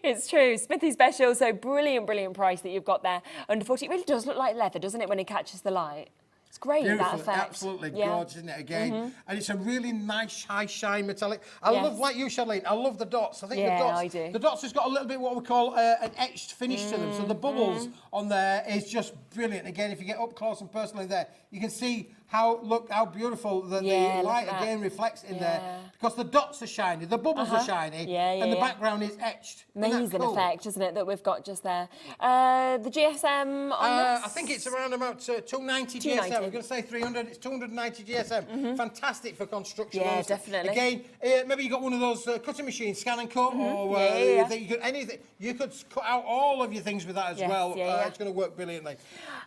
It's true. Smithy special. So brilliant, brilliant price that you've got there. Under 40. It really does look like leather, doesn't it, when it catches the light? It's great, beautiful, that effect. Absolutely gorgeous, isn't it, again? And it's a really nice, high shine metallic. I love, like you, Charlene, I love the dots. I think the dots has got a little bit what we call an etched finish to them. So the bubbles on there is just brilliant. Again, if you get up close and personally there, you can see how beautiful the light again reflects in there, because the dots are shiny, the bubbles are shiny, and the background is etched. Amazing effect, isn't it, that we've got just there. The GSM on this? I think it's around about 290 GSM. I was going to say 300. It's 290 GSM. Fantastic for construction. Yeah, definitely. Again, maybe you got one of those cutting machines, scan and cut, or anything. You could cut out all of your things with that as well. It's going to work brilliantly.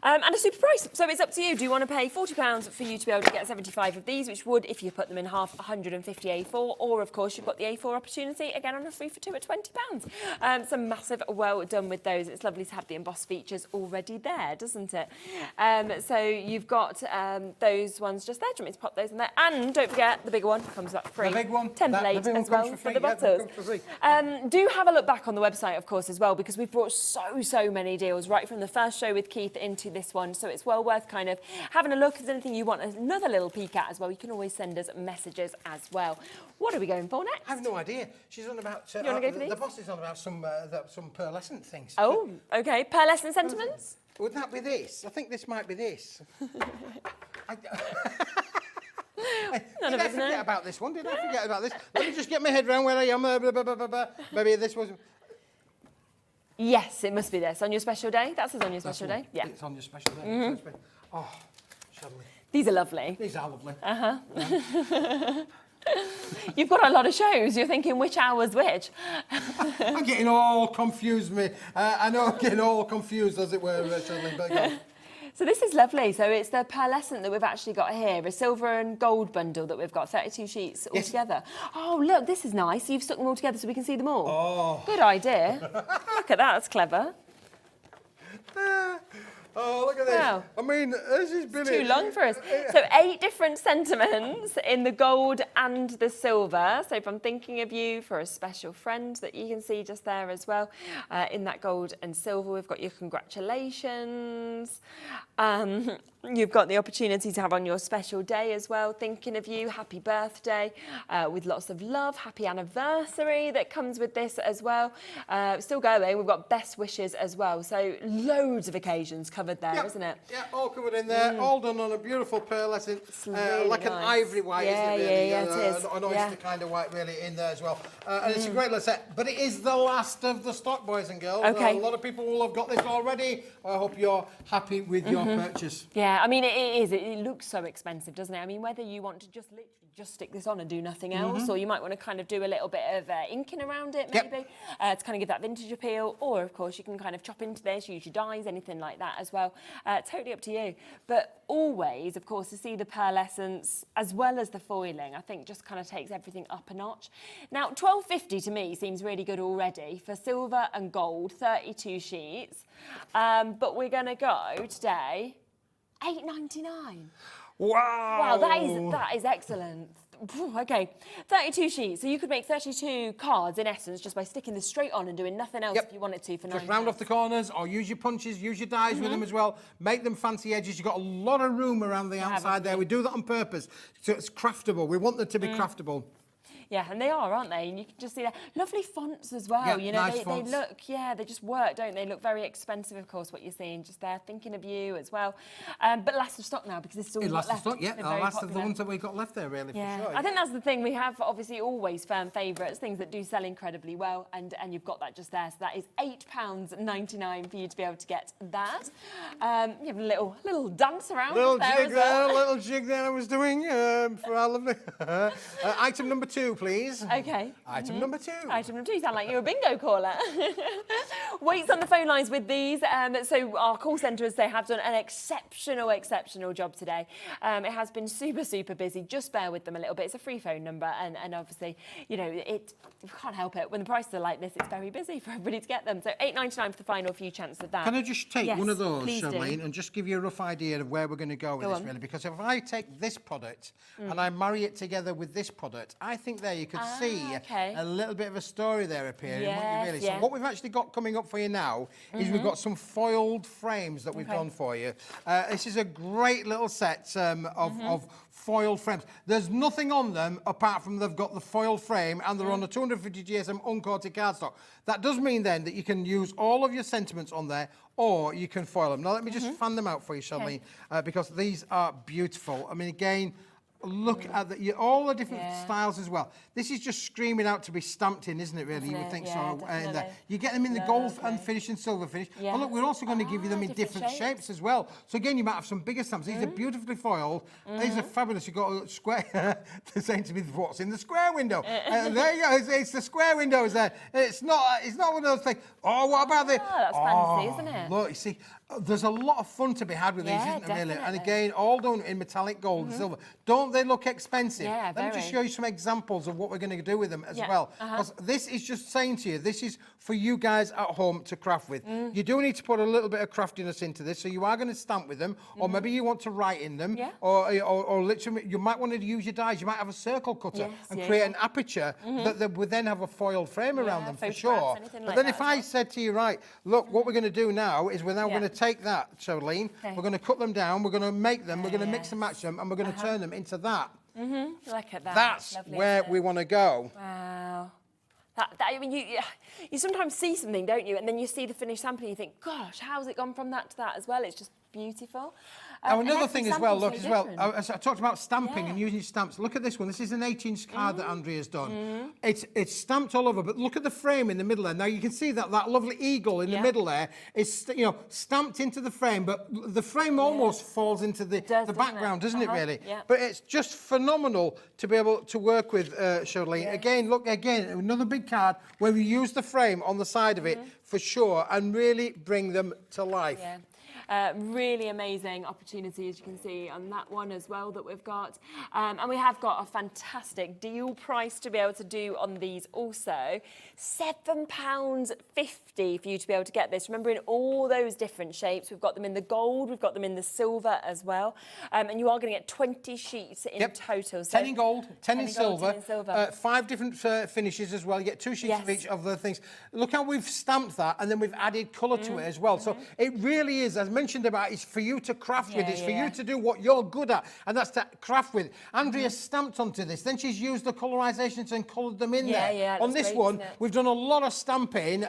And a super price. So it's up to you. Do you want to pay £40 for you to be able to get 75 of these, which would, if you put them in half, 150 A4, or of course you've got the A4 opportunity again on a 3 for 2 at £20. So massive well done with those. It's lovely to have the embossed features already there, doesn't it? So you've got those ones just there. Do you want me to pop those in there? And don't forget, the big one comes up free. The big one. Template as well for the bottles. Do have a look back on the website, of course, as well, because we've brought so many deals right from the first show with Keith into this one. So it's well worth kind of having a look. If there's anything you want another little peek at as well, you can always send us messages as well. What are we going for next? I have no idea. She's on about... you want to go for these? The boss is on about some pearlescent things. Oh, OK. Pearlescent sentiments? Wouldn't that be this? I think this might be this. Did I forget about this one? Did I forget about this? Let me just get my head around where I am. Maybe this was... Yes, it must be this. On your special day? That says on your special day? Yeah. It's on your special day. Oh, lovely. These are lovely. These are lovely. Uh-huh. You've got a lot of shows. You're thinking which hour's which. I'm getting all confused, me. I know I'm getting all confused, as it were, Charlene, but yeah. So this is lovely. So it's the pearlescent that we've actually got here, a silver and gold bundle that we've got, 32 sheets all together. Oh, look, this is nice. You've stuck them all together so we can see them all. Oh. Good idea. Look at that, that's clever. Oh, look at this. Wow. I mean, this is brilliant. Too long for us. So 8 different sentiments in the gold and the silver. So if I'm thinking of you for a special friend that you can see just there as well, in that gold and silver, we've got your congratulations. You've got the opportunity to have on your special day as well, thinking of you, happy birthday, with lots of love, happy anniversary that comes with this as well. Still going, we've got best wishes as well. So loads of occasions covered there, isn't it? Yeah, all covered in there, all done on a beautiful pearlescent, really like nice. an ivory white, isn't it really? Yeah, it is. An oyster kind of white really in there as well. And it's a great little set, but it is the last of the stock, boys and girls. Okay. A lot of people will have got this already. I hope you're happy with your purchase. Yeah, I mean, it is. It looks so expensive, doesn't it? I mean, whether you want to just literally just stick this on and do nothing else, or you might want to kind of do a little bit of inking around it, maybe, to kind of give that vintage appeal. Or, of course, you can kind of chop into this, use your dyes, anything like that as well. Totally up to you. But always, of course, to see the pearlescence as well as the foiling, I think just kind of takes everything up a notch. Now, $12.50 to me seems really good already for silver and gold, 32 sheets. But we're going to go today $8.99. Wow! Wow, that is excellent. Okay, 32 sheets. So you could make 32 cards in essence just by sticking this straight on and doing nothing else if you wanted to for £9. Just round off the corners or use your punches, use your dies with them as well. Make them fancy edges. You've got a lot of room around the outside there. We do that on purpose. So it's craftable. We want them to be craftable. Yeah, and they are, aren't they? And you can just see that. Lovely fonts as well. Yeah, you know, nice fonts. they look, they just work, don't they? Look very expensive, of course, what you're seeing just there, thinking of you as well. But last of stock now because this is all last of stock, They're the very last popular. of the ones that we got left there, really, for sure. I think that's the thing. We have obviously always firm favourites, things that do sell incredibly well, and you've got that just there. So that is £8.99 for you to be able to get that. You have a little dance around Little there jig as well. there, little jig there I was doing for our lovely... item number 2, please. Okay. Item number 2. Item number 2, you sound like you're a bingo caller. Waits on the phone lines with these. So our call centres, they have done an exceptional job today. It has been super busy. Just bear with them a little bit. It's a free phone number, and obviously, you know, you can't help it. When the prices are like this, it's very busy for everybody to get them. So $8.99 for the final few chances of that. Can I just take one of those, please Charlene, do. and just give you a rough idea of where we're going to go with this, really? Because if I take this product and I marry it together with this product, I think there you could see a little bit of a story there appearing, wouldn't you, really? So what we've actually got coming up for you now is we've got some foiled frames that we've done for you. This is a great little set of foiled frames. There's nothing on them apart from they've got the foiled frame and they're on a 250 GSM uncoated cardstock. That does mean then that you can use all of your sentiments on there, or you can foil them. Now let me just fan them out for you, Charlene, because these are beautiful. I mean, again, look at all the different styles as well. This is just screaming out to be stamped in, isn't it, really? You would think so. You get them in the gold and finish and silver finish. But look, we're also going to give you them in different shapes as well. So again, you might have some bigger stamps. These are beautifully foiled. These are fabulous. You've got a square. They're saying to me, what's in the square window? There you go. It's the square windows there. It's not one of those things. Oh, what about the... That's fancy, isn't it? Look, you see, there's a lot of fun to be had with these, isn't there, really? And again, all done in metallic gold and silver. Don't they look expensive? Yeah, Let me just show you some examples of what we're going to do with them as well. Because this is just saying to you, this is for you guys at home to craft with. You do need to put a little bit of craftiness into this, so you are going to stamp with them, or maybe you want to write in them, or literally, you might want to use your dies. You might have a circle cutter and create an aperture that would then have a foiled frame around them, for sure. But then if I said to you, right, look, what we're going to do now is we're now going to take that, Charlene, we're going to cut them down, we're going to make them, we're going to mix and match them, and we're going to turn them into that. Look at that. That's lovely, where we want to go. Wow. I mean, you sometimes see something, don't you? And then you see the finished sample and you think, gosh, how's it gone from that to that as well? It's just beautiful. Now, And another every thing as well, sample's look, so as well, different. I talked about stamping and using stamps. Look at this one. This is an 8-inch card that Andrea's done. It's stamped all over, but look at the frame in the middle there. Now, you can see that lovely eagle in the middle there is, stamped into the frame, but the frame almost falls into the background, doesn't it, really? Yeah. But it's just phenomenal to be able to work with, Charlene. Yeah. Again, look, another big card where we use the frame on the side of it for sure and really bring them to life. Yeah. Really amazing opportunity, as you can see, on that one as well that we've got. And we have got a fantastic deal price to be able to do on these also. £7.50 for you to be able to get this. Remember, in all those different shapes. We've got them in the gold, we've got them in the silver as well. And you are going to get 20 sheets in total. So 10 in gold, 10 in silver, 10 in silver. 5 different finishes as well. You get 2 sheets of each of the things. Look how we've stamped that, and then we've added colour to it as well. So it really is, as mentioned about, it's for you to craft with. It's for you to do what you're good at, and that's to craft with. Andrea stamped onto this, then she's used the colorisations and coloured them in there. Yeah, on that's this great, one, isn't it? we've done a lot of stamping.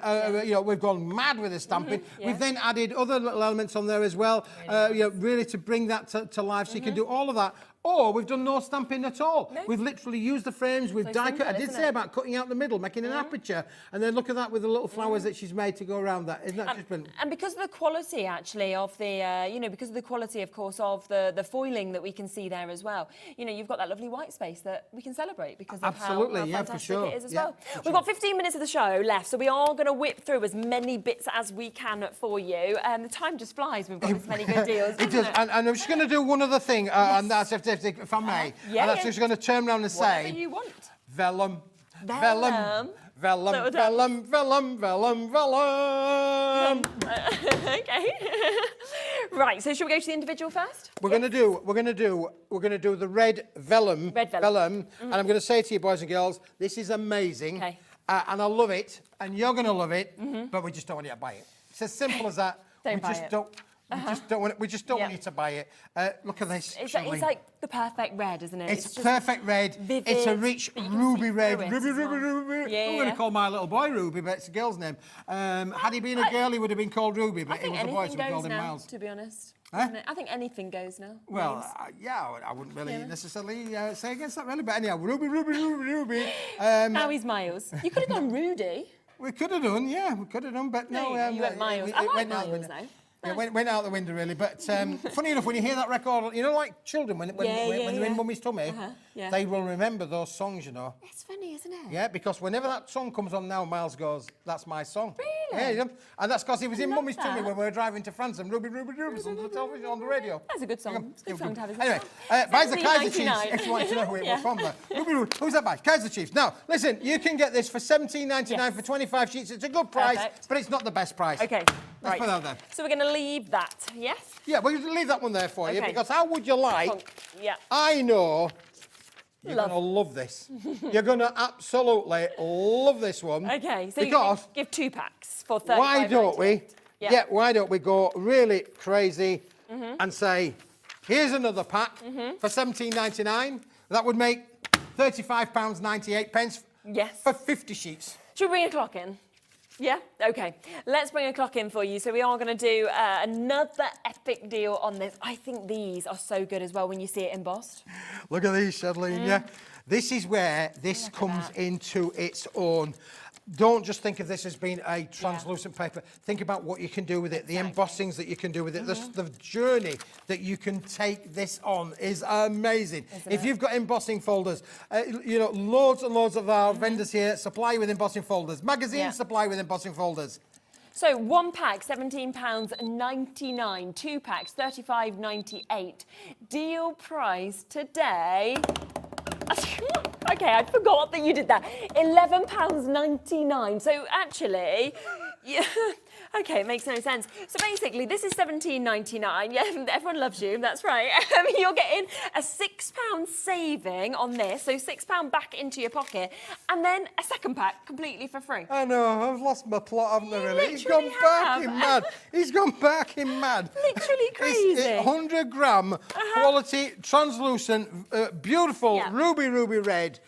We've gone mad with the stamping. We've then added other little elements on there as well, really to bring that to life. So you can do all of that. Or we've done no stamping at all. No. We've literally used the frames, we've die cut. I did say about cutting out the middle, making an aperture, and then look at that with the little flowers that she's made to go around that. Isn't that just brilliant? And because of the quality, actually, of the, because of the quality, of course, of the foiling that we can see there as well, you've got that lovely white space that we can celebrate because of how fantastic it is as well. We've got 15 minutes of the show left, so we are going to whip through as many bits as we can for you. The time just flies. We've got this many good deals. It does. And I'm just going to do one other thing, and that's if I may. And that's just going to turn around and say, whatever you want. Vellum, Vellum. vellum, vellum, vellum, vellum, vellum. Okay. Right. So should we go to the individual first? We're going to do the red vellum. Red vellum. And I'm going to say to you, boys and girls, this is amazing. Okay. And I love it, and you're going to love it, but we just don't want you to buy it. It's as simple as that. Don't we buy just it. don't. We just don't want you to buy it. Look at this. It's like the perfect red, isn't it? It's perfect red. Vivid, it's a rich ruby red. Ruby, Ruby. I'm going to call my little boy Ruby, but it's a girl's name. Had he been a girl, he would have been called Ruby, but he was a boy, so we called him Miles. To be honest. Huh? I think anything goes now. Well, I wouldn't really necessarily say against that, really. But anyhow, Ruby. Now he's Miles. You could have gone Rudy. We could have done, but no. You went Miles. I like Miles now. It went out the window, really. But funny enough, when you hear that record, like children, when they're in mummy's tummy, they will remember those songs, It's funny, isn't it? Yeah, because whenever that song comes on now, Miles goes, that's my song. Really? Yeah, and that's because he was in mummy's tummy when we were driving to France, and Ruby was on the television, on the radio. That's a good song. It's a good song to have as Anyway, well. buys the Kaiser Chiefs, if you want to know who it was from there. Ruby, who's that by? Kaiser Chiefs. Now, listen, you can get this for $17.99 for 25 sheets. It's a good price, but it's not the best price. Okay, Let's put that there. So we're going to leave that, yes? Yeah, we're going to leave that one there for you, because how would you like... Yeah. I know... You're going to love this. You're going to absolutely love this one. Okay, so because you give 2 packs for $35.98. Why don't we? Yeah, why don't we go really crazy and say, here's another pack for $17.99. That would make £35.98 for 50 sheets. Should we bring a clock in? Yeah? Okay. Let's bring a clock in for you. So we are going to do another epic deal on this. I think these are so good as well when you see it embossed. Look at these, Shadleen, yeah? This is where this comes into its own. Don't just think of this as being a translucent paper. Think about what you can do with it, the embossings that you can do with it. The journey that you can take this on is amazing. If you've got embossing folders, loads and loads of our vendors here supply you with embossing folders. Magazines supply with embossing folders. So 1 pack, £17.99. 2 packs, $35.98. Deal price today... Okay, I forgot that you did that. £11.99. So actually, okay, it makes no sense. So basically, this is £17.99. Yeah, everyone loves you. That's right. You're getting a £6 saving on this, so £6 back into your pocket, and then a second pack completely for free. I know. I've lost my plot, haven't I? Really? He's gone back in mad. Literally crazy. It's 100 gram quality, translucent, beautiful ruby red.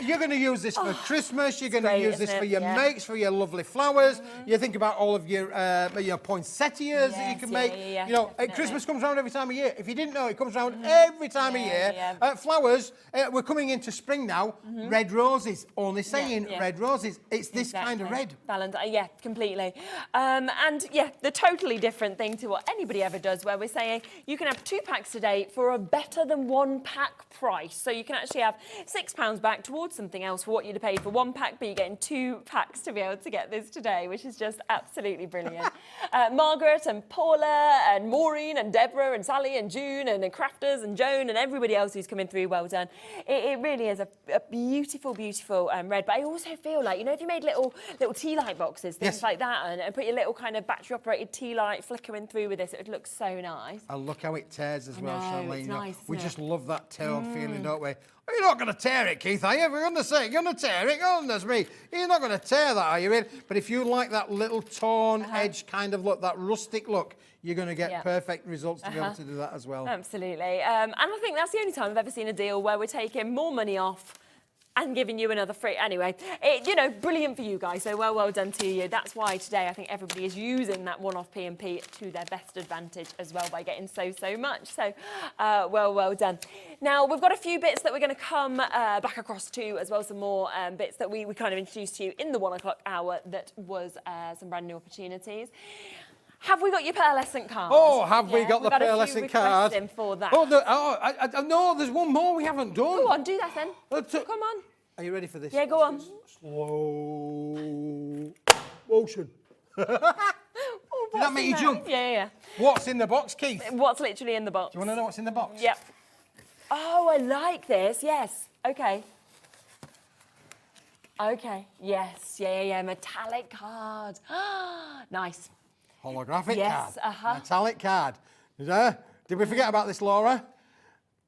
You're going to use this for Christmas. You're going to use this for your mates, for your lovely flowers. You think about all of your poinsettias that you can make. You know, Christmas comes around every time of year. If you didn't know, it comes around every time of year. Flowers, we're coming into spring now. Red roses, only saying red roses. It's this kind of red. Valentine, yeah, completely. And yeah, the totally different thing to what anybody ever does, where we're saying you can have 2 packs today for a better than 1 pack price. So you can actually have £6 back towards something else for what you'd have paid for 1 pack, but you're getting 2 packs to be able to get this today, which is just absolutely brilliant. Margaret and Paula and Maureen and Deborah and Sally and June and the Crafter'S and Joan and everybody else who's coming through, well done. It really is a beautiful, beautiful red. But I also feel like, you know, if you made little tea light boxes, things like that, and put your little kind of battery operated tea light flickering through with this, it would look so nice. And look how it tears as well, Charlene. It's nice, we just love that tear feeling, don't we? Oh, you're not going to tear it, Keith, are you? We're going to say you're going to tear it. Goodness me. You're not going to tear that, are you? Really? But if you like that little torn edge kind of look, that rustic look, you're going to get perfect results to be able to do that as well. Absolutely. And I think that's the only time I've ever seen a deal where we're taking more money off and giving you another free. Anyway, you know, brilliant for you guys. So well done to you. That's why today I think everybody is using that one-off P&P to their best advantage as well by getting so much. So well done. Now, we've got a few bits that we're going to come back across to as well, some more bits that we kind of introduced to you in the 1 o'clock hour that was some brand new opportunities. Have we got your pearlescent card? Oh, have we got the pearlescent card? For that. Oh, no, there's one more we haven't done. Go on, do that then. Come on. Are you ready for this? Yeah, go on. Slow motion. Did Oh, that make you jump? Yeah. What's in the box, Keith? What's literally in the box? Do you want to know what's in the box? Yep. Oh, I like this. Yes. Okay. Okay. Yes. Yeah. Metallic card. Nice. Holographic yes, card. Metallic card. Did we forget about this, Laura?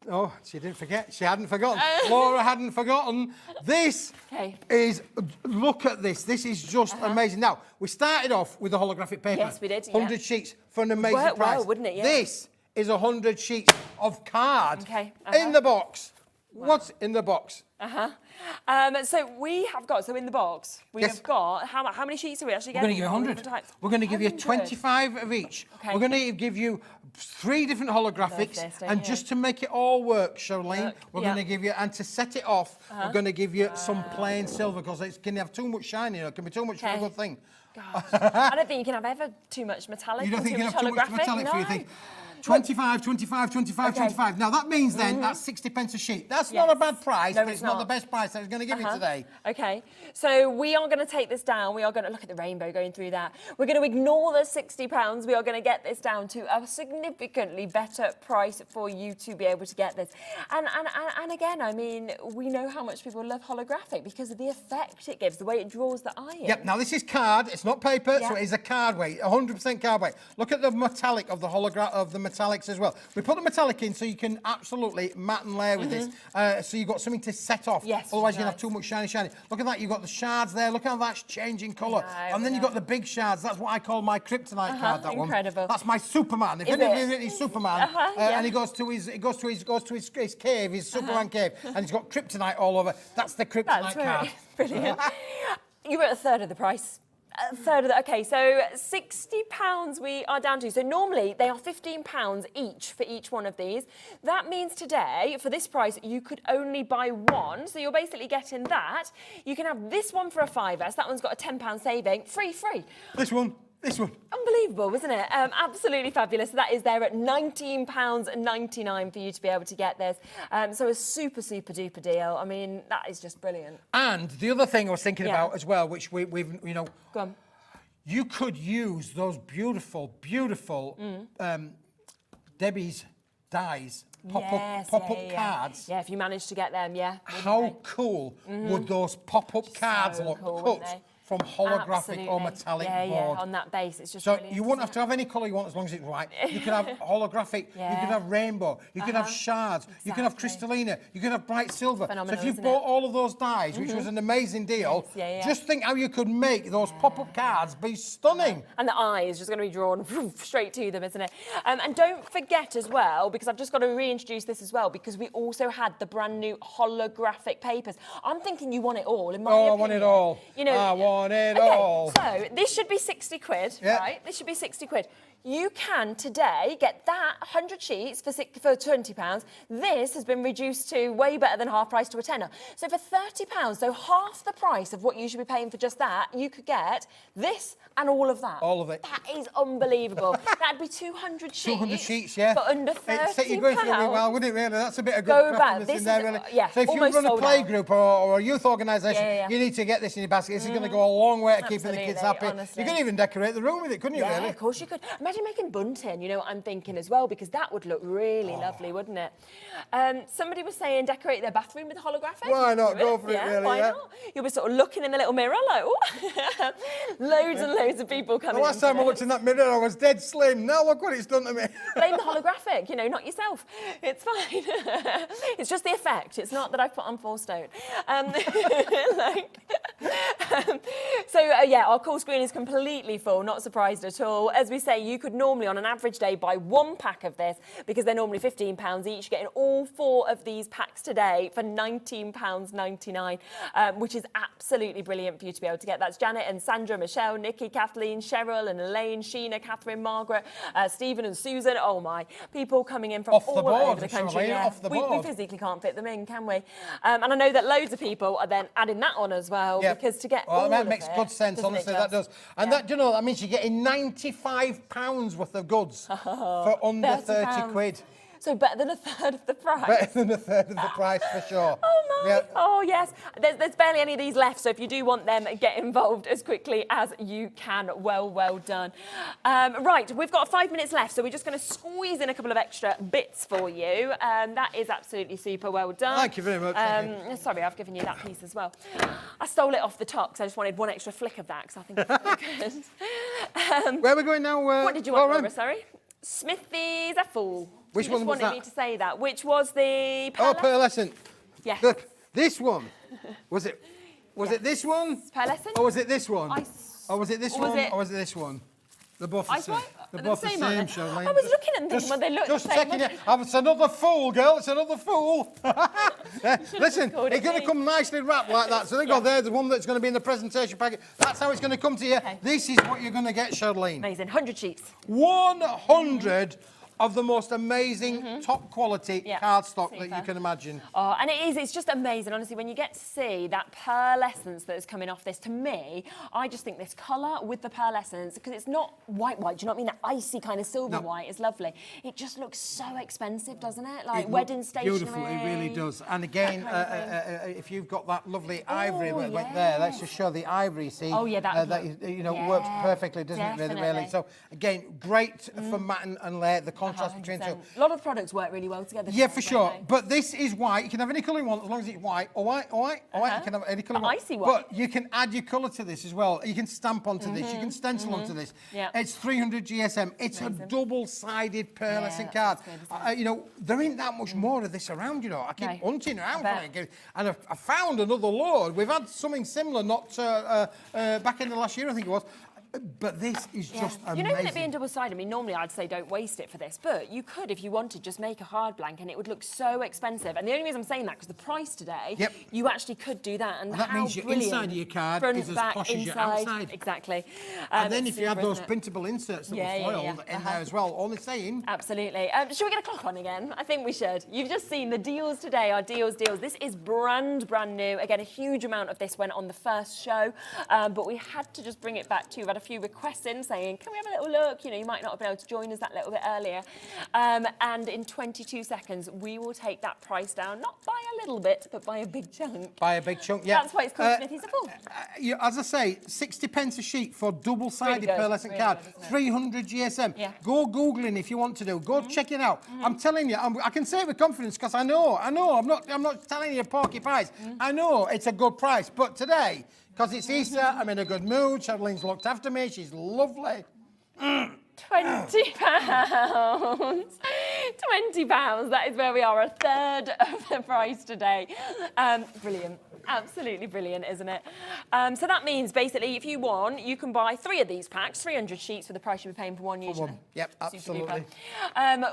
Oh, she didn't forget. She hadn't forgotten. Laura hadn't forgotten. This is, look at this. This is just amazing. Now, we started off with the holographic paper. Yes, we did. 100 sheets for an amazing price. Well, wouldn't it? Yeah. This is 100 sheets of card in the box. Wow. What's in the box? So we have got, in the box, we have got, how many sheets are we actually getting? We're going to give you 100. We're going to give you 25 of each. We're going to give you 3 different holographics. And just to make it all work, Charlene, we're going to give you, and to set it off, we're going to give you some plain silver, because it can have too much shine, it can be too much for a good thing. Gosh. I don't think you can have ever too much metallic. You don't think you can have too much metallic for your thing? 25, 25, 25, 25. Now, that means then that's 60 pence a sheet. That's not a bad price, but it's not the best price I was going to give you today. Okay. So we are going to take this down. We are going to look at the rainbow going through that. We're going to ignore the £60. We are going to get this down to a significantly better price for you to be able to get this. And again, I mean, we know how much people love holographic because of the effect it gives, the way it draws the eye in. Yep. Now, this is card. It's not paper, so it is a card weight, 100% card weight. Look at the metallic of the metallics as well. We put the metallic in so you can absolutely matte and layer with this. So you've got something to set off. Yes. Otherwise, you're going to have too much shiny. Look at that. You've got the shards there. Look how that's changing colour. And then you've got the big shards. That's what I call my kryptonite card, that incredible. One. That's my Superman. If anybody's Superman, and he goes to his cave, his Superman cave, and he's got kryptonite all over, that's the kryptonite card. Brilliant. You're at a third of the price. A third of that. Okay, so £60 we are down to. So normally they are £15 each for each one of these. That means today, for this price, you could only buy one. So you're basically getting that. You can have this one for a £5. So that one's got a £10 saving. Free. This one. Unbelievable, isn't it? Absolutely fabulous. So that is there at £19.99 for you to be able to get this. So a super duper deal. I mean, that is just brilliant. And the other thing I was thinking about as well, which we've you know, go on. You could use those beautiful Debbie's dies. Pop-up cards. Yeah, if you manage to get them, How cool would those pop-up cards look? Cool, from holographic or Absolutely. metallic yeah, board. Yeah, on that base, it's just So brilliant, you won't isn't have to it? have any colour you want as long as it's white. You can have holographic, you Yeah. can have rainbow, you can have shards, you can have Exactly. crystallina, you can have bright silver. Phenomenal, so if you isn't bought it? all of those dies, which was an amazing deal, Yes, yeah. just think how you could make those pop-up cards be stunning. And the eye is just going to be drawn straight to them, isn't it? And don't forget as well, because I've just got to reintroduce this as well, because we also had the brand new holographic papers. I'm thinking you want it all, in my opinion. I want it all. You know, I want it okay, all. So this should be 60 quid, Yeah. right? This should be 60 quid. You can today get that 100 sheets for £20. This has been reduced to way better than half price to a tenner. So for £30, so half the price of what you should be paying for just that, you could get this and all of that. All of it. That is unbelievable. That'd be 200 sheets. 200 sheets, yeah. For under £30. You're going for it really well, wouldn't it, really? That's a bit of good Go back. craftiness This in there, is- really. yeah, So if you almost run a sold play out. group or a youth organisation, Yeah. you need to get this in your basket. This is going to go a long way to keeping the kids Absolutely, happy. honestly. You could even decorate the room with it, couldn't you, Yeah, really? of course you could. Imagine making bunting, you know what I'm thinking as well, because that would look really lovely, wouldn't it? Somebody was saying decorate their bathroom with holographic. Why not? Do Go for it, really, Why yeah. not? You'll be sort of looking in the little mirror like, oh. Loads and loads of people coming The last into time I this. looked in that mirror, I was dead slim. Now look what it's done to me. Blame the holographic, you know, not yourself. It's fine. It's just the effect. It's not that I've put on 4 stone. Yeah, our call screen is completely full, not surprised at all. As we say, you could normally, on an average day, buy 1 pack of this because they're normally £15 each, getting all 4 of these packs today for £19.99, which is absolutely brilliant for you to be able to get. That's Janet and Sandra, Michelle, Nikki, Kathleen, Cheryl and Elaine, Sheena, Catherine, Margaret, Stephen and Susan. Oh my, people coming in from Off the all board, over the country. Charlene, off the We board. physically can't fit them in, can we? And I know that loads of people are then adding that on as well, because to get all that of makes it, good sense, doesn't it honestly, that just? does. And that, you know, that means you're getting £95 worth of goods for under £30. 30 quid. So better than a third of the price. Better than a third of the price, for sure. Oh my! Yeah. Oh yes. There's barely any of these left, so if you do want them, get involved as quickly as you can. Well done. Right, we've got 5 minutes left, so we're just going to squeeze in a couple of extra bits for you. That is absolutely super. Well done. Thank you very much. Thank you. Sorry, I've given you that piece as well. I stole it off the top, because I just wanted one extra flick of that, because I think it's good. Where are we going now? What did you want, Lauren? Laura? Sorry. Smithy's a fool. Which You one just was wanted that? me to say that. Which was the Oh, pearlescent. Yes. Look, this one. Was it this one? Pearlescent? Or was it this one? Ice- Or was it this or was one? it- Or was it this one? They're both the Ice same. white? They're Are they both the the same, aren't same, they? Charlene. I was looking at them thinking, well, they look the Just same, checking wouldn't it. It's another fool, girl. It's another fool. Listen, called it's it going to me. come nicely wrapped like that. So they go there, the one that's going to be in the presentation packet. That's how it's going to come to you. Okay. This is what you're going to get, Charlene. Amazing. 100 sheets. 100 of the most amazing, top quality Yeah, cardstock that super. you can imagine. Oh, and it's just amazing, honestly, when you get to see that pearl essence that is coming off this. To me, I just think this colour with the pearl essence, because it's not white, do you know what I mean? That icy kind of silver No. white is lovely. It just looks so expensive, doesn't it? Like It wedding looks stationery. beautiful, it really does. And again, That kind of if you've got that lovely ivory Oh, right yeah. there, let's just show the ivory, see? Oh, yeah, that would that look- you know yeah, works perfectly, doesn't it? Really. definitely. So again, great for matte and layer, the contrast between the two. 100%. A lot of products work really well together. Yeah, don't for they? sure. But this is white. You can have any colour you want as long as it's white. Or white. You can have any colour you want. Icy white. But you can add your colour to this as well. You can stamp onto this. You can stencil onto this. Yeah. It's 300 GSM. It's a double-sided pearlescent card. that's good, isn't You know, there ain't that much more of this around, you know. I keep No, hunting around I for it. And I found another load. We've had something similar not back in the last year, I think it was. But this is just amazing. You know, with it being double-sided, I mean, normally I'd say don't waste it for this, but you could, if you wanted, just make a hard blank and it would look so expensive. And the only reason I'm saying that, because the price today, Yep. you actually could do that. And that how means your brilliant. inside of your card Front, is as back, posh as your inside. outside. Exactly. And then it's if you have super, those isn't it? printable inserts that Yeah, were yeah, foiled yeah. in there as well, only saying. Absolutely. Should we get a clock on again? I think we should. You've just seen the deals today, our deals. This is brand new. Again, a huge amount of this went on the first show, but we had to just bring it back to you. We've had a few requests in saying, can we have a little look? You know, you might not have been able to join us that little bit earlier. And in 22 seconds, we will take that price down, not by a little bit, but buy a big chunk. Buy a big chunk, yeah. That's why it's called Smithy's a Fool. As I say, 60 pence a sheet for double-sided Really good, pearlescent really card, good, isn't it? 300 GSM. Yeah. Go Googling if you want to do. Go check it out. I'm telling you, I can say it with confidence because I know. I'm not telling you porky pies. I know it's a good price, but today, because it's Easter, I'm in a good mood. Cherylyn's looked after me. She's lovely. £20. £20. That is where we are, a third of the price today. Brilliant. Absolutely brilliant, isn't it? So that means basically, if you want, you can buy 3 of these packs, 300 sheets for the price you'd be paying for one usually. Yep, absolutely.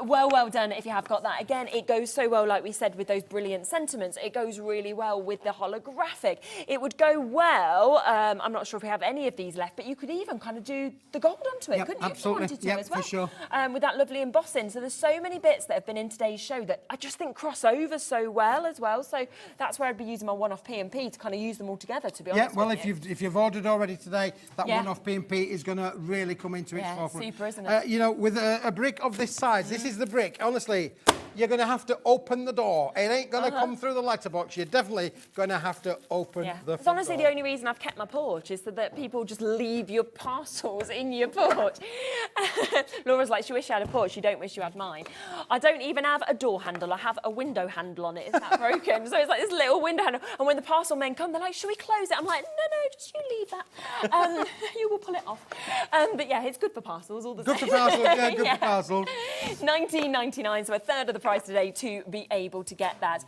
Well done if you have got that. Again, it goes so well, like we said, with those brilliant sentiments. It goes really well with the holographic. It would go well, I'm not sure if we have any of these left, but you could even kind of do the gold onto it, couldn't you? Absolutely. If you wanted to as well. For sure. With that lovely embossing. So there's so many bits that have been in today's show that I just think cross over so well as well. So that's where I'd be using my one-off P&P to kind of use them all together, to be honest. Yeah, well, with if you've ordered already today, that one-off P&P is going to really come into its forefront. Super, isn't it? You know, with a brick of this size, this is the brick. Honestly, you're going to have to open the door. It ain't going to come through the letterbox. You're definitely going to have to open the It's front honestly door. the only reason I've kept my porch is so that people just leave your parcels in your porch. Laura's like, she wish she had a porch. You don't wish you had mine. I don't even have a door handle. I have a window handle on it. It's that broken. So it's like this little window handle. And when the parcel men come, they're like, should we close it? I'm like, no, just you leave that. You will pull it off. But yeah, it's good for parcels all the Good same. for parcels, yeah, good for parcels. £19.99, so a third of the price today to be able to get that.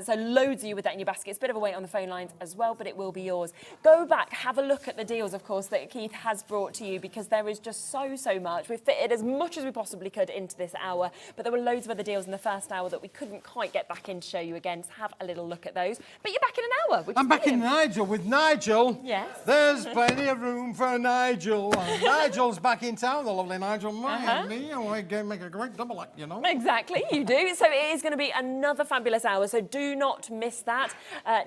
So loads of you with that in your basket. It's a bit of a wait on the phone lines as well, but it will be yours. Go back, have a look at the deals, of course, that Keith has brought to you, because there is just so much. We've fitted as much as we possibly could into this hour, but there were loads of other deals in the first hour that we couldn't quite get back in to show you again. So have a little look at those. But you're back in an hour, which I'm is back in brilliant. Nigel with Nigel. Yes. There's plenty of room for Nigel. Nigel's back in town, the lovely Nigel. Me, I make a great double act, you know. Exactly, you do. So it is going to be another fabulous hour, so do not miss that.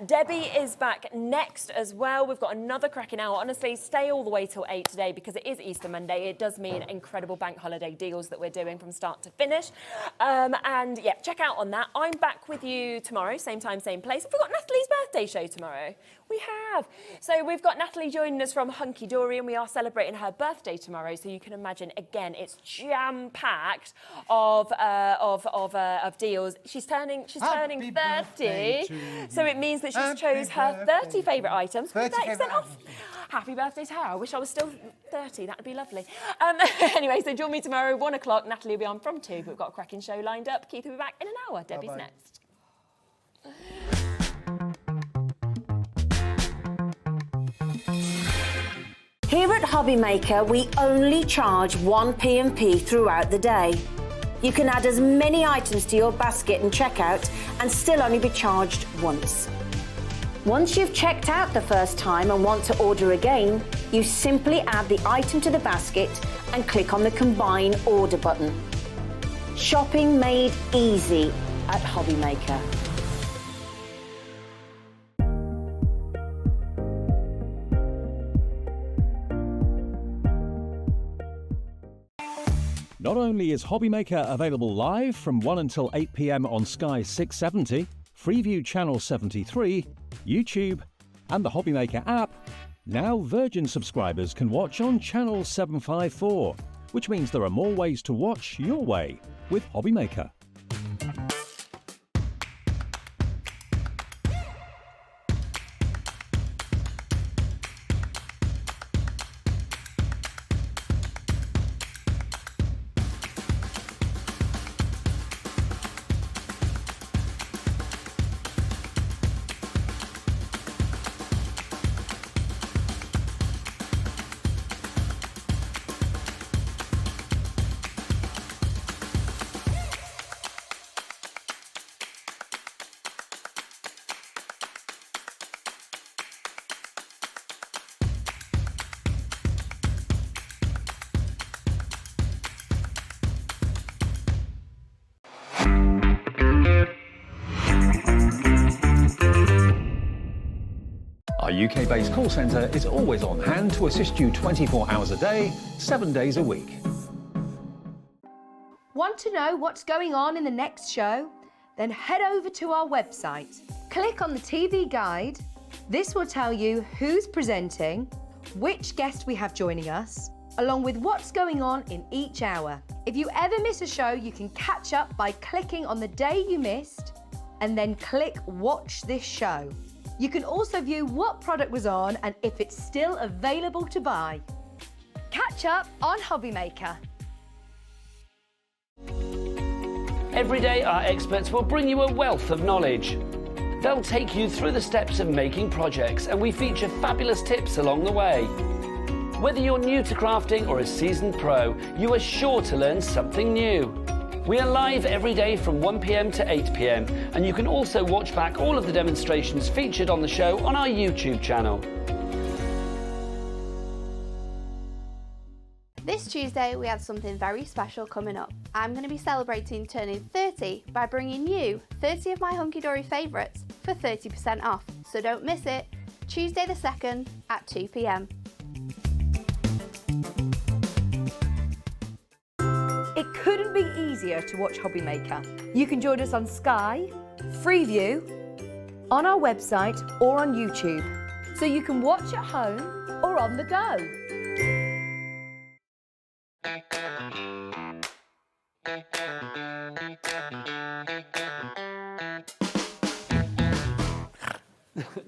Debbie is back next as well. We've got another cracking hour. Honestly, stay all the way till 8 today because it is Easter Monday. It does mean incredible bank holiday deals that we're doing from start to finish. And yeah, check out on that. I'm back with you tomorrow, same time, same place. Have we got Natalie's birthday show tomorrow? We have. So we've got Natalie joining us from Hunky Dory, and we are celebrating her birthday tomorrow. So you can imagine, again, it's jam-packed of deals. She's turning 30, so it means that she's chose her 30 favourite items for 30% off. Happy birthday to her. I wish I was still 30. That would be lovely. Anyway, so join me tomorrow, 1 o'clock. Natalie will be on from 2, but we've got a cracking show lined up. Keith will be back in an hour. Debbie's next. Here at Hobbymaker, we only charge one P&P throughout the day. You can add as many items to your basket and checkout and still only be charged once. Once you've checked out the first time and want to order again, you simply add the item to the basket and click on the Combine Order button. Shopping made easy at Hobbymaker. Not only is Hobbymaker available live from 1 until 8 p.m. on Sky 670, Freeview Channel 73, YouTube, and the Hobbymaker app, now Virgin subscribers can watch on Channel 754, which means there are more ways to watch your way with Hobbymaker. Our UK-based call centre is always on hand to assist you 24 hours a day, 7 days a week. Want to know what's going on in the next show? then head over to our website. Click on the TV guide. This will tell you who's presenting, which guest we have joining us, along with what's going on in each hour. If you ever miss a show, you can catch up by clicking on the day you missed and then click Watch This Show. You can also view what product was on and if it's still available to buy. Catch up on Hobby Maker. Every day, our experts will bring you a wealth of knowledge. They'll take you through the steps of making projects, and we feature fabulous tips along the way. Whether you're new to crafting or a seasoned pro, you are sure to learn something new. We are live every day from 1 p.m. to 8 p.m, and you can also watch back all of the demonstrations featured on the show on our YouTube channel. This Tuesday, we have something very special coming up. I'm going to be celebrating turning 30 by bringing you 30 of my hunky-dory favourites for 30% off. So don't miss it, Tuesday the 2nd at 2 p.m. It couldn't be easier to watch Hobby Maker. You can join us on Sky, Freeview, on our website or on YouTube. So you can watch at home or on the go.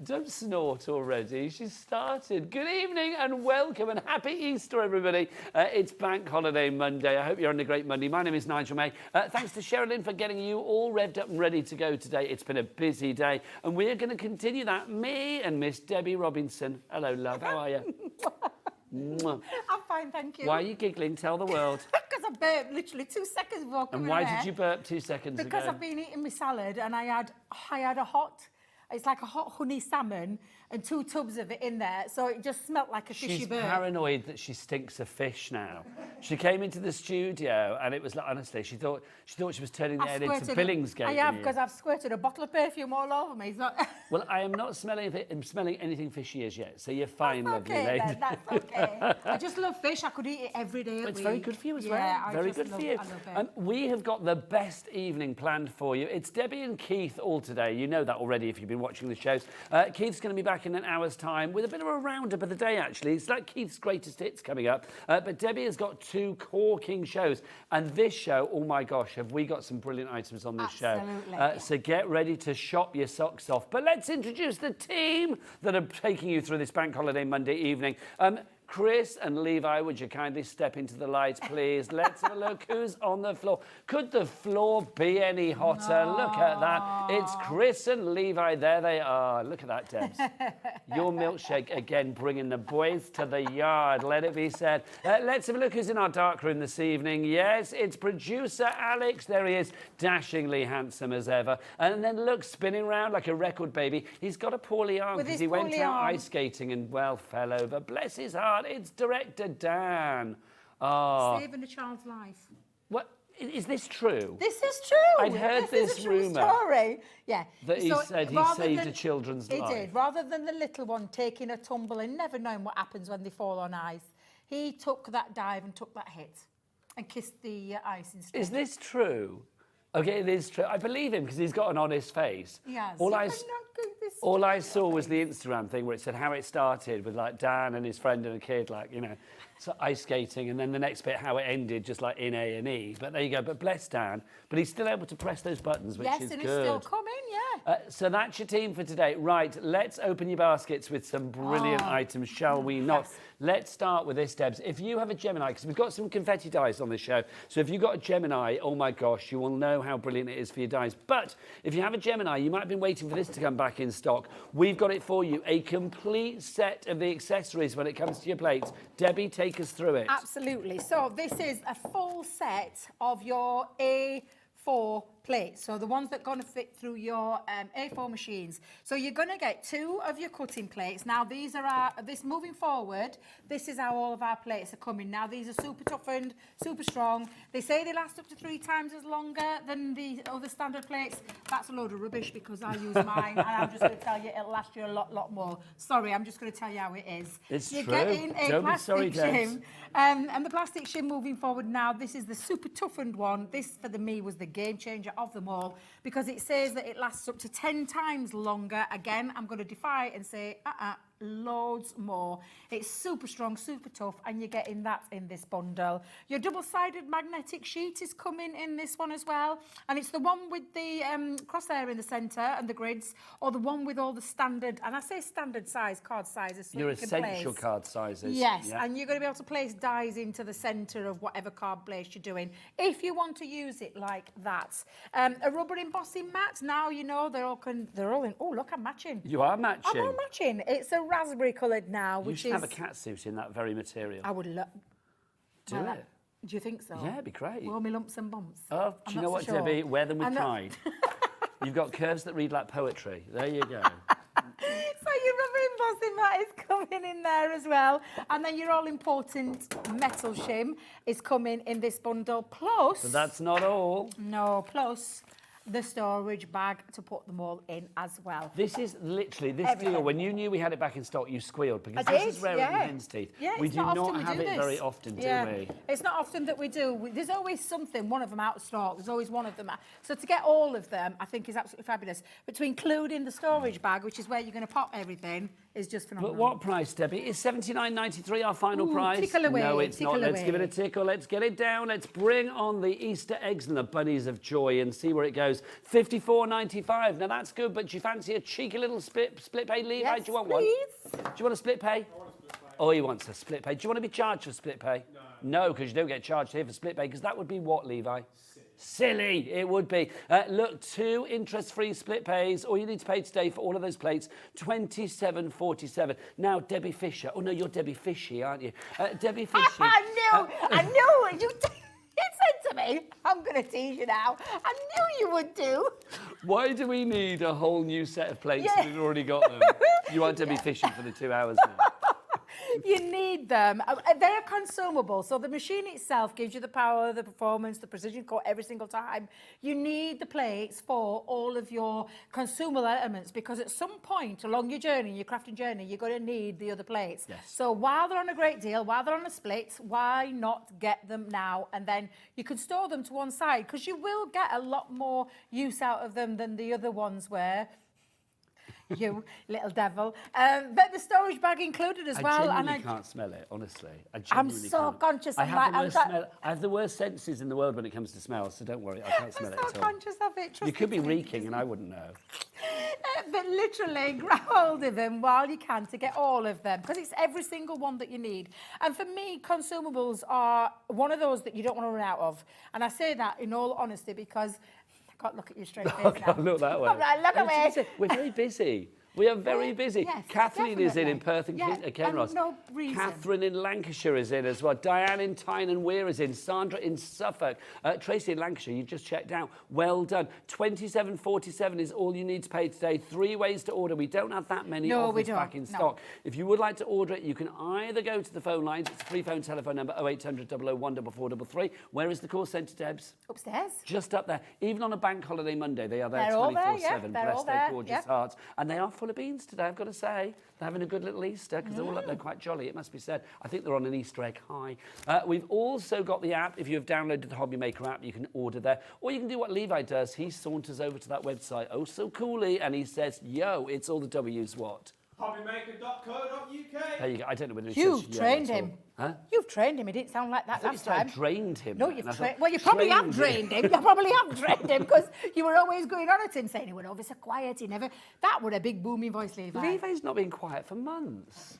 Don't snort already. She's started. Good evening and welcome and happy Easter, everybody. It's Bank Holiday Monday. I hope you're on a great Monday. My name is Nigel May. Thanks to Sherilyn for getting you all revved up and ready to go today. It's been a busy day and we're going to continue that. Me and Miss Debbie Robinson. Hello, love. How are you? I'm fine, thank you. Why are you giggling? Tell the world. Because I burped literally 2 seconds before coming And why here. did you burp 2 seconds ago? Because I've been eating my salad and I had a hot, it's like a hot honey salmon and 2 tubs of it in there, so it just smelt like a fishy burp. She's paranoid that she stinks of fish now. She came into the studio and it was like, honestly, she thought she was turning the head into Billingsgate. I have, because I've squirted a bottle of perfume all over me. So. Well, I am not smelling anything fishy as yet, so you're fine, That's lovely okay, lady. then, that's okay. I just love fish. I could eat it every day. It's very good for you as yeah, well. Very good for you. I love it. We have got the best evening planned for you. It's Debbie and Keith all today. You know that already if you've been watching the shows. Keith's going to be back in an hour's time with a bit of a roundup of the day, actually. It's like Keith's greatest hits coming up. But Debbie has got 2 corking shows. And this show, oh my gosh, have we got some brilliant items on this Absolutely. show. So get ready to shop your socks off. But let's introduce the team that are taking you through this Bank Holiday Monday evening. Chris and Levi, would you kindly step into the light, please? Let's have a look who's on the floor. Could the floor be any hotter? No. Look at that. It's Chris and Levi. There they are. Look at that, Debs. Your milkshake, again, bringing the boys to the yard, let it be said. Let's have a look who's in our dark room this evening. Yes, it's producer Alex. There he is, dashingly handsome as ever. And then look, spinning round like a record baby. He's got a poorly arm because he went out ice skating and, well, fell over. Bless his heart. It's director Dan. Oh. Saving a child's life. What? Is this true? This is true. I'd heard this rumour. Story. Yeah. That he said he saved a children's life. He did. Rather than the little one taking a tumble and never knowing what happens when they fall on ice, he took that dive and took that hit and kissed the ice instead. Is this true? Okay, it is true. I believe him because he's got an honest face. Yes. All I saw was the Instagram thing where it said how it started with like Dan and his friend and a kid, like, you know, so ice skating, and then the next bit how it ended just like in A&E. But there you go. But bless Dan. But he's still able to press those buttons, which is good. Yes, and it's still coming, yeah. So that's your team for today. Right, let's open your baskets with some brilliant items, shall we not? Yes. Let's start with this, Debs. If you have a Gemini, because we've got some confetti dies on this show, so if you've got a Gemini, oh my gosh, you will know how brilliant it is for your dies. But if you have a Gemini, you might have been waiting for this to come back in stock. We've got it for you, a complete set of the accessories when it comes to your plates. Debbie, take us through it. Absolutely. So this is a full set of your A4 plates, so the ones that are going to fit through your A4 machines. So you're going to get 2 of your cutting plates. Now these are moving forward, this is how all of our plates are coming. Now these are super toughened, super strong. They say they last up to 3 times as longer than the other standard plates. That's a load of rubbish because I use mine and I'm just going to tell you it'll last you a lot more. Sorry, I'm just going to tell you how it is. It's you're true. Getting a Don't be sorry, plastic Debs. shim. And the plastic shim moving forward now, this is the super toughened one. This, for me, was the game changer larger of them all because it says that it lasts up to 10 times longer. Again, I'm going to defy it and say, loads more. It's super strong, super tough, and you're getting that in this bundle. Your double-sided magnetic sheet is coming in this one as well, and it's the one with the crosshair in the centre and the grids, or the one with all the standard, and I say standard size card sizes. So your you can essential place. card sizes. Yes, yeah. and you're going to be able to place dies into the centre of whatever card place you're doing, if you want to use it like that. A rubber embossing mat. Now you know they're all in. Oh, look, I'm matching. You are matching. I'm all matching. It's a raspberry coloured now, You which should is. have a cat suit in that very material. I would love. Do it. Do you think so? Yeah, it'd be great. Well, me lumps and bumps. Oh, do you know what, Debbie? Wear them with pride. You've got curves that read like poetry. There you go. So your rubber embossing mat is coming in there as well. And then your all-important metal shim is coming in this bundle. Plus... But that's not all. No, plus the storage bag to put them all in as well. This is literally, this deal, when you knew we had it back in stock, you squealed, because this is rarer than hen's teeth. Yeah, we do not have it very often, do we? It's not often that we do. There's always something, one of them out of stock. There's always one of them out. So to get all of them, I think is absolutely fabulous. But to include in the storage bag, which is where you're going to pop everything, is just phenomenal. But what price, Debbie? Is $79.93 our final price? Tickle away, no, it's tickle not. Let's away. give it a tickle. Let's get it down. Let's bring on the Easter eggs and the bunnies of joy and see where it goes. $54.95. Now that's good, but do you fancy a cheeky little split pay, Levi? Yes, do you want please. one? Do you want a split pay? Oh, he wants a split pay. Do you want to be charged for split pay? No, because you don't get charged here for split pay, because that would be what, Levi? Silly, it would be. Look, 2 interest-free split pays. All you need to pay today for all of those plates, $27.47. Now, Debbie Fisher. Oh, no, you're Debbie Fishy, aren't you? Debbie Fishy. I knew. You said to me, I'm going to tease you now. I knew you would do. Why do we need a whole new set of plates if we've already got them? You aren't Debbie Fishing for the 2 hours now. You need them. They're consumable. So the machine itself gives you the power, the performance, the precision cut every single time. You need the plates for all of your consumable elements, because at some point along your journey, your crafting journey, you're going to need the other plates. Yes. So while they're on a great deal, while they're on a split, why not get them now? And then you can store them to one side, because you will get a lot more use out of them than the other ones were. You little devil. But the storage bag included as well. I genuinely can't smell it, honestly. I'm so conscious. I have the worst senses in the world when it comes to smell, so don't worry, I can't smell it at all. I'm so conscious of it. You could be reeking and I wouldn't know. But literally, grab hold of them while you can to get all of them, because it's every single one that you need. And for me, consumables are one of those that you don't want to run out of. And I say that in all honesty because... I can't look at your straight face now. Can't look that way. Look away. We're very busy. We are very busy. Yes, Kathleen is in Perth and Kenros. No reason. Catherine in Lancashire is in as well. Diane in Tyne and Weir is in. Sandra in Suffolk. Tracy in Lancashire, you've just checked out. Well done. $27.47 is all you need to pay today. 3 ways to order. We don't have that many of this back in stock. If you would like to order it, you can either go to the phone lines. It's a free phone telephone number, 0800 001 4433. Where is the call centre, Debs? Upstairs. Just up there. Even on a bank holiday Monday, they are there 24/7. Bless their gorgeous hearts. And they are full of beans today, I've got to say. They're having a good little Easter, because they're all up there quite jolly, it must be said. I think they're on an Easter egg high. We've also got the app. If you have downloaded the Hobby Maker app, you can order there. Or you can do what Levi does. He saunters over to that website, oh so coolly, and he says, yo, it's all the W's what? Hobbymaker.co.uk. There you go. I don't know whether You've trained him. Huh? You've trained him. It didn't sound like that last time. I drained him. No, you've trained. Well, you probably have trained him. You probably have trained him, because you were always going on at him saying he went over so quiet. He never. That would a big booming voice, Levi. Levi's not been quiet for months.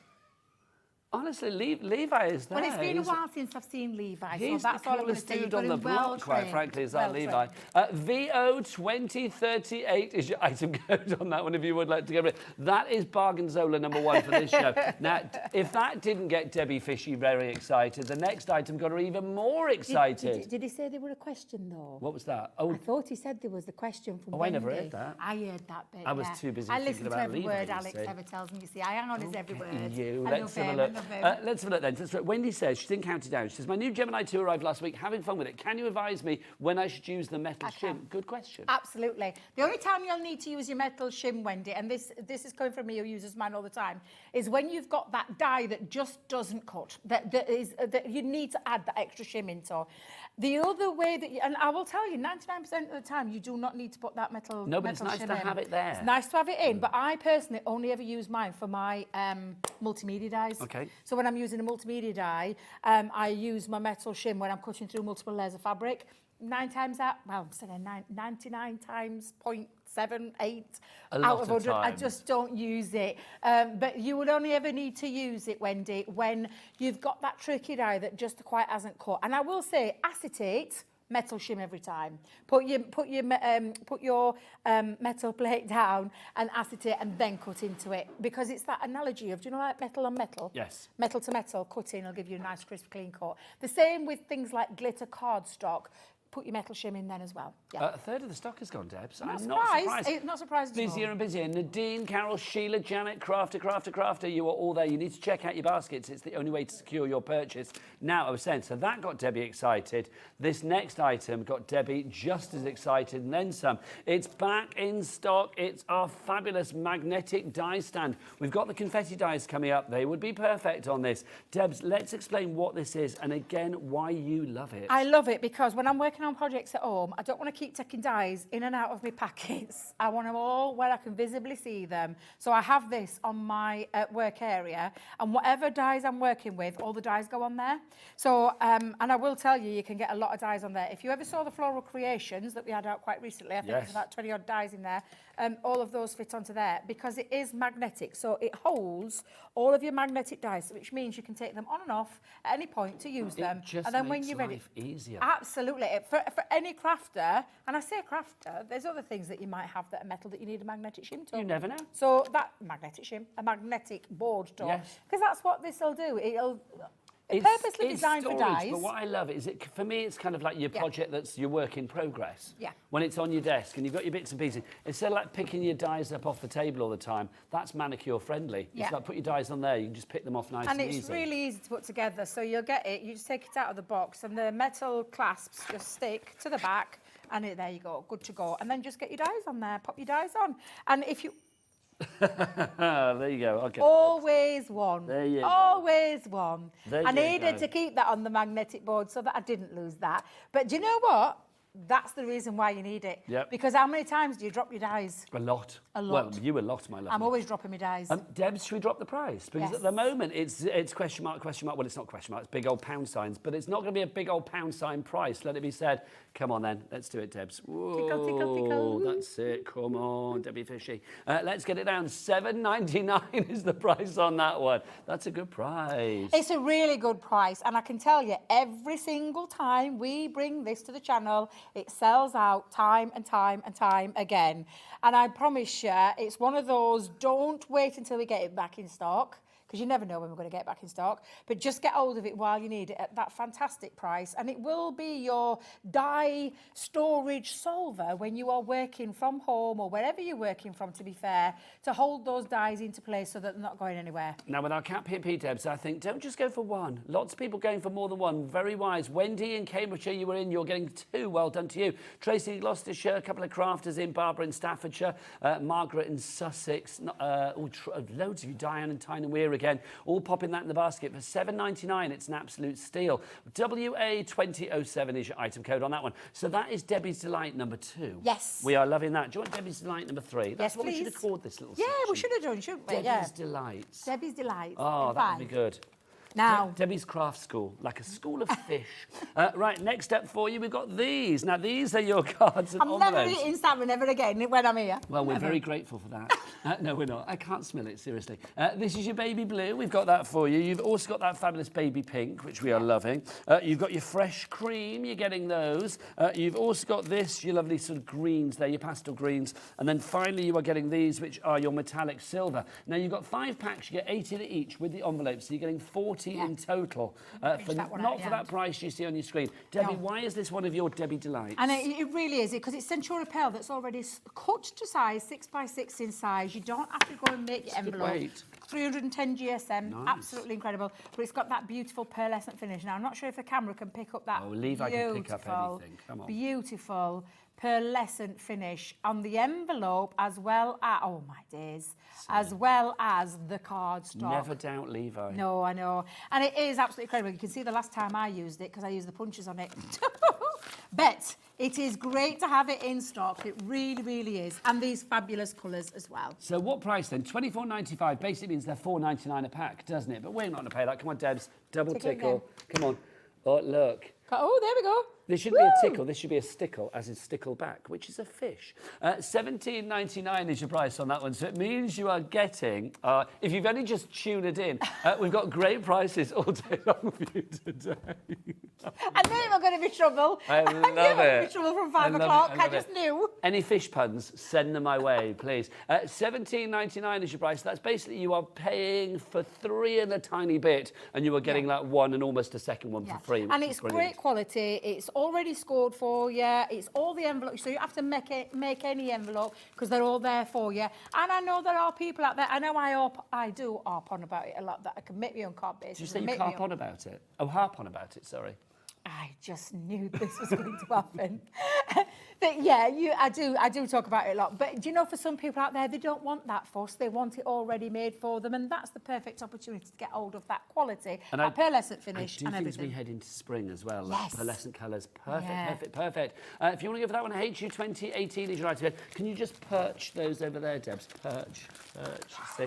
Honestly, Levi is there. Well, it's been a while since I've seen Levi, He's so that's the all I'm going to coolest say. dude on the block, quite frankly, is that Levi. VO2038 is your item code on that one, if you would like to get rid. That is Bargainzola #1 for this show. Now, if that didn't get Debbie Fishy very excited, the next item got her even more excited. Did he say there were a question, though? What was that? Oh, I thought he said there was the question from I never Wendy. heard that. I heard that bit. I was too busy I thinking listen to about every Levi, word you Alex see. ever tells me. You see, I hang on his every word. You. I Let's love have a him, look. I Let's have a look then. So Wendy says, she's in County Down. She says, my new Gemini 2 arrived last week, having fun with it. Can you advise me when I should use the metal shim? Good question. Absolutely. The only time you'll need to use your metal shim, Wendy, and this is coming from me who uses mine all the time, is when you've got that die that just doesn't cut, that you need to add the extra shim into. The other way that, and I will tell you, 99% of the time, you do not need to put that metal. No, but it's nice to have it there. It's nice to have it in, but I personally only ever use mine for my multimedia dies. Okay. So when I'm using a multimedia die, I use my metal shim when I'm cutting through multiple layers of fabric. 99 times 0.78 out of 100. I just don't use it. But you would only ever need to use it, Wendy, when you've got that tricky die that just quite hasn't cut. And I will say, acetate, metal shim every time. Put your metal plate down and acetate and then cut into it, because it's that analogy of, do you know, like metal on metal? Yes. Metal to metal, cutting will give you a nice crisp clean cut. The same with things like glitter cardstock. Put your metal shim in then as well. Yeah. A third of the stock has gone, Debs. I'm not surprised. surprised. Not surprised at all. Busier and busier. Nadine, Carol, Sheila, Janet, Crafter. You are all there. You need to check out your baskets. It's the only way to secure your purchase. Now, I was saying, so that got Debbie excited. This next item got Debbie just as excited and then some. It's back in stock. It's our fabulous magnetic die stand. We've got the confetti dies coming up. They would be perfect on this. Debs, let's explain what this is and again, why you love it. I love it because when I'm working on projects at home, I don't want to keep taking dies in and out of my packets. I want them all where I can visibly see them. So I have this on my work area, and whatever dies I'm working with, all the dies go on there. So, and I will tell you, you can get a lot of dies on there. If you ever saw the Floral Creations that we had out quite recently, I think there's about 20 odd dies in there. All of those fit onto there because it is magnetic. So it holds all of your magnetic dies, which means you can take them on and off at any point to use them. Just and then makes when you're ready, life easier. Absolutely. For any crafter, and I say crafter, there's other things that you might have that are metal that you need a magnetic shim to. You never know. So that magnetic shim, a magnetic board to, because that's what this will do. It's purposely designed for dies. But what I love is, for me, it's kind of like your project that's your work in progress. Yeah. When it's on your desk and you've got your bits and pieces, instead of like picking your dies up off the table all the time, that's manicure friendly. Yeah. It's like put your dies on there, you can just pick them off nice and easy. And it's really easy to put together. So you'll get it, you just take it out of the box and the metal clasps just stick to the back and there you go, good to go. And then just get your dies on there, pop your dies on. And if you... There you go. Okay. Always one. There you go. Always one. There I you needed go. to keep that on the magnetic board so that I didn't lose that. But do you know what? That's the reason why you need it. Yep. Because how many times do you drop your dies? A lot. A lot. Well, you a lot, my love. I'm always dropping my dies. Debs, should we drop the price? Because at the moment, it's question mark. Well, it's not question mark. It's big old pound signs. But it's not going to be a big old pound sign price. Let it be said. Come on, then. Let's do it, Debs. Whoa, tickle, tickle, tickle. That's it. Come on, Debbie Fishy. Let's get it down. $7.99 is the price on that one. That's a good price. It's a really good price. And I can tell you, every single time we bring this to the channel, it sells out time and time and time again. And I promise you, it's one of those, don't wait until we get it back in stock, because you never know when we're going to get it back in stock, but just get hold of it while you need it at that fantastic price, and it will be your die storage solver when you are working from home or wherever you're working from, to be fair, to hold those dies into place so that they're not going anywhere. Now, with our Cat P&P, Debs, I think don't just go for one. Lots of people going for more than one. Very wise. Wendy in Cambridgeshire, you were in. You're getting two. Well done to you. Tracy in Gloucestershire, a couple of crafters in. Barbara in Staffordshire, Margaret in Sussex. Loads of you. Diane and Tyne and Weir again. All popping that in the basket for $7.99. It's an absolute steal. WA2007 is your item code on that one. So that is Debbie's Delight number 2. Yes. We are loving that. Do you want Debbie's Delight number 3? That's Yes, what please. we should have called this little Yeah, section. we should have done, shouldn't we? Debbie's Delights. Debbie's Delights. Oh, that would be good. Now, Debbie's Craft School, like a school of fish. Right, next up for you, we've got these. Now, these are your cards and I'm never envelopes. eating salmon ever again when I'm here. Well, we're very grateful for that. No, we're not. I can't smell it, seriously. This is your baby blue. We've got that for you. You've also got that fabulous baby pink, which we are loving. You've got your fresh cream. You're getting those. You've also got this, your lovely sort of greens there, your pastel greens. And then finally, you are getting these, which are your metallic silver. Now, you've got 5 packs. You get 8 in each with the envelope. So you're getting 40 30 in total. For that price you see on your screen. Debbie, why is this one of your Debbie delights? And it really is, because it's Centura Pearl that's already cut to size, 6 by 6 in size. You don't have to go and make your envelope. 310 GSM, nice. Absolutely incredible. But it's got that beautiful pearlescent finish. Now, I'm not sure if the camera can pick up that Levi can pick up anything. Come on. Beautiful pearlescent finish on the envelope, as well as, oh my days, as well as the cardstock. Never doubt Levi. No, I know. And it is absolutely incredible. You can see the last time I used it, because I used the punches on it. But it is great to have it in stock. It really, really is. And these fabulous colours as well. So what price then? $24.95 basically means they're $4.99 a pack, doesn't it? But we're not going to pay that. Come on, Debs. Double tickle. Come on. Oh, look. Oh, there we go. This shouldn't be a tickle, this should be a stickle, as in stickleback, which is a fish. $17.99 is your price on that one, so it means you are getting, if you've only just tuned it in, we've got great prices all day long for you today. I knew you were going to be trouble. I love it. I knew it would be trouble from 5 o'clock, I just knew. Any fish puns, send them my way, please. $17.99 is your price. That's basically you are paying for 3 and a tiny bit, and you are getting like 1 and almost a second one for free. And it's great quality. It's already scored for you. It's all the envelopes, so you have to make any envelope because they're all there for you. And I know there are people out there. I know I do harp on about it a lot, that I can make my own card bases. Did you say you harp on about it? Oh, harp on about it. Sorry. I just knew this was going to happen. But yeah, I do talk about it a lot. But do you know, for some people out there, they don't want that fuss. They want it already made for them, and that's the perfect opportunity to get hold of that quality, and that pearlescent finish and everything. As we head into spring as well, yes. Like pearlescent colours, perfect. If you want to go for that one, HU2018 is your item. Can you just perch those over there, Debs? Perch.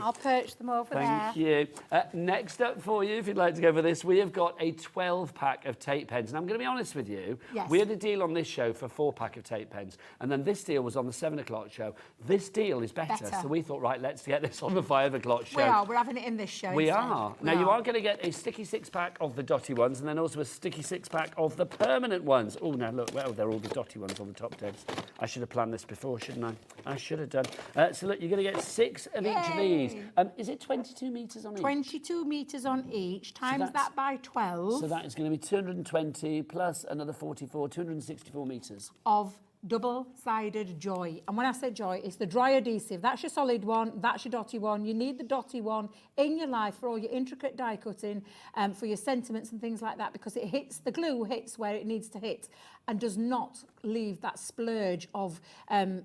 I'll perch them over there. Thank you. Next up for you, if you'd like to go for this, we have got a 12-pack of tape pens. And I'm going to be honest with you, we had a deal on this show for 4-pack of tape pens, and then this deal was on the 7 o'clock show. This deal is better. So we thought, right, let's get this on the 5 o'clock show. We're having it in this show. We are. Now, you are going to get a sticky 6-pack of the dotty ones, and then also a sticky 6-pack of the permanent ones. Oh, now look, well, they're all the dotty ones on the top, Debs. I should have planned this before, shouldn't I? I should have done. So look, you're going to get 6 of each of these. Is it 22 metres on each? 22 metres on each, times that by 12. So that is going to be 220 plus another 44, 264 metres. Of double-sided joy. And when I say joy, it's the dry adhesive. That's your solid one, that's your dotty one. You need the dotty one in your life for all your intricate die cutting, for your sentiments and things like that, because it hits, the glue hits where it needs to hit and does not leave that splurge of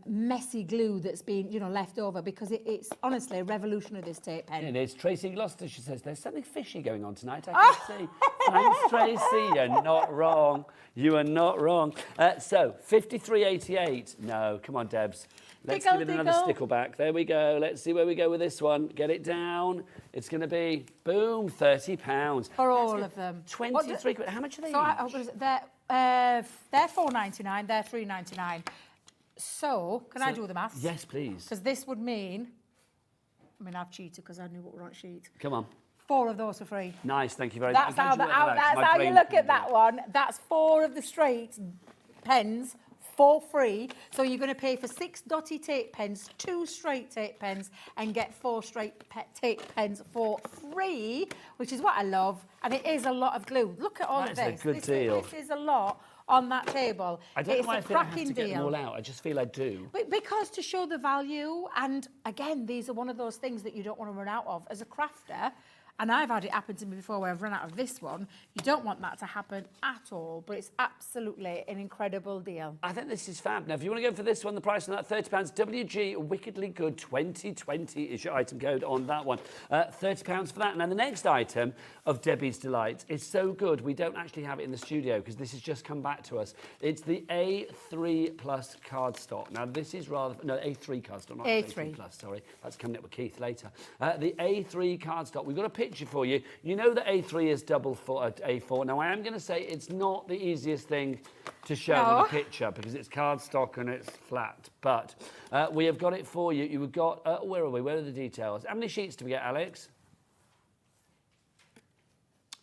messy glue that's been, left over, because it's honestly a revolution of this tape pen. It is. Tracy Gloucester, she says, there's something fishy going on tonight, I can see. Thanks, Tracy. You're not wrong. You are not wrong. So, 53.88. No, come on, Debs. Let's give it another stickleback. There we go. Let's see where we go with this one. Get it down. It's going to be, boom, £30. For all of them. 23 quid. How much are they each? They're $4.99, they're $3.99. So, can I do the maths? Yes, please. Because this would mean, I've cheated because I knew what were on sheet. Come on. 4 of those for free. Nice, thank you very much. That's how you look at that one. That's 4 of the straight pens for free. So you're going to pay for 6 dotty tape pens, 2 straight tape pens, and get 4 straight tape pens for free, which is what I love. And it is a lot of glue. Look at all of this. That's a good deal. This is a lot on that table. I don't know why I feel I have to get them all out. I just feel I do. Because to show the value, and again, these are one of those things that you don't want to run out of. As a crafter, and I've had it happen to me before where I've run out of this one. You don't want that to happen at all, but it's absolutely an incredible deal. I think this is fab. Now, if you want to go for this one, the price on that, £30, WG Wickedly Good 2020 is your item code on that one. £30 for that. Now, the next item of Debbie's Delight is so good, we don't actually have it in the studio because this has just come back to us. It's the A3 Plus cardstock. Now, this is A3 cardstock, not A3 Plus, sorry. That's coming up with Keith later. The A3 cardstock. We've got a picture for you. You know that A3 is double for A4. Now, I am going to say it's not the easiest thing to show on a picture because it's cardstock and it's flat. But we have got it for you. You've got, where are we? Where are the details? How many sheets do we get, Alex?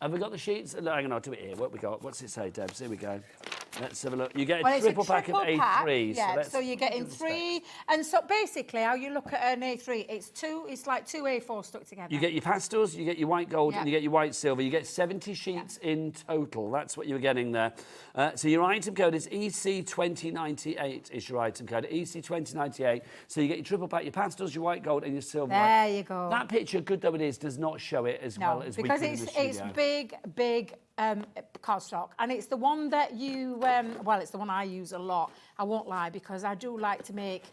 Have we got the sheets? Hang on, I'll do it here. What we got? What's it say, Debs? Here we go. Let's have a look. You get a Well, triple it's a pack of triple pack, A3. yeah, so you're getting 3. And so basically, how you look at an A3, it's like 2 A4 stuck together. You get your pastels, you get your white gold, Yep. and you get your white silver. You get 70 sheets in total. That's what you're getting there. So your item code is EC2098 is your item code. EC2098. So you get your triple pack, your pastels, your white gold, and your silver. There you go. That picture, good though it is, does not show it as well as we because could in the it's studio. big cardstock, and it's the one that you well, it's the one I use a lot. I won't lie, because I do like to make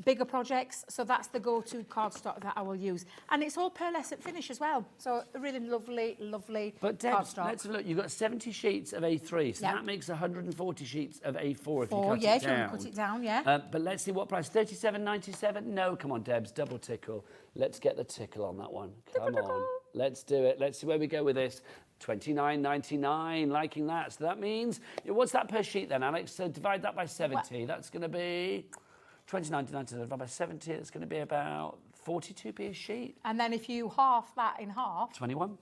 bigger projects, so that's the go-to cardstock that I will use, and it's all pearlescent finish as well. So a really lovely But Deb, cardstock. let's have a look. You've got 70 sheets of A3, so Yeah. that makes 140 sheets of A4 if you cut if you want to cut it down, yeah. But let's see what price. 37.97. No, come on, Debs, double tickle. Let's get the tickle on that one. Come on, let's do it. Let's see where we go with this. 29.99, liking that. So that means, what's that per sheet then, Alex? So divide that by 70. That's going to be 29.99 divided by 70. It's going to be about 42p a sheet. And then if you half that in half, 21.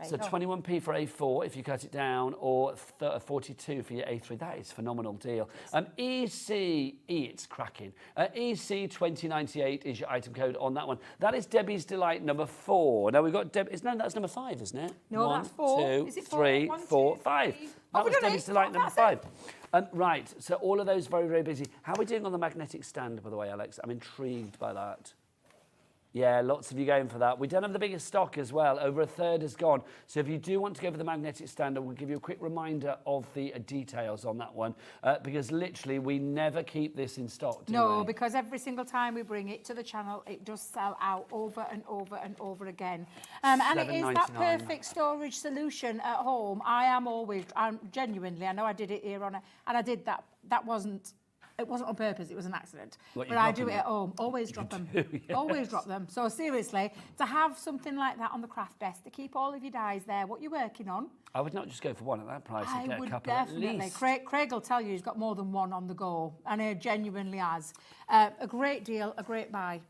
There So you go. 21p for A4 if you cut it down, or 42 for your A3. That is a phenomenal deal. it's cracking. EC2098 is your item code on that one. That is Debbie's Delight number 4. Now we've got that's number 5, isn't it? No, that's 4. 2, Is it 4? 3, 1, 4, 2, 5. 3. That Oh, was we've done Debbie's it. Delight Oh, number that's 5. Right, so all of those very busy. How are we doing on the magnetic stand, by the way, Alex? I'm intrigued by that. Yeah, lots of you going for that. We don't have the biggest stock as well. Over a third has gone. So if you do want to go for the magnetic stand, we'll give you a quick reminder of the details on that one, because literally we never keep this in stock, do no, we? because every single time we bring it to the channel, it does sell out over and over and over again. And it is that $7.99. perfect storage solution at home. I'm genuinely, I know I did it here on, and I did that. It wasn't on purpose, it was an accident. What, But you I do dropping it at home. Always drop them. Always drop them. So seriously, to have something like that on the craft desk, to keep all of your dies there, what you're working on, I would not just go for one at that price. I'd I get a would couple at definitely. least. Craig will tell you he's got more than one on the go, and he genuinely has. A great deal, a great buy.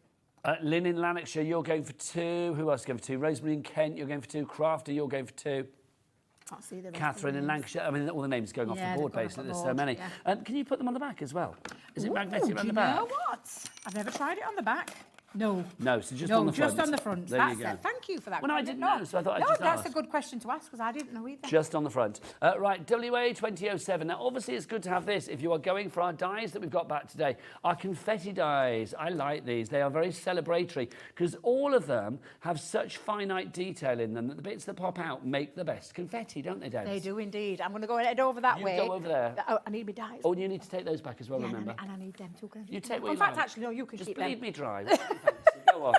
Lynn in Lanarkshire, you're going for 2. Who else is going for 2? Rosemary in Kent, you're going for 2. Crafter, you're going for 2. Can't see the rest Catherine of in the Lancashire. I mean, all the names going off Yeah, the board, they've gone off basically. the There's so board, many. yeah. Can you put them on the back as well? Is it Ooh, magnetic do on the you back? know what? I've never tried it on the back. No. No, so just no, on the front. just on the front. There That's you go. it. Thank you for that. Well, no, I didn't know, so I thought I'd just that's ask. a good question to ask, because I didn't know either. Just on the front. Right, WA2007. Now, obviously, it's good to have this if you are going for our dies that we've got back today. Our confetti dies. I like these. They are very celebratory, because all of them have such finite detail in them that the bits that pop out make the best confetti, don't they, Debs? They do indeed. I'm going to go and head over that You way. go over there. Oh, I need my dies. Oh, and you need to take those back as well, remember? And I need them too. You take what In you fact, like. actually, no, you can Just keep bleed them. me dry. Go on.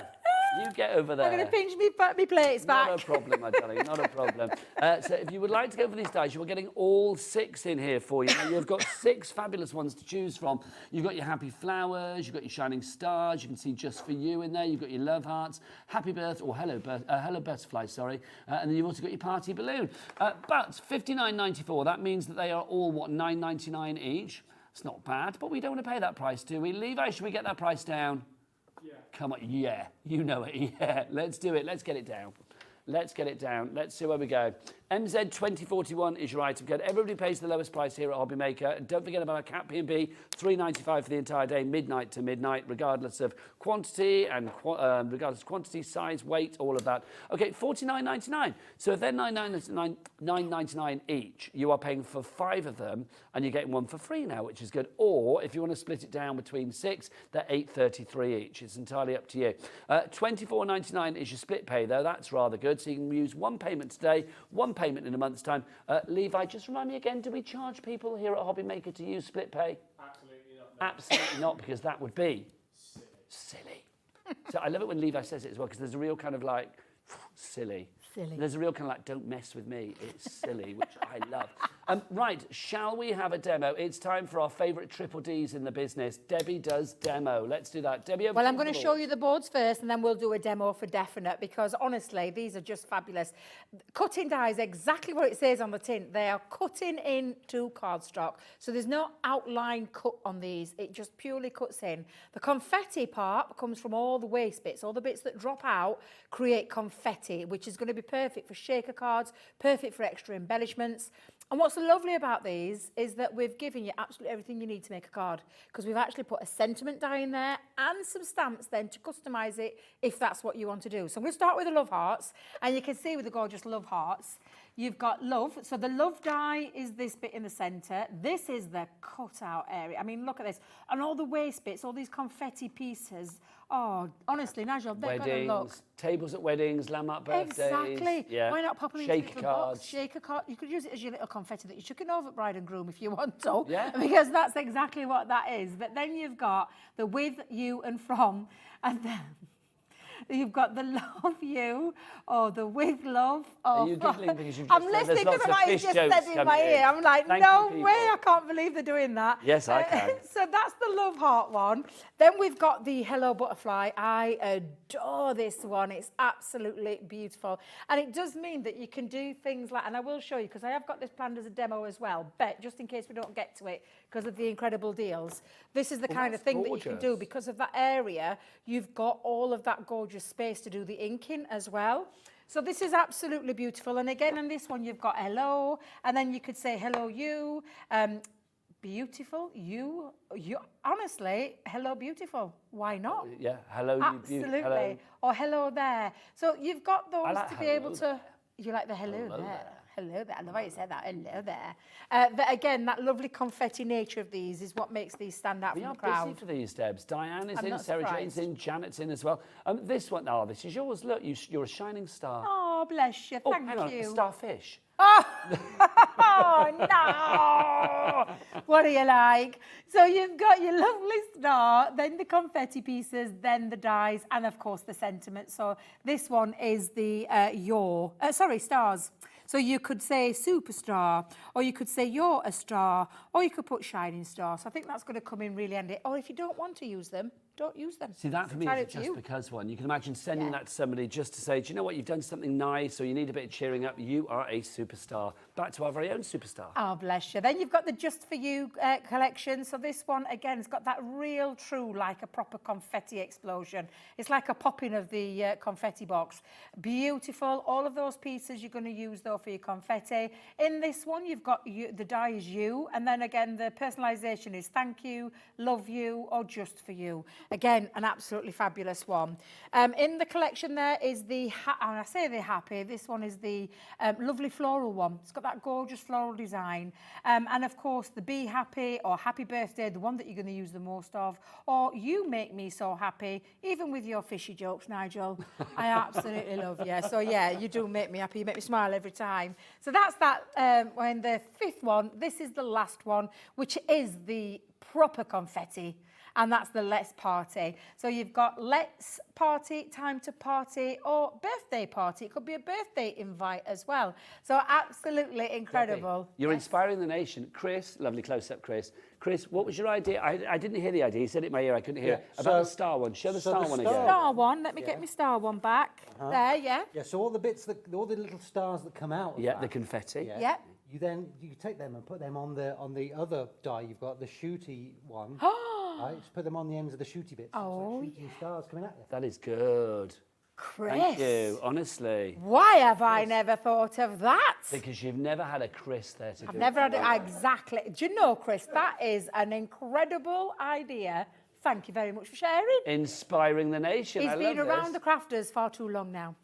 You get over there. I'm going to pinch me plates back. Not a problem, my darling, not a problem. So if you would like to go for these dies, you are getting all 6 in here for you. Now, you've got 6 fabulous ones to choose from. You've got your happy flowers, you've got your shining stars, you can see just for you in there, you've got your love hearts, happy birth, or hello butterfly, sorry, and then you've also got your party balloon. But $59.94, that means that they are all, what, $9.99 each? It's not bad, but we don't want to pay that price, do we? Levi, should we get that price down? Yeah. Come on, yeah. You know it, yeah. Let's do it. Let's get it down. Let's get it down. Let's see where we go. MZ2041 is your item code. Everybody pays the lowest price here at Hobby Maker. And don't forget about our Cat P&B, $3.95 for the entire day, midnight to midnight, regardless of quantity and regardless of quantity, size, weight, all of that. Okay, $49.99. So if they're $9.99 each, you are paying for 5 of them, and you're getting one for free now, which is good. Or if you want to split it down between 6, they're $8.33 each. It's entirely up to you. $24.99 is your split pay, though. That's rather good. So you can use one payment today, one payment in a month's time. Levi, just remind me again, do we charge people here at Hobby Maker to use split pay? Absolutely not. No. Absolutely not, because that would be silly. So I love it when Levi says it as well, because there's a real kind of like, silly. There's a real kind of like, don't mess with me. It's silly, which I love. Right, shall we have a demo? It's time for our favourite triple Ds in the business. Debbie does demo. Let's do that. Debbie, well, I'm going to show you the boards first, and then we'll do a demo for definite, because honestly, these are just fabulous. Cutting dies, exactly what it says on the tin. They are cutting into cardstock, so there's no outline cut on these. It just purely cuts in. The confetti part comes from all the waste bits. All the bits that drop out create confetti, which is going to be perfect for shaker cards, perfect for extra embellishments. And what's lovely about these is that we've given you absolutely everything you need to make a card, because we've actually put a sentiment die in there and some stamps then to customise it if that's what you want to do. So I'm going to start with the love hearts, and you can see with the gorgeous love hearts, you've got love. So the love die is this bit in the centre. This is the cutout area. I mean, look at this. And all the waste bits, all these confetti pieces. Oh, honestly, Nigel, they're going to look. Tables at weddings, landmark birthdays. Exactly. Yeah. Why not pop them into a little box? Shake a card. You could use it as your little confetti that you're chucking over bride and groom if you want to. Yeah. Because that's exactly what that is. But then you've got the with, you, and from. And then you've got the love you, or the with love. Are you giggling because you've just I'm said listening there's because lots of I fish just jokes said in my coming ear. in? I'm like, Thank no you, way, people. I can't believe they're doing that. Yes, I can. So that's the love heart one. Then we've got the hello butterfly. I adore this one. It's absolutely beautiful. And it does mean that you can do things like, and I will show you because I have got this planned as a demo as well, but just in case we don't get to it because of the incredible deals, this is the kind of thing that you can do because of that area. You've got all of that gorgeous space to do the inking as well. So this is absolutely beautiful. And again, on this one, you've got hello, and then you could say hello you, beautiful, you, honestly, hello beautiful. Why not? Yeah, hello you. Absolutely. Hello. Or hello there. So you've got those like to be hello able to, there. you like the hello Hello there. there. Hello there. I love how you said that. Hello there. But again, that lovely confetti nature of these is what makes these stand out We from are the crowd. busy for these, Debs. Diane is I'm in, not Sarah Jane's surprised. in, Janet's in as well. This one, oh, this is yours. Look, you're a shining star. Oh, bless you. Oh, Thank hang on, you. a starfish. Oh, no! What do you like? So you've got your lovely star, then the confetti pieces, then the dies, and of course the sentiment. So this one is the stars. So you could say superstar, or you could say you're a star, or you could put shining star. So I think that's going to come in really handy. Or if you don't want to use them, don't use them. See, that for me is a just because one. You can imagine sending that to somebody just to say, do you know what, you've done something nice, or you need a bit of cheering up. You are a superstar. Back to our very own superstar. Oh, bless you. Then you've got the Just For You collection. So this one, again, has got that real true, like a proper confetti explosion. It's like a popping of the confetti box. Beautiful. All of those pieces you're going to use, though, for your confetti. In this one, you've got the die is you. And then, again, the personalisation is thank you, love you, or just for you. Again, an absolutely fabulous one. In the collection there is the, and I say the happy, this one is the lovely floral one. It's got that gorgeous floral design. And of course, the Be Happy or Happy Birthday, the one that you're going to use the most of, or You Make Me So Happy, even with your fishy jokes, Nigel. I absolutely love you. So yeah, you do make me happy. You make me smile every time. So that's that. When the fifth one, this is the last one, which is the proper confetti. And that's the Let's Party. So you've got Let's Party, Time to Party, or Birthday Party. It could be a birthday invite as well. So absolutely incredible. Debbie, you're inspiring the nation. Chris, lovely close-up, Chris. Chris, what was your idea? I didn't hear the idea. You said it in my ear. I couldn't hear it. About the star one. Show the star one again. Star one. Let me get my star one back. There, yeah. Yeah, so all the bits, all the little stars that come out of Yeah, that, the confetti. Yeah. You take them and put them on the other die. You've got the shooty one. Right, just put them on the ends of the shooty bits. Oh, so shooting stars coming at you. That is good. Chris. Thank you, honestly. Why have I never thought of that? Because you've never had a Chris there to I've never had it. Exactly. Do you know, Chris, that is an incredible idea. Thank you very much for sharing. Inspiring the nation. He's I been love around this. the Crafter'S far too long now.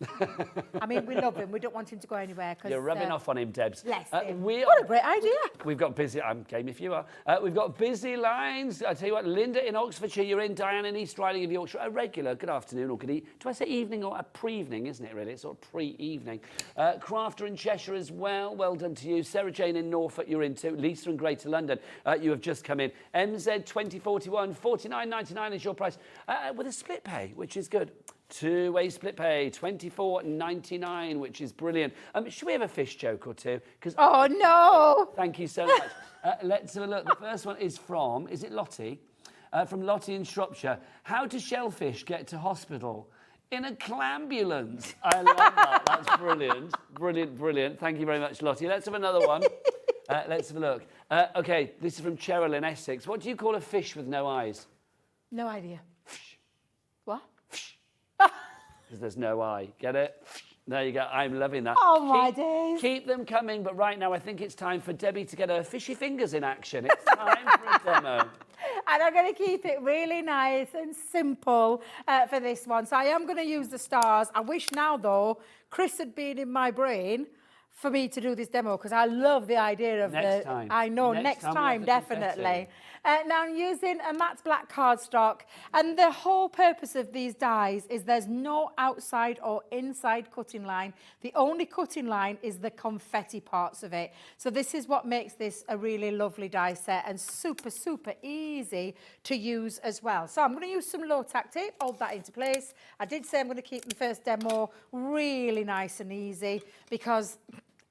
I mean, we love him. We don't want him to go anywhere. You're rubbing off on him, Debs. Bless him. What a great idea. We've got busy. I'm game if you are. We've got busy lines. I tell you what, Linda in Oxfordshire, you're in. Diane in East Riding of Yorkshire. A regular. Good afternoon or good evening. Do I say evening or a pre-evening? Isn't it really? It's sort of pre-evening. Crafter in Cheshire as well. Well done to you. Sarah Jane in Norfolk, you're in too. Lisa in Greater London, you have just come in. MZ 2041 49.99 is your price. With a split pay, which is good. Two-way split pay, $24.99, which is brilliant. Should we have a fish joke or two? Oh, no! Thank you so much. Let's have a look. The first one is from, is it Lottie? From Lottie in Shropshire. How do shellfish get to hospital? In a clambulance. I love that. That's brilliant. Brilliant, brilliant. Thank you very much, Lottie. Let's have another one. Let's have a look. OK, this is from Cheryl in Essex. What do you call a fish with no eyes? No idea. What? Because there's no eye. Get it? There you go. I'm loving that. Oh, my days. Keep them coming, but right now I think it's time for Debbie to get her fishy fingers in action. It's time for a demo. And I'm going to keep it really nice and simple for this one. So I am going to use the stars. I wish now, though, Chris had been in my brain for me to do this demo, because I love the idea of next time. I know, next time definitely. Now I'm using a matte black cardstock, and the whole purpose of these dies is there's no outside or inside cutting line. The only cutting line is the confetti parts of it. So this is what makes this a really lovely die set, and super, super easy to use as well. So I'm going to use some low tack tape, hold that into place. I did say I'm going to keep the first demo really nice and easy, because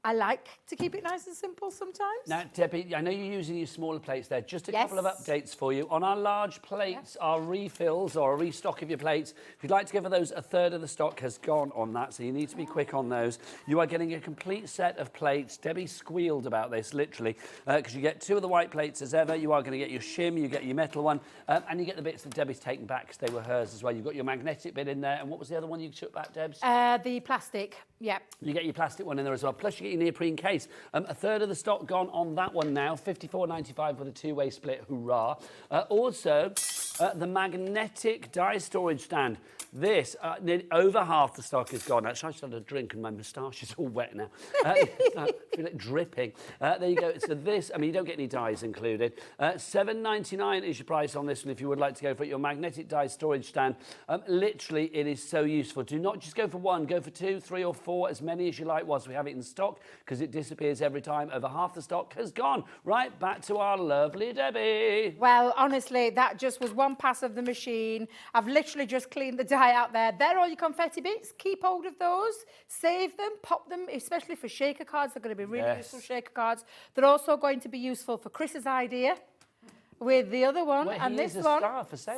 I like to keep it nice and simple sometimes. Now, Debbie, I know you're using your smaller plates there. Just a couple of updates for you. On our large plates, our refills or a restock of your plates, if you'd like to go for those, a third of the stock has gone on that, so you need to be quick on those. You are getting a complete set of plates. Debbie squealed about this, literally, because you get 2 of the white plates as ever. You are going to get your shim, you get your metal one, and you get the bits that Debbie's taken back because they were hers as well. You've got your magnetic bit in there, and what was the other one you took back, Debs? The plastic, yeah. You get your plastic one in there as well, plus you get your neoprene case. A third of the stock gone on that one now, £54.95 with a 2-way split, hurrah. Also, the magnetic die storage stand. This, over half the stock is gone. Actually, I just had a drink and my moustache is all wet now. I feel like dripping. There you go. So this, I mean, you don't get any dies included. £7.99 is your price on this one if you would like to go for it. Your magnetic die storage stand. Literally, it is so useful. Do not just go for 1, go for 2, 3 or 4, as many as you like whilst we have it in stock, because it disappears every time. Over half the stock has gone. Right, back to our lovely Debbie. Well, honestly, that just was one pass of the machine. I've literally just cleaned the die out there. They're all your confetti bits. Keep hold of those. Save them. Pop them, especially for shaker cards. They're going to be really useful shaker cards. They're also going to be useful for Chris's idea with the other one, well, and this one.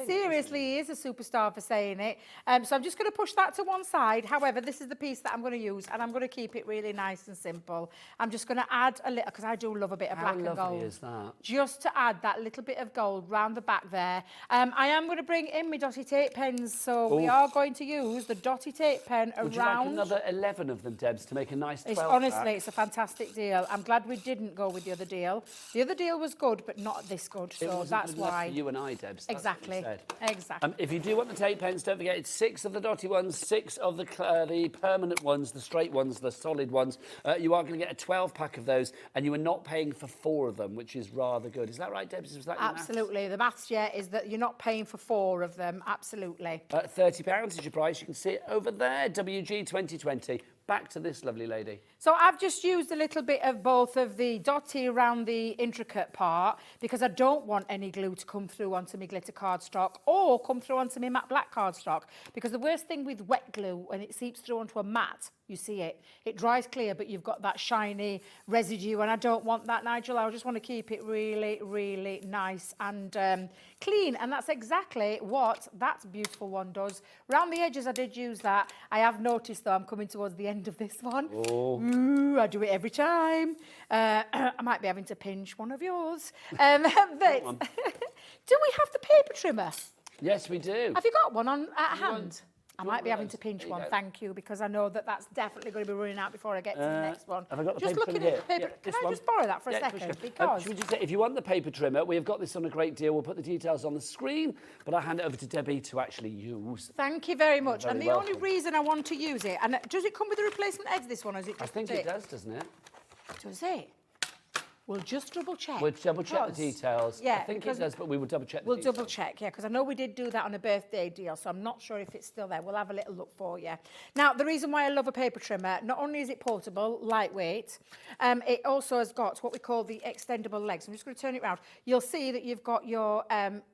Seriously, he is a superstar for saying it. So I'm just going to push that to one side. However, this is the piece that I'm going to use, and I'm going to keep it really nice and simple. I'm just going to add a little, because I do love a bit of black and gold. How lovely is that? Just to add that little bit of gold round the back there. I am going to bring in my dotty tape pens, so we are going to use the dotty tape pen around. Would you like another 11 of them, Debs, to make a nice 12 Honestly, it's a fantastic deal. I'm glad we didn't go with the other deal. The other deal was good, but not this good. So that's why. For you and I, Debs. Exactly. Exactly. If you do want the tape pens, don't forget it's 6 of the dotty ones, 6 of the permanent ones, the straight ones, the solid ones. You are going to get a 12-pack of those, and you are not paying for 4 of them, which is rather good. Is that right, Debs? Was that absolutely. Your maths? The maths, is that you're not paying for 4 of them. Absolutely. £30 is your price. You can see it over there. WG 2020. Back to this lovely lady. So I've just used a little bit of both of the dotty around the intricate part, because I don't want any glue to come through onto my glitter cardstock or come through onto my matte black cardstock, because the worst thing with wet glue, when it seeps through onto a matte, you see it dries clear, but you've got that shiny residue, and I don't want that, Nigel. I just want to keep it really, really nice and clean, and that's exactly what that beautiful one does. Around the edges, I did use that. I have noticed, though, I'm coming towards the end of this one. Oh. Ooh, I do it every time. I might be having to pinch one of yours. But do we have the paper trimmer? Yes, we do. Have you got one at hand? I might be having to pinch one, thank you, because I know that that's definitely going to be running out before I get to the next one. Have I got the just paper looking trimmer at the paper. here? Can I just borrow that for a second? Because should we just say, if you want the paper trimmer, we have got this on a great deal. We'll put the details on the screen, but I'll hand it over to Debbie to actually use. Thank you very much. You're and the welcome. only reason I want to use it, and does it come with a replacement edge, this one, or is it just I think it does, doesn't it? Does it? We'll just double check. We'll double check the details. Yeah, I think it does, but we will double check the details. We'll double check, yeah, because I know we did do that on a birthday deal, so I'm not sure if it's still there. We'll have a little look for you. Now, the reason why I love a paper trimmer, not only is it portable, lightweight, it also has got what we call the extendable legs. I'm just going to turn it round. You'll see that you've got your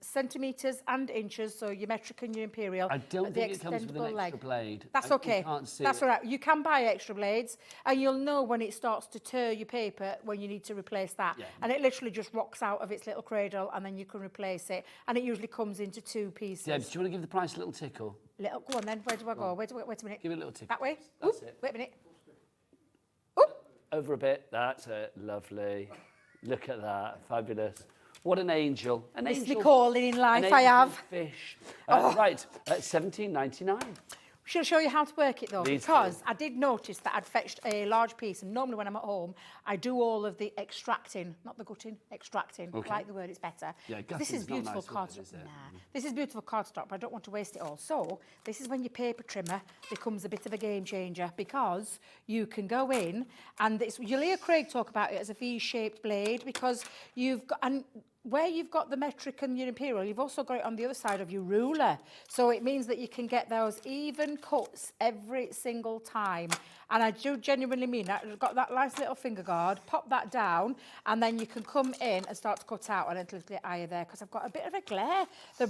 centimetres and inches, so your metric and your imperial. I don't think it comes with an extra blade. That's okay. You can't see That's all right. You can buy extra blades, and you'll know when it starts to tear your paper when you need to replace that. Yeah. And it literally just rocks out of its little cradle, and then you can replace it. And it usually comes into 2 pieces. Debs, do you want to give the price a little tickle? Go on then. Where do I go? Wait a minute. Give it a little tickle. That way? That's Oop, it. Wait a minute. Over a bit. That's it. Lovely. Look at that. Fabulous. What an angel. An It's angel. my calling in life, I have. Fish. Right. $17.99. She'll show you how to work it though, Please because do. I did notice that I'd fetched a large piece, and normally when I'm at home, I do all of the extracting, not the gutting, extracting. Okay. I like the word, it's better. Yeah, This is gutting's not beautiful nice, cardstock. is it? Nah, this is beautiful cardstock, but I don't want to waste it all. So this is when your paper trimmer becomes a bit of a game changer, because you can go in and you'll hear Craig talk about it as a V-shaped blade, because you've got, and where you've got the metric and your imperial, you've also got it on the other side of your ruler. So it means that you can get those even cuts every single time. And I do genuinely mean that. I've got that nice little finger guard, pop that down, and then you can come in and start to cut out a little bit higher there, because I've got a bit of a glare. The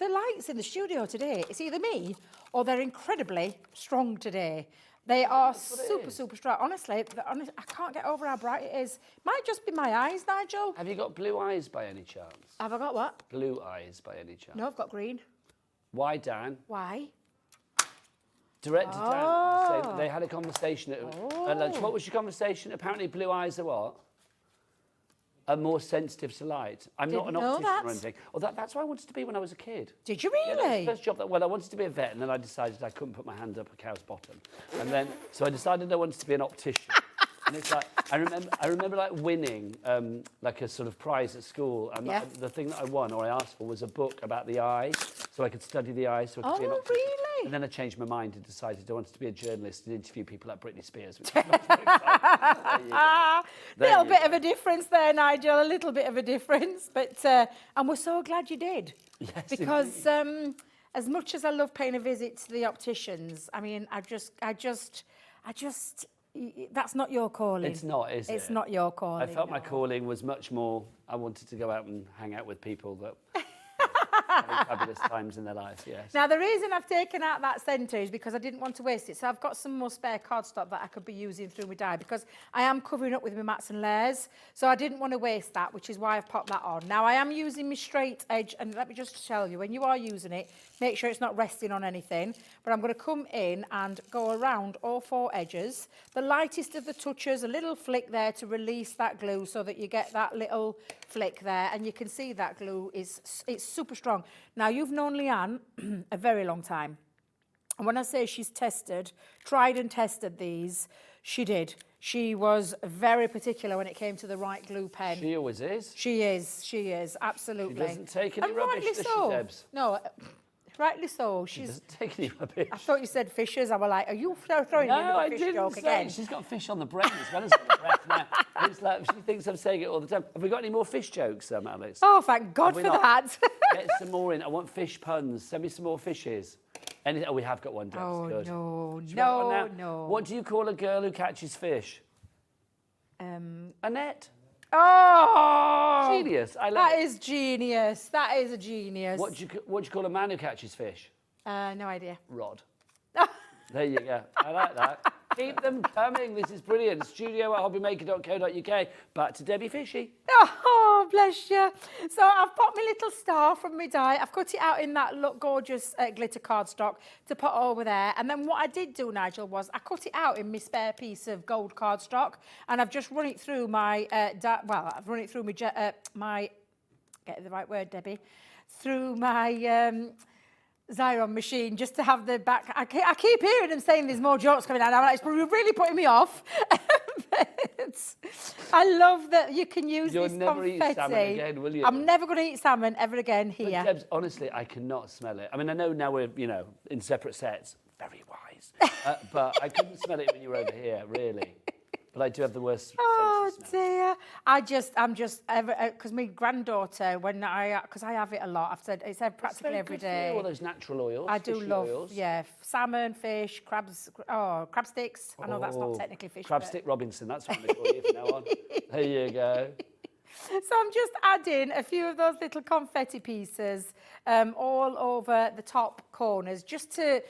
lights in the studio today, it's either me or they're incredibly strong today. They are super strong. Honestly, I can't get over how bright it is. Might just be my eyes, Nigel. Have you got blue eyes by any chance? Have I got what? Blue eyes by any chance? No, I've got green. Why, Dan? Why? Director Dan, they had a conversation at lunch. What was your conversation? Apparently blue eyes are what? Are more sensitive to light. I'm not an optician or anything. Oh, that's what I wanted to be when I was a kid. Did you Yeah, that was really? the first job I wanted to be a vet, and then I decided I couldn't put my hand up a cow's bottom. And then, so I decided I wanted to be an optician. And it's like, I remember like winning like a sort of prize at school. And the thing that I won or I asked for was a book about the eye, so I could study the eye, so I could be an optician. Really? And then I changed my mind and decided I wanted to be a journalist and interview people like Britney Spears. Which was very exciting. Little bit of a difference there, Nigel. A little bit of a difference, but and we're so glad you did. Yes, because as much as I love paying a visit to the opticians, I mean, I just, that's not your calling. It's not, is it? It's not your calling. I felt my calling was much more, I wanted to go out and hang out with people that having fabulous times in their life, yes. Now, the reason I've taken out that centre is because I didn't want to waste it. So I've got some more spare cardstock that I could be using through my die, because I am covering up with my mats and layers. So I didn't want to waste that, which is why I've popped that on. Now, I am using my straight edge, and let me just tell you, when you are using it, make sure it's not resting on anything. But I'm going to come in and go around all 4 edges. The lightest of the touches, a little flick there to release that glue so that you get that little flick there, and you can see that glue it's super strong. Now, you've known Leanne a very long time, and when I say she's tried and tested these, she did. She was very particular when it came to the right glue pen. She always is. She is, absolutely. She doesn't take any And rubbish, rightly does so. she, Debs? No, rightly so. She doesn't take any rubbish. I thought you said fishes. I was like, are you throwing in No, the I fish didn't joke say. again? She's got fish on the brain as well as on the breath now. It's like, she thinks I'm saying it all the time. Have we got any more fish jokes, Alex? Oh, thank God Have we for not? that. Get some more in. I want fish puns. Send me some more fishes. Oh, we have got one, Debs. Oh, Good. no, Should we have one no, now? no. What do you call a girl who catches fish? A net. Oh! Genius. I love That it. is genius. That is a genius. What do you call a man who catches fish? No idea. Rod. There you go. I like that. Keep them coming. This is brilliant. studio@hobbymaker.co.uk. Back to Debbie Fishy. Oh, bless you. So I've popped my little star from my die. I've cut it out in that gorgeous glitter cardstock to put over there. And then what I did do, Nigel, was I cut it out in my spare piece of gold cardstock, and I've just run it through my, I've run it through my, get the right word, Debbie, through my Xyron machine, just to have the back. I keep hearing them saying there's more jokes coming out. I'm like, it's really putting me off. But I love that you can use You'll this never confetti. eat salmon again, will you? I'm never going to eat salmon ever again here. But Debs, honestly, I cannot smell it. I mean, I know now we're, in separate sets. Very wise. But I couldn't smell it when you were over here, really. But I do have the worst Oh sense of smell. dear! I'm just because my granddaughter, because I have it a lot. I've said practically every day. All those natural oils. I do fishy love, oils. salmon, fish, crabs. Oh, crab sticks. I know that's not technically fish. Crab but- stick Robinson. That's what I'm going to call you from now on. There you go. So I'm just adding a few of those little confetti pieces all over the top corners, just to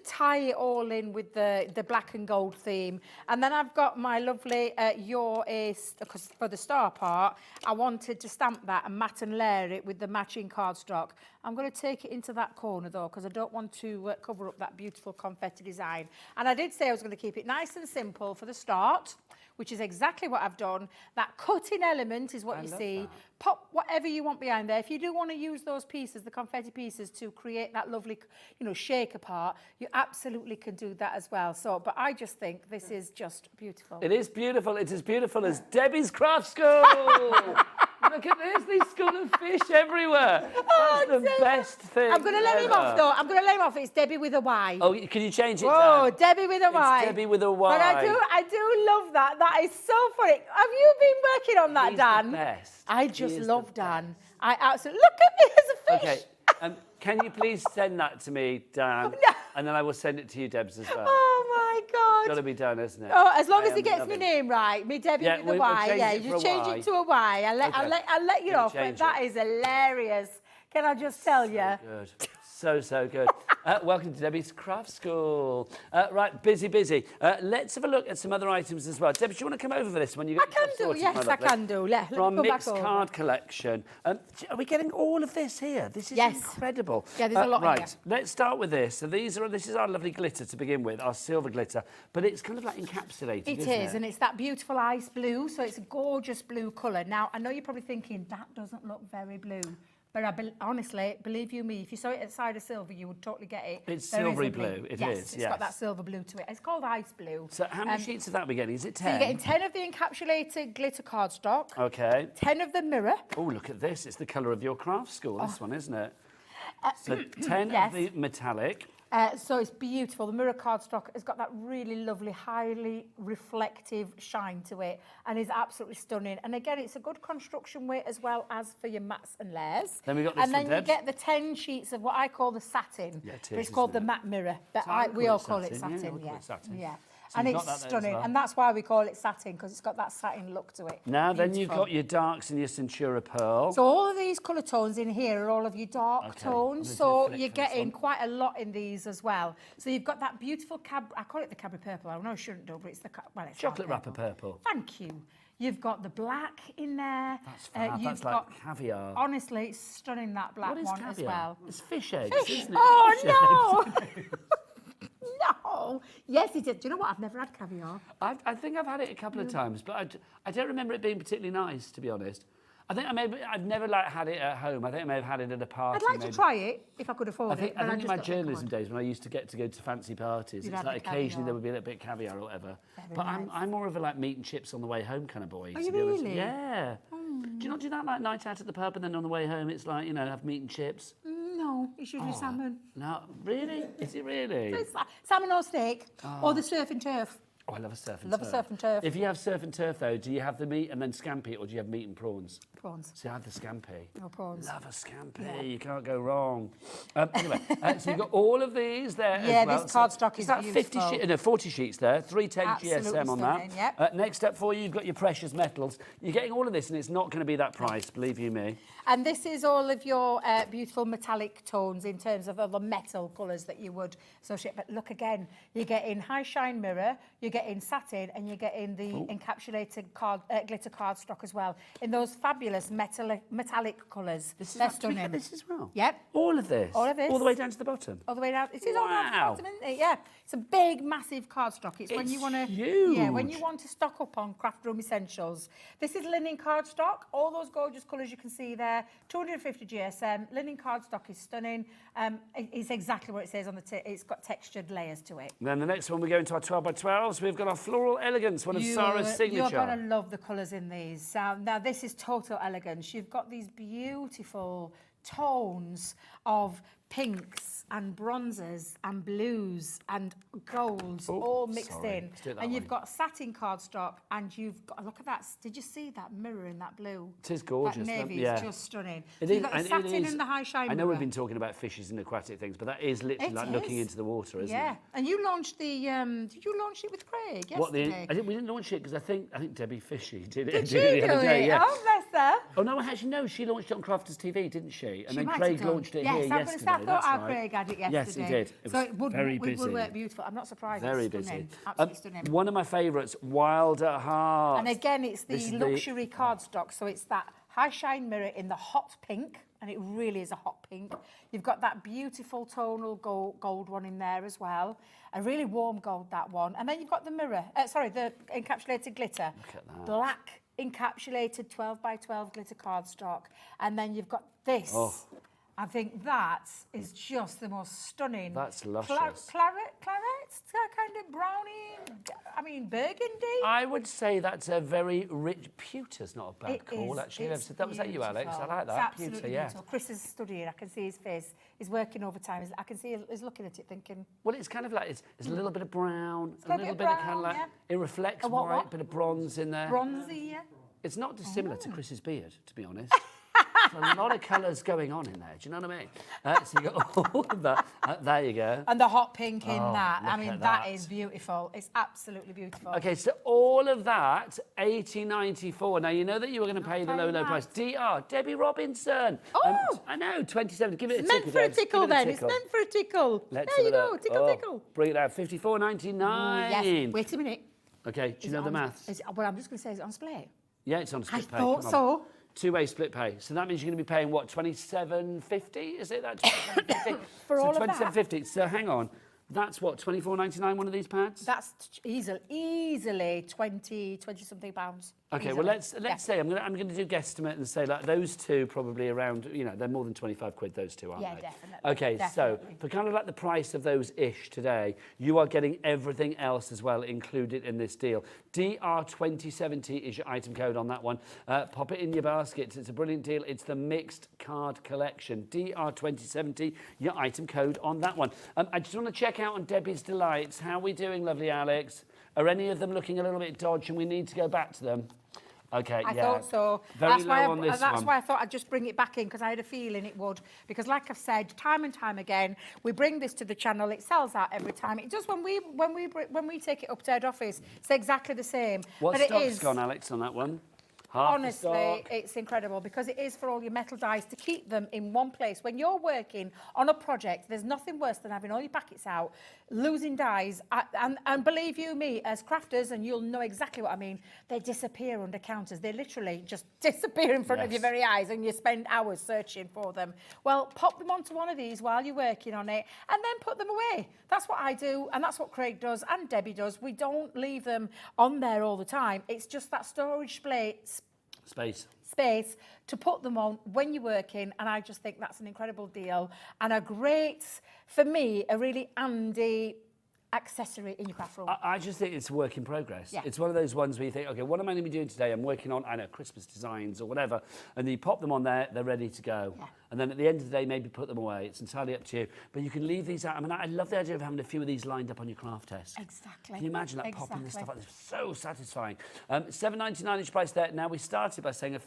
tie it all in with the black and gold theme. And then I've got my lovely Your Ace, because for the star part, I wanted to stamp that and mat and layer it with the matching cardstock. I'm going to take it into that corner though, because I don't want to cover up that beautiful confetti design. And I did say I was going to keep it nice and simple for the start, which is exactly what I've done. That cutting element is what you see. Pop whatever you want behind there. If you do want to use those pieces, the confetti pieces, to create that lovely, you know, shaker part, you absolutely can do that as well. So, but I just think this is just beautiful. It is beautiful. It's as beautiful as Debbie's Craft School. Look at this, these school of fish everywhere. That's the best thing. I'm going to let him off, though. I'm going to let him off. It's Debbie with a Y. Oh, can you change it? Oh, Dan? Debbie with a Y. It's Debbie with a Y. But I do love that. That is so funny. Have you been working on that, He's Dan? the best. I just love Dan. I absolutely look at me as a fish. Okay. Can you please send that to me, Dan? No. And then I will send it to you, Debs, as well. Oh my God! It's got to be done, isn't it? Oh, as long as he gets my name right, me Debbie with the we'll Y. change Yeah, it you for just a change Y. it to a Y. I'll let you off. But that is hilarious. Can I just tell you? Good. So good. Welcome to Debbie's Craft School. Right, busy. Let's have a look at some other items as well. Debbie, do you want to come over for this one? I can do, yes, I can do. Let me From go back Mixed over. Card Collection. Are we getting all of this here? This is incredible. Yeah, there's a lot right, here. let's start with this. So this is our lovely glitter to begin with, our silver glitter, but it's kind of like encapsulated, It isn't is, and it's that beautiful ice blue, so it's a gorgeous blue colour. Now, I know you're probably thinking, that doesn't look very blue. But honestly, believe you me, if you saw it outside of silver, you would totally get it. It's There is silvery a blue, it yes, is, it's got that silver blue to it. It's called ice blue. So how many sheets of that are we getting? Is it 10? So you're getting 10 of the encapsulated glitter cardstock. Okay. 10 of the mirror. Oh, look at this. It's the colour of your craft school, this one, isn't it? So 10 yes. of the metallic. So it's beautiful. The mirror cardstock has got that really lovely, highly reflective shine to it and is absolutely stunning. And again, it's a good construction weight as well as for your mats and layers. Then we got this and then one, you Debs. get the 10 sheets of what I call the satin. Yeah, it But it's is, called the isn't it? matte mirror. But So we all call call it it satin, satin. yeah, we call it satin. Yeah. So And you've it's got that there as stunning. well. And that's why we call it satin, because it's got that satin look to it. Now then you've Beautiful. got your darks and your Centura Pearl. So all of these colour tones in here are all of your dark Okay, tones. I'm So gonna flip you're for this getting one. quite a lot in these as well. So you've got that beautiful I call it the Cadbury purple. I know I shouldn't do, but it's the it's Chocolate dark wrapper purple. Thank you. You've got the black in there. That's fab. You've That's got, like caviar. honestly, it's stunning, that black What is one caviar? as well. It's fish eggs, Fish. isn't it? Oh, Fish eggs. no. No. Yes, it is. Do you know what? I've never had caviar. I think I've had it a couple of times, but I don't remember it being particularly nice, to be honest. I think I've never had it at home. I think I may have had it at a party. I'd like to try it if I could afford I think it. but in just my don't think I journalism would. days when I used to get to go to fancy parties, You'd it's have like the occasionally caviar. there would be a little bit of caviar or whatever. Very But nice. I'm more of a like meat and chips on the way home kind of boy. Are to you be honest. really? Yeah. Do you not do that like night out at the pub and then on the way home it's like, you know, have meat and chips? No, it's usually salmon. No, really? Is it really? It's salmon or steak, or the surf and turf. Oh, I love a surf and Love a turf. surf and turf. If you have surf and turf though, do you have the meat and then scampi or do you have meat and prawns? Prawns. See, I have the scampi. No prawns. Love a scampi. Yeah. You can't go wrong. Anyway, so you've got all of these there Yeah, as well. this cardstock is that beautiful. 40 sheets there, 310 Absolutely GSM on stunning, that. yep. Next up for you, you've got your precious metals. You're getting all of this and it's not going to be that price, believe you me. And this is all of your beautiful metallic tones in terms of other metal colours that you would associate. But look again, you're getting high shine mirror, you're getting satin, and you're getting the encapsulated glitter cardstock as well in those fabulous metallic colours. This is They're up to me for stunning. this as well? Yep. All of this? All of this. All the way down to the bottom? All the way down. It is all down to the Wow. bottom, isn't it? Yeah. It's a big, massive cardstock. It's when It's you want to. huge. Yeah, when you want to stock up on craft room essentials. This is linen cardstock. All those gorgeous colours you can see there. 250 GSM. Linen cardstock is stunning. It's exactly what it says on the tip. It's got textured layers to it. Then the next one, we go into our 12 by 12s. We've got our Floral Elegance, one of Sarah's signature. You're going to love the colours in these. Now, this is total elegance. You've got these beautiful tones of pinks and bronzes and blues and golds all mixed sorry. in. Let's do it that And you've way. got satin cardstock and you've got, look at that. Did you see that mirror in that blue? It is gorgeous. That navy yeah. is just stunning. It So is, you've got the and it satin is- and the high shine I know mirror. we've been talking about fishes and aquatic things, but that is literally It like looking is. into the water, isn't Yeah, it? and you launched the, did you launch it with Craig yesterday? We didn't launch it because I think Debbie Fishy did it. Did did it you the do other day, it? yeah. Oh, bless her. Oh no, actually no. She launched it on Crafter'S TV, didn't she? And She then might Craig have done. launched it yes, here I'm gonna yesterday. say, I thought That's our right. Craig had it yesterday. Yes, he did. It so was it would, very it busy. would work beautiful. I'm not surprised. Very it's busy. stunning. Absolutely stunning. One of my favourites, Wild at Heart. And again, it's This the is luxury cardstock, so it's that high shine mirror in the hot pink, and it really is a hot pink. You've got that beautiful tonal gold one in there as well. A really warm gold, that one. And then you've got the mirror, the encapsulated glitter. Look at that. Black encapsulated 12 by 12 glitter cardstock. And then you've got this. Oh. I think that is just the most stunning. That's luscious. Claret, kind of brownie, I mean burgundy. I would say that's a very rich pewter's not a bad It call, is, actually. it's Was that you, Alex? I like It's that. absolutely Pewter, yeah. beautiful. Chris is studying. I can see his face. He's working overtime. I can see he's looking at it thinking. Well, it's kind of like, it's a little bit of brown, got a little bit of kind of like, yeah. it reflects A what, white, what? bit of bronze in there. Bronzy, yeah. It's not dissimilar to Chris's beard, to be honest. There's a lot of colours going on in there. Do you know what I mean? So you got all of that. There you go. And the hot pink in Oh, that. I look mean, at that that. is beautiful. It's absolutely beautiful. Okay, so all of that, $80.94. Now, you know that you were going to pay the low price. DR, Debbie Robinson. Oh! I know, 27. Give it a It's tickle. meant for a Debs. Give tickle it a then. It's tickle. meant for a tickle. Let's There you have a go. look. Tickle, Oh, tickle. Bring it out. $54.99. Oh, yes. Wait a minute. Okay, do you know the maths? Well, I'm just going to say, is it on split? Yeah, it's on split pay. I thought Come on. so. Two-way split pay. So that means you're going to be paying, what, $27.50? Is it that? $27.50? For all of that? $27.50. So hang on. That's what, $24.99 one of these pads? That's easily 20 something pounds. Okay, Easily. well let's say I'm going to do guesstimate and say like those two probably around, you know, they're more than 25 quid, those two, aren't Yeah, they? definitely. Okay, Definitely. so for kind of like the price of those ish today, you are getting everything else as well included in this deal. DR2070 is your item code on that one. Pop it in your basket. It's a brilliant deal. It's the mixed card collection. DR2070, your item code on that one. I just want to check out on Debbie's Delights. How are we doing, lovely Alex? Are any of them looking a little bit dodgy and we need to go back to them? Okay, I yeah. thought so. Very That's low why on this that's one. why I thought I'd just bring it back in, because I had a feeling it would. Because like I've said, time and time again, we bring this to the channel. It sells out every time. It does when we take it up to head office. It's exactly the same. What but stock's it is, gone, Alex, on that one? Half the honestly, stock. it's incredible, because it is for all your metal dies to keep them in one place. When you're working on a project, there's nothing worse than having all your packets out, losing dies, and believe you me, as crafters, and you'll know exactly what I mean, they disappear under counters. They literally just disappear in front of your very eyes, and you spend hours searching for them. Well, pop them onto one of these while you're working on it, and then put them away. That's what I do, and that's what Craig does, and Debbie does. We don't leave them on there all the time. It's just that storage space to put them on when you're working, and I just think that's an incredible deal and a great, for me, a really handy accessory in your craft room. I just think it's a work in progress. Yeah. It's one of those ones where you think, okay, what am I going to be doing today? I'm working on, I know, Christmas designs or whatever, and then you pop them on there, they're ready to go. Yeah. And then at the end of the day, maybe put them away. It's entirely up to you. But you can leave these out. I mean, I love the idea of having a few of these lined up on your craft desk. Exactly. Can you imagine that popping this stuff Exactly. like this? So satisfying. $7.99 each price there. Now, we started by saying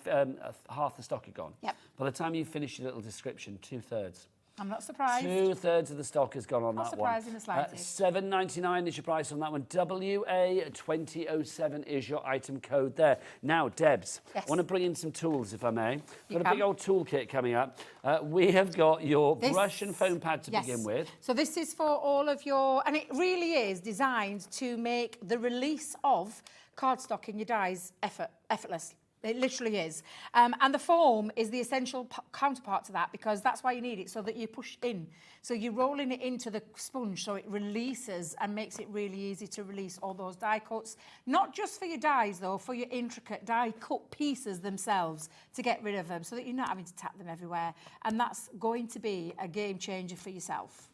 half the stock had gone. Yep. By the time you finish your little description, 2/3. I'm not surprised. 2/3 of the stock has gone on Not that one. surprised in the slightest. $7.99 is your price on that one. WA2007 is your item code there. Now, Debs, Yes. I want to bring in some tools, if I may. You Got a big can. old toolkit coming up. We have got your This- brush and foam pad to Yes. begin with. So this is for all of your, and it really is designed to make the release of cardstock in your dies effortless. It literally is. And the foam is the essential counterpart to that, because that's why you need it, so that you push in. So you're rolling it into the sponge so it releases and makes it really easy to release all those die cuts. Not just for your dies though, for your intricate die cut pieces themselves, to get rid of them so that you're not having to tap them everywhere. And that's going to be a game changer for yourself.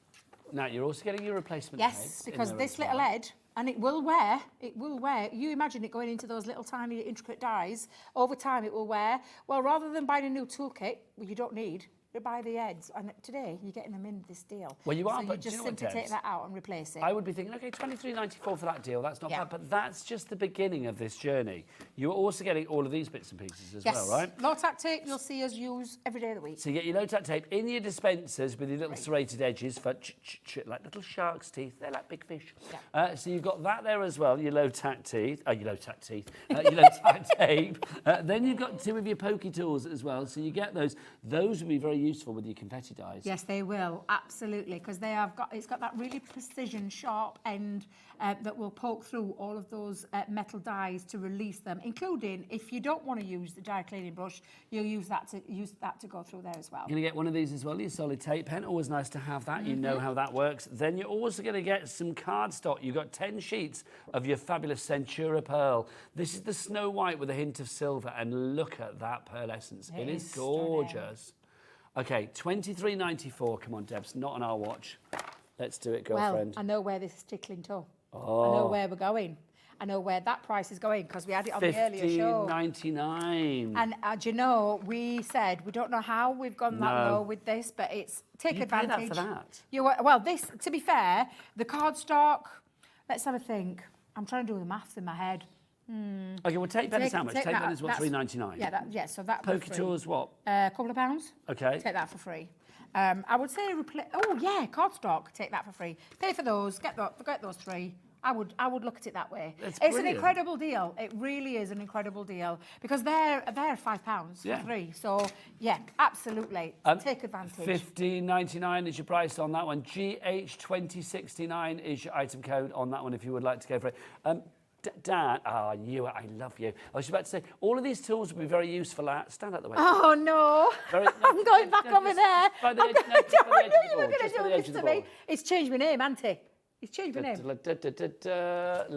Now, you're also getting your replacement Yes, heads in because there this as little well. head, and it will wear, you imagine it going into those little tiny intricate dies, over time it will wear. Well, rather than buying a new toolkit, well, you don't need, you buy the heads, and today you're getting them in this deal. Well, you are, so but you do you just know what, simply take Debs? that out and replace it. I would be thinking, okay, $23.94 for that deal, that's not Yeah. bad, but that's just the beginning of this journey. You're also getting all of these bits and pieces as yes, well, right? low-tack tape you'll see us use every day of the week. So you get your low-tack tape in your dispensers with your little serrated edges for like little shark's teeth. They're like big fish. Yeah. So you've got that there as well, your low-tack teeth. Your low-tack tape. Then you've got two of your pokey tools as well. So you get those. Those would be very useful with your confetti dies. Yes, they will, absolutely, because it's got that really precision, sharp end that will poke through all of those metal dies to release them, including if you don't want to use the die cleaning brush, you'll use that to go through there as well. You're going to get one of these as well, your solid tape pen. Always nice to have that. You know how that works. Then you're also going to get some cardstock. You've got 10 sheets of your fabulous Centura pearl. This is the Snow White with a hint of silver, and look at that pearlescence. It is gorgeous. Okay, $23.94. Come on, Debs, not on our watch. Let's do it, girlfriend. Well, I know where this is tickling to. Oh. I know where we're going. I know where that price is going because we had it on the earlier show. $15.99. And do you know, we said we don't know how we've gone that low with this, but it's take advantage. Pay that for that? Well, this, to be fair, the cardstock. Let's have a think. I'm trying to do the maths in my head. Okay, well, tape pen is how much? Tape pen is what, $3.99? Yeah, so that Poker tours, what? A couple of pounds. Okay. Take that for free. I would say cardstock. Take that for free. Pay for those. Get those three. I would look at it that way. It's an incredible deal. It really is an incredible deal because they're £5 for three. So yeah, absolutely. Take advantage. $15.99 is your price on that one. GH2069 is your item code on that one if you would like to go for it. Dan, I knew it. I love you. I was about to say, all of these tools will be very useful. Stand out the way. Oh, no. I'm going back over there. By the edge of the board. It's changed my name, hasn't it? It's changed my name. Look, just leave that.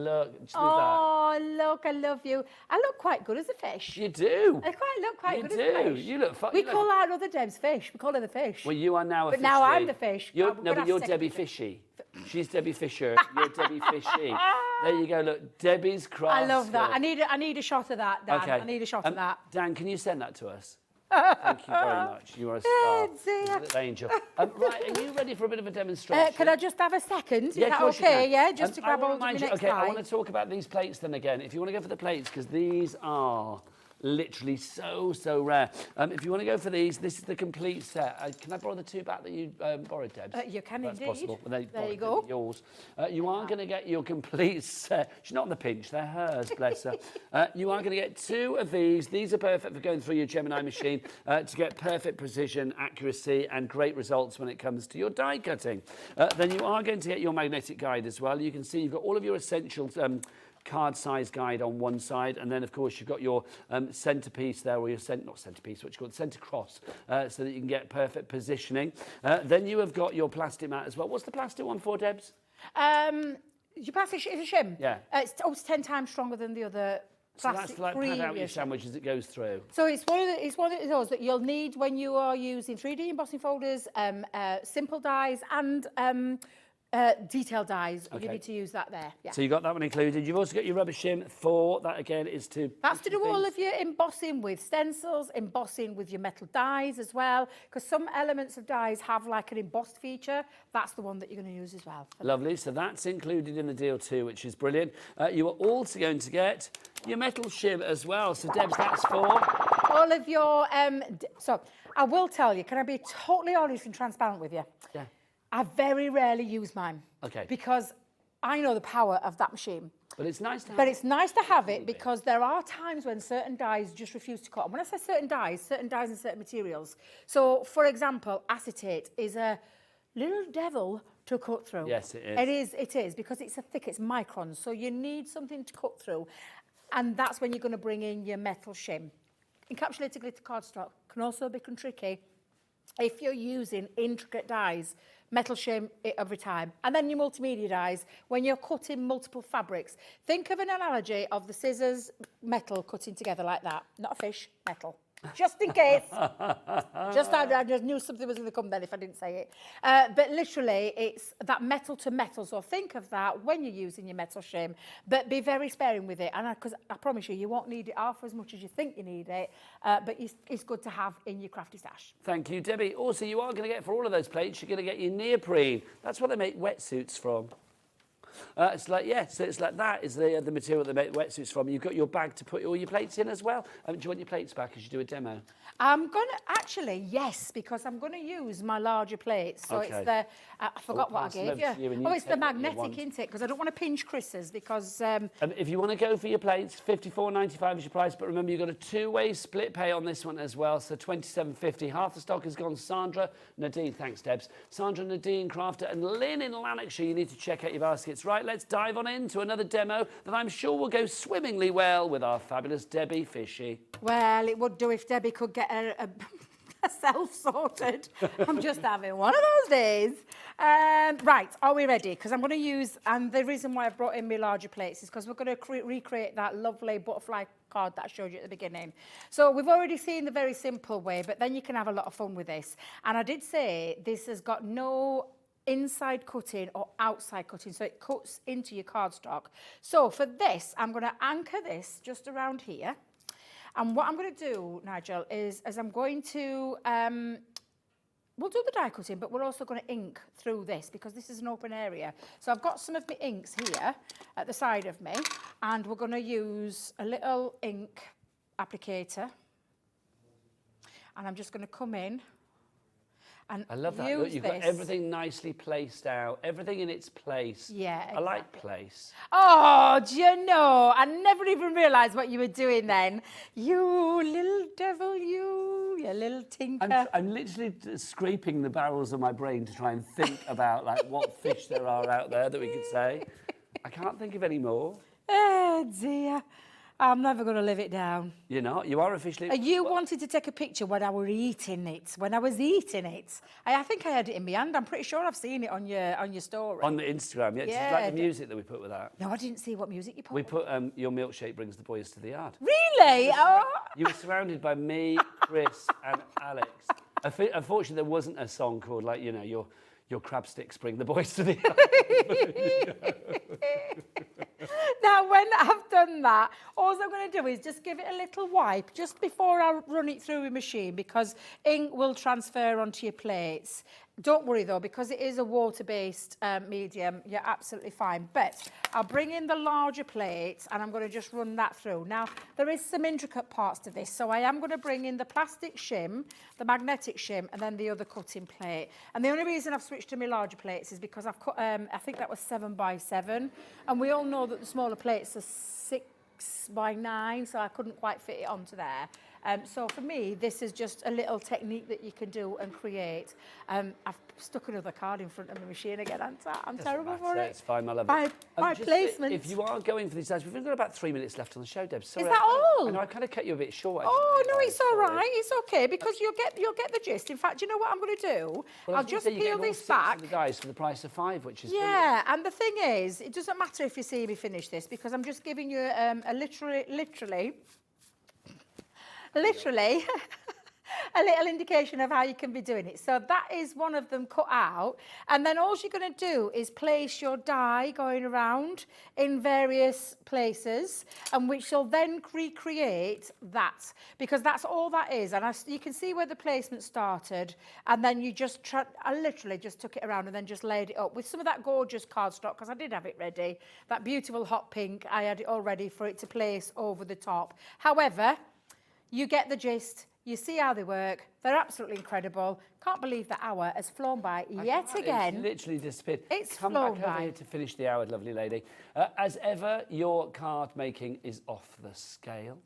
Oh, look, I love you. I look quite good as a fish. You do. I look quite good as a fish. You look fine. We call our other Debs fish. We call her the fish. Well, you are now a fish. But now I'm the fish. But you're Debbie Fishy. She's Debbie Fisher. You're Debbie Fishy. There you go. Look, Debbie's Craft. I love that. I need a shot of that, Dan. Okay. I need a shot of that. Dan, can you send that to us? Thank you very much. You are a star. Little angel. Right, are you ready for a bit of a demonstration? Can I just have a second? Is that course okay? you can. Yeah, just to grab hold of my next Okay, I tie. want to talk about these plates then again. If you want to go for the plates, because these are literally so rare. If you want to go for these, this is the complete set. Can I borrow the two back that you borrowed, Debs? You can That's indeed. possible. Well, there you go. Yours. You are going to get your complete set. She's not on the pinch. They're hers, bless her. You are going to get two of these. These are perfect for going through your Gemini machine to get perfect precision, accuracy, and great results when it comes to your die cutting. Then you are going to get your magnetic guide as well. You can see you've got all of your essentials. Card size guide on one side, and then of course you've got your centerpiece there, or your not centerpiece, what you call it, center cross, so that you can get perfect positioning. Then you have got your plastic mat as well. What's the plastic one for, Debs? Your plastic is a shim. Yeah. It's almost 10 times stronger than the other So plastic. that's like pad out your sandwich as it goes through. So it's one of those that you'll need when you are using 3D embossing folders, simple dies, and detail dies. Okay. You need to use that there. Yeah. So you've got that one included. You've also got your rubber shim for that again is to... That's to do all of your embossing with stencils, embossing with your metal dies as well, because some elements of dies have like an embossed feature. That's the one that you're going to use as well. Lovely. So that's included in the deal too, which is brilliant. You are also going to get your metal shim as well. So Debs, that's for... all of your... so I will tell you, can I be totally honest and transparent with you? Yeah. I very rarely use mine. Okay. Because I know the power of that machine. But it's nice to have. But it's nice to have it because there are times when certain dyes just refuse to cut. And when I say certain dyes and certain materials. So, for example, acetate is a little devil to cut through. Yes, it is. It is because it's it's microns. So you need something to cut through. And that's when you're going to bring in your metal shim. Encapsulated glitter cardstock can also become tricky if you're using intricate dies. Metal shim it every time. And then your multimedia dies, when you're cutting multiple fabrics. Think of an analogy of the scissors, metal cutting together like that. Not a fish, metal. Just in case. I just knew something was going to come then if I didn't say it. But literally, it's that metal to metal. So think of that when you're using your metal shim, but be very sparing with it. And because I promise you won't need it half as much as you think you need it. But it's good to have in your crafty stash. Thank you, Debbie. Also, you are going to get, for all of those plates, you're going to get your neoprene. That's what they make wetsuits from. It's like, yeah, so it's like that is the material that they make wetsuits from. You've got your bag to put all your plates in as well. Do you want your plates back as you do a demo? I'm going to, actually, yes, because I'm going to use my larger plates. So it's the, I forgot what I gave you. It's the magnetic intake, because I don't want to pinch Chris's, because... if you want to go for your plates, $54.95 is your price, but remember, you've got a two-way split pay on this one as well, so $27.50. Half the stock has gone. Sandra, Nadine, thanks, Debs. Sandra, Nadine, Crafter, and Lynn in Lanarkshire. You need to check out your baskets. Right, let's dive on into another demo that I'm sure will go swimmingly well with our fabulous Debbie Fishy. Well, it would do if Debbie could get a self-sorted. I'm just having one of those days. Right, are we ready? Because I'm going to use, and the reason why I've brought in my larger plates is because we're going to recreate that lovely butterfly card that I showed you at the beginning. So we've already seen the very simple way, but then you can have a lot of fun with this. And I did say this has got no inside cutting or outside cutting, so it cuts into your cardstock. So for this, I'm going to anchor this just around here. And what I'm going to do, Nigel, is I'm going to, we'll do the die cutting, but we're also going to ink through this because this is an open area. So I've got some of my inks here at the side of me, and we're going to use a little ink applicator. And I'm just going to come in and I love that. Look, you've got everything nicely placed out, everything in its place. Yeah, exactly. I like place. Oh, do you know? I never even realised what you were doing then. You little devil, you little tinker. I'm literally scraping the barrels of my brain to try and think about like what fish there are out there that we could say. I can't think of any more. Oh, dear. I'm never going to live it down. You're not? You are officially... You wanted to take a picture when I was eating it. I think I had it in my hand. I'm pretty sure I've seen it on your story. On the Instagram, yeah. Did you like the music that we put with that? No, I didn't see what music you put. We put Your Milkshake Brings the Boys to the Yard. Really? Oh. You were surrounded by me, Chris and Alex. Unfortunately, there wasn't a song called, like, you know, your crab sticks bring the boys to the yard. Now, when I've done that, all I'm going to do is just give it a little wipe just before I run it through a machine, because ink will transfer onto your plates. Don't worry, though, because it is a water-based medium, you're absolutely fine. But I'll bring in the larger plates, and I'm going to just run that through. Now, there is some intricate parts to this, so I am going to bring in the plastic shim, the magnetic shim, and then the other cutting plate. And the only reason I've switched to my larger plates is because I've cut, I think that was 7 by 7, and we all know that the smaller plates are 6 by 9, so I couldn't quite fit it onto there. So for me, this is just a little technique that you can do and create. I've stuck another card in front of the machine again, I'm terrible for it. It's fine, I love it. My placement. If you are going for these days, we've only got about 3 minutes left on the show, Deb. Sorry, is that all? I know I kind of cut you a bit short. Oh, no, it's all right. It's okay, because you'll get the gist. In fact, you know what I'm going to do? Well, I'll just peel this back. The guys for the price of 5, which is yeah, brilliant. And the thing is, it doesn't matter if you see me finish this, because I'm just giving you a literally a little indication of how you can be doing it. So that is one of them cut out. And then all you're going to do is place your die going around in various places, and which will then recreate that, because that's all that is. And you can see where the placement started, and then you just I literally just took it around and then just laid it up with some of that gorgeous cardstock, because I did have it ready. That beautiful hot pink, I had it all ready for it to place over the top. However, you get the gist. You see how they work. They're absolutely incredible. Can't believe the hour has flown by yet again. It's literally disappeared. It's Come flown back by. over here to finish the hour, lovely lady. As ever, your card making is off the scale.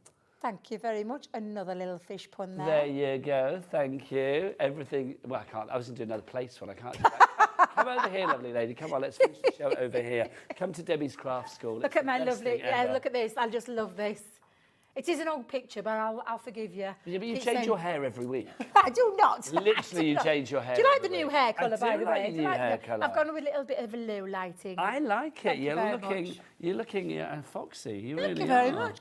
Thank you very much. Another little fish pun there. There you go. Thank you. Everything. Well, I can't. I was going to do another place one. I can't do that. Come over here, lovely lady. Come on, let's finish the show over here. Come to Debbie's Craft School. Look at my lovely. Yeah, look at this. I just love this. It is an old picture, but I'll forgive you. Yeah, but you change your hair every week. I do not. Literally, you change your hair. Do you like the new hair colour, by the way? I do like the new hair colour. I've gone with a little bit of a low lighting. I like it. You're looking foxy. Thank you very much.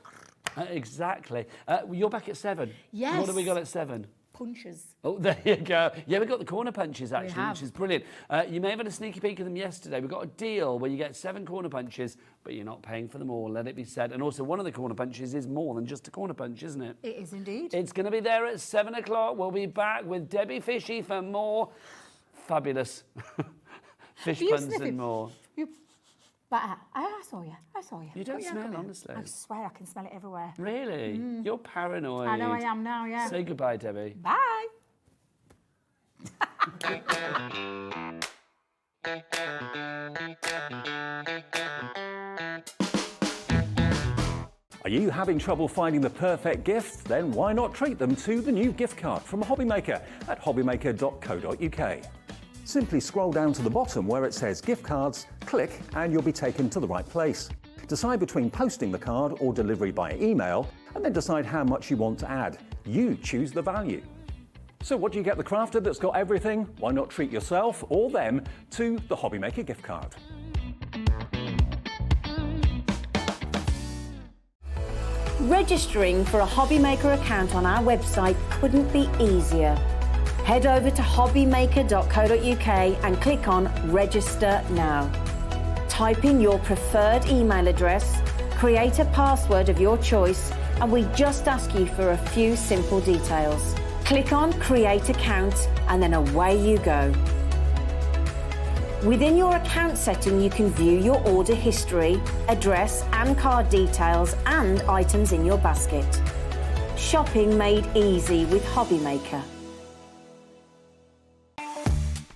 Exactly. You're back at 7. Yes. What have we got at 7? Punches. Oh, there you go. Yeah, we've got the corner punches, actually, which is brilliant. You may have had a sneaky peek of them yesterday. We've got a deal where you get 7 corner punches, but you're not paying for them all, let it be said. And also, one of the corner punches is more than just a corner punch, isn't it? It is indeed. It's going to be there at 7 o'clock. We'll be back with Debbie Fishy for more fabulous fish puns and more. But I saw you. I saw you. You don't Yeah, smell, come in. honestly. I swear I can smell it everywhere. Really? You're paranoid. I know I am now, yeah. Say goodbye, Debbie. Bye. Are you having trouble finding the perfect gift? Then why not treat them to the new gift card from Hobbymaker at hobbymaker.co.uk. Simply scroll down to the bottom where it says gift cards, click and you'll be taken to the right place. Decide between posting the card or delivery by email and then decide how much you want to add. You choose the value. So what do you get the crafter that's got everything? Why not treat yourself or them to the Hobbymaker gift card? Registering for a Hobbymaker account on our website couldn't be easier. Head over to hobbymaker.co.uk and click on Register Now. Type in your preferred email address, create a password of your choice, and we just ask you for a few simple details. Click on Create Account and then away you go. Within your account setting, you can view your order history, address and card details and items in your basket. Shopping made easy with Hobbymaker.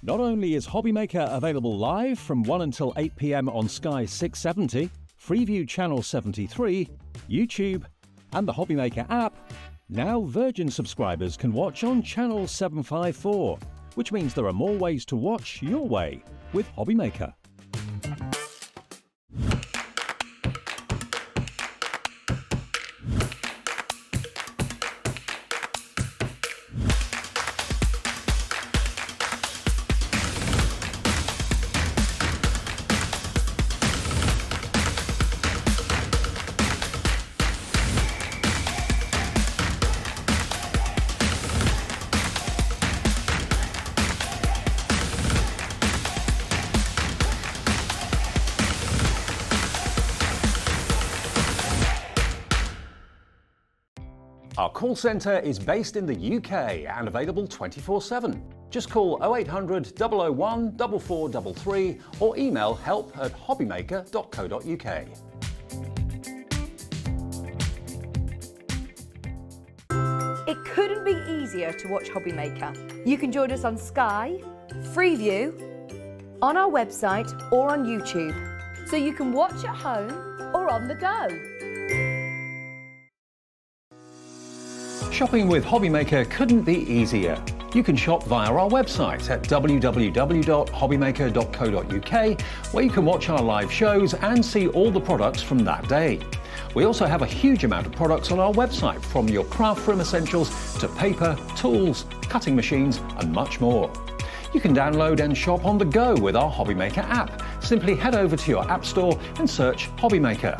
Not only is Hobbymaker available live from 1 until 8 p.m. on Sky 670, Freeview Channel 73, YouTube, and the Hobbymaker app, now Virgin subscribers can watch on Channel 754, which means there are more ways to watch your way with Hobbymaker. Our call centre is based in the UK and available 24/7. Just call 0800 001 4433 or email help@hobbymaker.co.uk. It couldn't be easier to watch Hobbymaker. You can join us on Sky, Freeview, on our website or on YouTube, so you can watch at home or on the go. Shopping with Hobbymaker couldn't be easier. You can shop via our website at www.hobbymaker.co.uk, where you can watch our live shows and see all the products from that day. We also have a huge amount of products on our website, from your craft room essentials to paper, tools, cutting machines and much more. You can download and shop on the go with our Hobbymaker app. Simply head over to your app store and search Hobbymaker.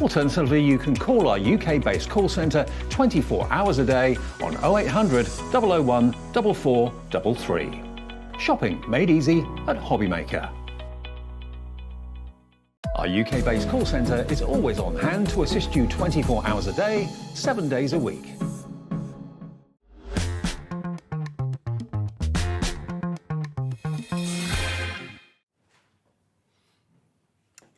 Alternatively, you can call our UK-based call centre 24 hours a day on 0800 001 4433. Shopping made easy at Hobbymaker. Our UK-based call centre is always on hand to assist you 24 hours a day, 7 days a week.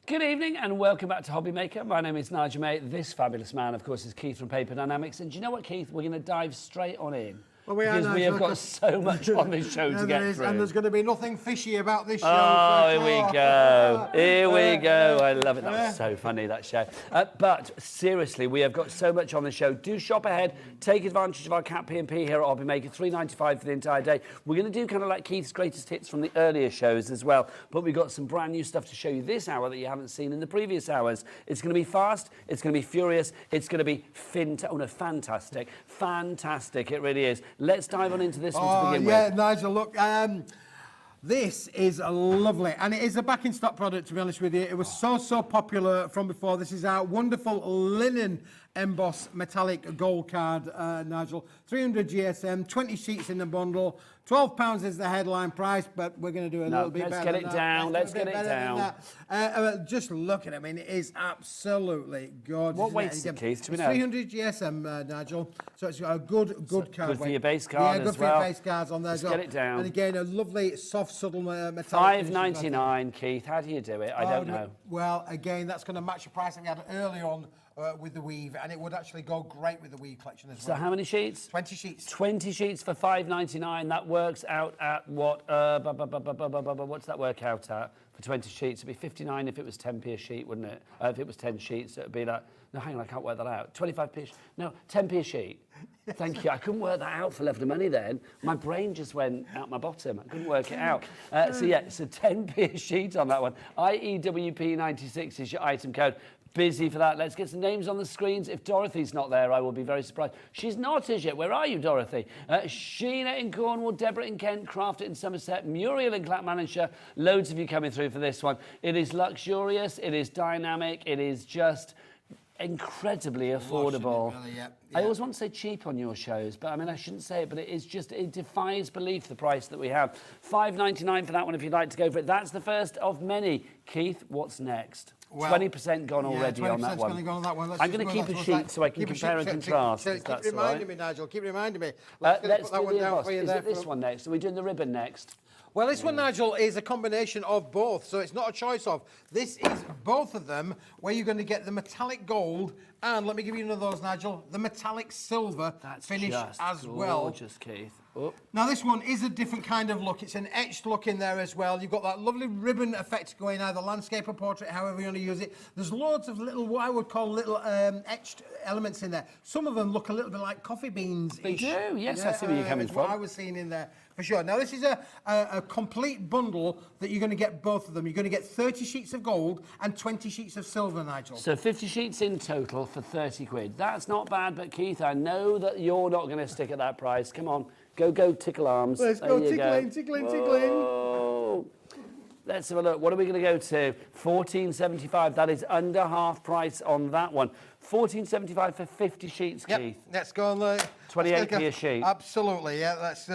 Good evening and welcome back to Hobbymaker. My name is Nigel May. This fabulous man, of course, is Keith from Paper Dynamics. And do you know what, Keith? We're going to dive straight on in. Well, because we have got so much on this show to get through. And there's going to be nothing fishy about this show. Oh, here we go. Here we go. I love it. That was so funny, that show. But seriously, we have got so much on the show. Do shop ahead. Take advantage of our Cat P&P here at Hobbymaker. $3.95 for the entire day. We're going to do kind of like Keith's greatest hits from the earlier shows as well. But we've got some brand new stuff to show you this hour that you haven't seen in the previous hours. It's going to be fast. It's going to be furious. It's going to be fantastic. Fantastic. It really is. Let's dive on into this one to begin with. Yeah, Nigel, look, this is lovely, and it is a back in stock product, to be honest with you. It was so popular from before. This is our wonderful linen emboss metallic gold card, Nigel. 300 GSM, 20 sheets in the bundle. £12 is the headline price, but we're going to do a little bit better. Let's get it down. Let's get it down. Just look at it. I mean, it is absolutely gorgeous. What weight is it, Keith? Do we know? 300 GSM, Nigel. So it's got a good card good for weight. your base card good as for well. your base cards on there. Let's as well. get it down. And again, a lovely, soft, subtle metallic. $5.99, Keith. How do you do it? I don't know. Well, again, that's going to match the price that we had earlier on with the weave, and it would actually go great with the weave collection as well. So how many sheets? 20 sheets. 20 sheets for $5.99. That works out at what? What's that work out at for 20 sheets? It'd be 59 if it was 10p a sheet, wouldn't it? If it was 10 sheets, it'd be like. No, hang on, I can't work that out. 25p. No, 10p a sheet. Thank you. I couldn't work that out for love of money then. My brain just went out my bottom. I couldn't work it out. So 10p a sheet on that one. IEWP96 is your item code. Busy for that. Let's get some names on the screens. If Dorothy's not there, I will be very surprised. She's not as yet. Where are you, Dorothy? Sheena in Cornwall, Deborah in Kent, Crafter in Somerset, Muriel in Clackmannanshire. Loads of you coming through for this one. It is luxurious. It is dynamic. It is just incredibly affordable. I always want to say cheap on your shows, but I mean, I shouldn't say it, but it defies belief, the price that we have. $5.99 for that one if you'd like to go for it. That's the first of many. Keith, what's next? Well, 20% gone already on that one. Gone on that one. I'm going to keep a sheet so I can compare and contrast. Keep reminding me, Nigel. Keep reminding me. Let's put that one down for you. Is it this one next? Are we doing the ribbon next? Well, this one, Nigel, is a combination of both, so it's not a choice of. This is both of them, where you're going to get the metallic gold, and let me give you one of those, Nigel, the metallic silver finish as well. Gorgeous, Keith. Oh. Now, this one is a different kind of look. It's an etched look in there as well. You've got that lovely ribbon effect going, either landscape or portrait, however you want to use it. There's loads of little, what I would call little etched elements in there. Some of them look a little bit like coffee beans. They do, yes, I see where you're coming from. What I was seeing in there, for sure. Now, this is a complete bundle that you're going to get both of them. You're going to get 30 sheets of gold and 20 sheets of silver, Nigel. So 50 sheets in total for 30 quid. That's not bad, but Keith, I know that you're not going to stick at that price. Come on. Go, tickle arms. Let's go, tickling. Let's have a look. What are we going to go to? $14.75. That is under half price on that one. $14.75 for 50 sheets, Keith. Yep, let's go on the... 28p a sheet. Absolutely, yeah. That's,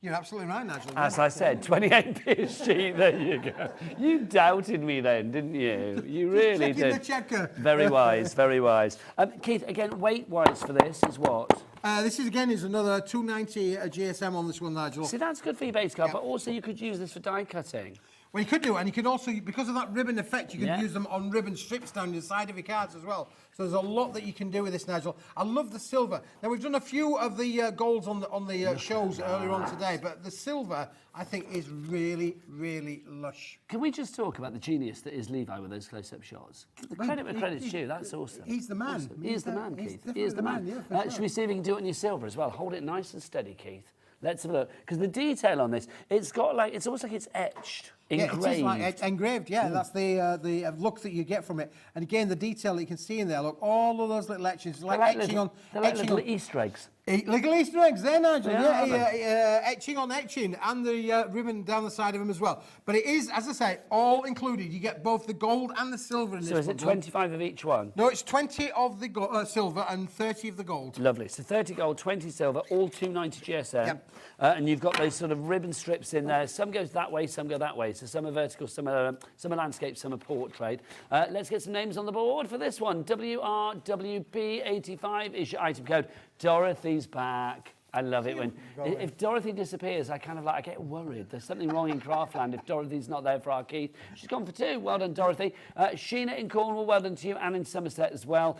you're absolutely right, Nigel. As I said, 28p a sheet. There you go. You doubted me then, didn't you? You really did. The checker. Very wise, very wise. Keith, again, weight-wise for this is what? This is another 290 GSM on this one, Nigel. See, that's good for your base card, but also you could use this for die cutting. Well, you could do it, and you could also, because of that ribbon effect, you can use them on ribbon strips down the side of your cards as well. So there's a lot that you can do with this, Nigel. I love the silver. Now, we've done a few of the golds on the shows earlier on today, but the silver, I think, is really, really lush. Can we just talk about the genius that is Levi with those close-up shots? The credit where credit's due, that's awesome. He's the man. Awesome. He is the man, Keith. He is the man. Yeah, should we see if we can do it on your silver as well? Hold it nice and steady, Keith. Let's have a look. Because the detail on this, it's got like, it's almost like it's etched. Engraved. Yeah, it is like engraved, yeah. That's the look that you get from it. And again, the detail that you can see in there, look, all of those little etchings, like etching on... They're like little Easter eggs. Little Easter eggs there, Nigel. Etching on etching, and the ribbon down the side of them as well. But it is, as I say, all included. You get both the gold and the silver in this. So is it 25 of each one? No, it's 20 of the silver and 30 of the gold. Lovely. So 30 gold, 20 silver, all 290 GSM. Yep. And you've got those sort of ribbon strips in there. Some goes that way, some go that way. So some are vertical, some are landscape, some are portrait. Let's get some names on the board for this one. WRWP85 is your item code. Dorothy's back. I love it when if Dorothy disappears, I get worried. There's something wrong in Craftland if Dorothy's not there for our Keith. She's gone for 2. Well done, Dorothy. Sheena in Cornwall, well done to you, and in Somerset as well.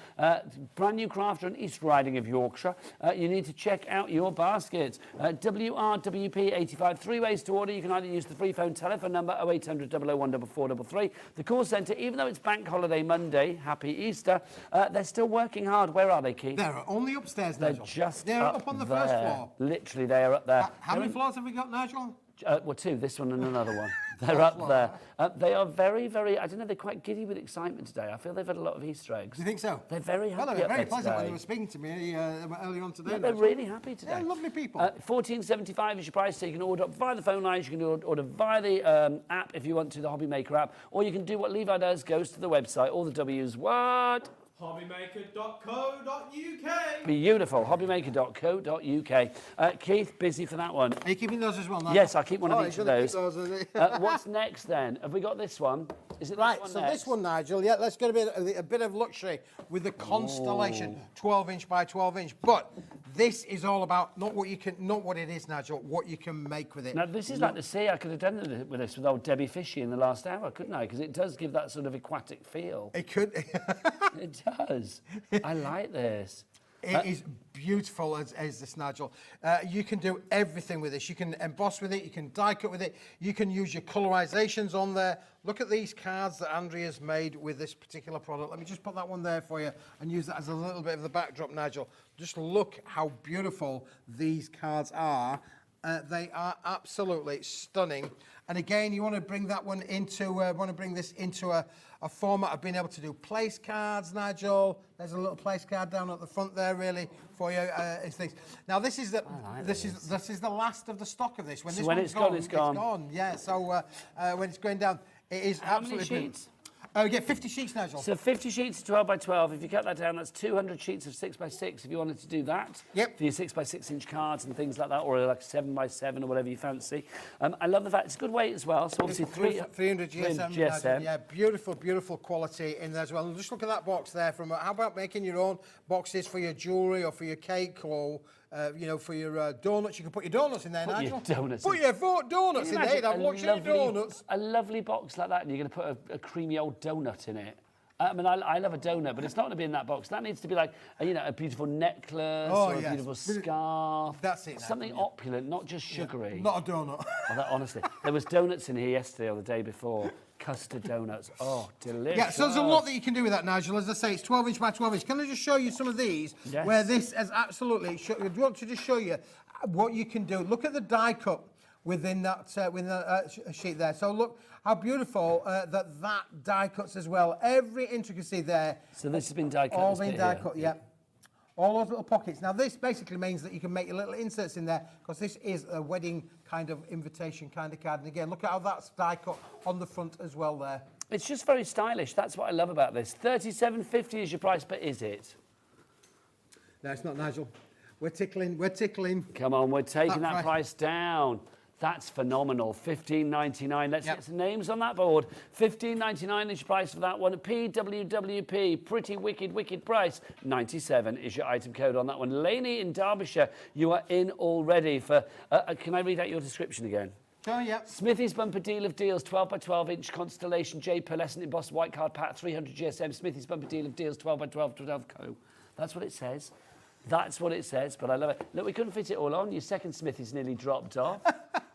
Brand new Crafter and East Riding of Yorkshire. You need to check out your baskets. WRWP85, 3 ways to order. You can either use the free phone telephone number 0800 001 4433. The call centre, even though it's Bank Holiday Monday, happy Easter, they're still working hard. Where are they, Keith? They're only upstairs, Nigel. They're up on the first floor. Literally, they are up there. How many floors have we got, Nigel? Well, 2, this one and another one. They're up there. They are very, very, I don't know, they're quite giddy with excitement today. I feel they've had a lot of Easter eggs. Do you think so? They're very happy. Well, they were very pleasant when they were speaking to me earlier on today. Yeah, they're really happy today. They're lovely people. $14.75 is your price, so you can order via the phone lines, you can order via the app if you want to, the Hobby Maker app, or you can do what Levi does, goes to the website, all the W's, what? Hobbymaker.co.uk. Beautiful. Hobbymaker.co.uk. Keith, busy for that one. Are you keeping those as well, Nigel? Yes, I'll keep one of each you're of gonna those. keep those, are you? What's next then? Have we got this one? Is it Right, this one so next? this one, Nigel, yeah, let's get a bit of luxury with the Constellation 12-inch by 12-inch. But this is all about not what it is, Nigel, what you can make with it. Now, this is like the sea. I could have done it with this with old Debbie Fishy in the last hour, couldn't I? Because it does give that sort of aquatic feel. It could. It does. I like this. It is beautiful as this, Nigel. You can do everything with this. You can emboss with it. You can die cut with it. You can use your colorizations on there. Look at these cards that Andrea's made with this particular product. Let me just put that one there for you and use that as a little bit of the backdrop, Nigel. Just look how beautiful these cards are. They are absolutely stunning. And again, you want to bring that one into, this into a format of being able to do place cards, Nigel. There's a little place card down at the front there, really, for you. Things. Now, this is the this is the last of the stock of this. When this one's gone, it's gone. Yeah. So when it's going down, it is absolutely. How many sheets? We get 50 sheets, Nigel. So 50 sheets of 12 by 12. If you cut that down, that's 200 sheets of 6 by 6. If you wanted to do that, for your 6 by 6 inch cards and things like that, or like 7 by 7 or whatever you fancy. I love the fact it's good weight as well. So obviously 300 GSM. Yeah, beautiful, beautiful quality in there as well. And just look at that box there. How about making your own boxes for your jewellery or for your cake or for your donuts? You can put your donuts in there, Nigel. Put your donuts in there. You'd have luxury donuts. A lovely box like that, and you're going to put a creamy old donut in it. I mean, I love a donut, but it's not going to be in that box. That needs to be like, a beautiful necklace or a beautiful scarf. That's it. Something opulent, not just sugary. Not a donut. Honestly, there was donuts in here yesterday or the day before. Custard donuts. Oh, delicious. Yeah, so there's a lot that you can do with that, Nigel. As I say, it's 12 inch by 12 inch. Can I just show you some of these where this is absolutely... I want to just show you what you can do. Look at the die cut within that sheet there. So look how beautiful that die cuts as well. Every intricacy there. So this has been die cut. All been die cut, yeah. All those little pockets. Now this basically means that you can make your little inserts in there because this is a wedding kind of invitation kind of card. And again, look at how that's die cut on the front as well there. It's just very stylish. That's what I love about this. $37.50 is your price, but is it? No, it's not, Nigel. We're tickling. Come on, we're taking that price down. That's phenomenal. $15.99. Let's get some names on that board. $15.99 is your price for that one. PWWP, pretty wicked price. 97 is your item code on that one. Laney in Derbyshire, you are in already for... can I read out your description again? Oh, yeah. Smithy's bumper deal of deals, 12 by 12 inch Constellation J pearlescent embossed white card pack, 300 GSM. Smithy's bumper deal of deals, 12 by 12 co. That's what it says. That's what it says, but I love it. Look, we couldn't fit it all on. Your second Smithy's nearly dropped off.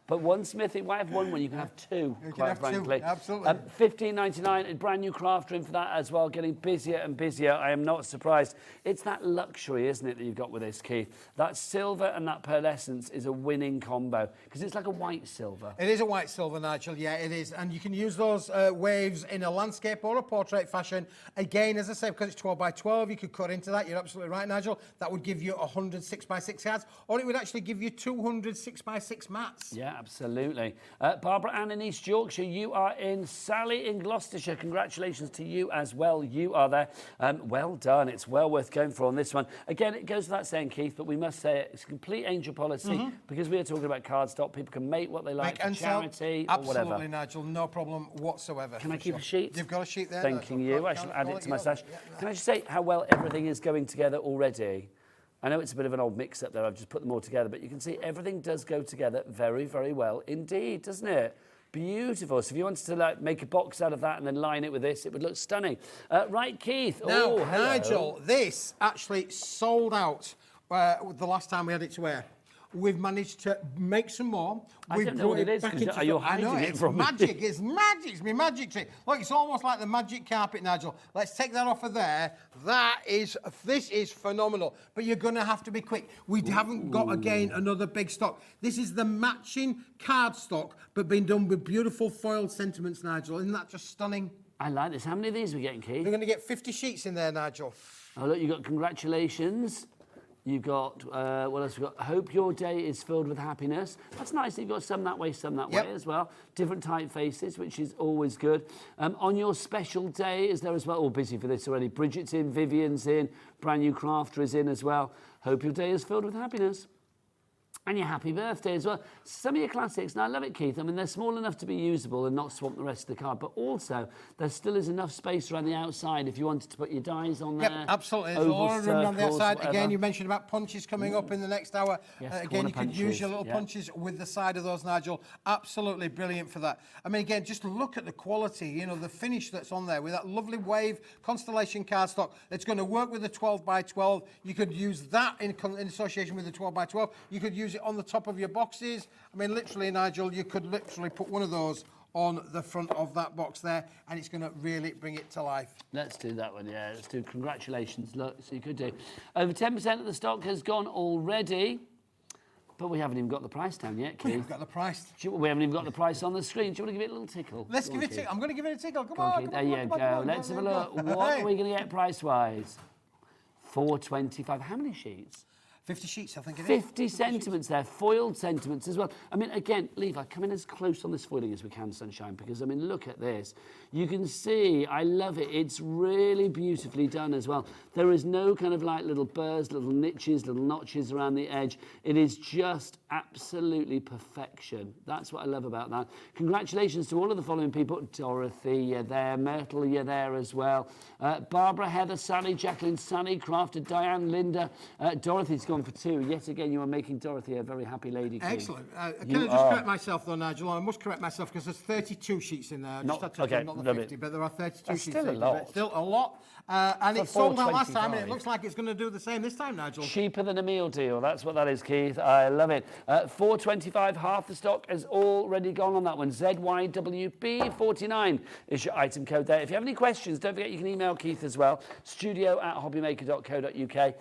But one Smithy, why have one when you can have two, quite frankly. Two, absolutely. $15.99, a brand new Crafter in for that as well, getting busier and busier. I am not surprised. It's that luxury, isn't it, that you've got with this, Keith? That silver and that pearlescence is a winning combo, because it's like a white silver. It is a white silver, Nigel, yeah, it is. And you can use those waves in a landscape or a portrait fashion. Again, as I say, because it's 12 by 12, you could cut into that. You're absolutely right, Nigel. That would give you 100 6 by 6 cards, or it would actually give you 200 6 by 6 mats. Yeah, absolutely. Barbara Ann in East Yorkshire, you are in. Sally in Gloucestershire, congratulations to you as well. You are there. Well done. It's well worth going for on this one. Again, it goes without saying, Keith, but we must say it's a complete angel policy because we are talking about cardstock. People can make what they like for charity or whatever. Absolutely, Nigel. No problem whatsoever. Can I keep a sheet? You've got a sheet there. Thanking you. I shall add it to my stash. Can I just say how well everything is going together already? I know it's a bit of an old mix-up there. I've just put them all together, but you can see everything does go together very, very well indeed, doesn't it? Beautiful. So if you wanted to make a box out of that and then line it with this, it would look stunning. Right, Keith. Now, Nigel, this actually sold out the last time we had it to air. We've managed to make some more. I don't know what it is. You're hiding it from me. Magic. It's magic. It's my magic trick. Look, it's almost like the magic carpet, Nigel. Let's take that off of there. This is phenomenal. But you're going to have to be quick. We haven't got, again, another big stock. This is the matching cardstock, but being done with beautiful foiled sentiments, Nigel. Isn't that just stunning? I like this. How many of these are we getting, Keith? We're going to get 50 sheets in there, Nigel. Oh, look, you got congratulations. You've got, what else we've got? Hope your day is filled with happiness. That's nice. You've got some that way, some that way as well. Different typefaces, which is always good. On your special day, is there as well? All busy for this already. Bridget's in, Vivian's in, brand new Crafter is in as well. Hope your day is filled with happiness. And your happy birthday as well. Some of your classics, and I love it, Keith. I mean, they're small enough to be usable and not swamp the rest of the card, but also there still is enough space around the outside if you wanted to put your dies on there. Yep, absolutely. There's a lot of room on the outside. Whatever. Again, you mentioned about punches coming up in the next hour. Yes, Again, you could use punches, your little punches with the side of those, Nigel. Absolutely brilliant for that. I mean, again, just look at the quality, you know, the finish that's on there with that lovely wave Constellation cardstock. It's going to work with the 12 by 12. You could use that in association with the 12 by 12. You could use it on the top of your boxes. I mean, literally, Nigel, you could literally put one of those on the front of that box there, and it's going to really bring it to life. Let's do that one, yeah. Let's do congratulations. Look, so you could do. Over 10% of the stock has gone already, but we haven't even got the price down yet, Keith. We've got the price. We haven't even got the price on the screen. Do you want to give it a little tickle? Let's give it a tickle. I'm going to give it a tickle. Come on, there you go. Let's have a look. What are we going to get price-wise? $4.25. How many sheets? 50 sheets, I think it is. 50 sentiments there, foiled sentiments as well. I mean, again, Levi, come in as close on this foiling as we can, Sunshine, because, I mean, look at this. You can see, I love it. It's really beautifully done as well. There is no kind of like little burrs, little niches, little notches around the edge. It is just absolutely perfection. That's what I love about that. Congratulations to all of the following people. Dorothy, you're there. Myrtle, you're there as well. Barbara, Heather, Sally, Jacqueline, Sunny, Crafter, Diane, Linda. Dorothy's gone for 2. Yet again, you are making Dorothy a very happy lady. Excellent. Can I just correct myself though, Nigel? I must correct myself because there's 32 sheets in there. I just had to okay, not the 50, but there are 32 sheets. Still a lot. Still a lot. And it sold out last time, and it looks like it's going to do the same this time, Nigel. Cheaper than a meal deal. That's what that is, Keith. I love it. $4.25. Half the stock has already gone on that one. ZYWB49 is your item code there. If you have any questions, don't forget you can email Keith as well. studio@hobbymaker.co.uk.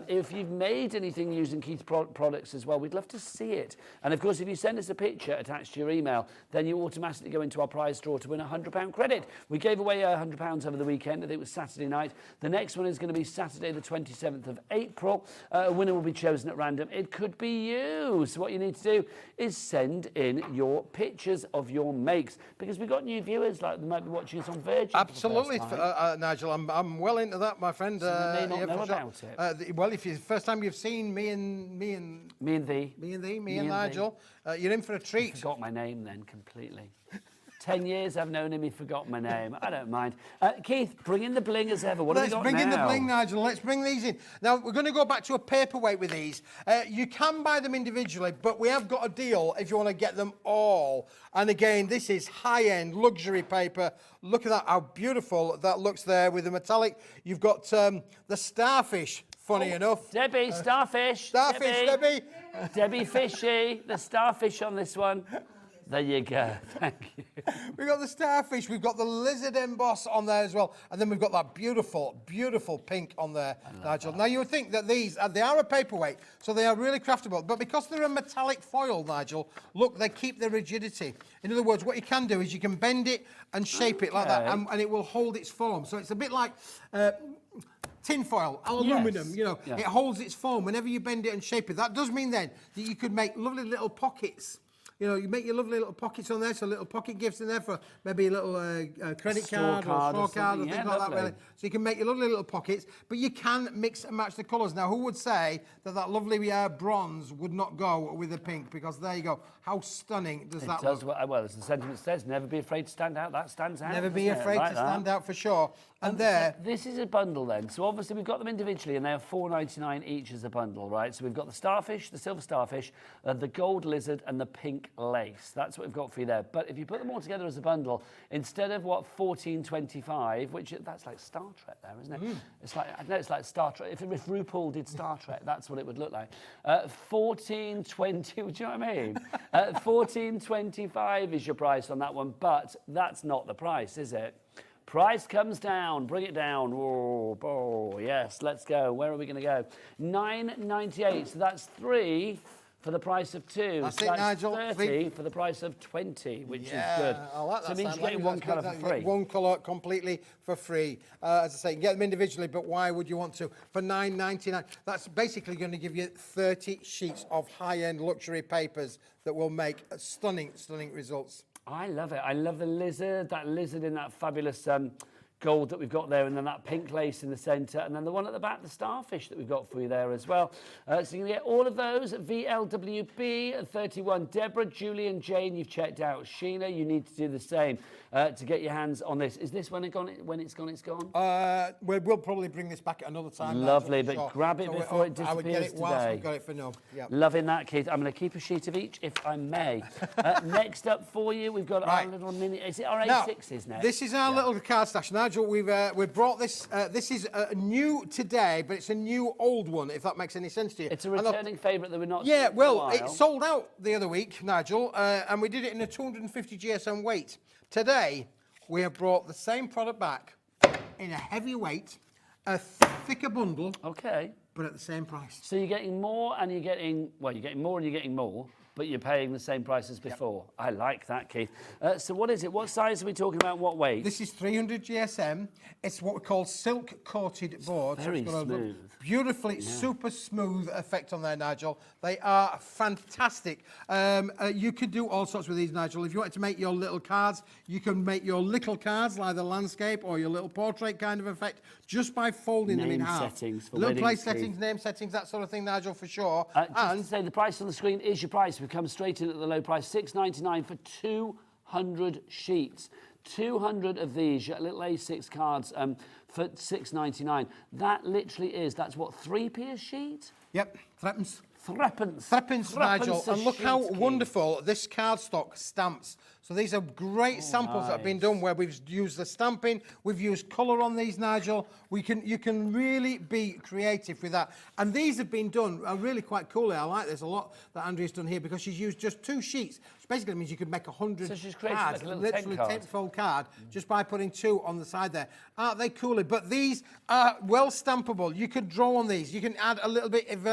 If you've made anything using Keith's products as well, we'd love to see it. And of course, if you send us a picture attached to your email, then you automatically go into our prize draw to win a £100 credit. We gave away £100 over the weekend. I think it was Saturday night. The next one is going to be Saturday, the 27th of April. A winner will be chosen at random. It could be you. So what you need to do is send in your pictures of your makes, because we've got new viewers, like they might be watching us on Virgin. Absolutely, Nigel. I'm well into that, my friend. So they may not know about it. Well, if it's the first time you've seen me and Nigel, you're in for a treat. I forgot my name then completely. 10 years I've known him, he forgot my name. I don't mind. Keith, bring in the bling as ever. What have we got now? Let's bring in the bling, Nigel. Let's bring these in. Now, we're going to go back to a paperweight with these. You can buy them individually, but we have got a deal if you want to get them all. And again, this is high-end luxury paper. Look at that, how beautiful that looks there with the metallic. You've got the starfish. Funny enough. Debbie, starfish. Starfish, Debbie. Debbie Fishy, the starfish on this one. There you go. Thank you. We've got the starfish. We've got the lizard emboss on there as well. And then we've got that beautiful, beautiful pink on there, Nigel. Now, you would think that these, they are a paperweight, so they are really craftable. But because they're a metallic foil, Nigel, look, they keep the rigidity. In other words, what you can do is you can bend it and shape it like that, and it will hold its form. So it's a bit like tin foil, aluminium, you know. It holds its form whenever you bend it and shape it. That does mean then that you could make lovely little pockets. You know, you make your lovely little pockets on there, so little pocket gifts in there for maybe a little credit card or store card or things like that, really. So you can make your lovely little pockets, but you can mix and match the colours. Now, who would say that that lovely bronze would not go with the pink? Because there you go. How stunning does that look? Well, as the sentiment says, never be afraid to stand out. That stands out. Never be afraid to stand out, for sure. And there... So this is a bundle then. So obviously we've got them individually and they're $4.99 each as a bundle, right? So we've got the starfish, the silver starfish, the gold lizard and the pink lace. That's what we've got for you there. But if you put them all together as a bundle, instead of what, $14.25, which that's like Star Trek there, isn't it? It's like, I know it's like Star Trek. If RuPaul did Star Trek, that's what it would look like. $14.20, do you know what I mean? $14.25 is your price on that one, but that's not the price, is it? Price comes down. Bring it down. Oh, yes, let's go. Where are we going to go? $9.98. So that's 3 for the price of 2. That's so it, Nigel. 30 for the price of 20, which is good. I like that. So it means Sam. you're getting one colour for free. One colour completely for free. As I say, you can get them individually, but why would you want to? For $9.99, that's basically going to give you 30 sheets of high-end luxury papers that will make stunning, stunning results. I love it. I love the lizard, that lizard in that fabulous gold that we've got there, and then that pink lace in the centre, and then the one at the back, the starfish that we've got for you there as well. So you can get all of those at VLWB 31. Deborah, Julie and Jane, you've checked out. Sheena, you need to do the same to get your hands on this. Is this when it's gone, it's gone? We'll probably bring this back at another time. Lovely, Nigel, but sure. grab it So before it disappears I would get it whilst today. we've got it for no. Yep. Loving that, Keith. I'm going to keep a sheet of each, if I may. Next up for you, we've got our little mini... Is it our A6s next? This is our little card stash. Nigel, we've brought this. This is new today, but it's a new old one, if that makes any sense to you. It's a returning favourite that we're not... Yeah, well, for a it while. sold out the other week, Nigel, and we did it in a 250 GSM weight. Today, we have brought the same product back in a heavy weight, a thicker bundle. Okay. But at the same price. So you're getting more and you're getting... Well, you're getting more and you're getting more, but you're paying the same price as before. Yep. I like that, Keith. So what is it? What size are we talking about? What weight? This is 300 GSM. It's what we call silk-coated board. Very so smooth. Beautifully, super smooth effect on there, Nigel. They are fantastic. You could do all sorts with these, Nigel. If you wanted to make your little cards, you can make your little cards, like the landscape or your little portrait kind of effect, just by folding them in half. Settings for little weddings, place settings, name settings, that sort of thing, Nigel, for sure. And to say the price on the screen is your price. We've come straight in at the low price, $6.99 for 200 sheets. 200 of these, your little A6 cards for $6.99. That literally is, that's what, 3p a sheet? Yep, threepence. Threepence, Nigel. And look how wonderful this cardstock stamps. So these are great samples that have been done where we've used the stamping, we've used colour on these, Nigel. You can really be creative with that. And these have been done really quite coolly. I like this a lot that Andrea's done here because she's used just 2 sheets. Which basically means you could make 100 so she's created cards, like a little literally 10 10-fold card, just by putting 2 on the side there. Aren't they coolly? But these are well stampable. You could draw on these. You can add a little bit of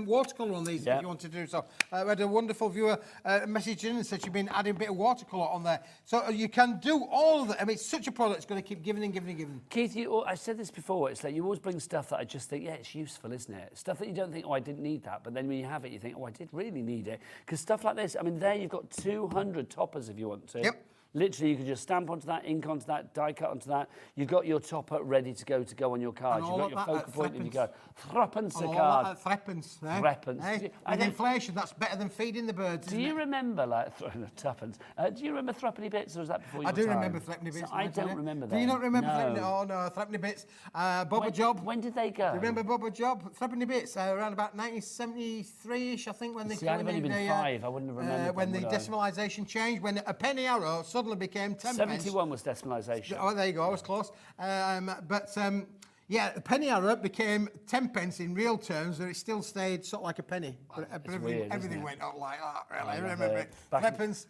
watercolour on these if you want to do so. We had a wonderful viewer message in and said she'd been adding a bit of watercolour on there. So you can do all of that. I mean, it's such a product that's going to keep giving and giving and giving. Keith, I said this before, it's like you always bring stuff that I just think, yeah, it's useful, isn't it? Stuff that you don't think, oh, I didn't need that. But then when you have it, you think, oh, I did really need it. Because stuff like this, I mean, there you've got 200 toppers if you want to. Yep. Literally, you could just stamp onto that, ink onto that, die cut onto that. You've got your topper ready to go on your card. You've got your focal point and you go, threepence a card. Threepence. Threepence. Hey? With inflation, that's better than feeding the birds. Do you remember, like, tuppence? Do you remember threepenny bits, or was that before your I do time? remember threepenny bits. So I don't remember that. Do you not remember no. threepenny? Oh, no, threepenny bits. Bobber Job. When did they go? Do you remember Bobber Job? Threepenny bits, around about 1973-ish, I think, when they See, I'd have only been 5. I wouldn't have remembered when the them, would I? decimalisation changed, when a penny arrow suddenly became 10 pence. 71 was decimalisation. Oh, there you go, I was close. Yeah, a penny arrow became 10 pence in real terms, but it still stayed sort of like a penny. But everything went up like that, really. I remember it. Threepence.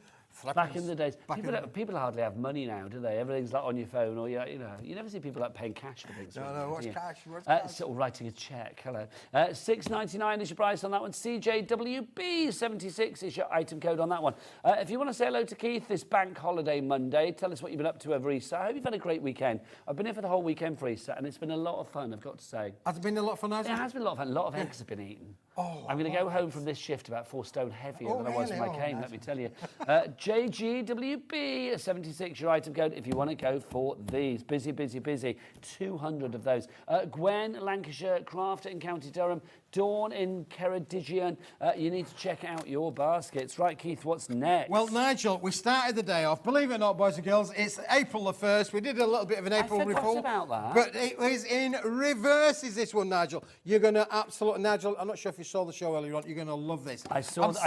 Back in the days, people hardly have money now, do they? Everything's like on your phone, or you never see people like paying cash for things. No, what's cash? What's cash? Or writing a cheque. Hello, $6.99 is your price on that one. CJWB76 is your item code on that one. If you want to say hello to Keith this Bank Holiday Monday, tell us what you've been up to over Easter. I hope you've had a great weekend. I've been here for the whole weekend for Easter, and it's been a lot of fun. I've got to say. Has it been a lot of fun? It has been a lot of fun. A lot of eggs have been eaten. Oh, I'm going to go home from this shift about 4 stone heavier than I was when I came, nice. let me tell you. JGWB76, your item code, if you want to go for these. Busy, busy, busy. 200 of those. Gwen, Lancashire, Crafter in County Durham, Dawn in Ceredigion. You need to check out your baskets. Right, Keith, what's next? Well, Nigel, we started the day off. Believe it or not, boys and girls, it's April the 1st. We did a little bit of an April report. About that. But it was in reverse, is this one, Nigel. You're going to absolutely... Nigel, I'm not sure if you saw the show earlier on. You're going to love this. I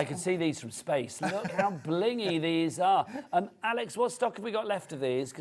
could see these from space. Look how blingy these are. Alex, what stock have we got left of these?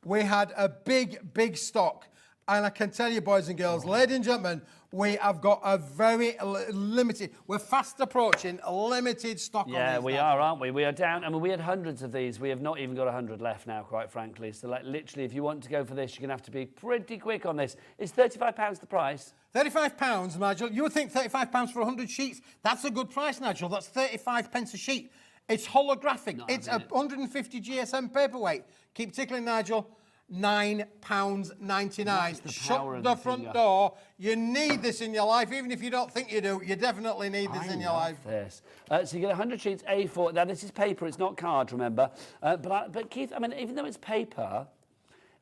We had a big stock. And I can tell you, boys and girls, ladies and gentlemen, we have got a very limited, we're fast approaching a limited stock on these. Yeah, we are, aren't we? We are down. I mean, we had hundreds of these. We have not even got 100 left now, quite frankly. So, like, literally, if you want to go for this, you're going to have to be pretty quick on this. Is £35 the price? £35, Nigel. You would think £35 for 100 sheets. That's a good price, Nigel. That's 35 pence a sheet. It's holographic. It's a 150 GSM paperweight. Keep tickling, Nigel. £9.99. Shut the front door. You need this in your life, even if you don't think you do. You definitely need this in your life. This. So you get 100 sheets A4. Now this is paper. It's not card, remember. But Keith, I mean, even though it's paper,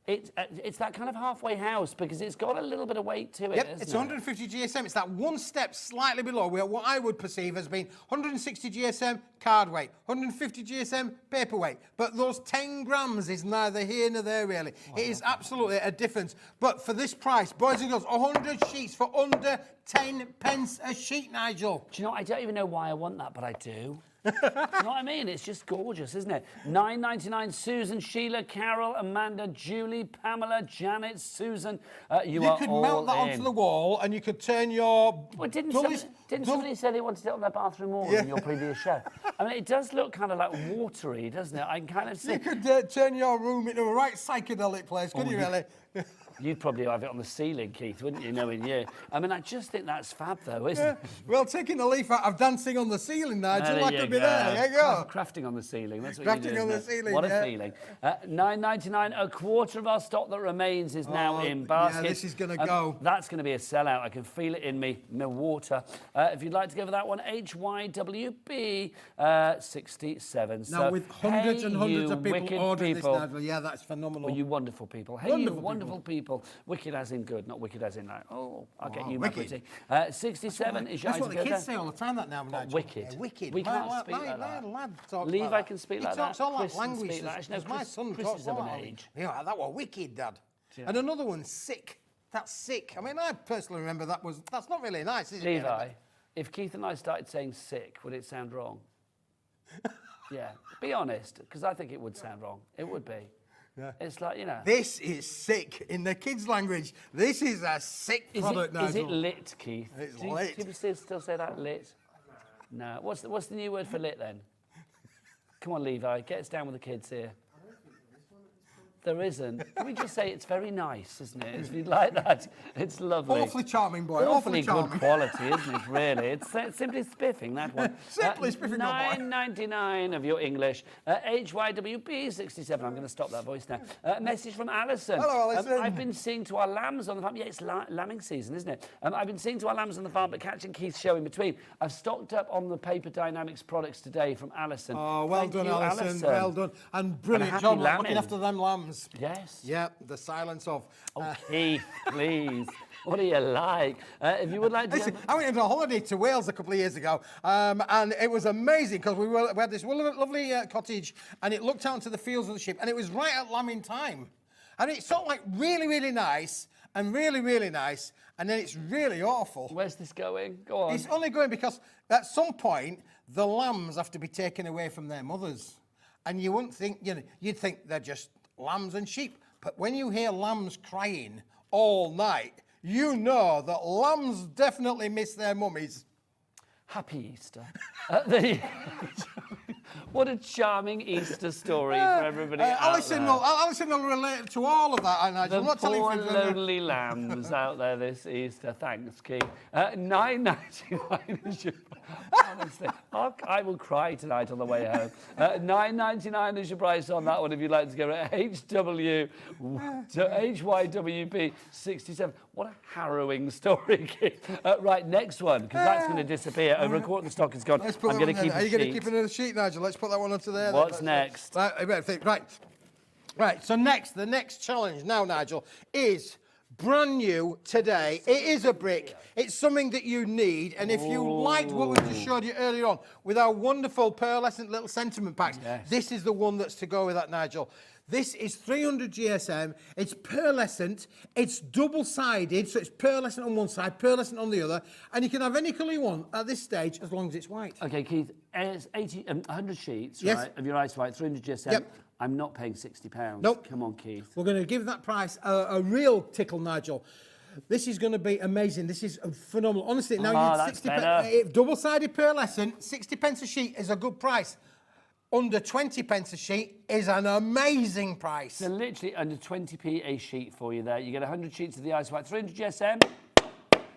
it's that kind of halfway house because it's got a little bit of weight to it. Yep, it's 150 GSM. It's that one step slightly below where what I would perceive as being 160 GSM card weight, 150 GSM paperweight. But those 10 grams is neither here nor there, really. It is absolutely a difference. But for this price, boys and girls, 100 sheets for under 10 pence a sheet, Nigel. Do you know, I don't even know why I want that, but I do. You know what I mean? It's just gorgeous, isn't it? $9.99. Susan, Sheila, Carol, Amanda, Julie, Pamela, Janet, Susan. You are could all mount that onto the wall, and you could turn your. Well, didn't somebody say they wanted it on their bathroom wall in your previous show? I mean, it does look kind of like watery, doesn't it? I can kind of see. You could turn your room into a right psychedelic place, couldn't you, really? You'd probably have it on the ceiling, Keith, wouldn't you, knowing you? I mean, I just think that's fab, though, isn't it? Well, taking the leaf out of dancing on the ceiling, Nigel, I could be there. There you go. Crafting on the ceiling. That's what Crafting you do, on the isn't it? ceiling, What a feeling. $9.99. A quarter of our stock that remains is now in baskets. Yeah, this is going to go. That's going to be a sellout. I can feel it in me water. If you'd like to go for that one, HYWB 67. Now, with hundreds and hundreds of people ordering this, Nigel, yeah, that's phenomenal. Well, you wonderful people. Hey, you wonderful people. Wicked as in good, not wicked as in like, oh, I'll get you, my pretty. 67 is your That's what the kids say all the time, that now, Nigel. Wicked. Yeah, wicked. We can't speak like that. Lad talks Levi like that. can speak He like talks that. all that Chris can language. speak like that. No, My son Chris talks is of all an that. age. Yeah, that was wicked, Dad. Yeah. And another one, sick. That's sick. I mean, I personally remember that's not really nice, is it? Levi, if Keith and I started saying sick, would it sound wrong? Yeah, be honest, because I think it would sound wrong. It would be. Yeah. It's like, you know. This is sick in the kids' language. This is a sick product, Nigel. Is it lit, Keith? It's lit. Do people still say that, lit? No. What's the new word for lit then? Come on, Levi, get us down with the kids here. There isn't. Can we just say it's very nice, isn't it? If you'd like that, it's lovely. Awfully charming, boy. Awfully good quality, isn't it, really? It's simply spiffing, that one. Simply spiffing, $9.99 of your English. HYWB 67. I'm going to stop that voice now. Message from Alison. Hello, Alison. I've been seeing to our lambs on the farm. Yeah, it's lambing season, isn't it? I've been seeing to our lambs on the farm, but catching Keith's show in between. I've stocked up on the Paper Dienamics products today from Alison. Oh, well Thank done, you, Alison. Well done. And brilliant job looking after them lambs. Yes. Yeah, the silence of. Oh, Keith, please. What do you like? If you would like to... Listen, I went on a holiday to Wales a couple of years ago, and it was amazing because we had this lovely cottage, and it looked out into the fields of the sheep, and it was right at lambing time. And it's sort of like really, really nice, and really, really nice, and then it's really awful. Where's this going? Go on. It's only going because at some point, the lambs have to be taken away from their mothers. And you wouldn't think, you'd think they're just lambs and sheep. But when you hear lambs crying all night, you know that lambs definitely miss their mummies. Happy Easter. What a charming Easter story for everybody Alison will relate to all of that, Nigel. I'm not telling you. Poor lonely lambs out there this Easter. Thanks, Keith. $9.99 is your... Honestly, I will cry tonight on the way home. $9.99 is your price on that one if you'd like to go at HYWB 67. What a harrowing story, Keith. Right, next one, because that's going to disappear. Over a quarter of the stock is gone. I'm going to keep Are you going to keep another sheet, Nigel? Let's put that one onto there. What's next? Right, so the next challenge now, Nigel, is brand new today. It is a brick. It's something that you need. And if you liked what we just showed you earlier on with our wonderful pearlescent little sentiment packs, this is the one that's to go with that, Nigel. This is 300 GSM. It's pearlescent. It's double-sided, so it's pearlescent on one side, pearlescent on the other. And you can have any colour you want at this stage as long as it's white. OK, Keith, it's 100 sheets, yes. right, of your ice white, 300 GSM. Yep. I'm not paying £60. Nope. Come on, Keith. We're going to give that price a real tickle, Nigel. This is going to be amazing. This is phenomenal. Honestly, now that's better. Double-sided pearlescent, 60 pence a sheet is a good price. Under 20 pence a sheet is an amazing price. So literally under 20p a sheet for you there. You get 100 sheets of the ice white, 300 GSM.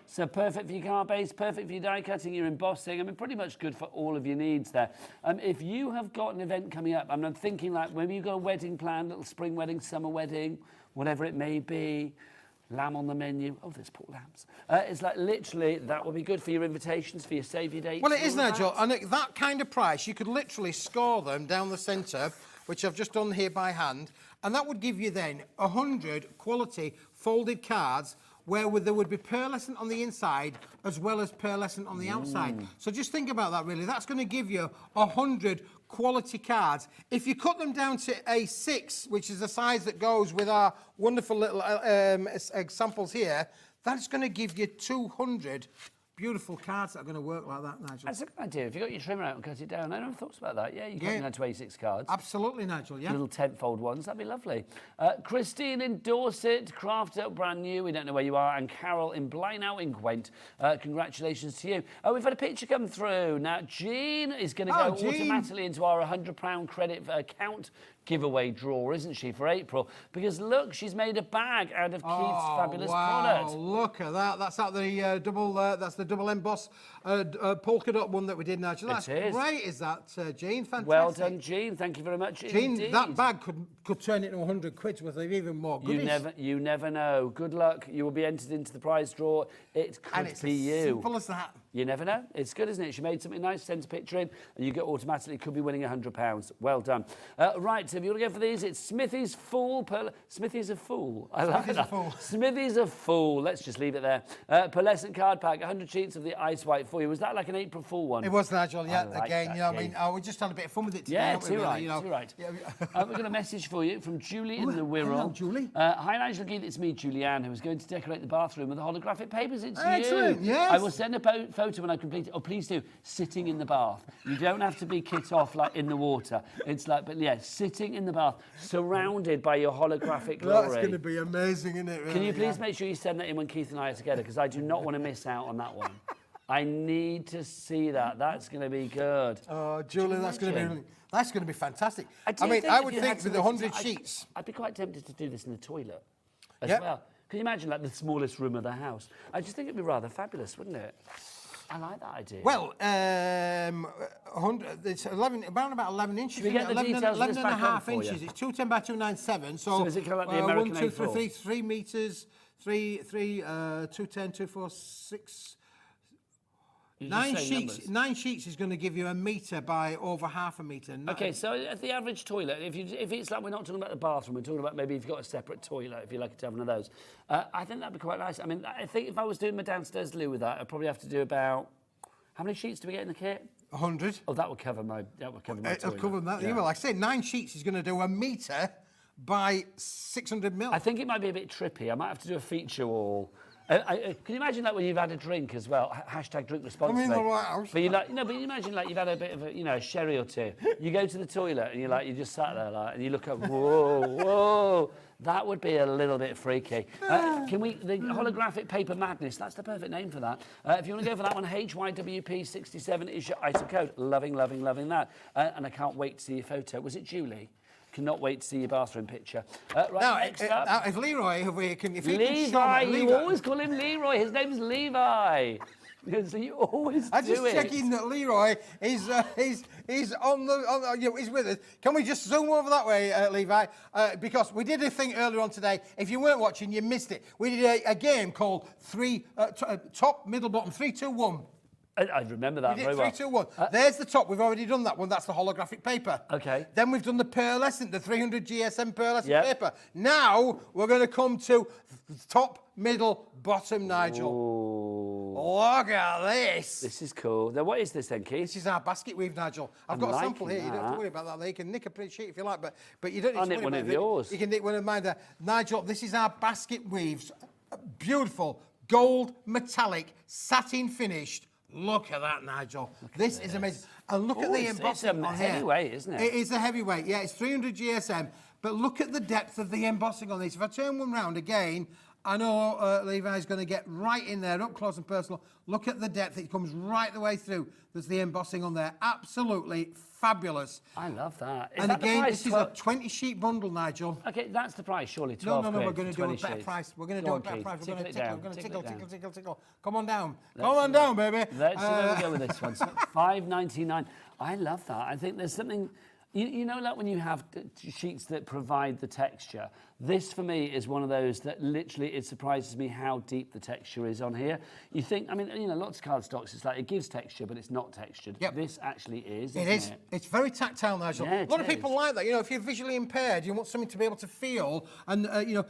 So perfect for your card base, perfect for your die cutting, your embossing. I mean, pretty much good for all of your needs there. If you have got an event coming up, I'm thinking like maybe you've got a wedding planned, little spring wedding, summer wedding, whatever it may be, lamb on the menu. Oh, there's poor lambs. It's like literally that would be good for your invitations, for your save your dates. Well, it is, Nigel, and at that kind of price, you could literally score them down the centre, which I've just done here by hand, and that would give you then 100 quality folded cards where there would be pearlescent on the inside as well as pearlescent on the outside. So just think about that, really. That's going to give you 100 quality cards. If you cut them down to A6, which is the size that goes with our wonderful little examples here, that's going to give you 200 beautiful cards that are going to work like that, Nigel. That's a good idea. If you got your trimmer out and cut it down, I never thought about that. Yeah, you cut it down to A6 cards. Absolutely, Nigel, yeah. Little 10-fold ones, that'd be lovely. Christine in Dorset, Crafter, brand new, we don't know where you are, and Carol in Blaenau in Gwent. Congratulations to you. We've had a picture come through. Now, Jean is going to go automatically into our £100 credit account giveaway draw, isn't she, for April? Because look, she's made a bag out of Keith's fabulous product. Look at that. That's out the that's the double emboss polka dot one that we did, Nigel. That's great, is that, Jean? Fantastic. Well done, Jean. Thank you very much. Jean, indeed. that bag could turn into 100 quid worth of even more goodies. You never know. Good luck. You will be entered into the prize draw. It could be you. Simple as that. You never know. It's good, isn't it? She made something nice, sent a picture in, and you get automatically could be winning £100. Well done. Right, so if you want to go for these, it's Smithy's Fool. Smithy's a fool. I like that. Smithy's a fool. Let's just leave it there. Pearlescent card pack, 100 sheets of the ice white for you. Was that like an April Fool one? It was, Nigel. Yeah. Like again, that, you know, I mean, we just had a bit of fun with it today. Yeah, too right. You know? Too right. Yeah. We've got a message for you from Julie in the Wirral. Hello, Julie. Hi, Nigel Keith. It's me, Julianne, who is going to decorate the bathroom with the holographic papers. It's Excellent, you. yes. I will send a photo when I complete it. Oh, please do. Sitting in the bath. You don't have to be kit off like in the water. It's like, but yeah, sitting in the bath, surrounded by your holographic glory. That's going to be amazing, isn't it? Really? Can you please make sure you send that in when Keith and I are together? Because I do not want to miss out on that one. I need to see that. That's going to be good. Oh, Julie, that's going to be fantastic. I mean, think I if would you think had with the 100 sheets. I'd be quite tempted to do this in the toilet as well. Can you imagine, like, the smallest room of the house? I just think it'd be rather fabulous, wouldn't it? I like that idea. Well, 100, it's 11, around about 11 inches. We get the 11, details 11 of this and a back on half for inches. you. It's 210 by 297. So is it kind of like the American 1, 2, A4? 3 metres, 210, 2, 4, 6... 9 sheets is going to give you a metre by over half a metre. Okay, so at the average toilet, if it's like, we're not talking about the bathroom, we're talking about maybe if you've got a separate toilet, if you're lucky to have one of those. I think that'd be quite nice. I mean, I think if I was doing my downstairs loo with that, I'd probably have to do about... How many sheets do we get in the kit? 100. Oh, that would cover my It'll toilet. cover that. Yeah. Well, like I say, 9 sheets is going to do a metre by 600 mil. I think it might be a bit trippy. I might have to do a feature wall. Can you imagine like when you've had a drink as well? Hashtag drink responsibly. I'm in the right house. But but you imagine like you've had a bit of a sherry or two. You go to the toilet and you just sat there and you look up. Whoa! That would be a little bit freaky. The holographic paper madness? That's the perfect name for that. If you want to go for that one, HYWP67 is your item code. Loving that. And I can't wait to see your photo. Was it Julie? Cannot wait to see your bathroom picture. Right, now, next up. if Leroy, Levi, you always call him Leroy. His name's Levi. So you always I'm just checking that Leroy is on the he's with us. Can we just zoom over that way, Levi? Because we did a thing earlier on today. If you weren't watching, you missed it. We did a game called top, middle, bottom, 3, 2, 1. I remember that very well. 3, 2, 1. There's the top. We've already done that one. That's the holographic paper. Okay. Then we've done the pearlescent, the 300 GSM pearlescent paper. Now we're going to come to top, middle, bottom, Nigel. Ooh. Look at this. This is cool. Now, what is this then, Keith? This is our basket weave, Nigel. I've got a sample here. You don't have to worry about that. You can nick a pretty sheet if you like, but you don't need to worry about it. I'll nick one of yours. You can nick one of mine there. Nigel, this is our basket weaves. Beautiful, gold, metallic, satin finished. Look at that, Nigel. This is amazing. And look at the embossing on here. It's a heavyweight, isn't it? It is a heavyweight, yeah. It's 300 GSM. But look at the depth of the embossing on this. If I turn one round again, I know Levi's going to get right in there, up close and personal. Look at the depth. It comes right the way through. There's the embossing on there. Absolutely fabulous. I love that. Is and that again, the this is a 20-sheet bundle, Nigel. Okay, that's the price, surely, 12 No, quid we're going to for do a 20 better sheets. price. We're going to Go do a on, better Keith. price. We're going to Tickle it down, tickle. We're going to tickle it down. tickle. Come on down. Come on down, baby. Let's see where we go with this one. So $5.99. I love that. I think there's something... You know, like when you have sheets that provide the texture, this for me is one of those that literally it surprises me how deep the texture is on here. You think, I mean, you know, lots of cardstocks, it's like it gives texture, but it's not textured. Yep. This actually is. It is. It's very tactile, Nigel. Yeah, a lot of people like that. You know, if you're visually impaired, you want something to be able to feel, and you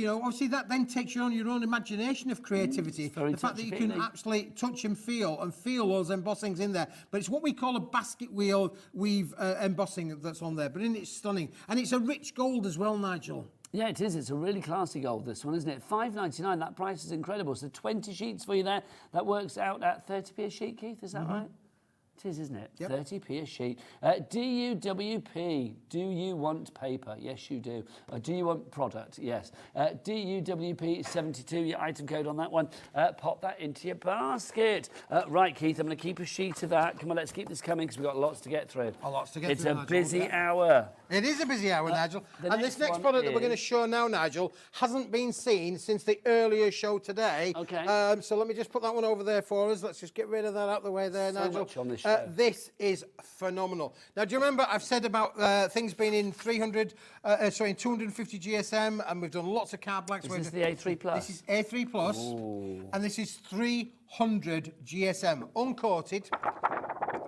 know, obviously that then takes you on your own imagination of creativity. The fact that you can actually touch and feel those embossings in there. But it's what we call a basket wheel weave embossing that's on there. But isn't it stunning? And it's a rich gold as well, Nigel. Yeah, it is. It's a really classy gold, this one, isn't it? $5.99. That price is incredible. So 20 sheets for you there. That works out at 30p a sheet, Keith. Is that right? It is, isn't it? Yep. 30p a sheet. DUWP. Do you want paper? Yes, you do. Do you want product? Yes. DUWP72, your item code on that one. Pop that into your basket. Right, Keith, I'm going to keep a sheet of that. Come on, let's keep this coming because we've got lots to get through. Lots to get through, Nigel. It's a busy hour. It is a busy hour, Nigel. And this next product that we're going to show now, Nigel, hasn't been seen since the earlier show today. Okay. So let me just put that one over there for us. Let's just get rid of that out of the way there, So Nigel. much on this show. This is phenomenal. Now, do you remember I've said about things being in 250 GSM, and we've done lots of card blanks. Is this the A3 Plus? This is A3 Plus, and this is 300 GSM, uncoated.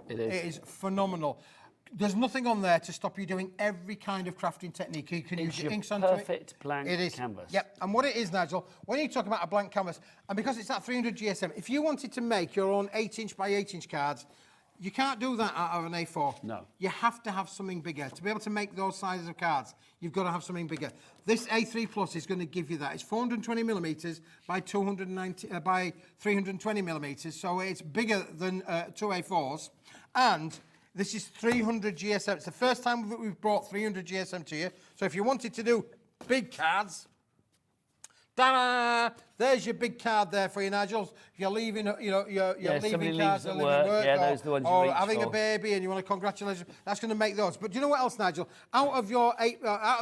It is. It is phenomenal. There's nothing on there to stop you doing every kind of crafting technique. You can use your inks onto it. Perfect blank canvas. Yep. And what it is, Nigel, when you talk about a blank canvas, and because it's that 300 GSM, if you wanted to make your own 8-inch by 8-inch cards, you can't do that out of an A4. No. You have to have something bigger. To be able to make those sizes of cards, you've got to have something bigger. This A3 Plus is going to give you that. It's 420 millimetres by 320 millimetres, so it's bigger than two A4s. And this is 300 GSM. It's the first time that we've brought 300 GSM to you. So if you wanted to do big cards, ta-da! There's your big card there for you, Nigel. If you're leaving, your leaving cards at leaving work. Yeah, those are the ones you or reach having for. a baby and you want to congratulate them, that's going to make those. But do you know what else, Nigel? Out of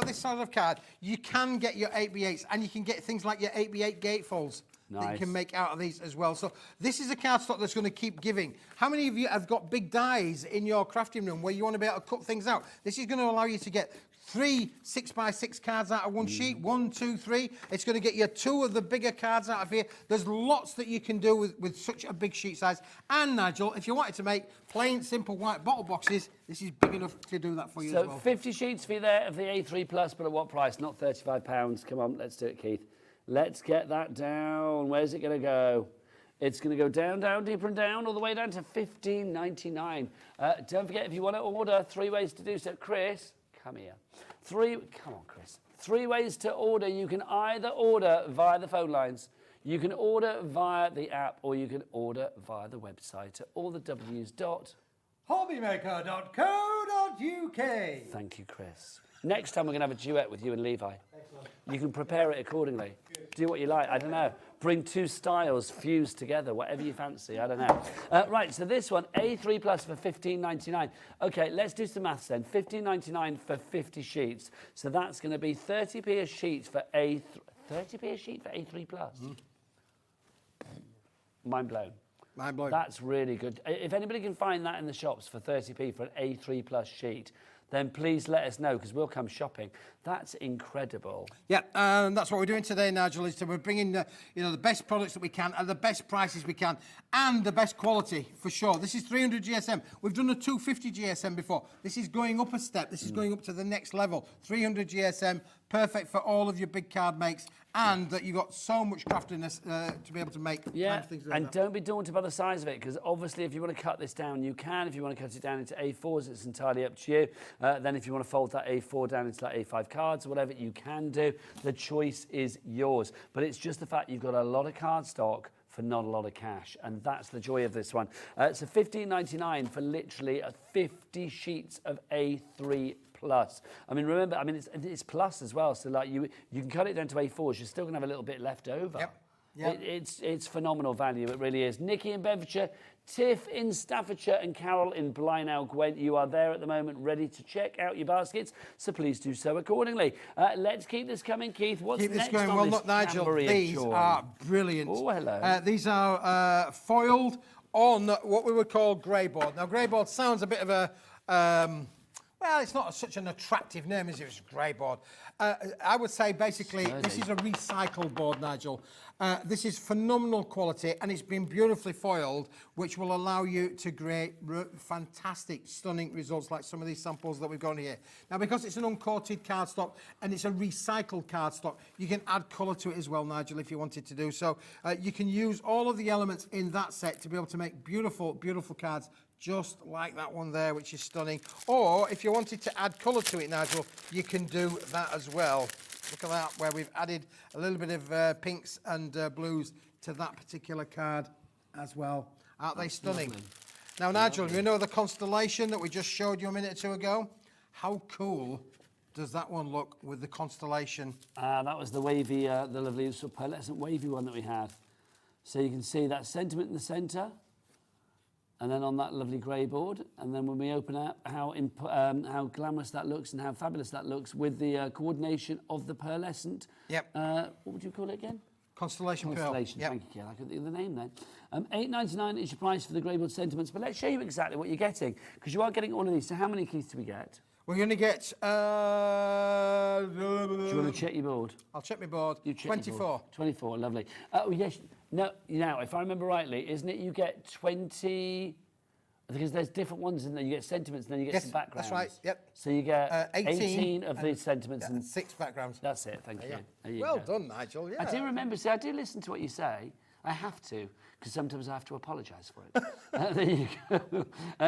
this sort of card, you can get your 8x8s, and you can get things like your 8x8 gatefolds. That you can make out of these as well. So this is a cardstock that's going to keep giving. How many of you have got big dies in your crafting room where you want to be able to cut things out? This is going to allow you to get 3 6x6 cards out of one sheet. 1, 2, 3. It's going to get you 2 of the bigger cards out of here. There's lots that you can do with such a big sheet size. And Nigel, if you wanted to make plain, simple white bottle boxes, this is big enough to do that for you as well. So 50 sheets for you there of the A3 Plus, but at what price? Not £35. Come on, let's do it, Keith. Let's get that down. Where's it going to go? It's going to go down, down, deeper and down, all the way down to $15.99. Don't forget, if you want to order, 3 ways to do so. Chris, come here. Come on, Chris. 3 ways to order. You can either order via the phone lines, you can order via the app, or you can order via the website at hobbymaker.co.uk. Thank you, Chris. Next time we're going to have a duet with you and Levi. Excellent. You can prepare it accordingly. Good. Do what you like. I don't know. Bring 2 styles fused together, whatever you fancy. I don't know. Right, so this one, A3 Plus for $15.99. Okay, let's do some maths then. $15.99 for 50 sheets. So that's going to be 30p a sheet for A3 Plus. Mind blown. Mind blown. That's really good. If anybody can find that in the shops for 30p for an A3 Plus sheet, then please let us know, because we'll come shopping. That's incredible. Yeah, and that's what we're doing today, Nigel, is we're bringing the best products that we can at the best prices we can and the best quality, for sure. This is 300 GSM. We've done a 250 GSM before. This is going up a step. This is going up to the next level. 300 GSM, perfect for all of your big card makes, and that you've got so much craftiness to be able to make things like that. Don't be daunted by the size of it, because obviously if you want to cut this down, you can. If you want to cut it down into A4s, it's entirely up to you. Then if you want to fold that A4 down into like A5 cards or whatever, you can do. The choice is yours. But it's just the fact you've got a lot of cardstock for not a lot of cash, and that's the joy of this one. It's a $15.99 for literally 50 sheets of A3 plus. I mean, remember, I mean, it's plus as well, so like you can cut it down to A4s, you're still going to have a little bit left over. Yep. Yep. It's phenomenal value, it really is. Nikki in Bedfordshire, Tiff in Staffordshire, and Carol in Blaenau Gwent. You are there at the moment, ready to check out your baskets, so please do so accordingly. Let's keep this coming, Keith. What's keep next this going. on Well, this look, Nigel, jamboree these of joy? are brilliant. Oh, hello. These are foiled on what we would call grey board. Now, grey board sounds a bit of a... well, it's not such an attractive name, is it? It's grey board. I would say, basically, this is a recycled board, Nigel. This is phenomenal quality, and it's been beautifully foiled, which will allow you to create fantastic, stunning results like some of these samples that we've got here. Now, because it's an uncoated cardstock and it's a recycled cardstock, you can add colour to it as well, Nigel, if you wanted to do so. You can use all of the elements in that set to be able to make beautiful, beautiful cards, just like that one there, which is stunning. Or if you wanted to add colour to it, Nigel, you can do that as well. Look at that, where we've added a little bit of pinks and blues to that particular card as well. Aren't they stunning? Lovely. Now, Nigel, you know the constellation that we just showed you a minute or two ago? How cool does that one look with the constellation? That was the wavy, the lovely sort of pearlescent wavy one that we had. So you can see that sentiment in the centre, and then on that lovely grey board, and then when we open up, how glamorous that looks and how fabulous that looks with the coordination of the pearlescent. Yep. What would you call it again? Constellation Pearl. Constellation, Yep. thank you, Keith. I couldn't think of the name then. $8.99 is your price for the grey board sentiments, but let's show you exactly what you're getting, because you are getting all of these. So how many, Keith, do we get? We're going to get... Do you want to check your board? I'll check my board. You check 24. Your board. 24, lovely. Oh, yes. No, now, if I remember rightly, isn't it you get 20... Because there's different ones in there. You get sentiments and then you get some backgrounds. That's right, yep. So you get 18 of these sentiments and 6 backgrounds. That's it, thank you. Yeah. There you Well go. done, Nigel. Yeah. I do remember, see, I do listen to what you say. I have to, because sometimes I have to apologise for it. There you go.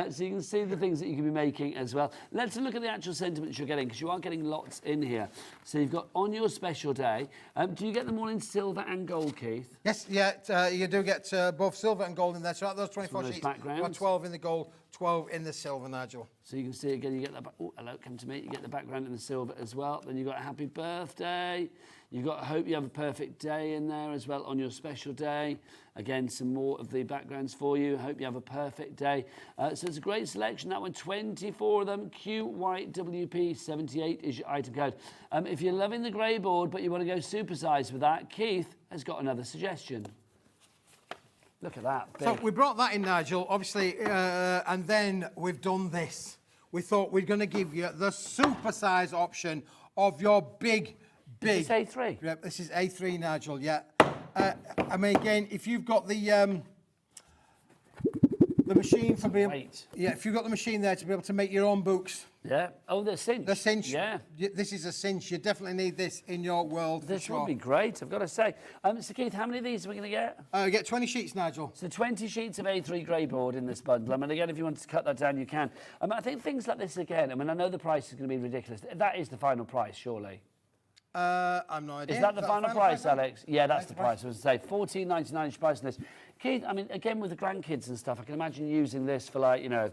So you can see the things that you can be making as well. Let's look at the actual sentiments you're getting, because you are getting lots in here. So you've got on your special day. Do you get them all in silver and gold, Keith? Yes, yeah, you do get both silver and gold in there. So out of those 24 those sheets, backgrounds. you've got 12 in the gold, 12 in the silver, Nigel. So you can see again, you get that. Oh, hello, come to me. You get the background in the silver as well. Then you've got a happy birthday. You've got, I hope you have a perfect day in there as well on your special day. Again, some more of the backgrounds for you. Hope you have a perfect day. So it's a great selection. That one, 24 of them. QYWP78 is your item code. If you're loving the grey board, but you want to go supersize with that, Keith has got another suggestion. Look at that. Big. So we brought that in, Nigel, obviously, and then we've done this. We thought we're going to give you the supersize option of your big... Is this A3? Yeah, this is A3, Nigel, yeah. I mean, again, if you've got the machine for being... Yeah, if you've got the machine there to be able to make your own books... Yeah. Oh, the cinch. The cinch. Yeah. This is a cinch. You definitely need this in your world. This would be great, I've got to say. So, Keith, how many of these are we going to get? You get 20 sheets, Nigel. So 20 sheets of A3 grey board in this bundle. I mean, again, if you want to cut that down, you can. I think things like this, again, I mean, I know the price is going to be ridiculous. That is the final price, surely. I'm no idea. Is that the final price, Alex? Yeah, that's the price. I was going to say $14.99 is your price on this. Keith, I mean, again, with the grandkids and stuff, I can imagine using this for, like, you know,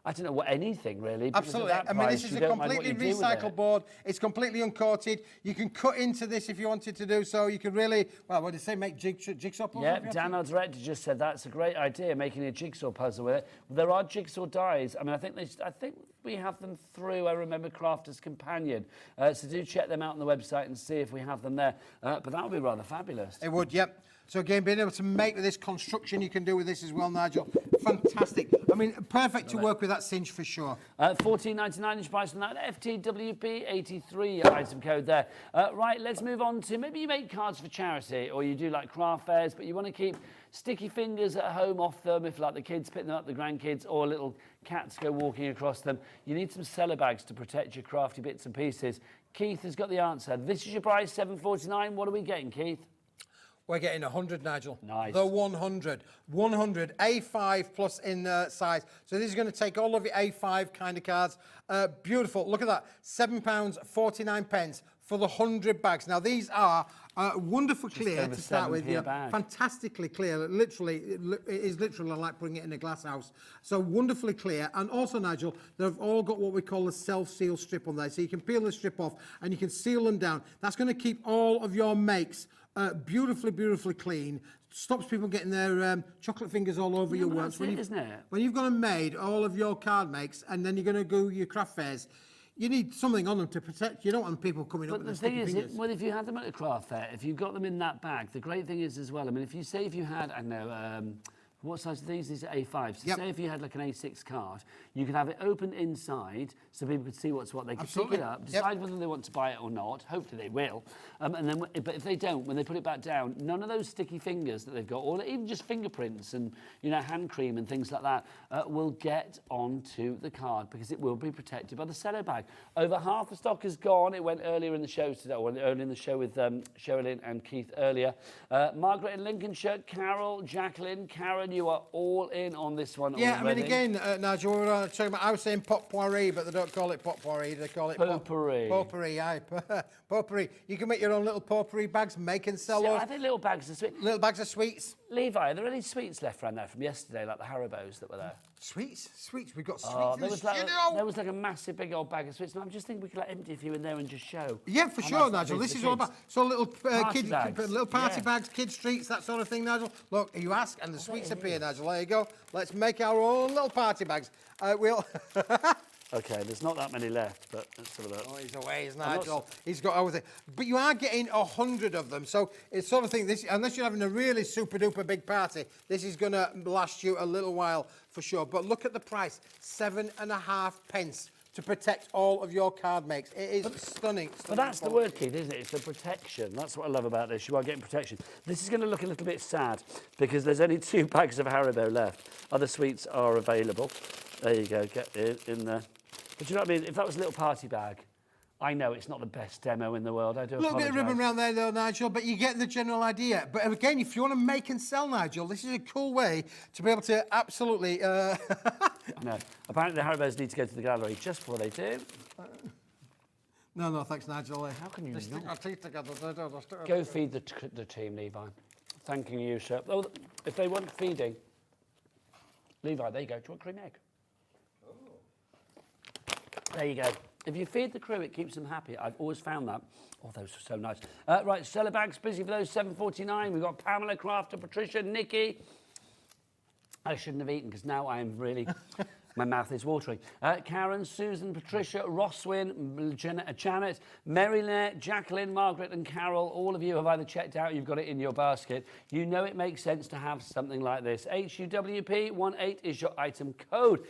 I don't know what, anything really. Absolutely. I mean, this is a completely recycled board. It's completely uncoated. You can cut into this if you wanted to do so. You could really, well, what did you say, make jigsaw puzzles? Yeah, Dan, our director, just said that's a great idea, making a jigsaw puzzle with it. There are jigsaw dies. I mean, I think we have them through, I remember, Crafter'S Companion. So do check them out on the website and see if we have them there. But that would be rather fabulous. It would, yep. So again, being able to make this construction you can do with this as well, Nigel. Fantastic. I mean, perfect to work with that cinch for sure. $14.99 is price on that. FTWP83 item code there. Right, let's move on to maybe you make cards for charity or you do like craft fairs, but you want to keep sticky fingers at home off them if like the kids pick them up, the grandkids, or little cats go walking across them. You need some cellar bags to protect your crafty bits and pieces. Keith has got the answer. This is your price, $7.49. What are we getting, Keith? We're getting 100, Nigel. Nice. The 100. 100, A5 plus in size. So this is going to take all of your A5 kind of cards. Beautiful. Look at that. £7.49. for the 100 bags. Now, these are wonderful clear over to start with. 7p a bag. Fantastically clear. Literally, it is literally like putting it in a glass house. So wonderfully clear. And also, Nigel, they've all got what we call a self-seal strip on there. So you can peel the strip off and you can seal them down. That's going to keep all of your makes beautifully, beautifully clean. Stops people getting their chocolate fingers all over your works. Isn't it? When you've got them made, all of your card makes, and then you're going to go your craft fairs, you need something on them to protect. You don't want people coming up with their sticky fingers. Well, if you had them at a craft fair, if you've got them in that bag, the great thing is as well, I mean, if you had, I don't know, what size are these? These are A5. So say if you had like an A6 card, you could have it opened inside so people could see what's what. They could pick it up, decide whether they want to buy it or not. Hopefully they will. And then, but if they don't, when they put it back down, none of those sticky fingers that they've got, or even just fingerprints and hand cream and things like that, will get onto the card because it will be protected by the cello bag. Over half the stock is gone. It went earlier in the show today, or earlier in the show with Sherilyn and Keith earlier. Margaret in Lincolnshire, Carol, Jacqueline, Karen, you are all in on this one already. I mean, again, Nigel, we were talking about, I was saying potpourri, but they don't call it potpourri, they call it potpourri. Potpourri, aye. Potpourri. You can make your own little potpourri bags, make and sell those. I think little bags of sweets. Little bags of sweets. Levi, are there any sweets left around there from yesterday, like the Haribos that were there? Sweets? We've got sweets in there the was like studio. there was like a massive big old bag of sweets. And I'm just thinking we could like empty a few in there and just show. Yeah, for sure, Nigel. This is all about little Party bags. little party bags, kids treats, that sort of thing, Nigel. Look, you ask and the sweets appear, Nigel. There you go. Let's make our own little party bags. We'll. Okay, there's not that many left, but let's have a look. Oh, he's away, isn't Nigel? He's got over there. But you are getting 100 of them, so it's sort of thing. This, unless you're having a really super duper big party, this is going to last you a little while for sure. But look at the price, 7.5p to protect all of your card makes. It is stunning. But that's the word, Keith, isn't it? It's the protection. That's what I love about this. You are getting protection. This is going to look a little bit sad because there's only 2 bags of Haribo left. Other sweets are available. There you go. Get it in there. But you know what I mean? If that was a little party bag, I know it's not the best demo in the world. I do apologise. A little bit of ribbon around there, though, Nigel, but you get the general idea. But again, if you want to make and sell, Nigel, this is a cool way to be able to absolutely... No. Apparently, the Haribos need to go to the gallery just before they do. No, thanks, Nigel. How can you not? Stick our teeth together. Go feed the team, Levi. Thanking you, sir. Oh, if they want feeding, Levi, there you go. Do you want cream egg? There you go. If you feed the crew, it keeps them happy. I've always found that. Oh, those are so nice. Right, cellar bags, busy for those, 7.49. We've got Pamela, Crafter, Patricia, Nikki. I shouldn't have eaten because now I am really... My mouth is watering. Karen, Susan, Patricia, Roswyn, Janet, Mary Lynette, Jacqueline, Margaret and Carol, all of you have either checked out, you've got it in your basket. You know it makes sense to have something like this. HUWP18 is your item code.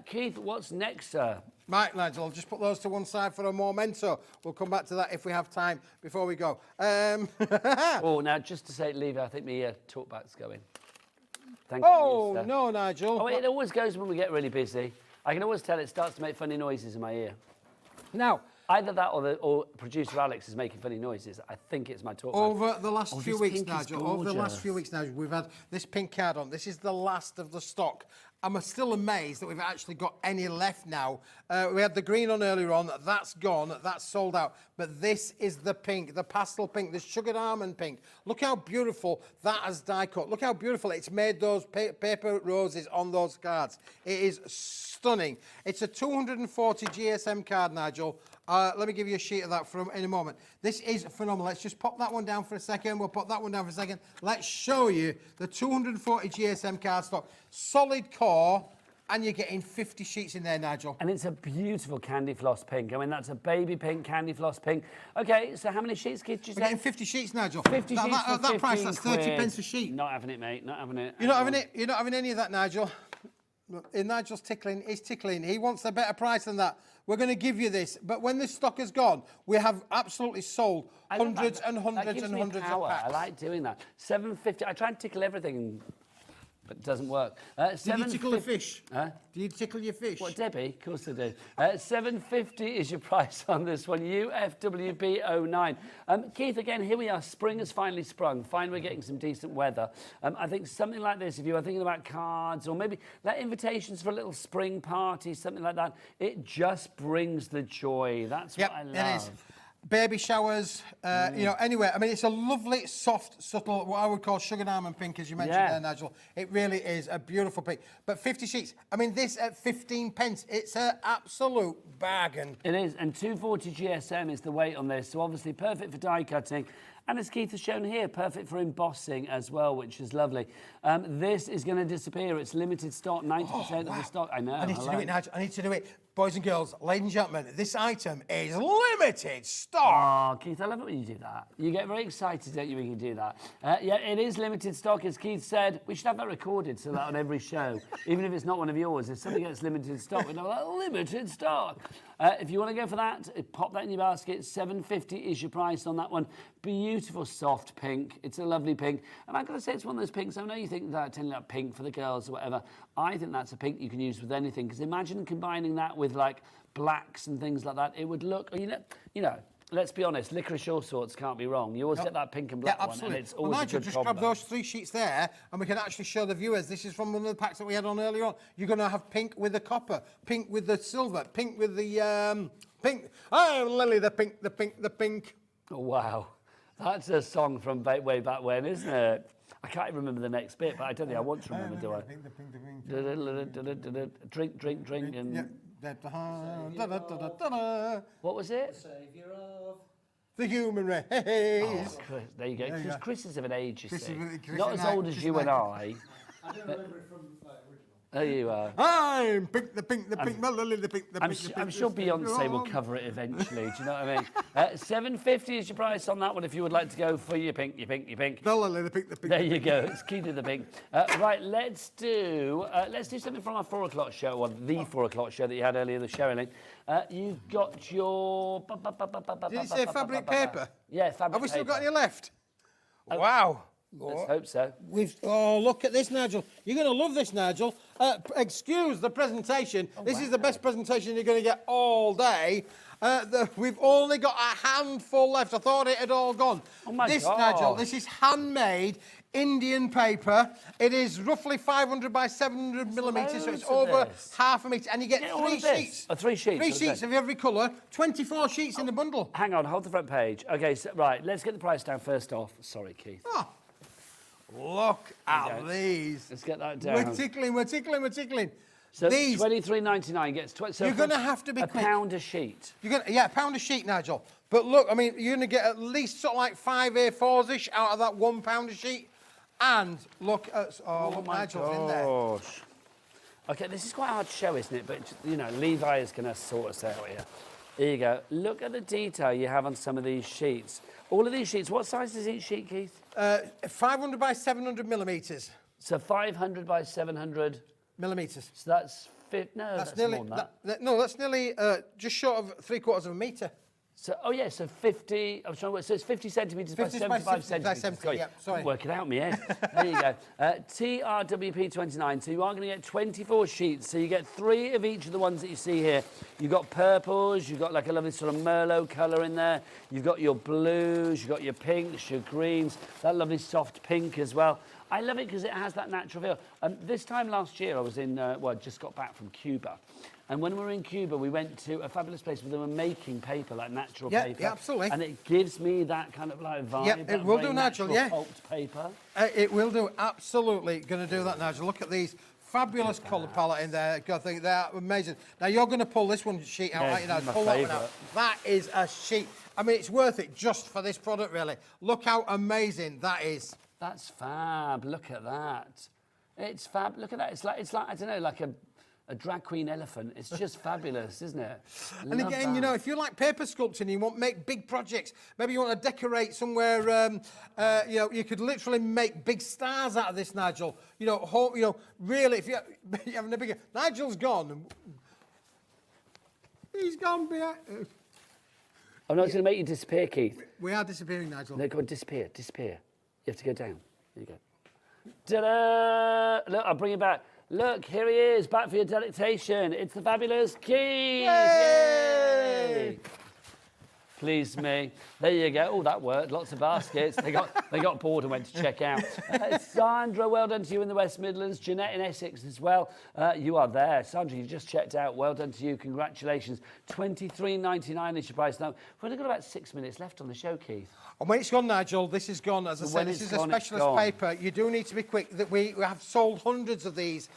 Keith, what's next, sir? Right, Nigel, I'll just put those to one side for a momento. We'll come back to that if we have time before we go. Oh, now, just to say, Levi, I think my talkback's going. Thank you, no, Nigel. Oh, it always goes when we get really busy. I can always tell it starts to make funny noises in my ear. Now, either that or producer Alex is making funny noises. I think it's my talk. Over the last few weeks, Nigel, we've had this pink card on. This is the last of the stock. I'm still amazed that we've actually got any left now. We had the green on earlier on. That's gone. That's sold out. But this is the pink, the pastel pink, the sugared almond pink. Look how beautiful that has die cut. Look how beautiful it's made those paper roses on those cards. It is stunning. It's a 240 GSM card, Nigel. Let me give you a sheet of that in a moment. This is phenomenal. Let's just pop that one down for a second. We'll pop that one down for a second. Let's show you the 240 GSM card stock. Solid core, and you're getting 50 sheets in there, Nigel. And it's a beautiful candy floss pink. I mean, that's a baby pink, candy floss pink. Okay, so how many sheets, Keith, did you say? We're getting 50 sheets, Nigel. 50 sheets for that price, that's 30 quid. pence a sheet. Not having it, mate. Not having it. You're not having it? You're not having any of that, Nigel? Nigel's tickling. He's tickling. He wants a better price than that. We're going to give you this. But when this stock is gone, we have absolutely sold hundreds and hundreds and hundreds of packs. I like doing that. 7.50. I try and tickle everything, but it doesn't work. Did you tickle the fish? Huh? Did you tickle your fish? What, Debbie? Of course I did. 7.50 is your price on this one. UFWB09. Keith, again, here we are. Spring has finally sprung. Finally, we're getting some decent weather. I think something like this, if you are thinking about cards or maybe like invitations for a little spring party, something like that, it just brings the joy. That's what I love. It is. baby showers, you know, anywhere. I mean, it's a lovely, soft, subtle, what I would call sugared almond pink, as you mentioned there, Nigel. It really is a beautiful pink. But 50 sheets, I mean, this at 15 pence, it's an absolute bargain. It is, and 240 GSM is the weight on this, so obviously perfect for die cutting. And as Keith has shown here, perfect for embossing as well, which is lovely. This is going to disappear. It's limited stock, 90% of the stock. I know. I need to do it, Nigel. I need to do it. Boys and girls, ladies and gentlemen, this item is limited stock. Oh, Keith, I love it when you do that. You get very excited, don't you, when you do that? Yeah, it is limited stock, as Keith said. We should have that recorded so that on every show, even if it's not one of yours, if something gets limited stock, we know that limited stock. If you want to go for that, pop that in your basket. $7.50 is your price on that one. Beautiful soft pink. It's a lovely pink. And I've got to say, it's one of those pinks. I know you think that telling that pink for the girls or whatever. I think that's a pink you can use with anything. Because imagine combining that with like blacks and things like that. It would look, you know, let's be honest, licorice all sorts can't be wrong. You always get that pink and black one, and it's always Nigel, a good just combo. grab those 3 sheets there, and we can actually show the viewers. This is from one of the packs that we had on earlier on. You're going to have pink with the copper, pink with the silver, pink with the pink. Oh, Lily, the pink, the pink, the pink. Oh, wow. That's a song from way back when, isn't it? I can't even remember the next bit, but I don't think I want to remember, do I? Drink, drink, drink, and... Yeah. What was it? Saviour of the human race. Oh, Chris, there you go. Because Chris is of an age, you see. Not as old as you and I. I don't remember it from original. There you are. I'm pink, the pink, the pink, the pink, the pink. I'm sure Beyonce will cover it eventually. Do you know what I mean? $7.50 is your price on that one if you would like to go for your pink, your pink, your pink. The pink, the pink. There you go. It's key to the pink. Right, let's do something from our 4 o'clock show, or the 4 o'clock show that you had earlier, the Sherilyn. You've got your... Did you say fabric paper? Yeah, fabric paper. Have we still got any left? Wow. Let's hope so. Look at this, Nigel. You're going to love this, Nigel. Excuse the presentation. This is the best presentation you're going to get all day. We've only got a handful left. I thought it had all gone. Oh my this, God. Nigel, this is handmade Indian paper. It is roughly 500 by 700 millimetres, so it's over half a metre. And you get 3 sheets. 3 sheets. 3 sheets of every colour, 24 sheets in the bundle. Hang on, hold the front page. Okay, so, right, let's get the price down first off. Sorry, Keith. Oh. Look at these. Let's get that down. We're tickling. So these $23.99 gets... So you're going to have to be quick. £1 a sheet. Yeah, £1 a sheet, Nigel. But look, I mean, you're going to get at least sort of like 5 A4s-ish out of that £1 a sheet. And look at... look, Nigel's in there. OK, this is quite hard to show, isn't it? But, you know, Levi is going to sort us out here. Here you go. Look at the detail you have on some of these sheets. All of these sheets, what size is each sheet, Keith? 500 by 700 millimetres. So 500 by 700... millimetres. So that's... that's nearly, more than that. No, that's nearly just short of 3/4 of a metre. So, so 50... I'm trying to work... So it's 50 centimetres by 75 centimetres. Yeah, sorry. Work it out in my head. There you go. TRWP29. So you are going to get 24 sheets. So you get 3 of each of the ones that you see here. You've got purples. You've got like a lovely sort of Merlot colour in there. You've got your blues. You've got your pinks, your greens. That lovely soft pink as well. I love it because it has that natural feel. This time last year, I was in... just got back from Cuba. And when we were in Cuba, we went to a fabulous place where they were making paper, like natural paper. Yeah, absolutely. And it gives me that kind of like vibe. Yeah, it will do, Nigel, yeah. Pulped paper. It will do, absolutely going to do that, Nigel. Look at these fabulous colour palette in there. I think they're amazing. Now, you're going to pull this one sheet out, right? Pull that one out. That is a sheet. I mean, it's worth it just for this product, really. Look how amazing that is. That's fab. Look at that. It's fab. Look at that. It's like I don't know, like a drag queen elephant. It's just fabulous, isn't it? And again, you know, if you like paper sculpting and you want to make big projects, maybe you want to decorate somewhere, you know, you could literally make big stars out of this, Nigel. You know, really, if you're having a bigger... Nigel's gone. He's gone behind... I'm not going to make you disappear, Keith. We are disappearing, Nigel. No, go on, disappear. You have to go down. There you go. Ta-da! Look, I'll bring you back. Look, here he is, back for your delectation. It's the fabulous Keith! Yay! Please me. There you go. Oh, that worked. Lots of baskets. They got bored and went to check out. Sandra, well done to you in the West Midlands. Jeanette in Essex as well. You are there. Sandra, you just checked out. Well done to you. Congratulations. $23.99 is your price now. We've only got about 6 minutes left on the show, Keith. And when it's gone, Nigel, this is gone. As I said, this is a specialist paper. You do need to be quick. That we have sold hundreds of these.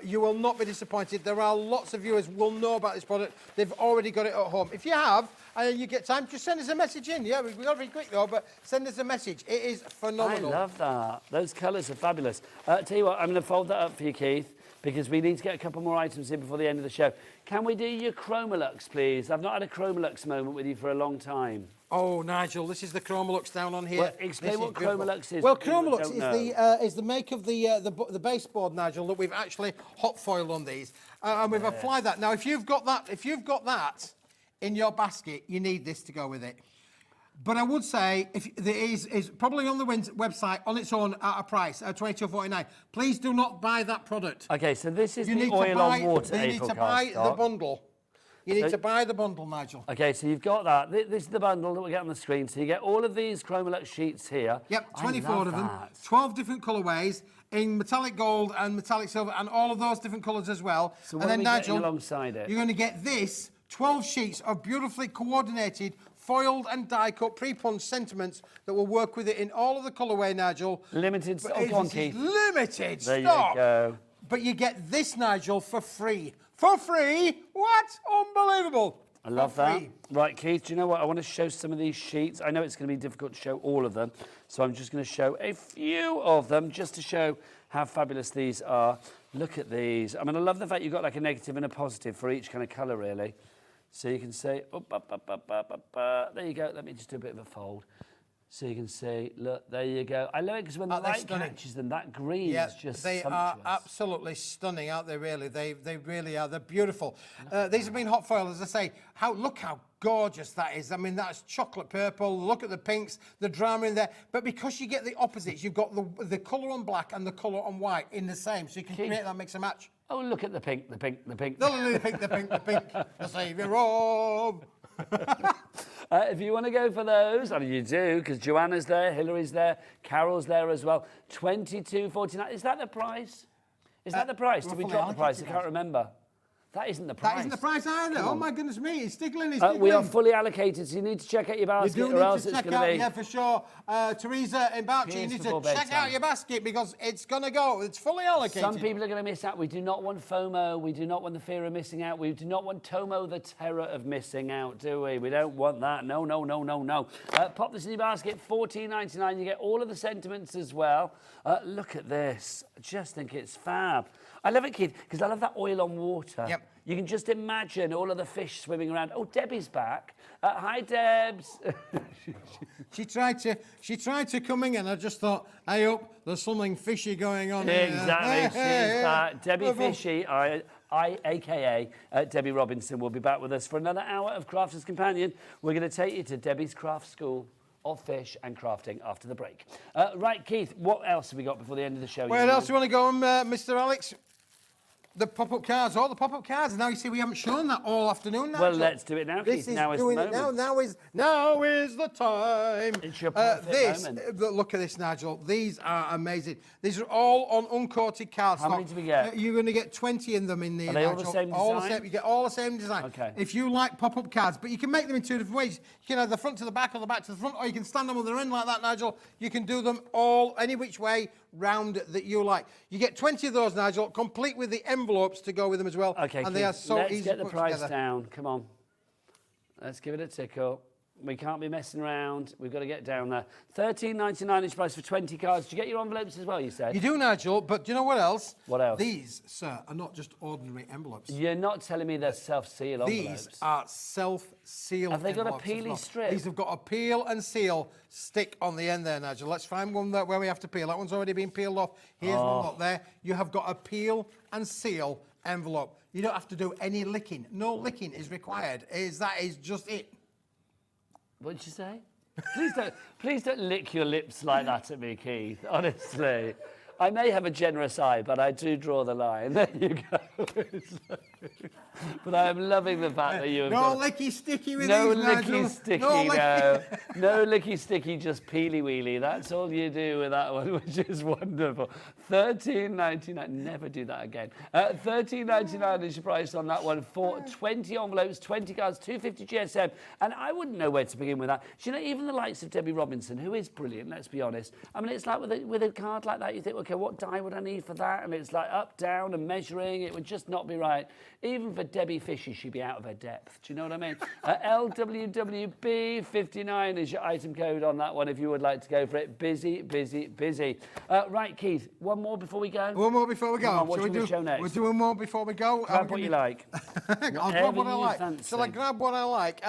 You will not be disappointed. There are lots of viewers who will know about this product. They've already got it at home. If you have, and you get time, just send us a message in. Yeah, we've got to be quick though, but send us a message. It is phenomenal. I love that. Those colours are fabulous. Tell you what, I'm going to fold that up for you, Keith, because we need to get a couple more items in before the end of the show. Can we do your Chromolux, please? I've not had a Chromolux moment with you for a long time. Oh, Nigel, this is the Chromolux down on here. Well, explain what Chromolux is. Well, Chromolux is the make of the baseboard, Nigel, that we've actually hot foiled on these, and we've applied that. Now, if you've got that in your basket, you need this to go with it. But I would say, if there is probably on the website on its own at a price, $22.49. Please do not buy that product. Okay, so this is the oil on water. You need to buy the bundle. You need to buy the bundle, Nigel. Okay, so you've got that. This is the bundle that we get on the screen. So you get all of these Chromolux sheets here. Yep, 24 of them, 12 different colourways in metallic gold and metallic silver and all of those different colours as well. So what are we getting alongside it? You're going to get this 12 sheets of beautifully coordinated foiled and die-cut pre-punched sentiments that will work with it in all of the colourway, Nigel. Limited stock, Keith. Limited stock. There you go. But you get this, Nigel, for free. For free? What? Unbelievable. I love that. Right, Keith, do you know what? I want to show some of these sheets. I know it's going to be difficult to show all of them, so I'm just going to show a few of them just to show how fabulous these are. Look at these. I mean, I love the fact you've got like a negative and a positive for each kind of colour, really. So you can say, there you go. Let me just do a bit of a fold. So you can see, look, there you go. I love it because when the light catches them, that green is just they sumptuous. are absolutely stunning, aren't they, really? They really are. They're beautiful. These have been hot foiled, as I say. Look how gorgeous that is. I mean, that's chocolate purple. Look at the pinks, the drama in there. But because you get the opposites, you've got the colour on black and the colour on white in the same. So you can create that mix and match. Oh, look at the pink, the pink, the pink. The pink, the pink, the pink. The saviour of... If you want to go for those, I mean, you do, because Joanna's there, Hillary's there, Carol's there as well. $22.49. Is that the price? Is that the price? Did we drop the price? I can't remember. That isn't the price. That isn't the price either. Oh, my goodness me. It's tickling. We are fully allocated, so you need to check out your basket, you do or need else to it's check going to out, be... Yeah, for sure. Teresa in Berkshire, you need to check out your basket because it's going to go. It's fully allocated. Some people are going to miss out. We do not want FOMO. We do not want the fear of missing out. We do not want TOMO, the terror of missing out, do we? We don't want that. No, no, no, no, no. Pop this in your basket, $14.99. You get all of the sentiments as well. Look at this. I just think it's fab. I love it, Keith, because I love that oil on water. Yep. You can just imagine all of the fish swimming around. Oh, Debbie's back. Hi, Debs. She tried to come in, and I just thought, hey up, there's something fishy going on here. Exactly. She's back. Debbie Fishy, a.k.a. Debbie Robinson, will be back with us for another hour of Crafter's Companion. We're going to take you to Debbie's Craft School of Fish and Crafting after the break. Right, Keith, what else have we got before the end of the show? Where else do you want to go, Mr. Alex? The pop-up cards, all the pop-up cards. Now you see we haven't shown that all afternoon. Well, let's do it now, Keith. Now is the moment. Now is the time. It's your perfect moment. Look at this, Nigel. These are amazing. These are all on uncoated cardstock. How many do we get? You're going to get 20 in them in there. Are they all the same design? You get all the same design. Okay. If you like pop-up cards, but you can make them in two different ways. You can have the front to the back or the back to the front, or you can stand them on their end like that, Nigel. You can do them all any which way round that you like. You get 20 of those, Nigel, complete with the envelopes to go with them as well. Okay, and they are so easy to put together. Let's get the price down. Come on. Let's give it a tickle. We can't be messing around. We've got to get down there. $13.99 each price for 20 cards. Do you get your envelopes as well, you said? You do, Nigel, but do you know what else? What else? These, sir, are not just ordinary envelopes. You're not telling me they're self-seal envelopes? These are self-seal Have they got a envelopes peely well. strip? These have got a peel and seal stick on the end there, Nigel. Let's find one where we have to peel. That one's already been peeled off. Here's one lot there. You have got a peel and seal envelope. You don't have to do any licking. No licking is required. That is just it. What did you say? Please don't lick your lips like that at me, Keith. Honestly. I may have a generous eye, but I do draw the line. There you go. But I am loving the fact that you have No licky sticky with no these, licky Nigel. sticky, No no. No licky sticky, just peely weely. That's all you do with that one, which is wonderful. $13.99. Never do that again. $13.99 is your price on that one for 20 envelopes, 20 cards, 250 GSM. And I wouldn't know where to begin with that. Do you know, even the likes of Debbie Robinson, who is brilliant, let's be honest. I mean, it's like with a card like that, you think, okay, what die would I need for that? And it's like up, down, and measuring. It would just not be right. Even for Debbie Fisher, she'd be out of her depth. Do you know what I mean? LWWB59 is your item code on that one if you would like to go for it. Busy, busy, busy. Right, Keith, one more before we go? One more before we go. Come on, what Shall do we show next? We'll do one more before we go. Grab what you like. I'll grab what I like. Fancy. Shall I grab what I like?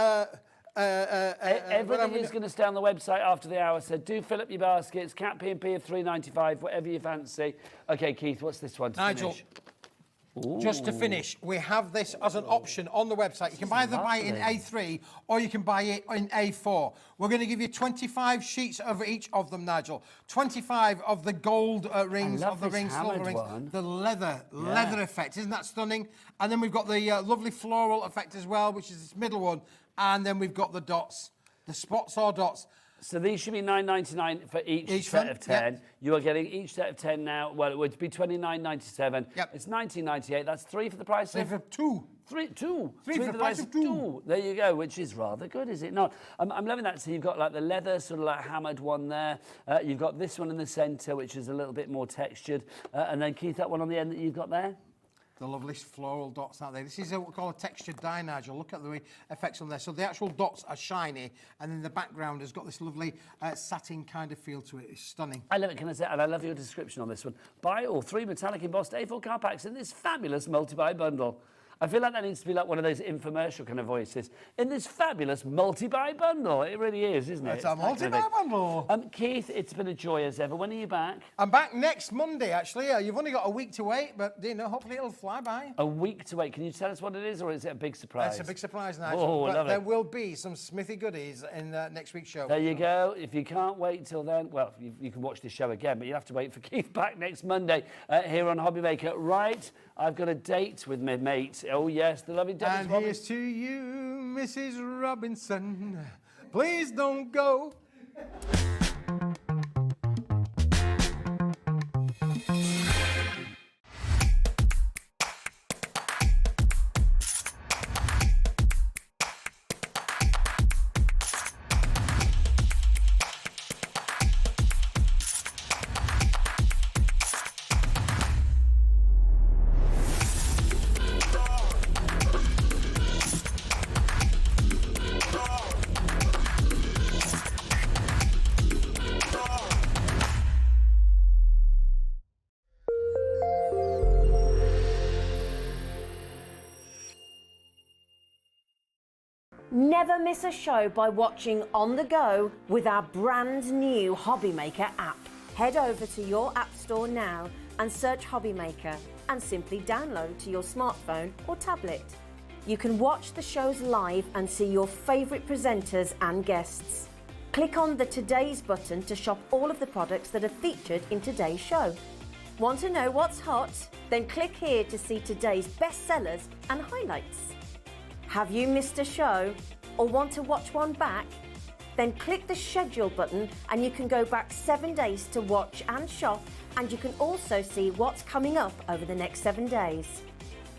Everything is going to stay on the website after the hour, so do fill up your baskets. Cat P&P of $3.95, whatever you fancy. Okay, Keith, what's this one to Nigel, finish? Ooh. Just to finish, we have this as an option on the website. You can either buy it in A3 or you can buy it in A4. We're going to give you 25 sheets of each of them, Nigel. 25 of the gold rings, of the rings, silver rings. One. The leather effect. Isn't that stunning? And then we've got the lovely floral effect as well, which is this middle one. And then we've got the dots, the spots or dots. So these should be $9.99 for each set of 10. Yep. You are getting each set of 10 now. Well, it would be $29.97. Yep. It's $19.98. That's 3 for the price of... For two. Three for the price of two. There you go, which is rather good, is it not? I'm loving that. So you've got like the leather, sort of like hammered one there. You've got this one in the centre, which is a little bit more textured. And then, Keith, that one on the end that you've got there? The lovely floral dots out there. This is what we call a textured dye, Nigel. Look at the effects on there. So the actual dots are shiny, and then the background has got this lovely satin kind of feel to it. It's stunning. I love it, can I say? And I love your description on this one. Buy all 3 metallic embossed A4 card packs in this fabulous multi-buy bundle. I feel like that needs to be like one of those infomercial kind of voices. In this fabulous multi-buy bundle. It really is, isn't it? It's a multi-buy bundle. Keith, it's been a joy as ever. When are you back? I'm back next Monday, actually. You've only got a week to wait, but, you know, hopefully it'll fly by. A week to wait. Can you tell us what it is, or is it a big surprise? It's a big surprise, Nigel. Oh, but love there it. will be some Smithy goodies in next week's show. There you go. If you can't wait till then, well, you can watch this show again, but you have to wait for Keith back next Monday here on Hobby Maker. Right, I've got a date with my mate. Oh, yes, the lovely Debbie And here's to you, Mrs. Robinson. Please don't go. Never miss a show by watching on the go with our brand new Hobby Maker app. Head over to your app store now and search Hobby Maker and simply download to your smartphone or tablet. You can watch the shows live and see your favourite presenters and guests. Click on the Today's button to shop all of the products that are featured in today's show. Want to know what's hot? Then click here to see today's bestsellers and highlights. Have you missed a show or want to watch one back? Then click the schedule button and you can go back 7 days to watch and shop, and you can also see what's coming up over the next 7 days.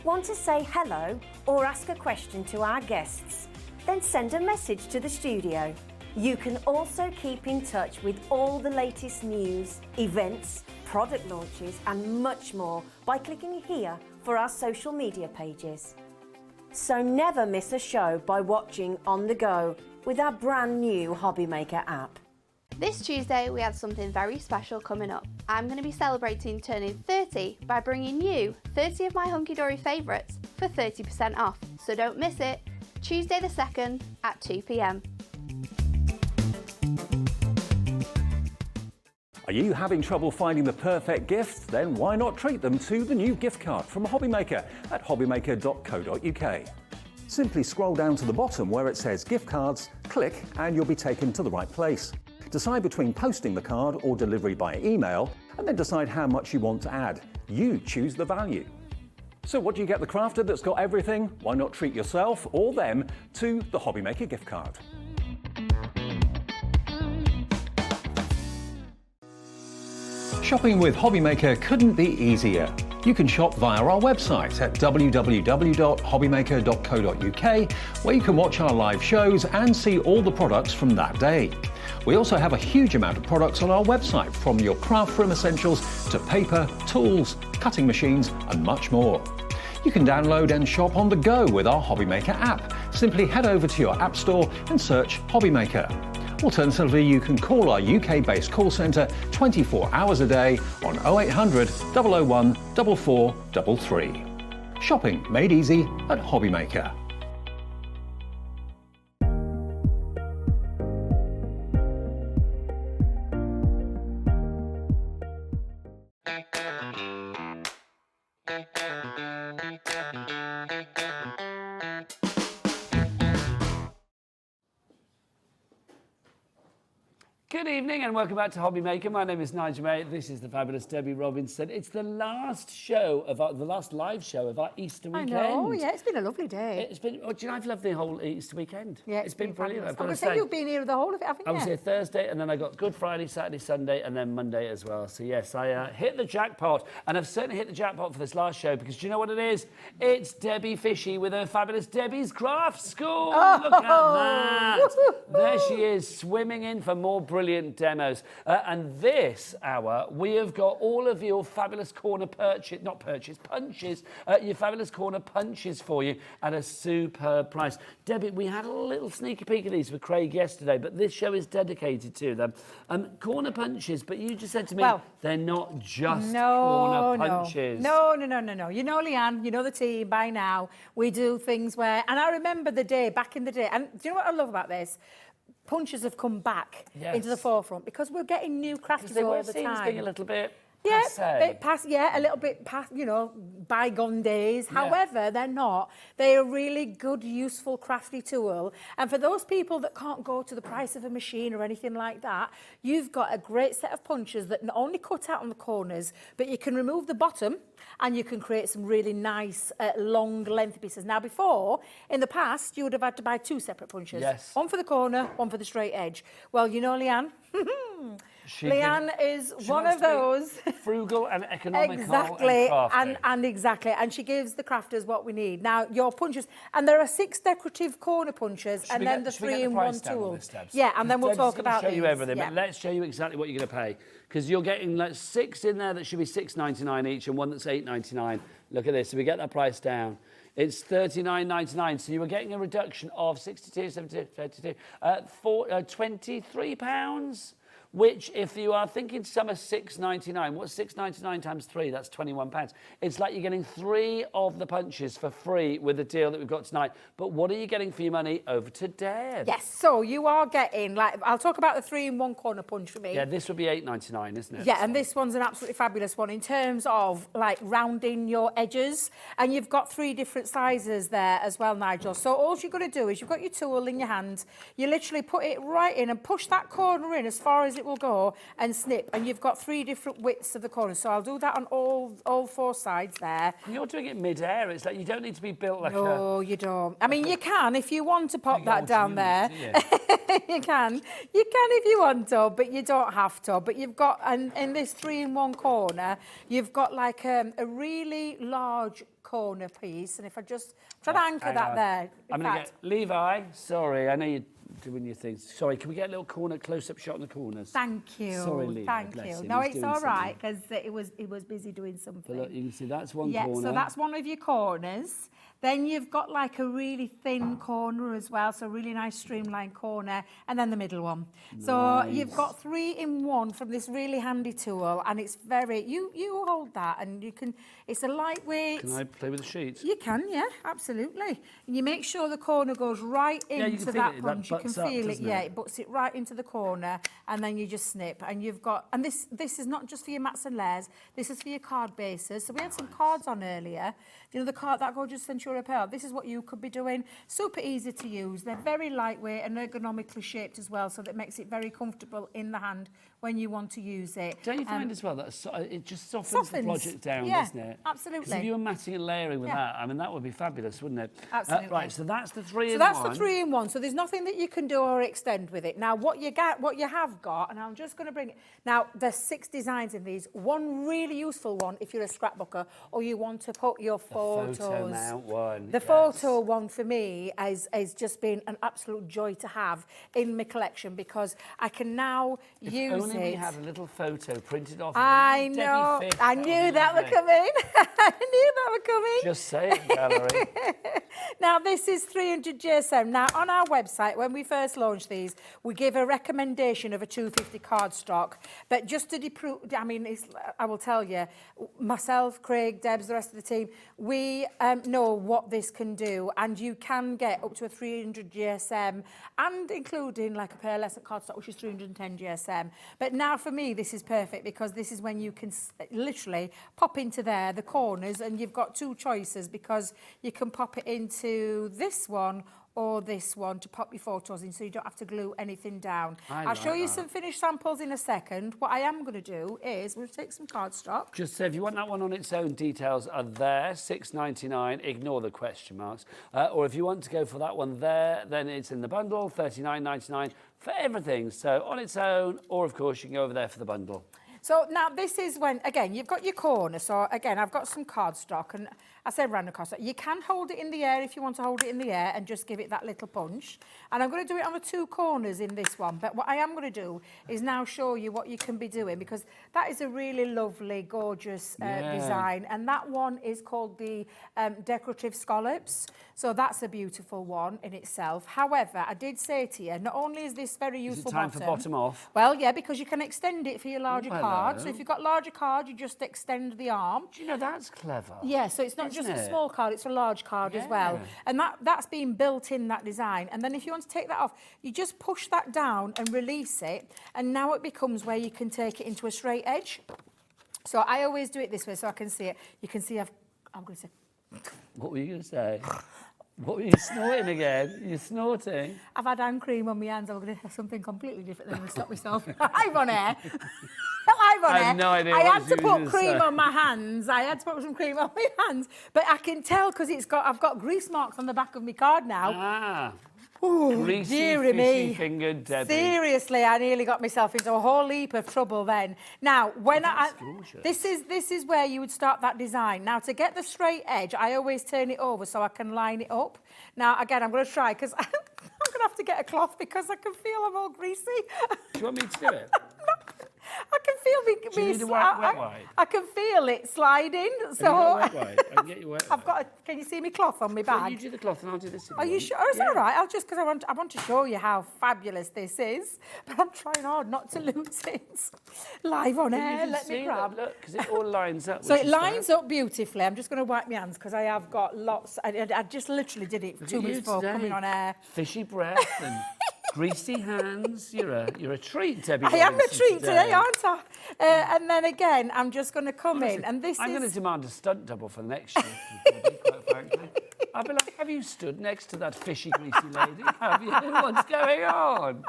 Want to say hello or ask a question to our guests? Then send a message to the studio. You can also keep in touch with all the latest news, events, product launches and much more by clicking here for our social media pages. So never miss a show by watching on the go with our brand new Hobby Maker app. This Tuesday we have something very special coming up. I'm going to be celebrating turning 30 by bringing you 30 of my hunky-dory favourites for 30% off. So don't miss it, Tuesday the 2nd at 2 p.m. Are you having trouble finding the perfect gift? Then why not treat them to the new gift card from Hobby Maker at hobbymaker.co.uk. Simply scroll down to the bottom where it says gift cards, click and you'll be taken to the right place. Decide between posting the card or delivery by email, and and then decide how much you want to add. You choose the value. So what do you get the crafter that's got everything? Why not treat yourself or them to the Hobbymaker gift card? Shopping with Hobbymaker couldn't be easier. You can shop via our website at www.hobbymaker.co.uk, where you can watch our live shows and see all the products from that day. We also have a huge amount of products on our website, from your craft room essentials to paper, tools, cutting machines and much more. You can download and shop on the go with our Hobbymaker app. Simply head over to your app store and search Hobbymaker. Alternatively, you can call our UK-based call centre 24 hours a day on 0800 001 4433. Shopping made easy at Hobbymaker. Good evening and welcome back to Hobbymaker. My name is Nigel May. This is the fabulous Debbie Robinson. It's the last show of the last live show of our Easter weekend. I know, yeah, it's been a lovely day. It's been. Oh, do you know, I've loved the whole Easter weekend. Yeah, it's been brilliant. I'm going to say you've been here the whole of it, haven't you? I was here Thursday, and then I got Good Friday, Saturday, Sunday, and then Monday as well. So yes, I hit the jackpot, and I've certainly hit the jackpot for this last show because do you know what it is? It's Debbie Fishy with her fabulous Debbie's Craft School. Oh, look at that! There she is, swimming in for more brilliant demos. And this hour, we have got all of your fabulous corner punches, your fabulous corner punches for you at a superb price. Debbie, we had a little sneaky peek of these with Craig yesterday, but this show is dedicated to them. Corner punches, but you just said to me, they're not just corner punches. No. You know, Leanne, you know the team by now. We do things where, and I remember the day, back in the day, and do you know what I love about this? Punches have come back into the forefront because we're getting new crafters all the time. Being a little bit a little bit past, you know, bygone days. Yeah. However, they're not. They're a really good, useful, crafty tool. And for those people that can't go to the price of a machine or anything like that, you've got a great set of punches that not only cut out on the corners, but you can remove the bottom and you can create some really nice, long, lengthy pieces. Now, before, in the past, you would have had to buy two separate punches. Yes. One for the corner, one for the straight edge. Well, you know, Leanne, Leanne is one of those. Frugal and economical. Exactly, and exactly. And she gives the crafters what we need. Now, your punches, and there are 6 decorative corner punches, and then the 3-in-1 tool. Yeah, and then we'll talk about these. Show you everything, but let's show you exactly what you're going to pay. Because you're getting like 6 in there that should be $6.99 each, and one that's $8.99. Look at this. So we get that price down. It's $39.99, so you were getting a reduction of 62, 72, 32, £23. Which, if you are thinking some are $6.99, what's $6.99 times 3? That's £21. It's like you're getting 3 of the punches for free with the deal that we've got tonight. But what are you getting for your money? Over to Deb. Yes, so you are getting, like, I'll talk about the 3-in-1 corner punch for me. Yeah, this would be $8.99, isn't it? Yeah, and this one's an absolutely fabulous one in terms of, like, rounding your edges. And you've got 3 different sizes there as well, Nigel. So all you've got to do is you've got your tool in your hand. You literally put it right in and push that corner in as far as it will go and snip, and you've got 3 different widths of the corner, so I'll do that on all 4 sides there. You're doing it mid-air. It's like you don't need to be built like No, you don't. I mean, you can if you want to pop that down there. You can if you want to, but you don't have to. But you've got, and in this 3-in-1 corner, you've got like a really large corner piece, and if I just try to anchor that there. I'm going to get Levi. Sorry, I know you're doing your things. Sorry, can we get a little corner close-up shot on the corners? Thank you. Sorry, Levi. Thank you. No, it's all right because it was busy doing something. But look, you can see that's one corner. Yeah, so that's one of your corners. Then you've got like a really thin corner as well, so really nice streamlined corner, and then the middle one. Nice. So you've got 3-in-1 from this really handy tool, and it's very, you hold that and you can, it's a lightweight. Can I play with the sheets? You can, yeah, absolutely. And you make sure the corner goes right into that punch. You can feel it, yeah, it butts it right into the corner, and then you just snip, and you've got, and this is not just for your mats and layers, this is for your card bases. So we had some cards on earlier. You know, the card, that gorgeous Centurion a pair, this is what you could be doing. Super easy to use. They're very lightweight and ergonomically shaped as well, so that makes it very comfortable in the hand when you want to use it. Don't you find as well that it just softens the project down, doesn't it? Absolutely. Because if you were matting and layering with that, I mean, that would be fabulous, wouldn't it? Absolutely. Right, so that's the 3-in-1. So that's the 3-in-1. So there's nothing that you can do or extend with it. Now, what you have got, and I'm just going to bring it. Now, there's 6 designs in these. One really useful one if you're a scrapbooker or you want to put your photos. Photo mount one. The photo one for me has just been an absolute joy to have in my collection because I can now use it. If only we had a little photo printed off. I know. I knew that would come in. I knew that would come in. Just say it, Valerie. Now, this is 300 GSM. Now, on our website, when we first launched these, we give a recommendation of a 250 cardstock. But just to prove, I mean, I will tell you, myself, Craig, Debs, the rest of the team, we know what this can do. And you can get up to a 300 GSM and including like a pearlescent cardstock, which is 310 GSM. But now for me, this is perfect because this is when you can literally pop into there, the corners, and you've got 2 choices because you can pop it into this one or this one to pop your photos in so you don't have to glue anything down. I'll show you some finished samples in a second. What I am going to do is we'll take some cardstock. Just say if you want that one on its own, details are there, $6.99, ignore the question marks. Or if you want to go for that one there, then it's in the bundle, $39.99 for everything. So on its own, or of course you can go over there for the bundle. So now this is when, again, you've got your corner. So again, I've got some cardstock and I said random cardstock. You can hold it in the air if you want to hold it in the air and just give it that little punch. And I'm going to do it on the 2 corners in this one. But what I am going to do is now show you what you can be doing because that is a really lovely, gorgeous design. And that one is called the decorative scallops. So that's a beautiful one in itself. However, I did say to you, not only is this very useful Is it time for bottom off? Well, yeah, because you can extend it for your larger cards. So if you've got larger cards, you just extend the arm. Do you know that's clever? Yeah, so it's not just a small card, it's a large card as well. And that's been built in that design. And then if you want to take that off, you just push that down and release it. And now it becomes where you can take it into a straight edge. So I always do it this way so I can see it. You can see I'm going to say... What were you going to say? What were you snorting again? You're snorting. I've had hand cream on my hands. I'm going to have something completely different than to stop myself. Live on air. Live on air. I have no idea. I had to put cream on my hands. I had to put some cream on my hands. But I can tell because I've got grease marks on the back of my card now. Ah. Ooh, Greasy, dearie me. fishy-fingered Debbie. Seriously, I nearly got myself into a whole heap of trouble then. Now, when this is where you would start that design. Now, to get the straight edge, I always turn it over so I can line it up. Now, again, I'm going to try because I'm going to have to get a cloth because I can feel I'm all greasy. Do you want me to do it? I can feel me. Do you need a wet wipe? I can feel it sliding. So Have you got a wet wipe? I can get you a wet wipe. I've got. Can you see me cloth on my bag? You do the cloth and I'll do this. Are you sure? It's all right. I'll just because I want to show you how fabulous this is, but I'm trying hard not to lose it. Live on air. Let me grab. Look, because it all lines up. So it lines up beautifully. I'm just going to wipe my hands because I have got lots. I just literally did it 2 minutes before coming on air. Fishy breath and greasy hands. You're a treat, Debbie. I am a treat today, aren't I? And then again, I'm just going to come in, and I'm going to demand a stunt double for the next shift, quite frankly. I'll be like, have you stood next to that fishy, greasy lady? Have you? What's going on?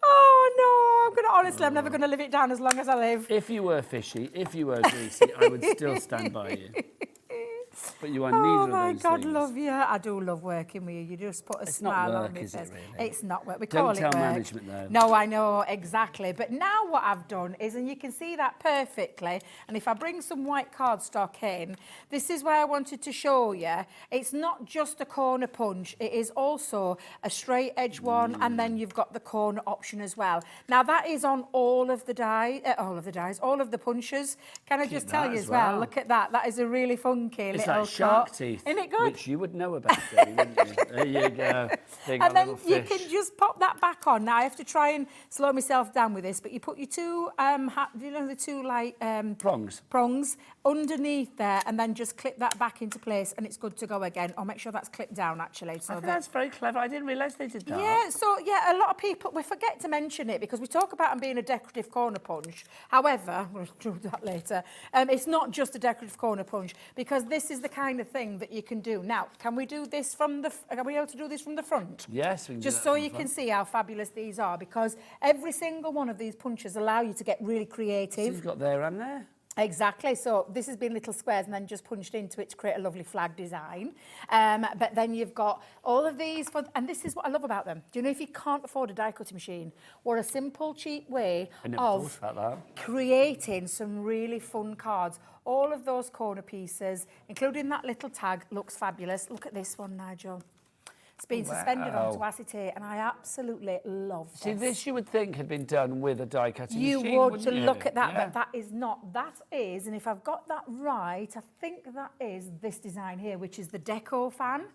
Oh, no. I'm never going to live it down as long as I live. If you were fishy, if you were greasy, I would still stand by you. But you are neither of those Oh, my God, things. love you. I do love working with you. You just put a smile on my face. Is it really? It's not work. We Don't call it tell work. management, though. No, I know, exactly. But now what I've done is, and you can see that perfectly, and if I bring some white cardstock in, this is where I wanted to show you. It's not just a corner punch. It is also a straight edge one, and then you've got the corner option as well. Now, that is on all of the all of the punches. Can I just tell you as well? Look at that. That is a really funky little like shark cut. teeth, Isn't it good? which you would know about, Debbie, wouldn't you? There you go. And then you can just pop that back on. Now I have to try and slow myself down with this, but you put your 2, the 2 like prongs, underneath there, and then just clip that back into place, and it's good to go again. Or make sure that's clipped down, actually. So I think that's very clever. I didn't realise they did that. Yeah, so yeah, a lot of people, we forget to mention it because we talk about them being a decorative corner punch. However, we'll do that later. It's not just a decorative corner punch, because this is the kind of thing that you can do. Now, can we do this from the, are we able to do this from the front? Yes, we can Just do that so from you the can front. see how fabulous these are, because every single one of these punches allow you to get really creative. So you've got there and there. Exactly. So this has been little squares and then just punched into it to create a lovely flag design. But then you've got all of these, and this is what I love about them. Do you know, if you can't afford a die cutting machine, what a simple, cheap way of creating some really fun cards. All of those corner pieces, including that little tag, looks fabulous. Look at this one, Nigel. It's been suspended onto acetate, and I absolutely love this. See, this you would think had been done with a die-cutting machine, You would, wouldn't to you? look at that, Yeah. but that is not. That is, and if I've got that right, I think that is this design here, which is the deco fan.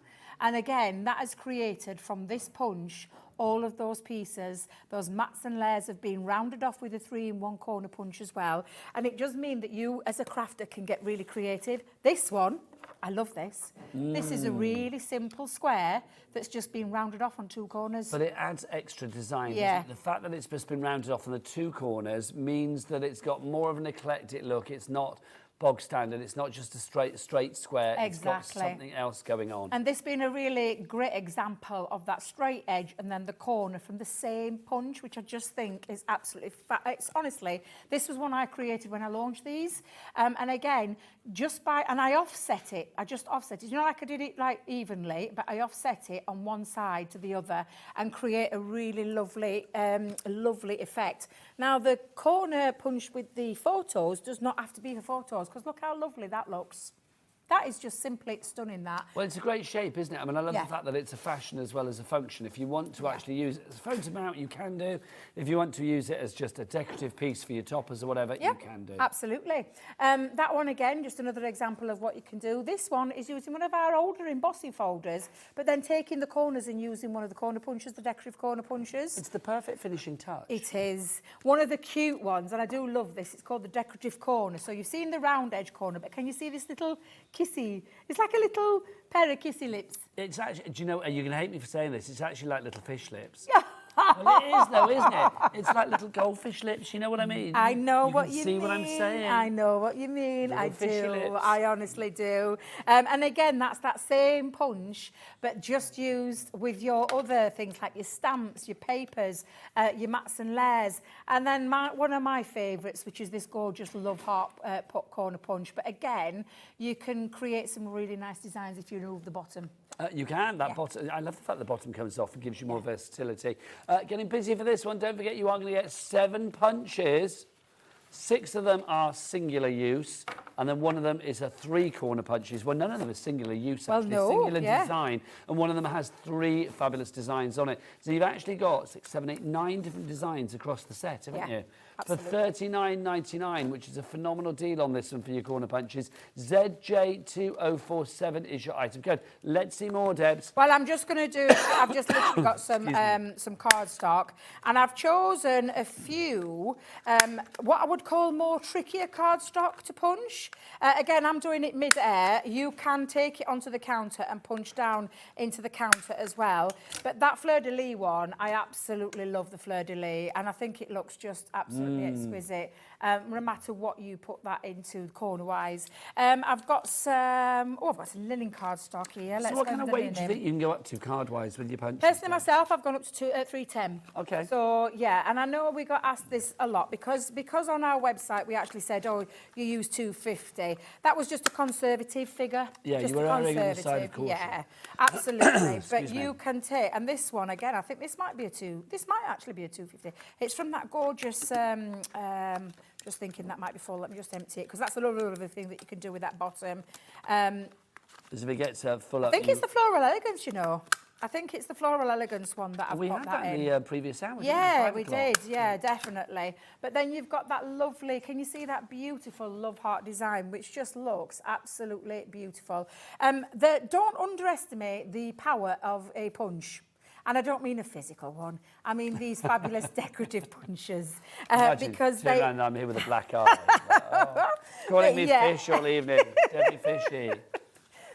And again, that is created from this punch. All of those pieces, those mats and layers have been rounded off with a 3-in-1 corner punch as well. And it does mean that you, as a crafter, can get really creative. This one, I love this. This is a really simple square that's just been rounded off on 2 corners. But it adds extra design. Yeah. Doesn't it? The fact that it's just been rounded off on the 2 corners means that it's got more of an eclectic look. It's not bog standard. It's not just a straight square. Exactly. It's got something else going on. And this being a really great example of that straight edge and then the corner from the same punch, which I just think is absolutely it's honestly, this was one I created when I launched these. And again, and I offset it. I just offset it. You know, like I did it like evenly, but I offset it on one side to the other and create a really lovely, lovely effect. Now, the corner punch with the photos does not have to be for photos, because look how lovely that looks. That is just simply stunning, that. Well, it's a great shape, isn't it? I mean, I love the fact that it's a fashion as well as a function. If you want to actually use it as a photo mount, you can do. If you want to use it as just a decorative piece for your toppers or whatever, you can do. Absolutely. That one, again, just another example of what you can do. This one is using one of our older embossing folders, but then taking the corners and using one of the corner punches, the decorative corner punches. It's the perfect finishing touch. It is. One of the cute ones, and I do love this, it's called the decorative corner. So you've seen the round edge corner, but can you see this little kissy? It's like a little pair of kissy lips. It's actually, do you know, you're going to hate me for saying this, it's actually like little fish lips. Yeah. Well, it is though, isn't it? It's like little goldfish lips, you know what I mean? I know what you mean. See what I'm saying? I know what you mean. Little I fishy do. lips. I honestly do. And again, that's that same punch, but just used with your other things like your stamps, your papers, your mats and layers. And then one of my favourites, which is this gorgeous love heart corner punch. But again, you can create some really nice designs if you remove the bottom. You can. That bottom. I love the fact the bottom comes off and gives you more versatility. Getting busy for this one. Don't forget, you are going to get 7 punches. 6 of them are singular use, and then one of them is a 3-corner punches. Well, none of them is singular use, actually. Singular design, and one of them has 3 fabulous designs on it. So you've actually got 6, 7, 8, 9 different designs across the set, haven't you? Absolutely. For $39.99, which is a phenomenal deal on this one for your corner punches. ZJ2047 is your item code. Let's see more, Debs. Well, I'm just going to do, I've just literally got some cardstock, and I've chosen a few, what I would call more trickier cardstock to punch. Again, I'm doing it mid-air. You can take it onto the counter and punch down into the counter as well. But that fleur-de-lis one, I absolutely love the fleur-de-lis, and I think it looks just absolutely exquisite, no matter what you put that into corner-wise. I've got some linen cardstock here. So what kind of weight do you think you can go up to card-wise with your punches? Personally, myself, I've gone up to 310. Okay. So, yeah, and I know we got asked this a lot because on our website we actually said, oh, you use 250. That was just a conservative figure. Yeah, just you were erring on the side of caution. Yeah, absolutely. But me. you can take, and this one again, I think this might actually be a 250. It's from that gorgeous. Just thinking that might be full. Let me just empty it because that's another other thing that you can do with that bottom. As if it gets full up. I think it's the Floral Elegance, you know. I think it's the Floral Elegance one that I've we got had that in the previous hour. Yeah, we did. Yeah, definitely. But then you've got that lovely, can you see that beautiful love heart design, which just looks absolutely beautiful. Don't underestimate the power of a punch. And I don't mean a physical one. I mean these fabulous decorative punches. Because I'm here with a black eye. Calling me fish all evening. Debbie Fishy.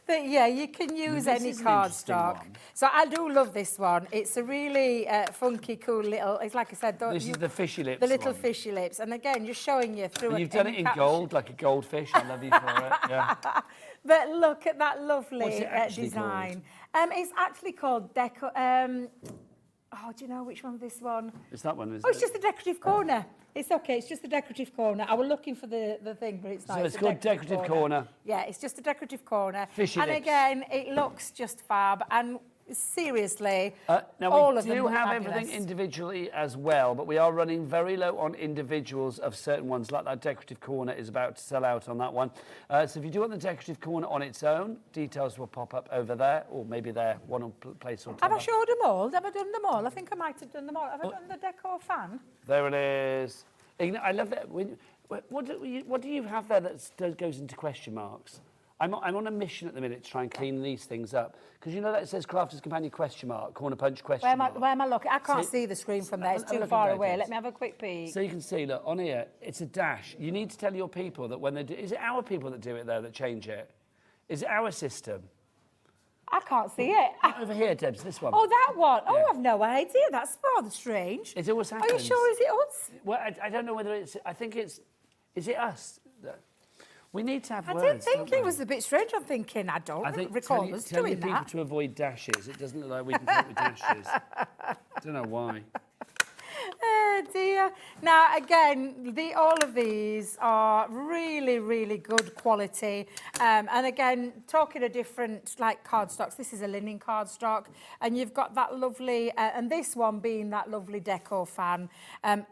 But yeah, you can use any cardstock. So I do love this one. It's a really funky, cool little. It's like I said. This is the fishy lips. The little fishy lips, and again, just showing you through. And you've done it in gold, like a goldfish. I love you for it. Yeah. But look at that lovely What's it actually design. It's actually called deco. Oh, do you know which one? This one. It's that one, isn't it? Oh, it's just the decorative corner. It's okay. It's just the decorative corner. I was looking for the thing, but it's not. So it's called decorative corner. Yeah, it's just a decorative corner. Fishy and lips. again, it looks just fab. And seriously, now all we of them do look have fabulous. everything individually as well, but we are running very low on individuals of certain ones, like that decorative corner is about to sell out on that one. So if you do want the decorative corner on its own, details will pop up over there, or maybe there, one place or two. Have I showed them all? Have I done them all? I think I might have done them all. Have I done the decor fan? There it is. I love that. What do you have there that goes into question marks? I'm on a mission at the minute to try and clean these things up. Because you know that it says Crafter's Companion question mark, corner punch question mark. Where am I looking? I can't see the screen from there. It's too far away. Let me have a quick peek. So you can see, look, on here, it's a dash. You need to tell your people that when they do... Is it our people that do it there that change it? Is it our system? I can't see it. Over here, Debs, this one. Oh, that one. Oh, Yeah. I've no idea. That's rather strange. It always happens. Are you sure? Is it us? Well, I don't know whether it's... I think it's... Is it us? We need to have words. I did think it was a bit strange. I'm thinking, I don't recall us tell doing your people that. to avoid dashes. It doesn't look like we can cope with dashes. I don't know why. Oh dear. Now again, all of these are really, really good quality. And again, talking of different like cardstocks, this is a linen cardstock, and you've got that lovely, and this one being that lovely deco fan,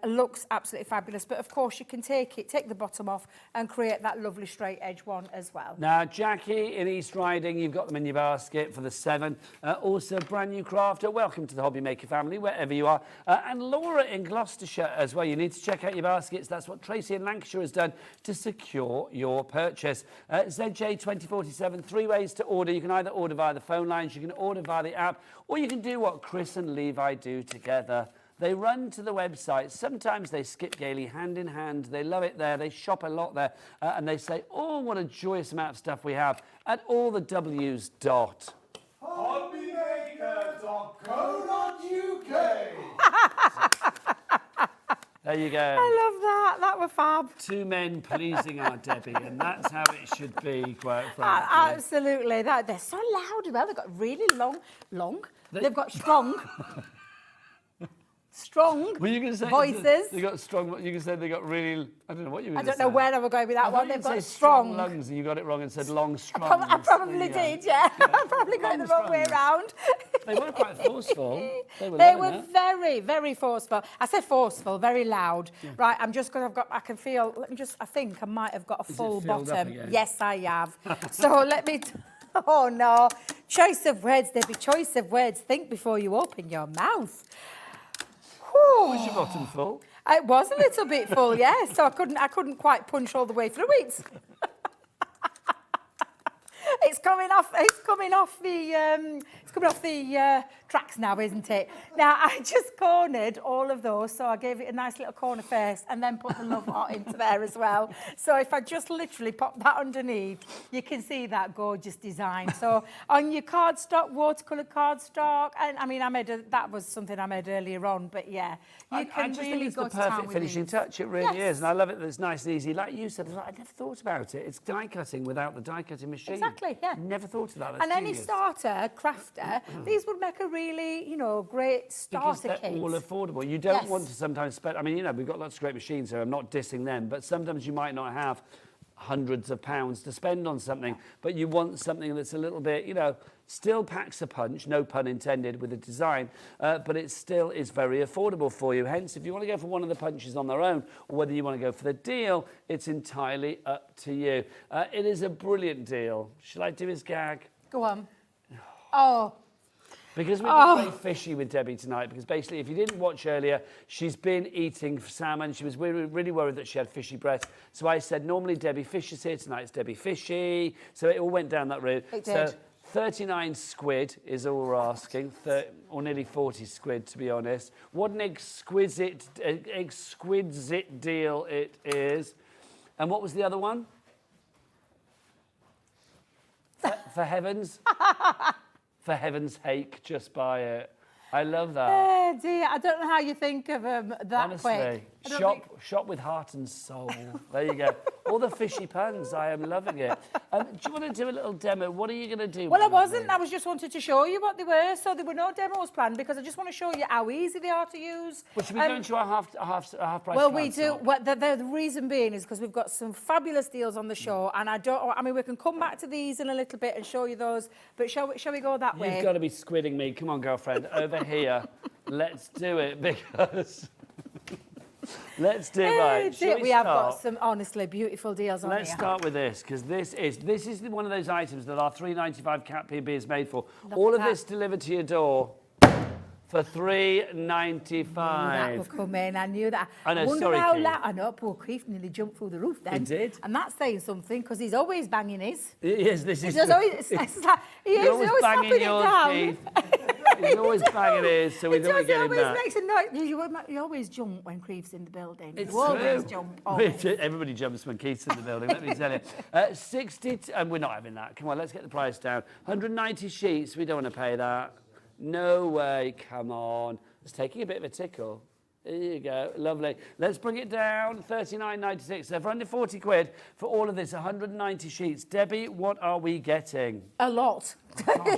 looks absolutely fabulous. But of course, you can take the bottom off, and create that lovely straight edge one as well. Now, Jackie in East Riding, you've got them in your basket for the 7. Also, brand new crafter. Welcome to the Hobby Maker family, wherever you are. And Laura in Gloucestershire as well. You need to check out your baskets. That's what Tracy in Lancashire has done to secure your purchase. ZJ2047, 3 ways to order. You can either order via the phone lines, you can order via the app, or you can do what Chris and Levi do together. They run to the website. Sometimes they skip gaily hand in hand. They love it there. They shop a lot there. And they say, oh, what a joyous amount of stuff we have at all the W's dot. Hobbymaker.co.uk. There you go. I love that. That was fab. 2 men pleasing our Debbie, and that's how it should be, quite frankly. Absolutely. They're so loud as well. They've got really long. They've got strong Well, you can say voices. They got strong. You can say they got really. I don't know what you were. I don't know where I was going with that one. They've They've got strong lungs, and you got it wrong and said long strong. I probably did, yeah. I probably got it the wrong way around. They were quite forceful. They were very, very forceful. I said forceful, very loud. Yeah. Right, I'm just because I can feel. I think I might have got a full bottom. Yes, I have. So let me. Oh no, choice of words, Debbie. Choice of words. Think before you open your mouth. Was your bottom full? It was a little bit full, yes. So I couldn't quite punch all the way through it. It's coming off the tracks now, isn't it? Now I just cornered all of those, so I gave it a nice little corner face and then put the love heart into there as well. So if I just literally pop that underneath, you can see that gorgeous design. So on your cardstock, watercolour cardstock, and I mean that was something I made earlier on, but yeah, you can just really think go it's to the town perfect with finishing these. touch. It really is, and I love it that it's nice and easy. Like you said, I never thought about it. It's die cutting without the die cutting machine. Exactly, yeah. Never thought of that. That's And any genius. starter, crafter, these would make a really, great starter because kit. they're all affordable. You don't want to sometimes spend... I mean, we've got lots of great machines here. I'm not dissing them, but sometimes you might not have hundreds of pounds to spend on something, but you want something that's a little bit, still packs a punch, no pun intended, with the design, but it still is very affordable for you. Hence, if you want to go for one of the punches on their own, or whether you want to go for the deal, it's entirely up to you. It is a brilliant deal. Shall I do his gag? Go on. Oh. Because we've been very fishy with Debbie tonight, because basically, if you didn't watch earlier, she's been eating salmon. She was really worried that she had fishy breath. So I said, normally Debbie Fish is here tonight. It's Debbie Fishy. So it all went down that route. It did. So 39 squid is all we're asking, or nearly 40 squid, to be honest. What an exquisite deal it is. And what was the other one? For heaven's sake, just buy it. I love that. Oh dear, I don't know how you think of them that Honestly, quick. shop with heart and soul. There you go. All the fishy puns. I am loving it. Do you want to do a little demo? What are you going to do? Well, I wasn't. I was just wanted to show you what they were. So there were no demos planned because I just want to show you how easy they are to use. Well, should we go into our half price? Well, we do. Well, the reason being is because we've got some fabulous deals on the show, and I mean, we can come back to these in a little bit and show you those. But shall we go that way? You've got to be squidding me. Come on, girlfriend, over here. Let's do it because. Let's do right. We have got some honestly beautiful deals on here. Let's start with this because this is one of those items that our £3.95 cat PB is made for. All of this delivered to your door for £3.95. That will come in. I knew that. I know. Wonder Sorry, how Keith. I know. Poor Keith nearly jumped through the roof then. He did. And that's saying something because he's always banging his. Yes, this is. He's always You're always banging slapping yours, it down. Keith. He's always banging his, so we don't get him always back. makes a noise. You always jump when Keith's in the building. It's you always true. jump. Always. Everybody jumps when Keith's in the building, let me tell you. 60, and we're not having that. Come on, let's get the price down. 190 sheets, we don't want to pay that. No way, come on. It's taking a bit of a tickle. There you go, lovely. Let's bring it down, 39.96. So for under 40 quid for all of this, 190 sheets. Debbie, what are we getting? A lot.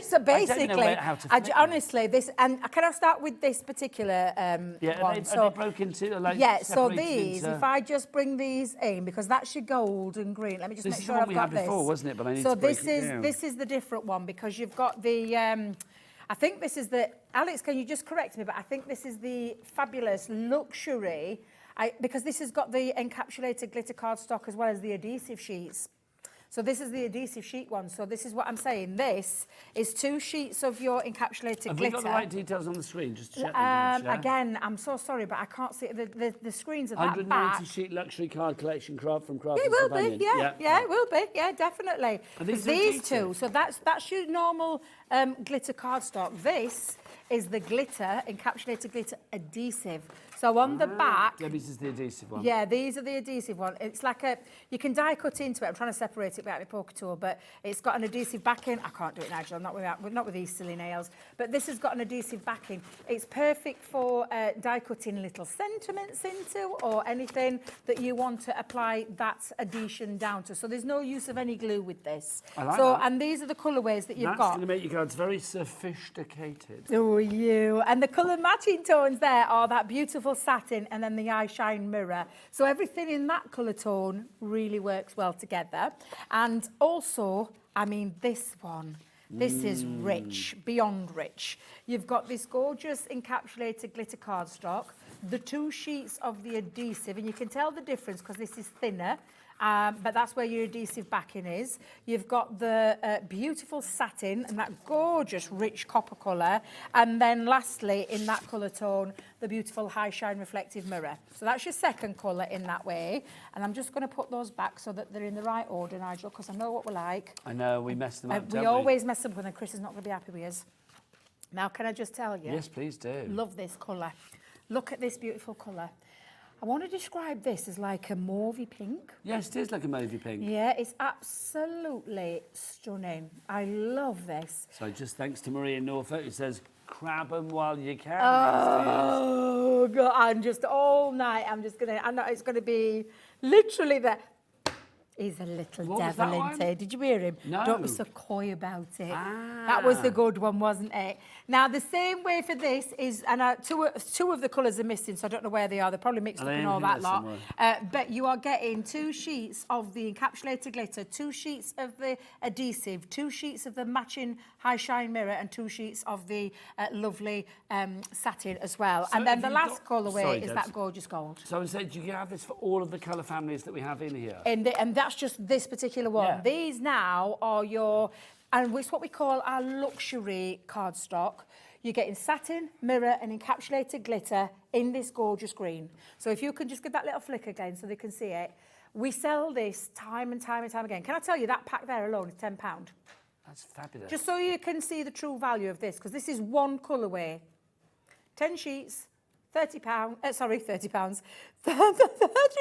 So basically, I don't know how to honestly, this, and can I start with this particular one? Are they broken into, like, yeah, so separated these, into... if I just bring these in, because that's your gold and green. Let me just make sure I've got this. This is the one we had before, wasn't it? But I need so to break this it is down. this is the different one because you've got the. I think this is the, Alex, can you just correct me, but I think this is the fabulous luxury, because this has got the encapsulated glitter cardstock as well as the adhesive sheets. So this is the adhesive sheet one. So this is what I'm saying. This is 2 sheets of your encapsulated Have glitter. we got the right details on the screen? Just to check them, again, I'm so sorry, but I can't see the screens at that 190 back. sheet luxury card collection craft from Crafter'S. Yeah, it will be. Yeah, it will be. Yeah, definitely. These two. So that's your normal glitter cardstock. This is the glitter, encapsulated glitter adhesive. So on the back... Debbie's is the adhesive one. Yeah, these are the adhesive one. It's like you can die cut into it. I'm trying to separate it out with a poker tool, but it's got an adhesive backing. I can't do it, Nigel, not with these silly nails. But this has got an adhesive backing. It's perfect for die cutting little sentiments into or anything that you want to apply that adhesion down to. So there's no use of any glue with this. I like that. And these are the colourways that you've got. That's going to make your cards very sophisticated. Oh, you. And the colour matching tones there are that beautiful satin and then the eye shine mirror. So everything in that colour tone really works well together. And also, I mean, this one, this is rich, beyond rich. You've got this gorgeous encapsulated glitter cardstock, the 2 sheets of the adhesive, and you can tell the difference because this is thinner. But that's where your adhesive backing is. You've got the beautiful satin and that gorgeous rich copper colour. And then lastly, in that colour tone, the beautiful high shine reflective mirror. So that's your second colour in that way. And I'm just going to put those back so that they're in the right order, Nigel, because I know what we're like. I know, we mess them up, We always mess up with them. Chris is not going to be happy with us. Now, can I just tell you? Yes, please do. Love this colour. Look at this beautiful colour. I want to describe this as like a mauvey pink. Yes, it is like a mauvey pink. Yeah, it's absolutely stunning. I love this. So just thanks to Marie in Norfolk, who says, grab them while you can. Oh, God, I'm just all night. I know it's going to be literally the... He's a little devil, isn't he? Did you hear him? No. Don't be so coy about it. That was the good one, wasn't it? Now, the same way for this is, and two of the colours are missing, so I don't know where they are. They're probably mixed up in all that lot. But you are getting 2 sheets of the encapsulated glitter, 2 sheets of the adhesive, 2 sheets of the matching high shine mirror, and 2 sheets of the lovely satin as well. So and then the last colourway is Debs. that gorgeous gold. So I said, do you have this for all of the colour families that we have in here? And that's just this particular one. Yeah. These now are your, and it's what we call our luxury cardstock. You're getting satin, mirror and encapsulated glitter in this gorgeous green. So if you can just give that little flick again so they can see it. We sell this time and time and time again. Can I tell you that pack there alone is £10? That's fabulous. Just so you can see the true value of this, because this is one colourway. 10 sheets, £30, 30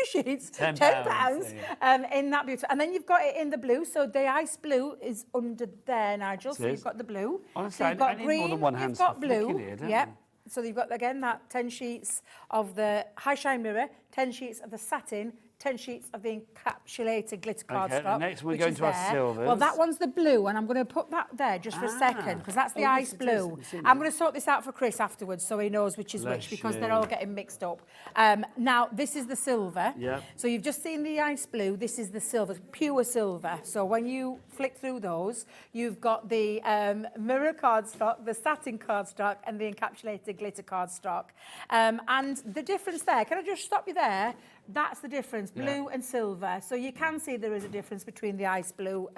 sheets, £10, £10 in that beautiful. And then you've got it in the blue, so the ice blue is under there, Nigel, so you've got the blue. Honestly, so you've got I need green, more than one hand you've got for flicking blue, here, don't yep. I? So you've got, again, that 10 sheets of the high shine mirror, 10 sheets of the satin, 10 sheets of the encapsulated glitter cardstock. Next we're which going is to our there. silvers. Well, that one's the blue, and I'm going to put that there just for a second, because that's the ice blue. I'm going to sort this out for Chris afterwards, so he knows which is which, because they're all getting mixed up. Now, this is the silver. Yeah. So you've just seen the ice blue. This is the silver, pure silver. So when you flick through those, you've got the mirror cardstock, the satin cardstock, and the encapsulated glitter cardstock. And the difference there, can I just stop you there? That's the difference, blue and silver. So you can see there is a difference between the ice blue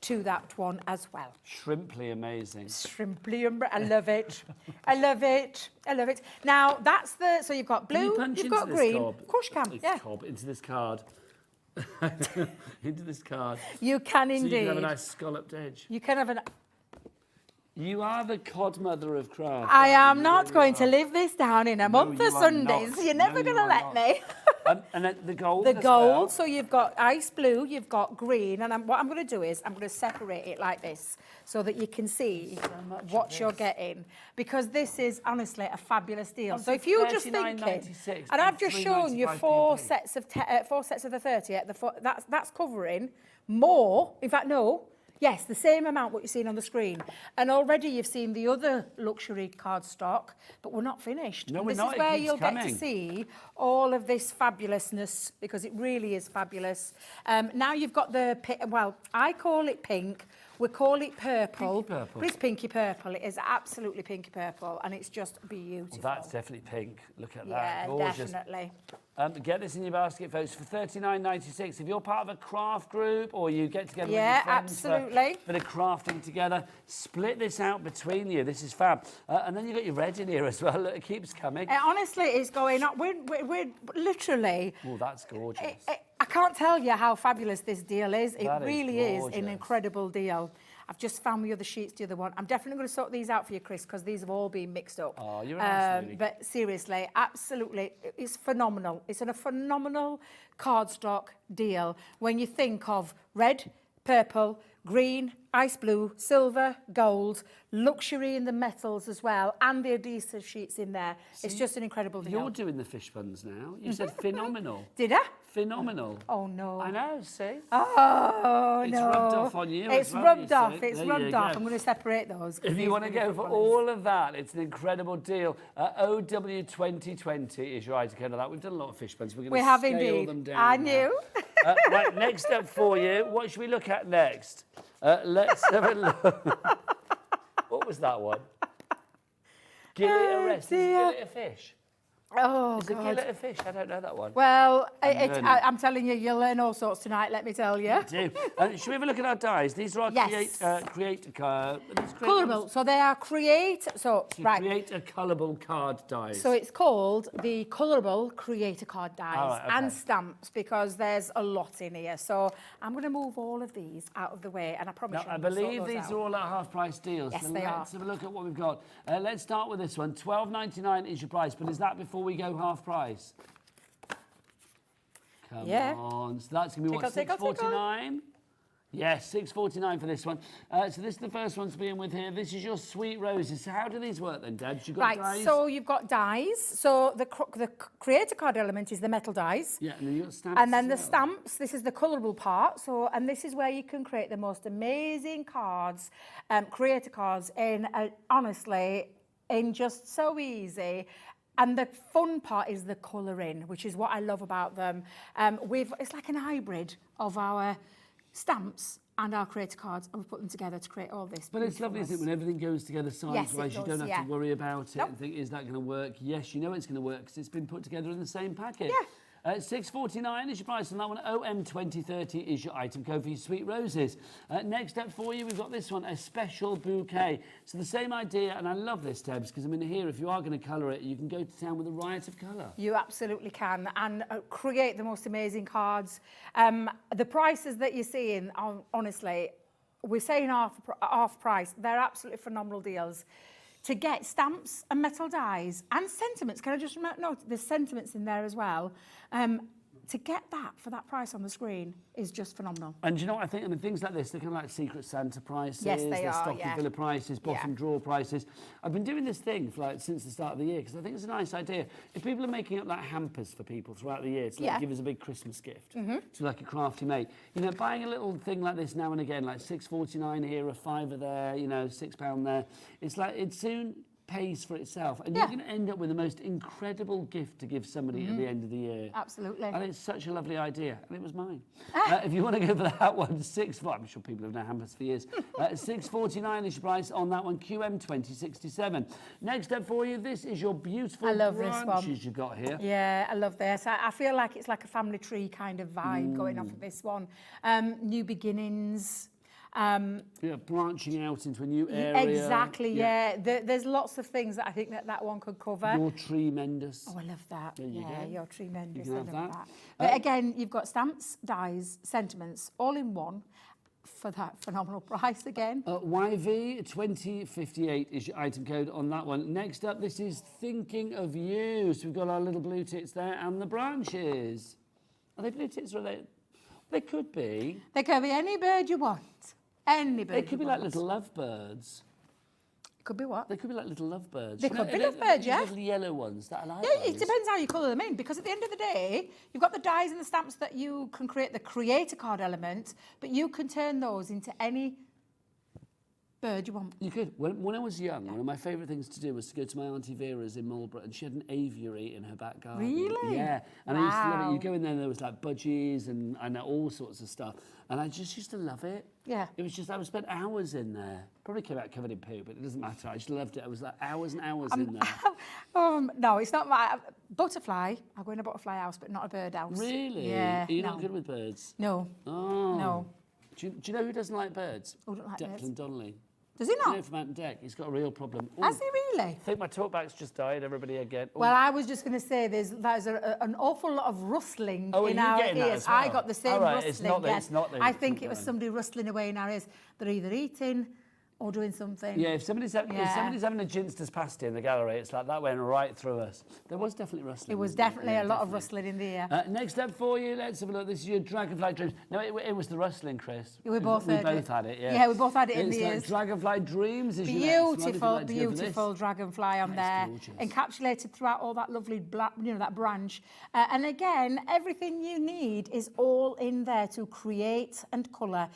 to that one as well. Shrimply amazing. Shrimply, I love it. I love it. I love it. Now, that's the, so you've got blue, you've got green. Of course you can, yeah. Into this card. Into this card. You can So indeed. you can have a nice scalloped edge. You can have an... You are the codmother of craft. I am not going to live this down in a month of Sundays. You're never going to let me. And then the gold. The gold, so you've got ice blue, you've got green, and what I'm going to do is I'm going to separate it like this so that you can see what you're getting, because this is honestly a fabulous deal. So if you're just thinking, and I've just shown you four sets of the 30, that's covering more. In fact, no. Yes, the same amount what you're seeing on the screen. And already you've seen the other luxury cardstock, but we're not finished. No, and we're not. This is where It keeps you'll coming. get to see all of this fabulousness, because it really is fabulous. Now you've got the, well, I call it pink. We call it purple. Pinky purple. But it's pinky purple. It is absolutely pinky purple, and it's just beautiful. Well, that's definitely pink. Look at that. Yeah, Gorgeous. definitely. Get this in your basket, folks, for $39.96. If you're part of a craft group or you get together with Yeah, your friends for absolutely. a bit of crafting together, split this out between you. This is fab. And then you've got your red in here as well. Look, it keeps coming. Honestly, it's going up. We're literally... Oh, that's gorgeous. I can't tell you how fabulous this deal is. It That is really is gorgeous. an incredible deal. I've just found the other sheets, the other one. I'm definitely going to sort these out for you, Chris, because these have all been mixed up. Oh, you're an nice lady. But seriously, absolutely, it's phenomenal. It's a phenomenal cardstock deal when you think of red, purple, green, ice blue, silver, gold, luxury in the metals as well, and the adhesive sheets in there. It's just an incredible deal. You're doing the fish buns now. You said phenomenal. Did I? Phenomenal. Oh, no. I know, see? Oh, It's no. rubbed off on you It's as well, rubbed you off. see. It's There you rubbed off. go. I'm going to separate those. If you want to go for all of that, it's an incredible deal. OW 2020 is your item code of that. We've done a lot of fish buns. We're going to have scale indeed. them down. I now. knew. Right, next up for you, what should we look at next? Let's have a look. What was that one? Gillet arrest. Is gillet a fish? Oh, Is a God. gillet a fish? I don't know that one. Well, learning. I'm telling you, you'll learn all sorts tonight, let me tell you. Do. Should we have a look at our dies? These are our Yes. Colourable. So they are create a colourable card dies. So it's called the Colourable Creator Card Dies All right, okay. and stamps, because there's a lot in here. So I'm going to move all of these out of the way, and I promise Now, you I I'm gonna sort believe those these out. are all at half-price deals. Yes, so they are. let's have a look at what we've got. Let's start with this one. $12.99 is your price, but is that before we go half-price? Come on. So that's going to be what, $6.49? Yes, $6.49 for this one. So this is the first one to be in with here. This is your Sweet Roses. So how do these work then, Debs? You've got dies? So you've got dies. So the creator card element is the metal dies. Yeah, and then you've got stamps. And then the as well. stamps, this is the colourable part. So, and this is where you can create the most amazing cards, creator cards, honestly, in just so easy. And the fun part is the colouring, which is what I love about them. It's like an hybrid of our stamps and our creator cards, and we put them together to create all this. But it's lovely, isn't it, when everything goes together size-wise, you don't have to worry about it and think, is that going to work? Yes, you know it's going to work because it's been put together in the same packet. Yeah. $6.49 is your price on that one. OM2030 is your item code for your Sweet Roses. Next up for you, we've got this one, a special bouquet. So the same idea, and I love this, Debs, because I mean, here, if you are going to colour it, you can go to town with a riot of colour. You absolutely can, and create the most amazing cards. The prices that you're seeing, honestly, we're saying half price. They're absolutely phenomenal deals. to get stamps and metal dies and sentiments. Can I just note there's sentiments in there as well. To get that for that price on the screen is just phenomenal. And you know what I think? I mean, things like this, they're kind of like Secret Santa prices. Yes, they they're are, Stocking yeah. filler prices, bottom drawer prices. I've been doing this thing for like since the start of the year because I think it's a nice idea. If people are making up like hampers for people throughout the year to like, give us a big Christmas gift to like a crafty mate, you know, buying a little thing like this now and again, like $6.49 here, a £5 there, you know, £6 there. It's like it soon pays for itself, and you're going to end up with the most incredible gift to give somebody at the end of the year. Absolutely. And it's such a lovely idea, and it was mine. If you want to go for that one, I'm sure people have known hampers for years. $6.49 is your price on that one, QM 2067. Next up for you, this is your beautiful branches you got here. Yeah, I love this. I feel like it's like a family tree kind of vibe going off of this one. New beginnings. Branching out into a new area. Exactly, yeah. There's lots of things that I think that one could cover. You're tremendous. Oh, I love that. There you go. You're tremendous. You I can love have that. But again, you've got stamps, dies, sentiments, all in one for that phenomenal price again. YV 2058 is your item code on that one. Next up, this is Thinking of You. So we've got our little blue tits there and the branches. Are they blue tits or are they? They could be. They could be any bird you want. Any bird. They could be like little lovebirds. Could be what? They could be like little lovebirds. They could be lovebirds, yeah. Little yellow ones that I like. Yeah, it depends how you colour them in, because at the end of the day, you've got the dies and the stamps that you can create the creator card element, but you can turn those into any bird you want. You could. When I was young, one of my favourite things to do was to go to my Auntie Vera's in Marlborough, and she had an aviary in her back garden. Really? Yeah. And I used to love it. You go in there, and there was like budgies and all sorts of stuff. And I just used to love it. Yeah. It was just, I would spend hours in there. Probably came out covered in poo, but it doesn't matter. I just loved it. I was like hours and hours in there. No, it's not my butterfly. I'll go in a butterfly house, but not a bird house. Really? Yeah. Are you not good with birds? No. Oh. No. Do you know who doesn't like birds? Who don't like Declan birds? Donnelly. Does he not? You know, from Ant and Deck, he's got a real problem. Has he really? I think my talkback's just died, everybody again. Ooh. Well, I was just going to say there's an awful lot of rustling Oh, in are you our getting that ears. as well? I got the same All right, rustling. it's not yes. it's not I think it was somebody rustling away in our ears. They're either eating or doing something. Yeah, if somebody's having a ginster's pasty in the gallery, it's like that went right through us. There was definitely rustling. It was definitely a lot of rustling in the air. Next up for you, let's have a look. This is your Dragonfly Dreams. No, it was the rustling, Chris. We both had it. Yeah. Yeah, we both had it in the ears. It's like Dragonfly Dreams is your next one. Beautiful dragonfly on there, encapsulated throughout all that lovely black, that branch. And again, everything you need is all in there to create and colour.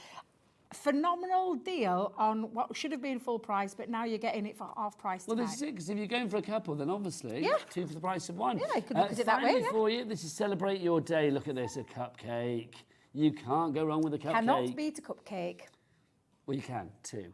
Phenomenal deal on what should have been full price, but now you're getting it for half price. Well, this is it, because if you're going for a couple, then obviously 2 for the price of 1. Yeah, you could look at it that way. Finally for you, this is Celebrate Your Day. Look at this, a cupcake. You can't go wrong with a cupcake. Cannot beat a cupcake. Well, you can, 2.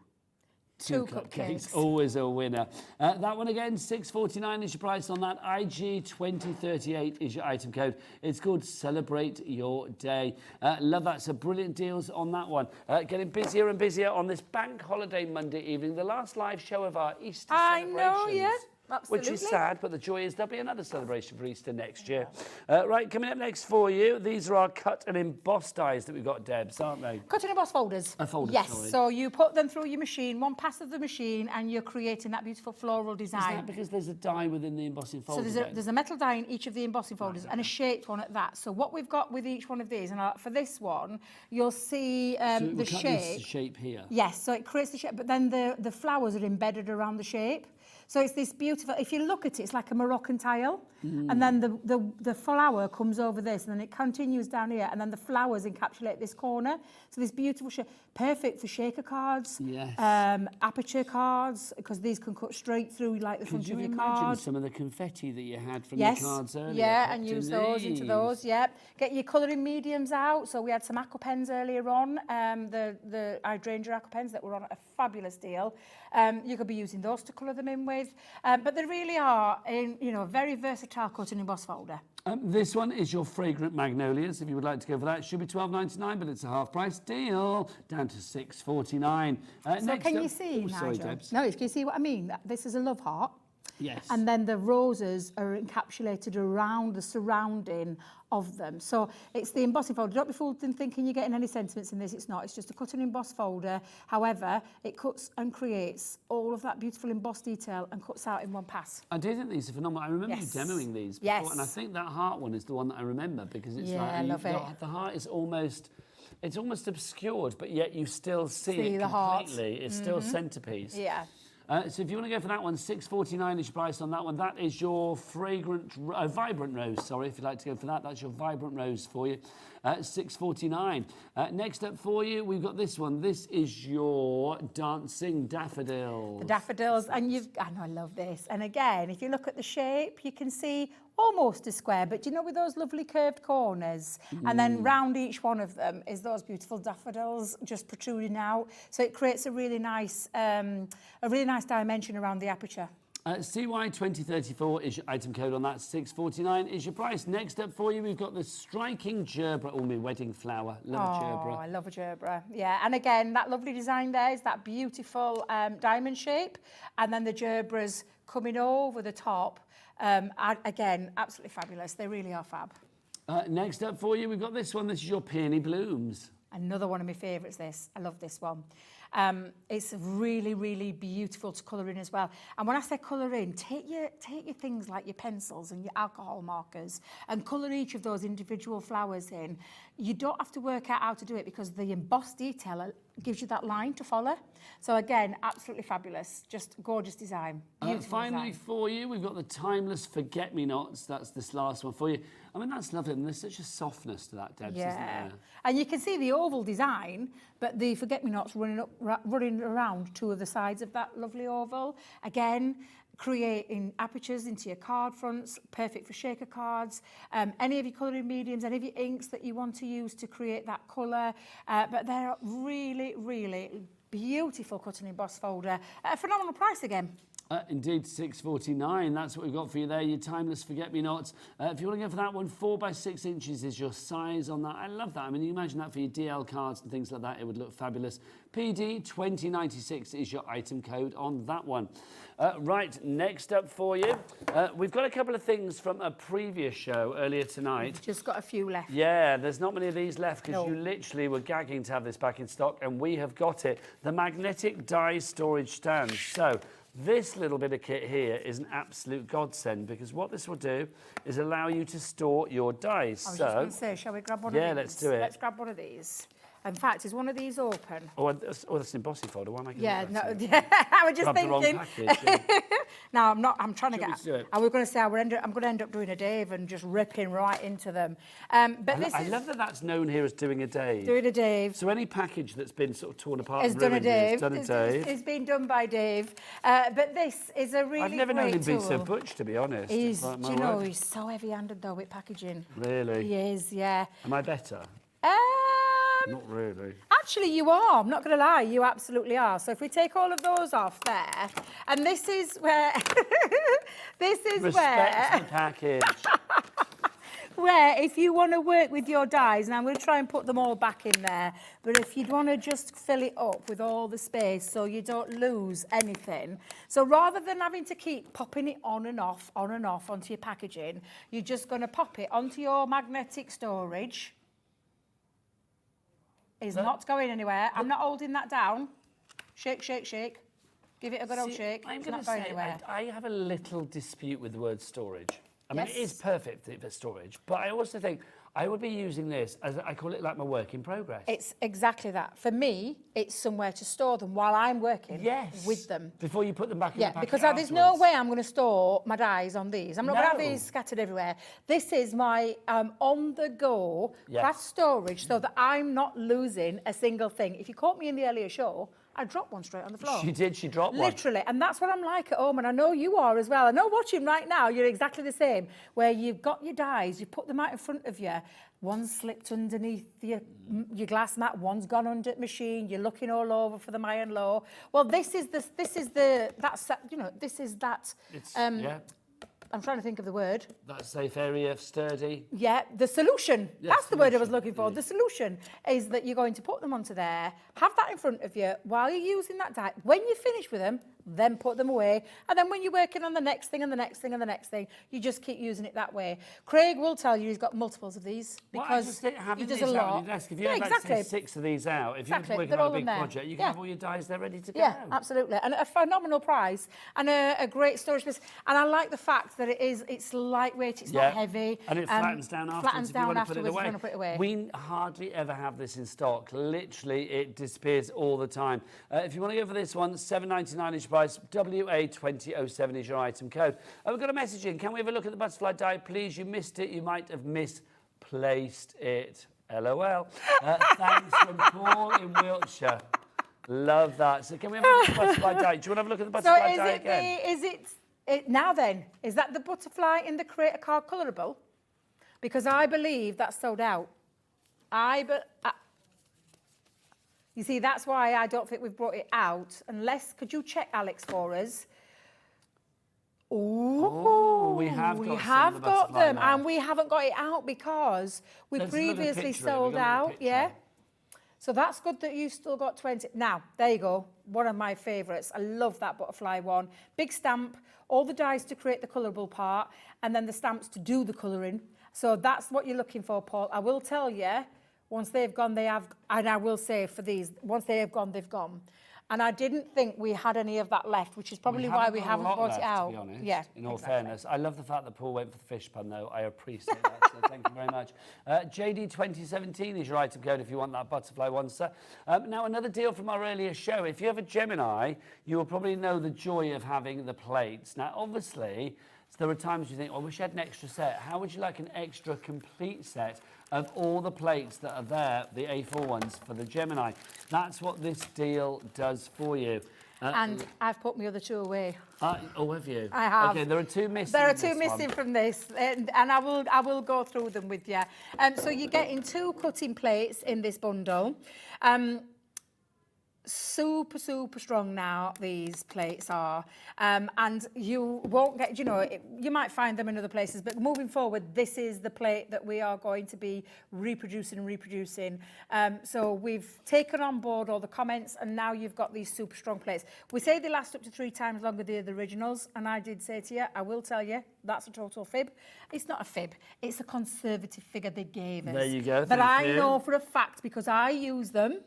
2 cupcakes. Always a winner. That one again, $6.49 is your price on that. IG 2038 is your item code. It's called Celebrate Your Day. Love that. So brilliant deals on that one. Getting busier and busier on this bank holiday Monday evening, the last live show of our Easter celebrations. I know, yeah. Absolutely. Which is sad, but the joy is there'll be another celebration for Easter next year. Right, coming up next for you, these are our cut and emboss dies that we've got, Debs, aren't they? Cut and emboss folders. Folders, yes, sorry. So you put them through your machine, one pass of the machine, and you're creating that beautiful floral design. Is that because there's a die within the embossing folder? So there's a metal die in each of the embossing folders and a shaped one at that. So what we've got with each one of these, and for this one, you'll see the shape. The shape here. Yes, so it creates the shape, but then the flowers are embedded around the shape. So it's this beautiful, if you look at it, it's like a Moroccan tile. And then the flower comes over this, and then it continues down here, and then the flowers encapsulate this corner. So this beautiful shape, perfect for shaker cards, aperture cards, because these can cut straight through like the front of your card. Could you imagine some of the confetti that you had from the cards earlier? Yeah, and use those into those, Get your colouring mediums out. So we had some aqua pens earlier on, the hydrangea aqua pens that were on a fabulous deal. You could be using those to colour them in with. But they really are a very versatile cut and emboss folder. This one is your Fragrant Magnolias. If you would like to go for that, it should be $12.99, but it's a half price deal, down to $6.49. So can you see now, sorry, Debs. No, can you see what I mean? This is a love heart. Yes. And then the roses are encapsulated around the surrounding of them. So it's the embossing folder. Don't be fooled in thinking you're getting any sentiments in this. It's not. It's just a cut and emboss folder. However, it cuts and creates all of that beautiful embossed detail and cuts out in one pass. I do think these are phenomenal. I remember Yes. you demoing these before, Yes. and I think that heart one is the one that I remember because it's Yeah, like I love it. the heart is almost, it's almost obscured, but yet you still see it the heart. completely. It's still centerpiece. Yeah. So if you want to go for that one, $6.49 is your price on that one. That is your vibrant rose. Sorry, if you'd like to go for that, that's your vibrant rose for you. $6.49. Next up for you, we've got this one. This is your dancing daffodils. The daffodils, and I know I love this. And again, if you look at the shape, you can see almost a square, but you know, with those lovely curved corners, and then round each one of them is those beautiful daffodils just protruding out. So it creates a really nice dimension around the aperture. CY2034 is your item code on that. $6.49 is your price. Next up for you, we've got the striking gerbera, or my wedding flower. Love a gerbera. Oh, I love a gerbera. Yeah, and again, that lovely design there is that beautiful diamond shape, and then the gerberas coming over the top. Again, absolutely fabulous. They really are fab. Next up for you, we've got this one. This is your peony blooms. Another one of my favourites, this. I love this one. It's really, really beautiful to colour in as well. And when I say colour in, take your things like your pencils and your alcohol markers and colour each of those individual flowers in. You don't have to work out how to do it because the embossed detail gives you that line to follow. So again, absolutely fabulous. Just gorgeous design. Finally design. for you, we've got the timeless forget-me-nots. That's this last one for you. I mean, that's lovely. And there's such a softness to that, Debs, isn't there? And you can see the oval design, but the forget-me-nots running around two of the sides of that lovely oval. Again, creating apertures into your card fronts, perfect for shaker cards, any of your colouring mediums, any of your inks that you want to use to create that colour. But they're really, really beautiful cut and emboss folder at a phenomenal price again. Indeed, $6.49. That's what we've got for you there. Your timeless forget-me-nots. If you want to go for that one, 4 by 6 inches is your size on that. I love that. I mean, you imagine that for your DL cards and things like that. It would look fabulous. PD 2096 is your item code on that one. Right, next up for you, we've got a couple of things from a previous show earlier tonight. Just got a few left. Yeah, there's not many of these left because you literally were gagging to have this back in stock, and we have got it. The magnetic die storage stand. So this little bit of kit here is an absolute godsend because what this will do is allow you to store your dies. I was just going to say, shall we grab one of these? Yeah, let's do it. Let's grab one of these. In fact, is one of these open? Oh, that's an embossing folder. Why am I Yeah, I was just thinking. The wrong package, yeah. No, I'm not. I'm trying to get. Do it? I was going to say I'm going to end up doing a Dave and just ripping right into them. But I love that that's known here as doing a Dave. Doing a Dave. So any package that's been sort of torn apart It's and done a ruined Dave. is done a Dave. It's been done by Dave. But this is a really I've never known him great be so tool. butch, to be honest. He's, Like, do my you know, word. he's so heavy-handed though with packaging. Really? He is, yeah. Am I better? Not really. Actually, you are. I'm not going to lie. You absolutely are. So if we take all of those off there, and this is where, Respect the package. where if you want to work with your dies, and I'm going to try and put them all back in there, but if you'd want to just fill it up with all the space so you don't lose anything. So rather than having to keep popping it on and off onto your packaging, you're just going to pop it onto your magnetic storage. Is not going anywhere. I'm not holding that down. Shake, shake, shake. Give it a good old shake. I'm It's going not to going say anywhere. I have a little dispute with the word storage. I mean, it is Yes. perfect for storage, but I also think I would be using this as I call it like my work in progress. It's exactly that. For me, it's somewhere to store them while I'm working with them. Before you put them back in the packet because there's no afterwards. way I'm going to store my dies on these. I'm not going to have No. these scattered everywhere. This is my on-the-go craft storage so that I'm not losing a single thing. If you caught me in the earlier show, I dropped one straight on the floor. She did, she dropped one. Literally, and that's what I'm like at home, and I know you are as well. I know watching right now, you're exactly the same, where you've got your dies, you put them out in front of you, one's slipped underneath your glass mat, one's gone under the machine, you're looking all over for the iron low. Well, this is that. Yeah. I'm trying to think of the word. That safe area, sturdy. Yeah, the solution. Yes, That's the word I was solution, looking for. yeah. The solution is that you're going to put them onto there, have that in front of you while you're using that die. When you finish with them, then put them away. And then when you're working on the next thing and the next thing and the next thing, you just keep using it that way. Craig will tell you he's got multiples of these because he does a lot. On your desk, if you have exactly. 6 of these out, if you're working They're on all a big in there. project, you can have all your dies there ready to go. Yeah, absolutely. And a phenomenal price and a great storage space. And I like the fact that it's lightweight, it's not heavy. And it flattens down afterwards if you want to put it away. We hardly ever have this in stock. Literally, it disappears all the time. If you want to go for this one, $7.99 each price, WA2007 is your item code. We've got a message in. Can we have a look at the butterfly die, please? You missed it. You might have misplaced it. LOL. Thanks from Paul in Wiltshire. Love that. So can we have a look at the butterfly die? Do you want to have a look at the butterfly die again? Now then, is that the butterfly in the creator card colourable? Because I believe that's sold out. You see, that's why I don't think we've brought it out. Unless, could you check, Alex, for us? Oh, we have got them, now. and we haven't got it out because we previously sold out. Yeah. So that's good that you still got 20. Now, there you go. One of my favourites. I love that butterfly one. Big stamp, all the dies to create the colourable part, and then the stamps to do the colouring. So that's what you're looking for, Paul. I will tell you, once they've gone, they have, and I will say for these, once they have gone, they've gone. And I didn't think we had any of that left, which is probably why we haven't brought it out. To be honest, yeah, in all fairness. I love the fact that Paul went for the fish pun, though. I appreciate that, so thank you very much. JD 2017 is your item code if you want that butterfly one, sir. Now, another deal from our earlier show. If you have a Gemini, you will probably know the joy of having the plates. Now, obviously, there are times you think, oh, I wish I had an extra set. How would you like an extra complete set of all the plates that are there, the A4 ones for the Gemini? That's what this deal does for you. And I've put my other two away. Oh, have you? I have. Okay, there are two missing. There are two missing from this, and I will go through them with you. So you're getting 2 cutting plates in this bundle. Super strong now, these plates are, and you won't get, you know, you might find them in other places, but moving forward, this is the plate that we are going to be reproducing. So we've taken on board all the comments, and now you've got these super strong plates. We say they last up to 3 times longer than the originals, and I did say to you, I will tell you, that's a total fib. It's not a fib, it's a conservative figure they gave us. There you go. But I know for a fact, because I use them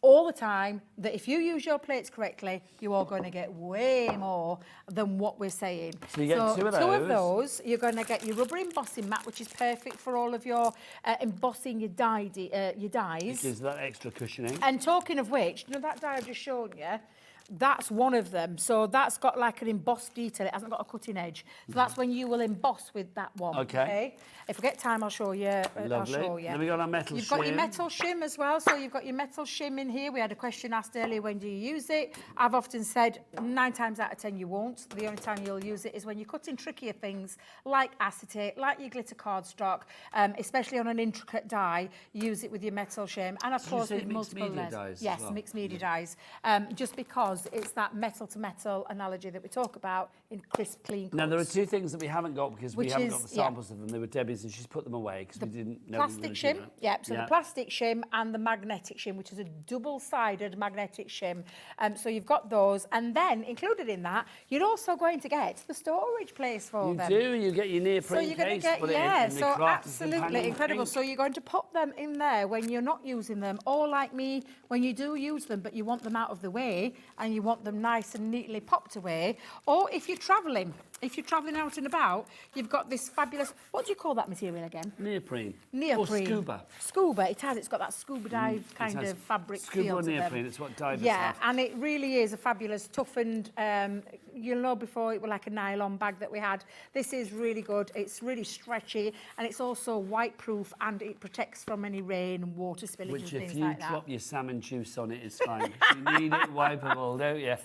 all the time, that if you use your plates correctly, you are going to get way more than what we're saying. So you get 2 of those. 2 of those, you're going to get your rubber embossing mat, which is perfect for all of your embossing your dies. It gives that extra cushioning. And talking of which, you know that die I've just shown you? That's one of them. So that's got like an embossed detail. It hasn't got a cutting edge. So that's when you will emboss with that one. Okay. If I get time, I'll show you. Lovely. I'll show you. Then we got our metal shim. You've got your metal shim as well. So you've got your metal shim in here. We had a question asked earlier, when do you use it? I've often said 9 times out of 10 you won't. The only time you'll use it is when you're cutting trickier things like acetate, like your glitter cardstock, especially on an intricate die. Use it with your metal shim, and of course with multiple layers. Yes, mixed media dies. Just because it's that metal to metal analogy that we talk about in crisp, clean cuts. Now there are 2 things that we haven't got because we haven't got the samples of them. They were Debbie's, and she's put them away because we didn't know. Plastic shim, the plastic shim and the magnetic shim, which is a double-sided magnetic shim. So you've got those, and then included in that, you're also going to get the storage place for them. You do. You get your neoprene so you're going case. to get, put yeah, it in so absolutely incredible. Pink. So you're going to pop them in there when you're not using them, or like me, when you do use them, but you want them out of the way and you want them nice and neatly popped away. Or if you're travelling out and about, you've got this fabulous, what do you call that material again? Neoprene. Neoprene. Or scuba. Scuba, it has. It's got that scuba dive kind of fabric scuba feel or to them. neoprene, it's what divers Yeah, have. and it really is a fabulous toughened, you'll know before it was like a nylon bag that we had. This is really good. It's really stretchy, and it's also white-proof, and it protects from any rain and water spillage and things like that. Which if you drop your salmon juice on it, it's fine. You need it wipeable, don't you?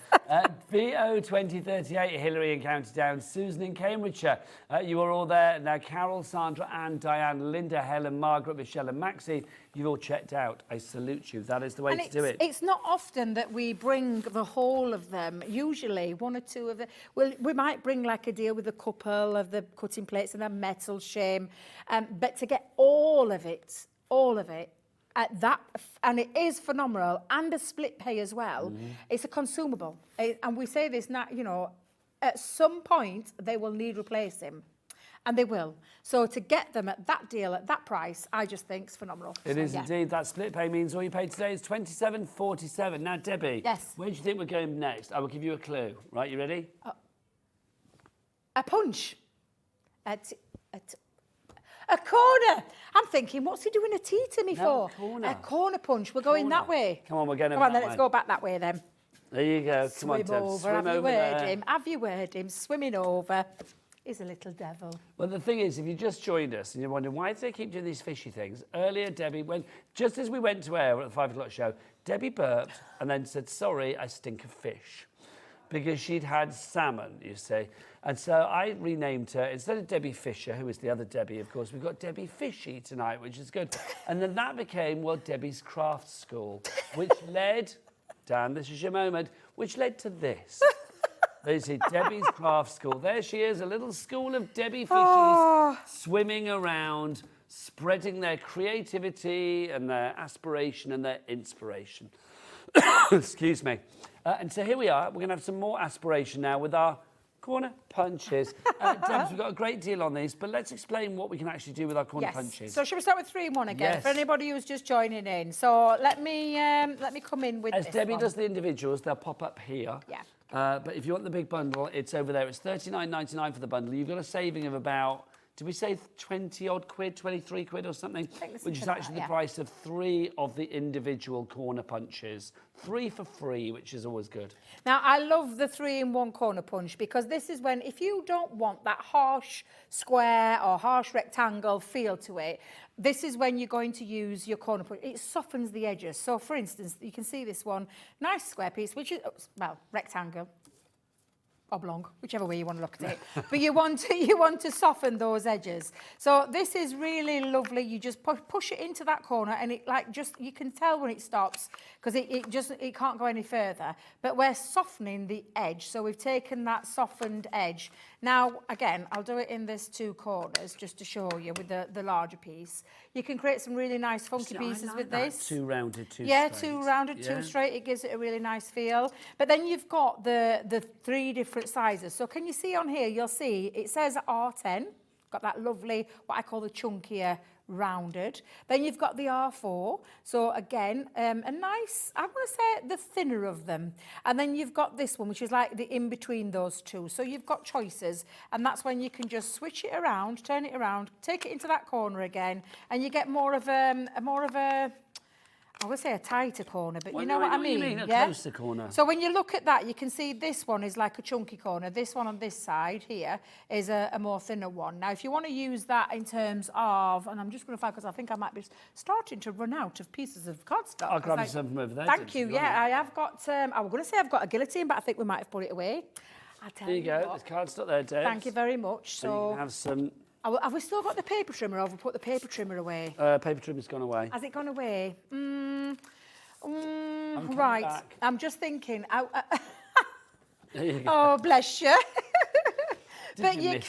VO 2038, Hillary in County Down, Susan in Cambridgeshire. You are all there. Now, Carol, Sandra, Anne, Diane, Linda, Helen, Margaret, Michelle and Maxine, you've all checked out. I salute you. That is the way to do it. It's not often that we bring the whole of them. Usually 1 or 2 of them. Well, we might bring like a deal with a couple of the cutting plates and a metal shim. But to get all of it, And it is phenomenal, and a split pay as well. It's a consumable, and we say this now, you know, at some point they will need replacing, and they will. So to get them at that deal, at that price, I just think is phenomenal. It is indeed. That split pay means all you pay today is $27.47. Now, Debbie, yes, where do you think we're going next? I will give you a clue. Right, you ready? A punch. A corner. I'm thinking, what's he doing a tea to me for? A corner punch. We're going that way. Come on, we're going Come on, then let's go back that way then. There you go. Come on, Deb. Swim over there. Have you heard him? Swimming over. He's a little devil. Well, the thing is, if you just joined us and you're wondering why do they keep doing these fishy things, earlier Debbie, just as we went to air at the 5 o'clock show, Debbie burped and then said, sorry, I stink of fish. Because she'd had salmon, you see. And so I renamed her, instead of Debbie Fisher, who is the other Debbie, of course, we've got Debbie Fishy tonight, which is good. And then that became, well, Debbie's Craft School, which led, Dan, this is your moment, which led to this. You see, Debbie's Craft School. There she is, a little school of Debbie Fishies swimming around, spreading their creativity and their aspiration and their inspiration. Excuse me. And so here we are. We're going to have some more aspiration now with our corner punches. Debs, we've got a great deal on these, but let's explain what we can actually do with our corner punches. So should we start with 3 in 1 again for anybody who's just joining in? So let me come in with As this Debbie one. does the individuals, they'll pop up here. Yeah. But if you want the big bundle, it's over there. It's $39.99 for the bundle. You've got a saving of about, did we say 20-odd quid, 23 quid or something? Which is actually the price of 3 of the individual corner punches. 3 for free, which is always good. Now, I love the 3 in 1 corner punch because this is when, if you don't want that harsh square or harsh rectangle feel to it, this is when you're going to use your corner punch. It softens the edges. So, for instance, you can see this one, nice square piece, which is, well, rectangle. Oblong, whichever way you want to look at it. But you want to soften those edges. So this is really lovely. You just push it into that corner and it you can tell when it stops because it can't go any further. But we're softening the edge. So we've taken that softened edge. Now, again, I'll do it in this 2 corners just to show you with the larger piece. You can create some really nice funky pieces with this. 2 rounded, 2 straight. Yeah, 2 rounded, 2 straight. It gives it a really nice feel. But then you've got the 3 different sizes. So can you see on here, you'll see it says R10. Got that lovely, what I call the chunkier rounded. Then you've got the R4. So again, a nice, I want to say the thinner of them. And then you've got this one, which is like the in between those 2. So you've got choices. And that's when you can just switch it around, turn it around, take it into that corner again. And you get more of a I would say a tighter corner, but you know what I mean? You mean a closer corner. So when you look at that, you can see this one is like a chunky corner. This one on this side here is a more thinner one. Now, if you want to use that in terms of, and I'm just going to find, because I think I might be starting to run out of pieces of cardstock. I'll grab you some from over there. Thank you. Yeah, I have got, I was going to say I've got a guillotine, but I think we might have put it away. I'll tell you There you go. what. There's cardstock there, Dave. Thank you very much. So you can have some... Have we still got the paper trimmer, or have we put the paper trimmer away? Paper trimmer's gone away. Has it gone away? I'm right. back. I'm just thinking. There you go. Oh, bless you. But you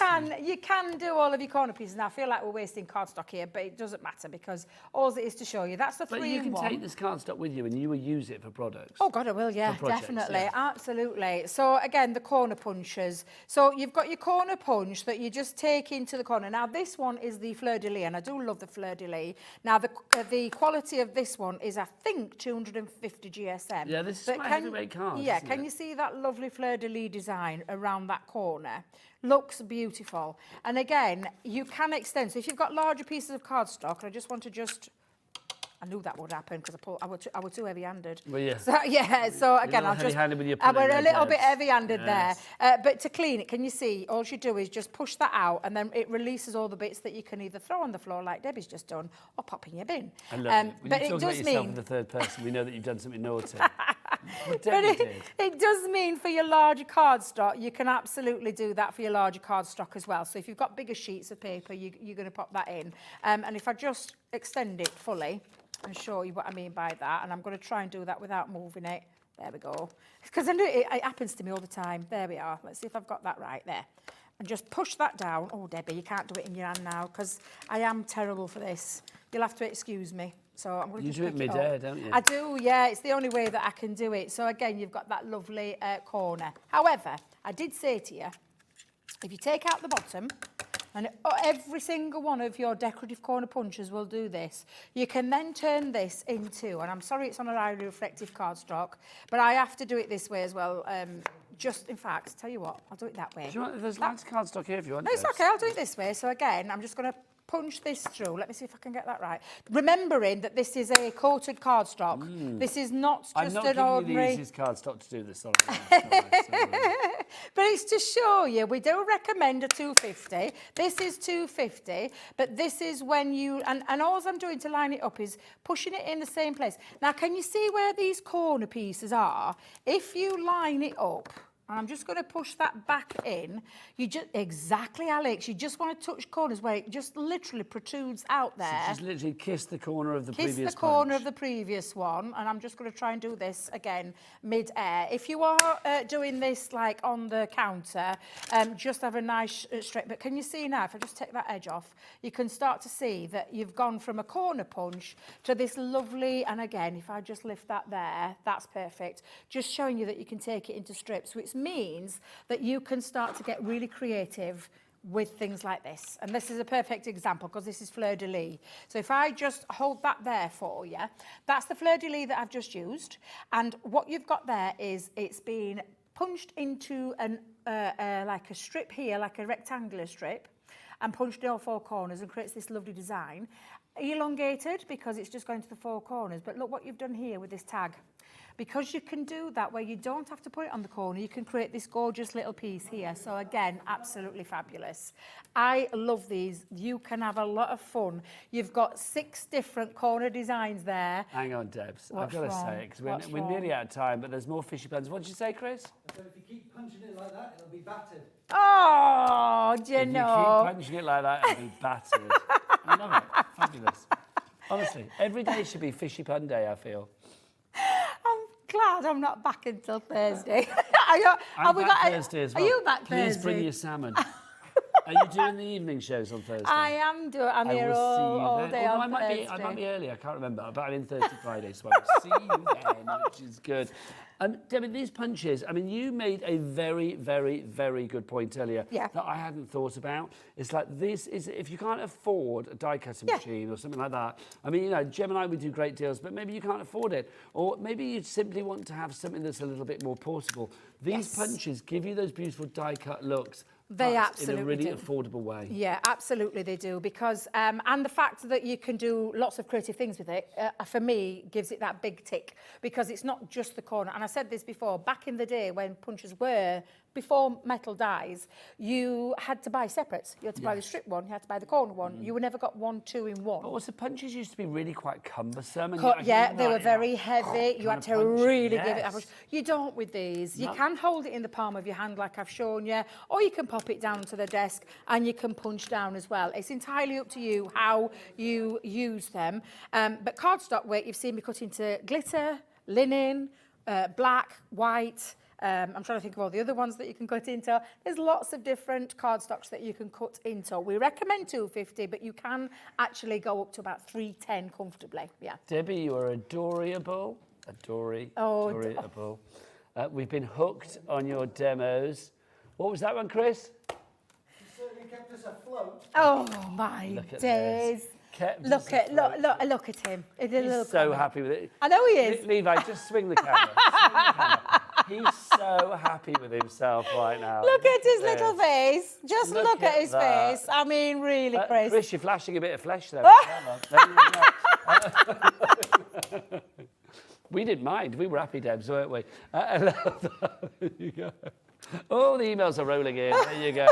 you can do all of your corner pieces. Now, I feel like we're wasting cardstock here, but it doesn't matter because all it is to show you. That's the 3 in 1. But you can take this cardstock with you and you will use it for products. Oh, God, I will, yeah, projects, definitely. yeah. Absolutely. So, again, the corner punches. So, you've got your corner punch that you just take into the corner. Now, this one is the fleur-de-lis, and I do love the fleur-de-lis. Now, the quality of this one is, I think, 250 GSM. Yeah, this is quite a heavyweight card, Yeah, isn't can it? you see that lovely fleur-de-lis design around that corner? Looks beautiful. And again, you can extend. So if you've got larger pieces of cardstock, and I just want to I knew that would happen because I was too heavy-handed. Well, yeah. So, yeah, so again, I'll just... heavy-handed with your I pulling were a there, little bit Debs. heavy-handed Yes. there. But to clean it, can you see, all you do is just push that out and then it releases all the bits that you can either throw on the floor like Debbie's just done or pop in your bin. I love it. When but you it talk about does yourself mean... in the third person, we know that you've done something naughty. But it does mean for your larger cardstock, you can absolutely do that for your larger cardstock as well. So if you've got bigger sheets of paper, you're going to pop that in. And if I just extend it fully and show you what I mean by that, and I'm going to try and do that without moving it. There we go. Because I know it happens to me all the time. There we are. Let's see if I've got that right there. and just push that down. Oh, Debbie, you can't do it in your hand now because I am terrible for this. You'll have to excuse me. So I'm going to You do it mid-air, don't you? I do, yeah. It's the only way that I can do it. So again, you've got that lovely corner. However, I did say to you, if you take out the bottom, and every single one of your decorative corner punches will do this. You can then turn this into, and I'm sorry it's on a highly reflective cardstock, but I have to do it this way as well. Just, in fact, tell you what, I'll do it that way. Do you want, there's lots of cardstock here if you want. No, it's okay, I'll do it this way. So again, I'm just going to punch this through. Let me see if I can get that right. Remembering that this is a coated cardstock. This is not just I'm not an giving ordinary... you the easiest cardstock to do this, sorry. But it's to show you, we do recommend a 250. This is 250, but this is when you... And all I'm doing to line it up is pushing it in the same place. Now, can you see where these corner pieces are? If you line it up... And I'm just going to push that back in. You just, exactly, Alex, you just want to touch corners where it just literally protrudes out there. So just literally kiss the corner of the previous Kiss the corner of the previous one. And I'm just going to try and do this again mid-air. If you are doing this like on the counter, just have a nice straight. But can you see now, if I just take that edge off, you can start to see that you've gone from a corner punch to this lovely, and again, if I just lift that there, that's perfect. Just showing you that you can take it into strips, which means that you can start to get really creative with things like this. And this is a perfect example because this is fleur-de-lis. So if I just hold that there for you, that's the fleur-de-lis that I've just used. And what you've got there is it's been punched into like a strip here, like a rectangular strip, and punched in all four corners and creates this lovely design. Elongated because it's just going to the four corners. But look what you've done here with this tag. Because you can do that where you don't have to put it on the corner, you can create this gorgeous little piece here. So again, absolutely fabulous. I love these. You can have a lot of fun. You've got 6 different corner designs there. Hang on, Debs. What's I've got to wrong? say it because we're nearly out of time, but there's more fishy puns. What did you say, Chris? So if you keep punching it like that, it'll be battered. Oh, do you If know? you keep punching it like that, it'll be battered. I love it. Fabulous. Honestly, every day should be fishy pun day, I feel. I'm glad I'm not back until Thursday. I'm back Thursday as well. Are you back Please Thursday? bring your salmon. Are you doing the evening shows on Thursday? I am doing. I'm here will see you all then. day Although on I Thursday. might be early, I can't remember, but I'm in Thursday Friday, so I'll see you then, which is good. Debbie, these punches, I mean, you made a very, very, very good point earlier that I hadn't thought about. It's like this is, if you can't afford a die cutting machine or something like that, I mean, you know, Gem and I would do great deals, but maybe you can't afford it. Or maybe you simply want to have something that's a little bit more portable. These punches give you those beautiful die cut looks. They absolutely in a really do. affordable way. Yeah, absolutely they do, because and the fact that you can do lots of creative things with it, for me, gives it that big tick, because it's not just the corner. And I said this before, back in the day when punches were, before metal dies, you had to buy separates. You had to buy the strip one, you had to buy the corner one. You never got 1, 2 in one. But also punches used to be really quite cumbersome. And They were very heavy. You had to really give it that much. Yes. You don't with these. You can hold it in the palm of your hand like I've shown you, or you can pop it down to the desk and you can punch down as well. It's entirely up to you how you use them. But cardstock weight, you've seen me cut into glitter, linen, black, white. I'm trying to think of all the other ones that you can cut into. There's lots of different cardstocks that you can cut into. We recommend 250, but you can actually go up to about 310 comfortably. Yeah. Debbie, you are adorable. Adorable. We've been hooked on your demos. What was that one, Chris? You certainly kept us afloat. Oh my days. Look at him. He's so happy with it. I know he is. Levi, just swing the camera. He's so happy with himself right now. Look at his little face. Just look at his face. I mean, really, Chris. Chris, you're flashing a bit of flesh there. We didn't mind. We were happy, Debs, weren't we? There you go. Oh, the emails are rolling in. There you go.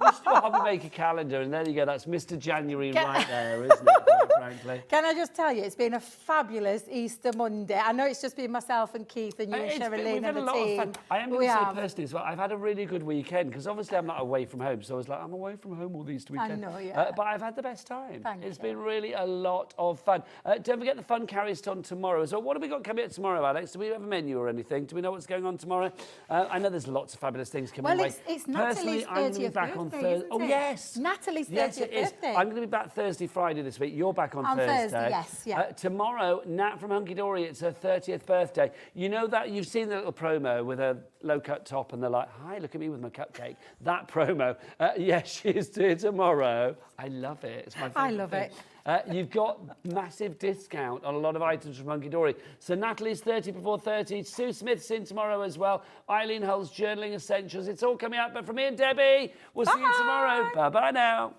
We should do a hobby maker calendar, and there you go. That's Mr. January right there, isn't it? frankly. Can I just tell you, it's been a fabulous Easter Monday. I know it's just been myself and Keith and you and Sherilyn and the team. I am going to say personally as well, I've had a really good weekend because obviously I'm not away from home. So I was like, I'm away from home all the Easter weekend. I know, yeah. But I've had the best time. It's been really a lot of fun. Don't forget the fun carries on tomorrow. So what have we got coming up tomorrow, Alex? Do we have a menu or anything? Do we know what's going on tomorrow? I know there's lots of fabulous things coming away. Well, it's Natalie's 30th birthday, Oh, yes. Natalie's 30th yes, it is. birthday. I'm going to be back Thursday, Friday this week. You're back on Thursday, yes, yeah. Tomorrow, Nat from Hunky Dory, it's her 30th birthday. You know that, you've seen the little promo with a low-cut top and they're like, hi, look at me with my cupcake. That promo. Yes, she is doing tomorrow. I love it. It's my favourite I love thing. it. You've got massive discount on a lot of items from Hunky Dory. So Natalie's 30 before 30. Sue Smith's in tomorrow as well. Eileen Hull's Journaling Essentials. It's all coming out. But from me and Debbie, we'll see you tomorrow. Bye-bye now.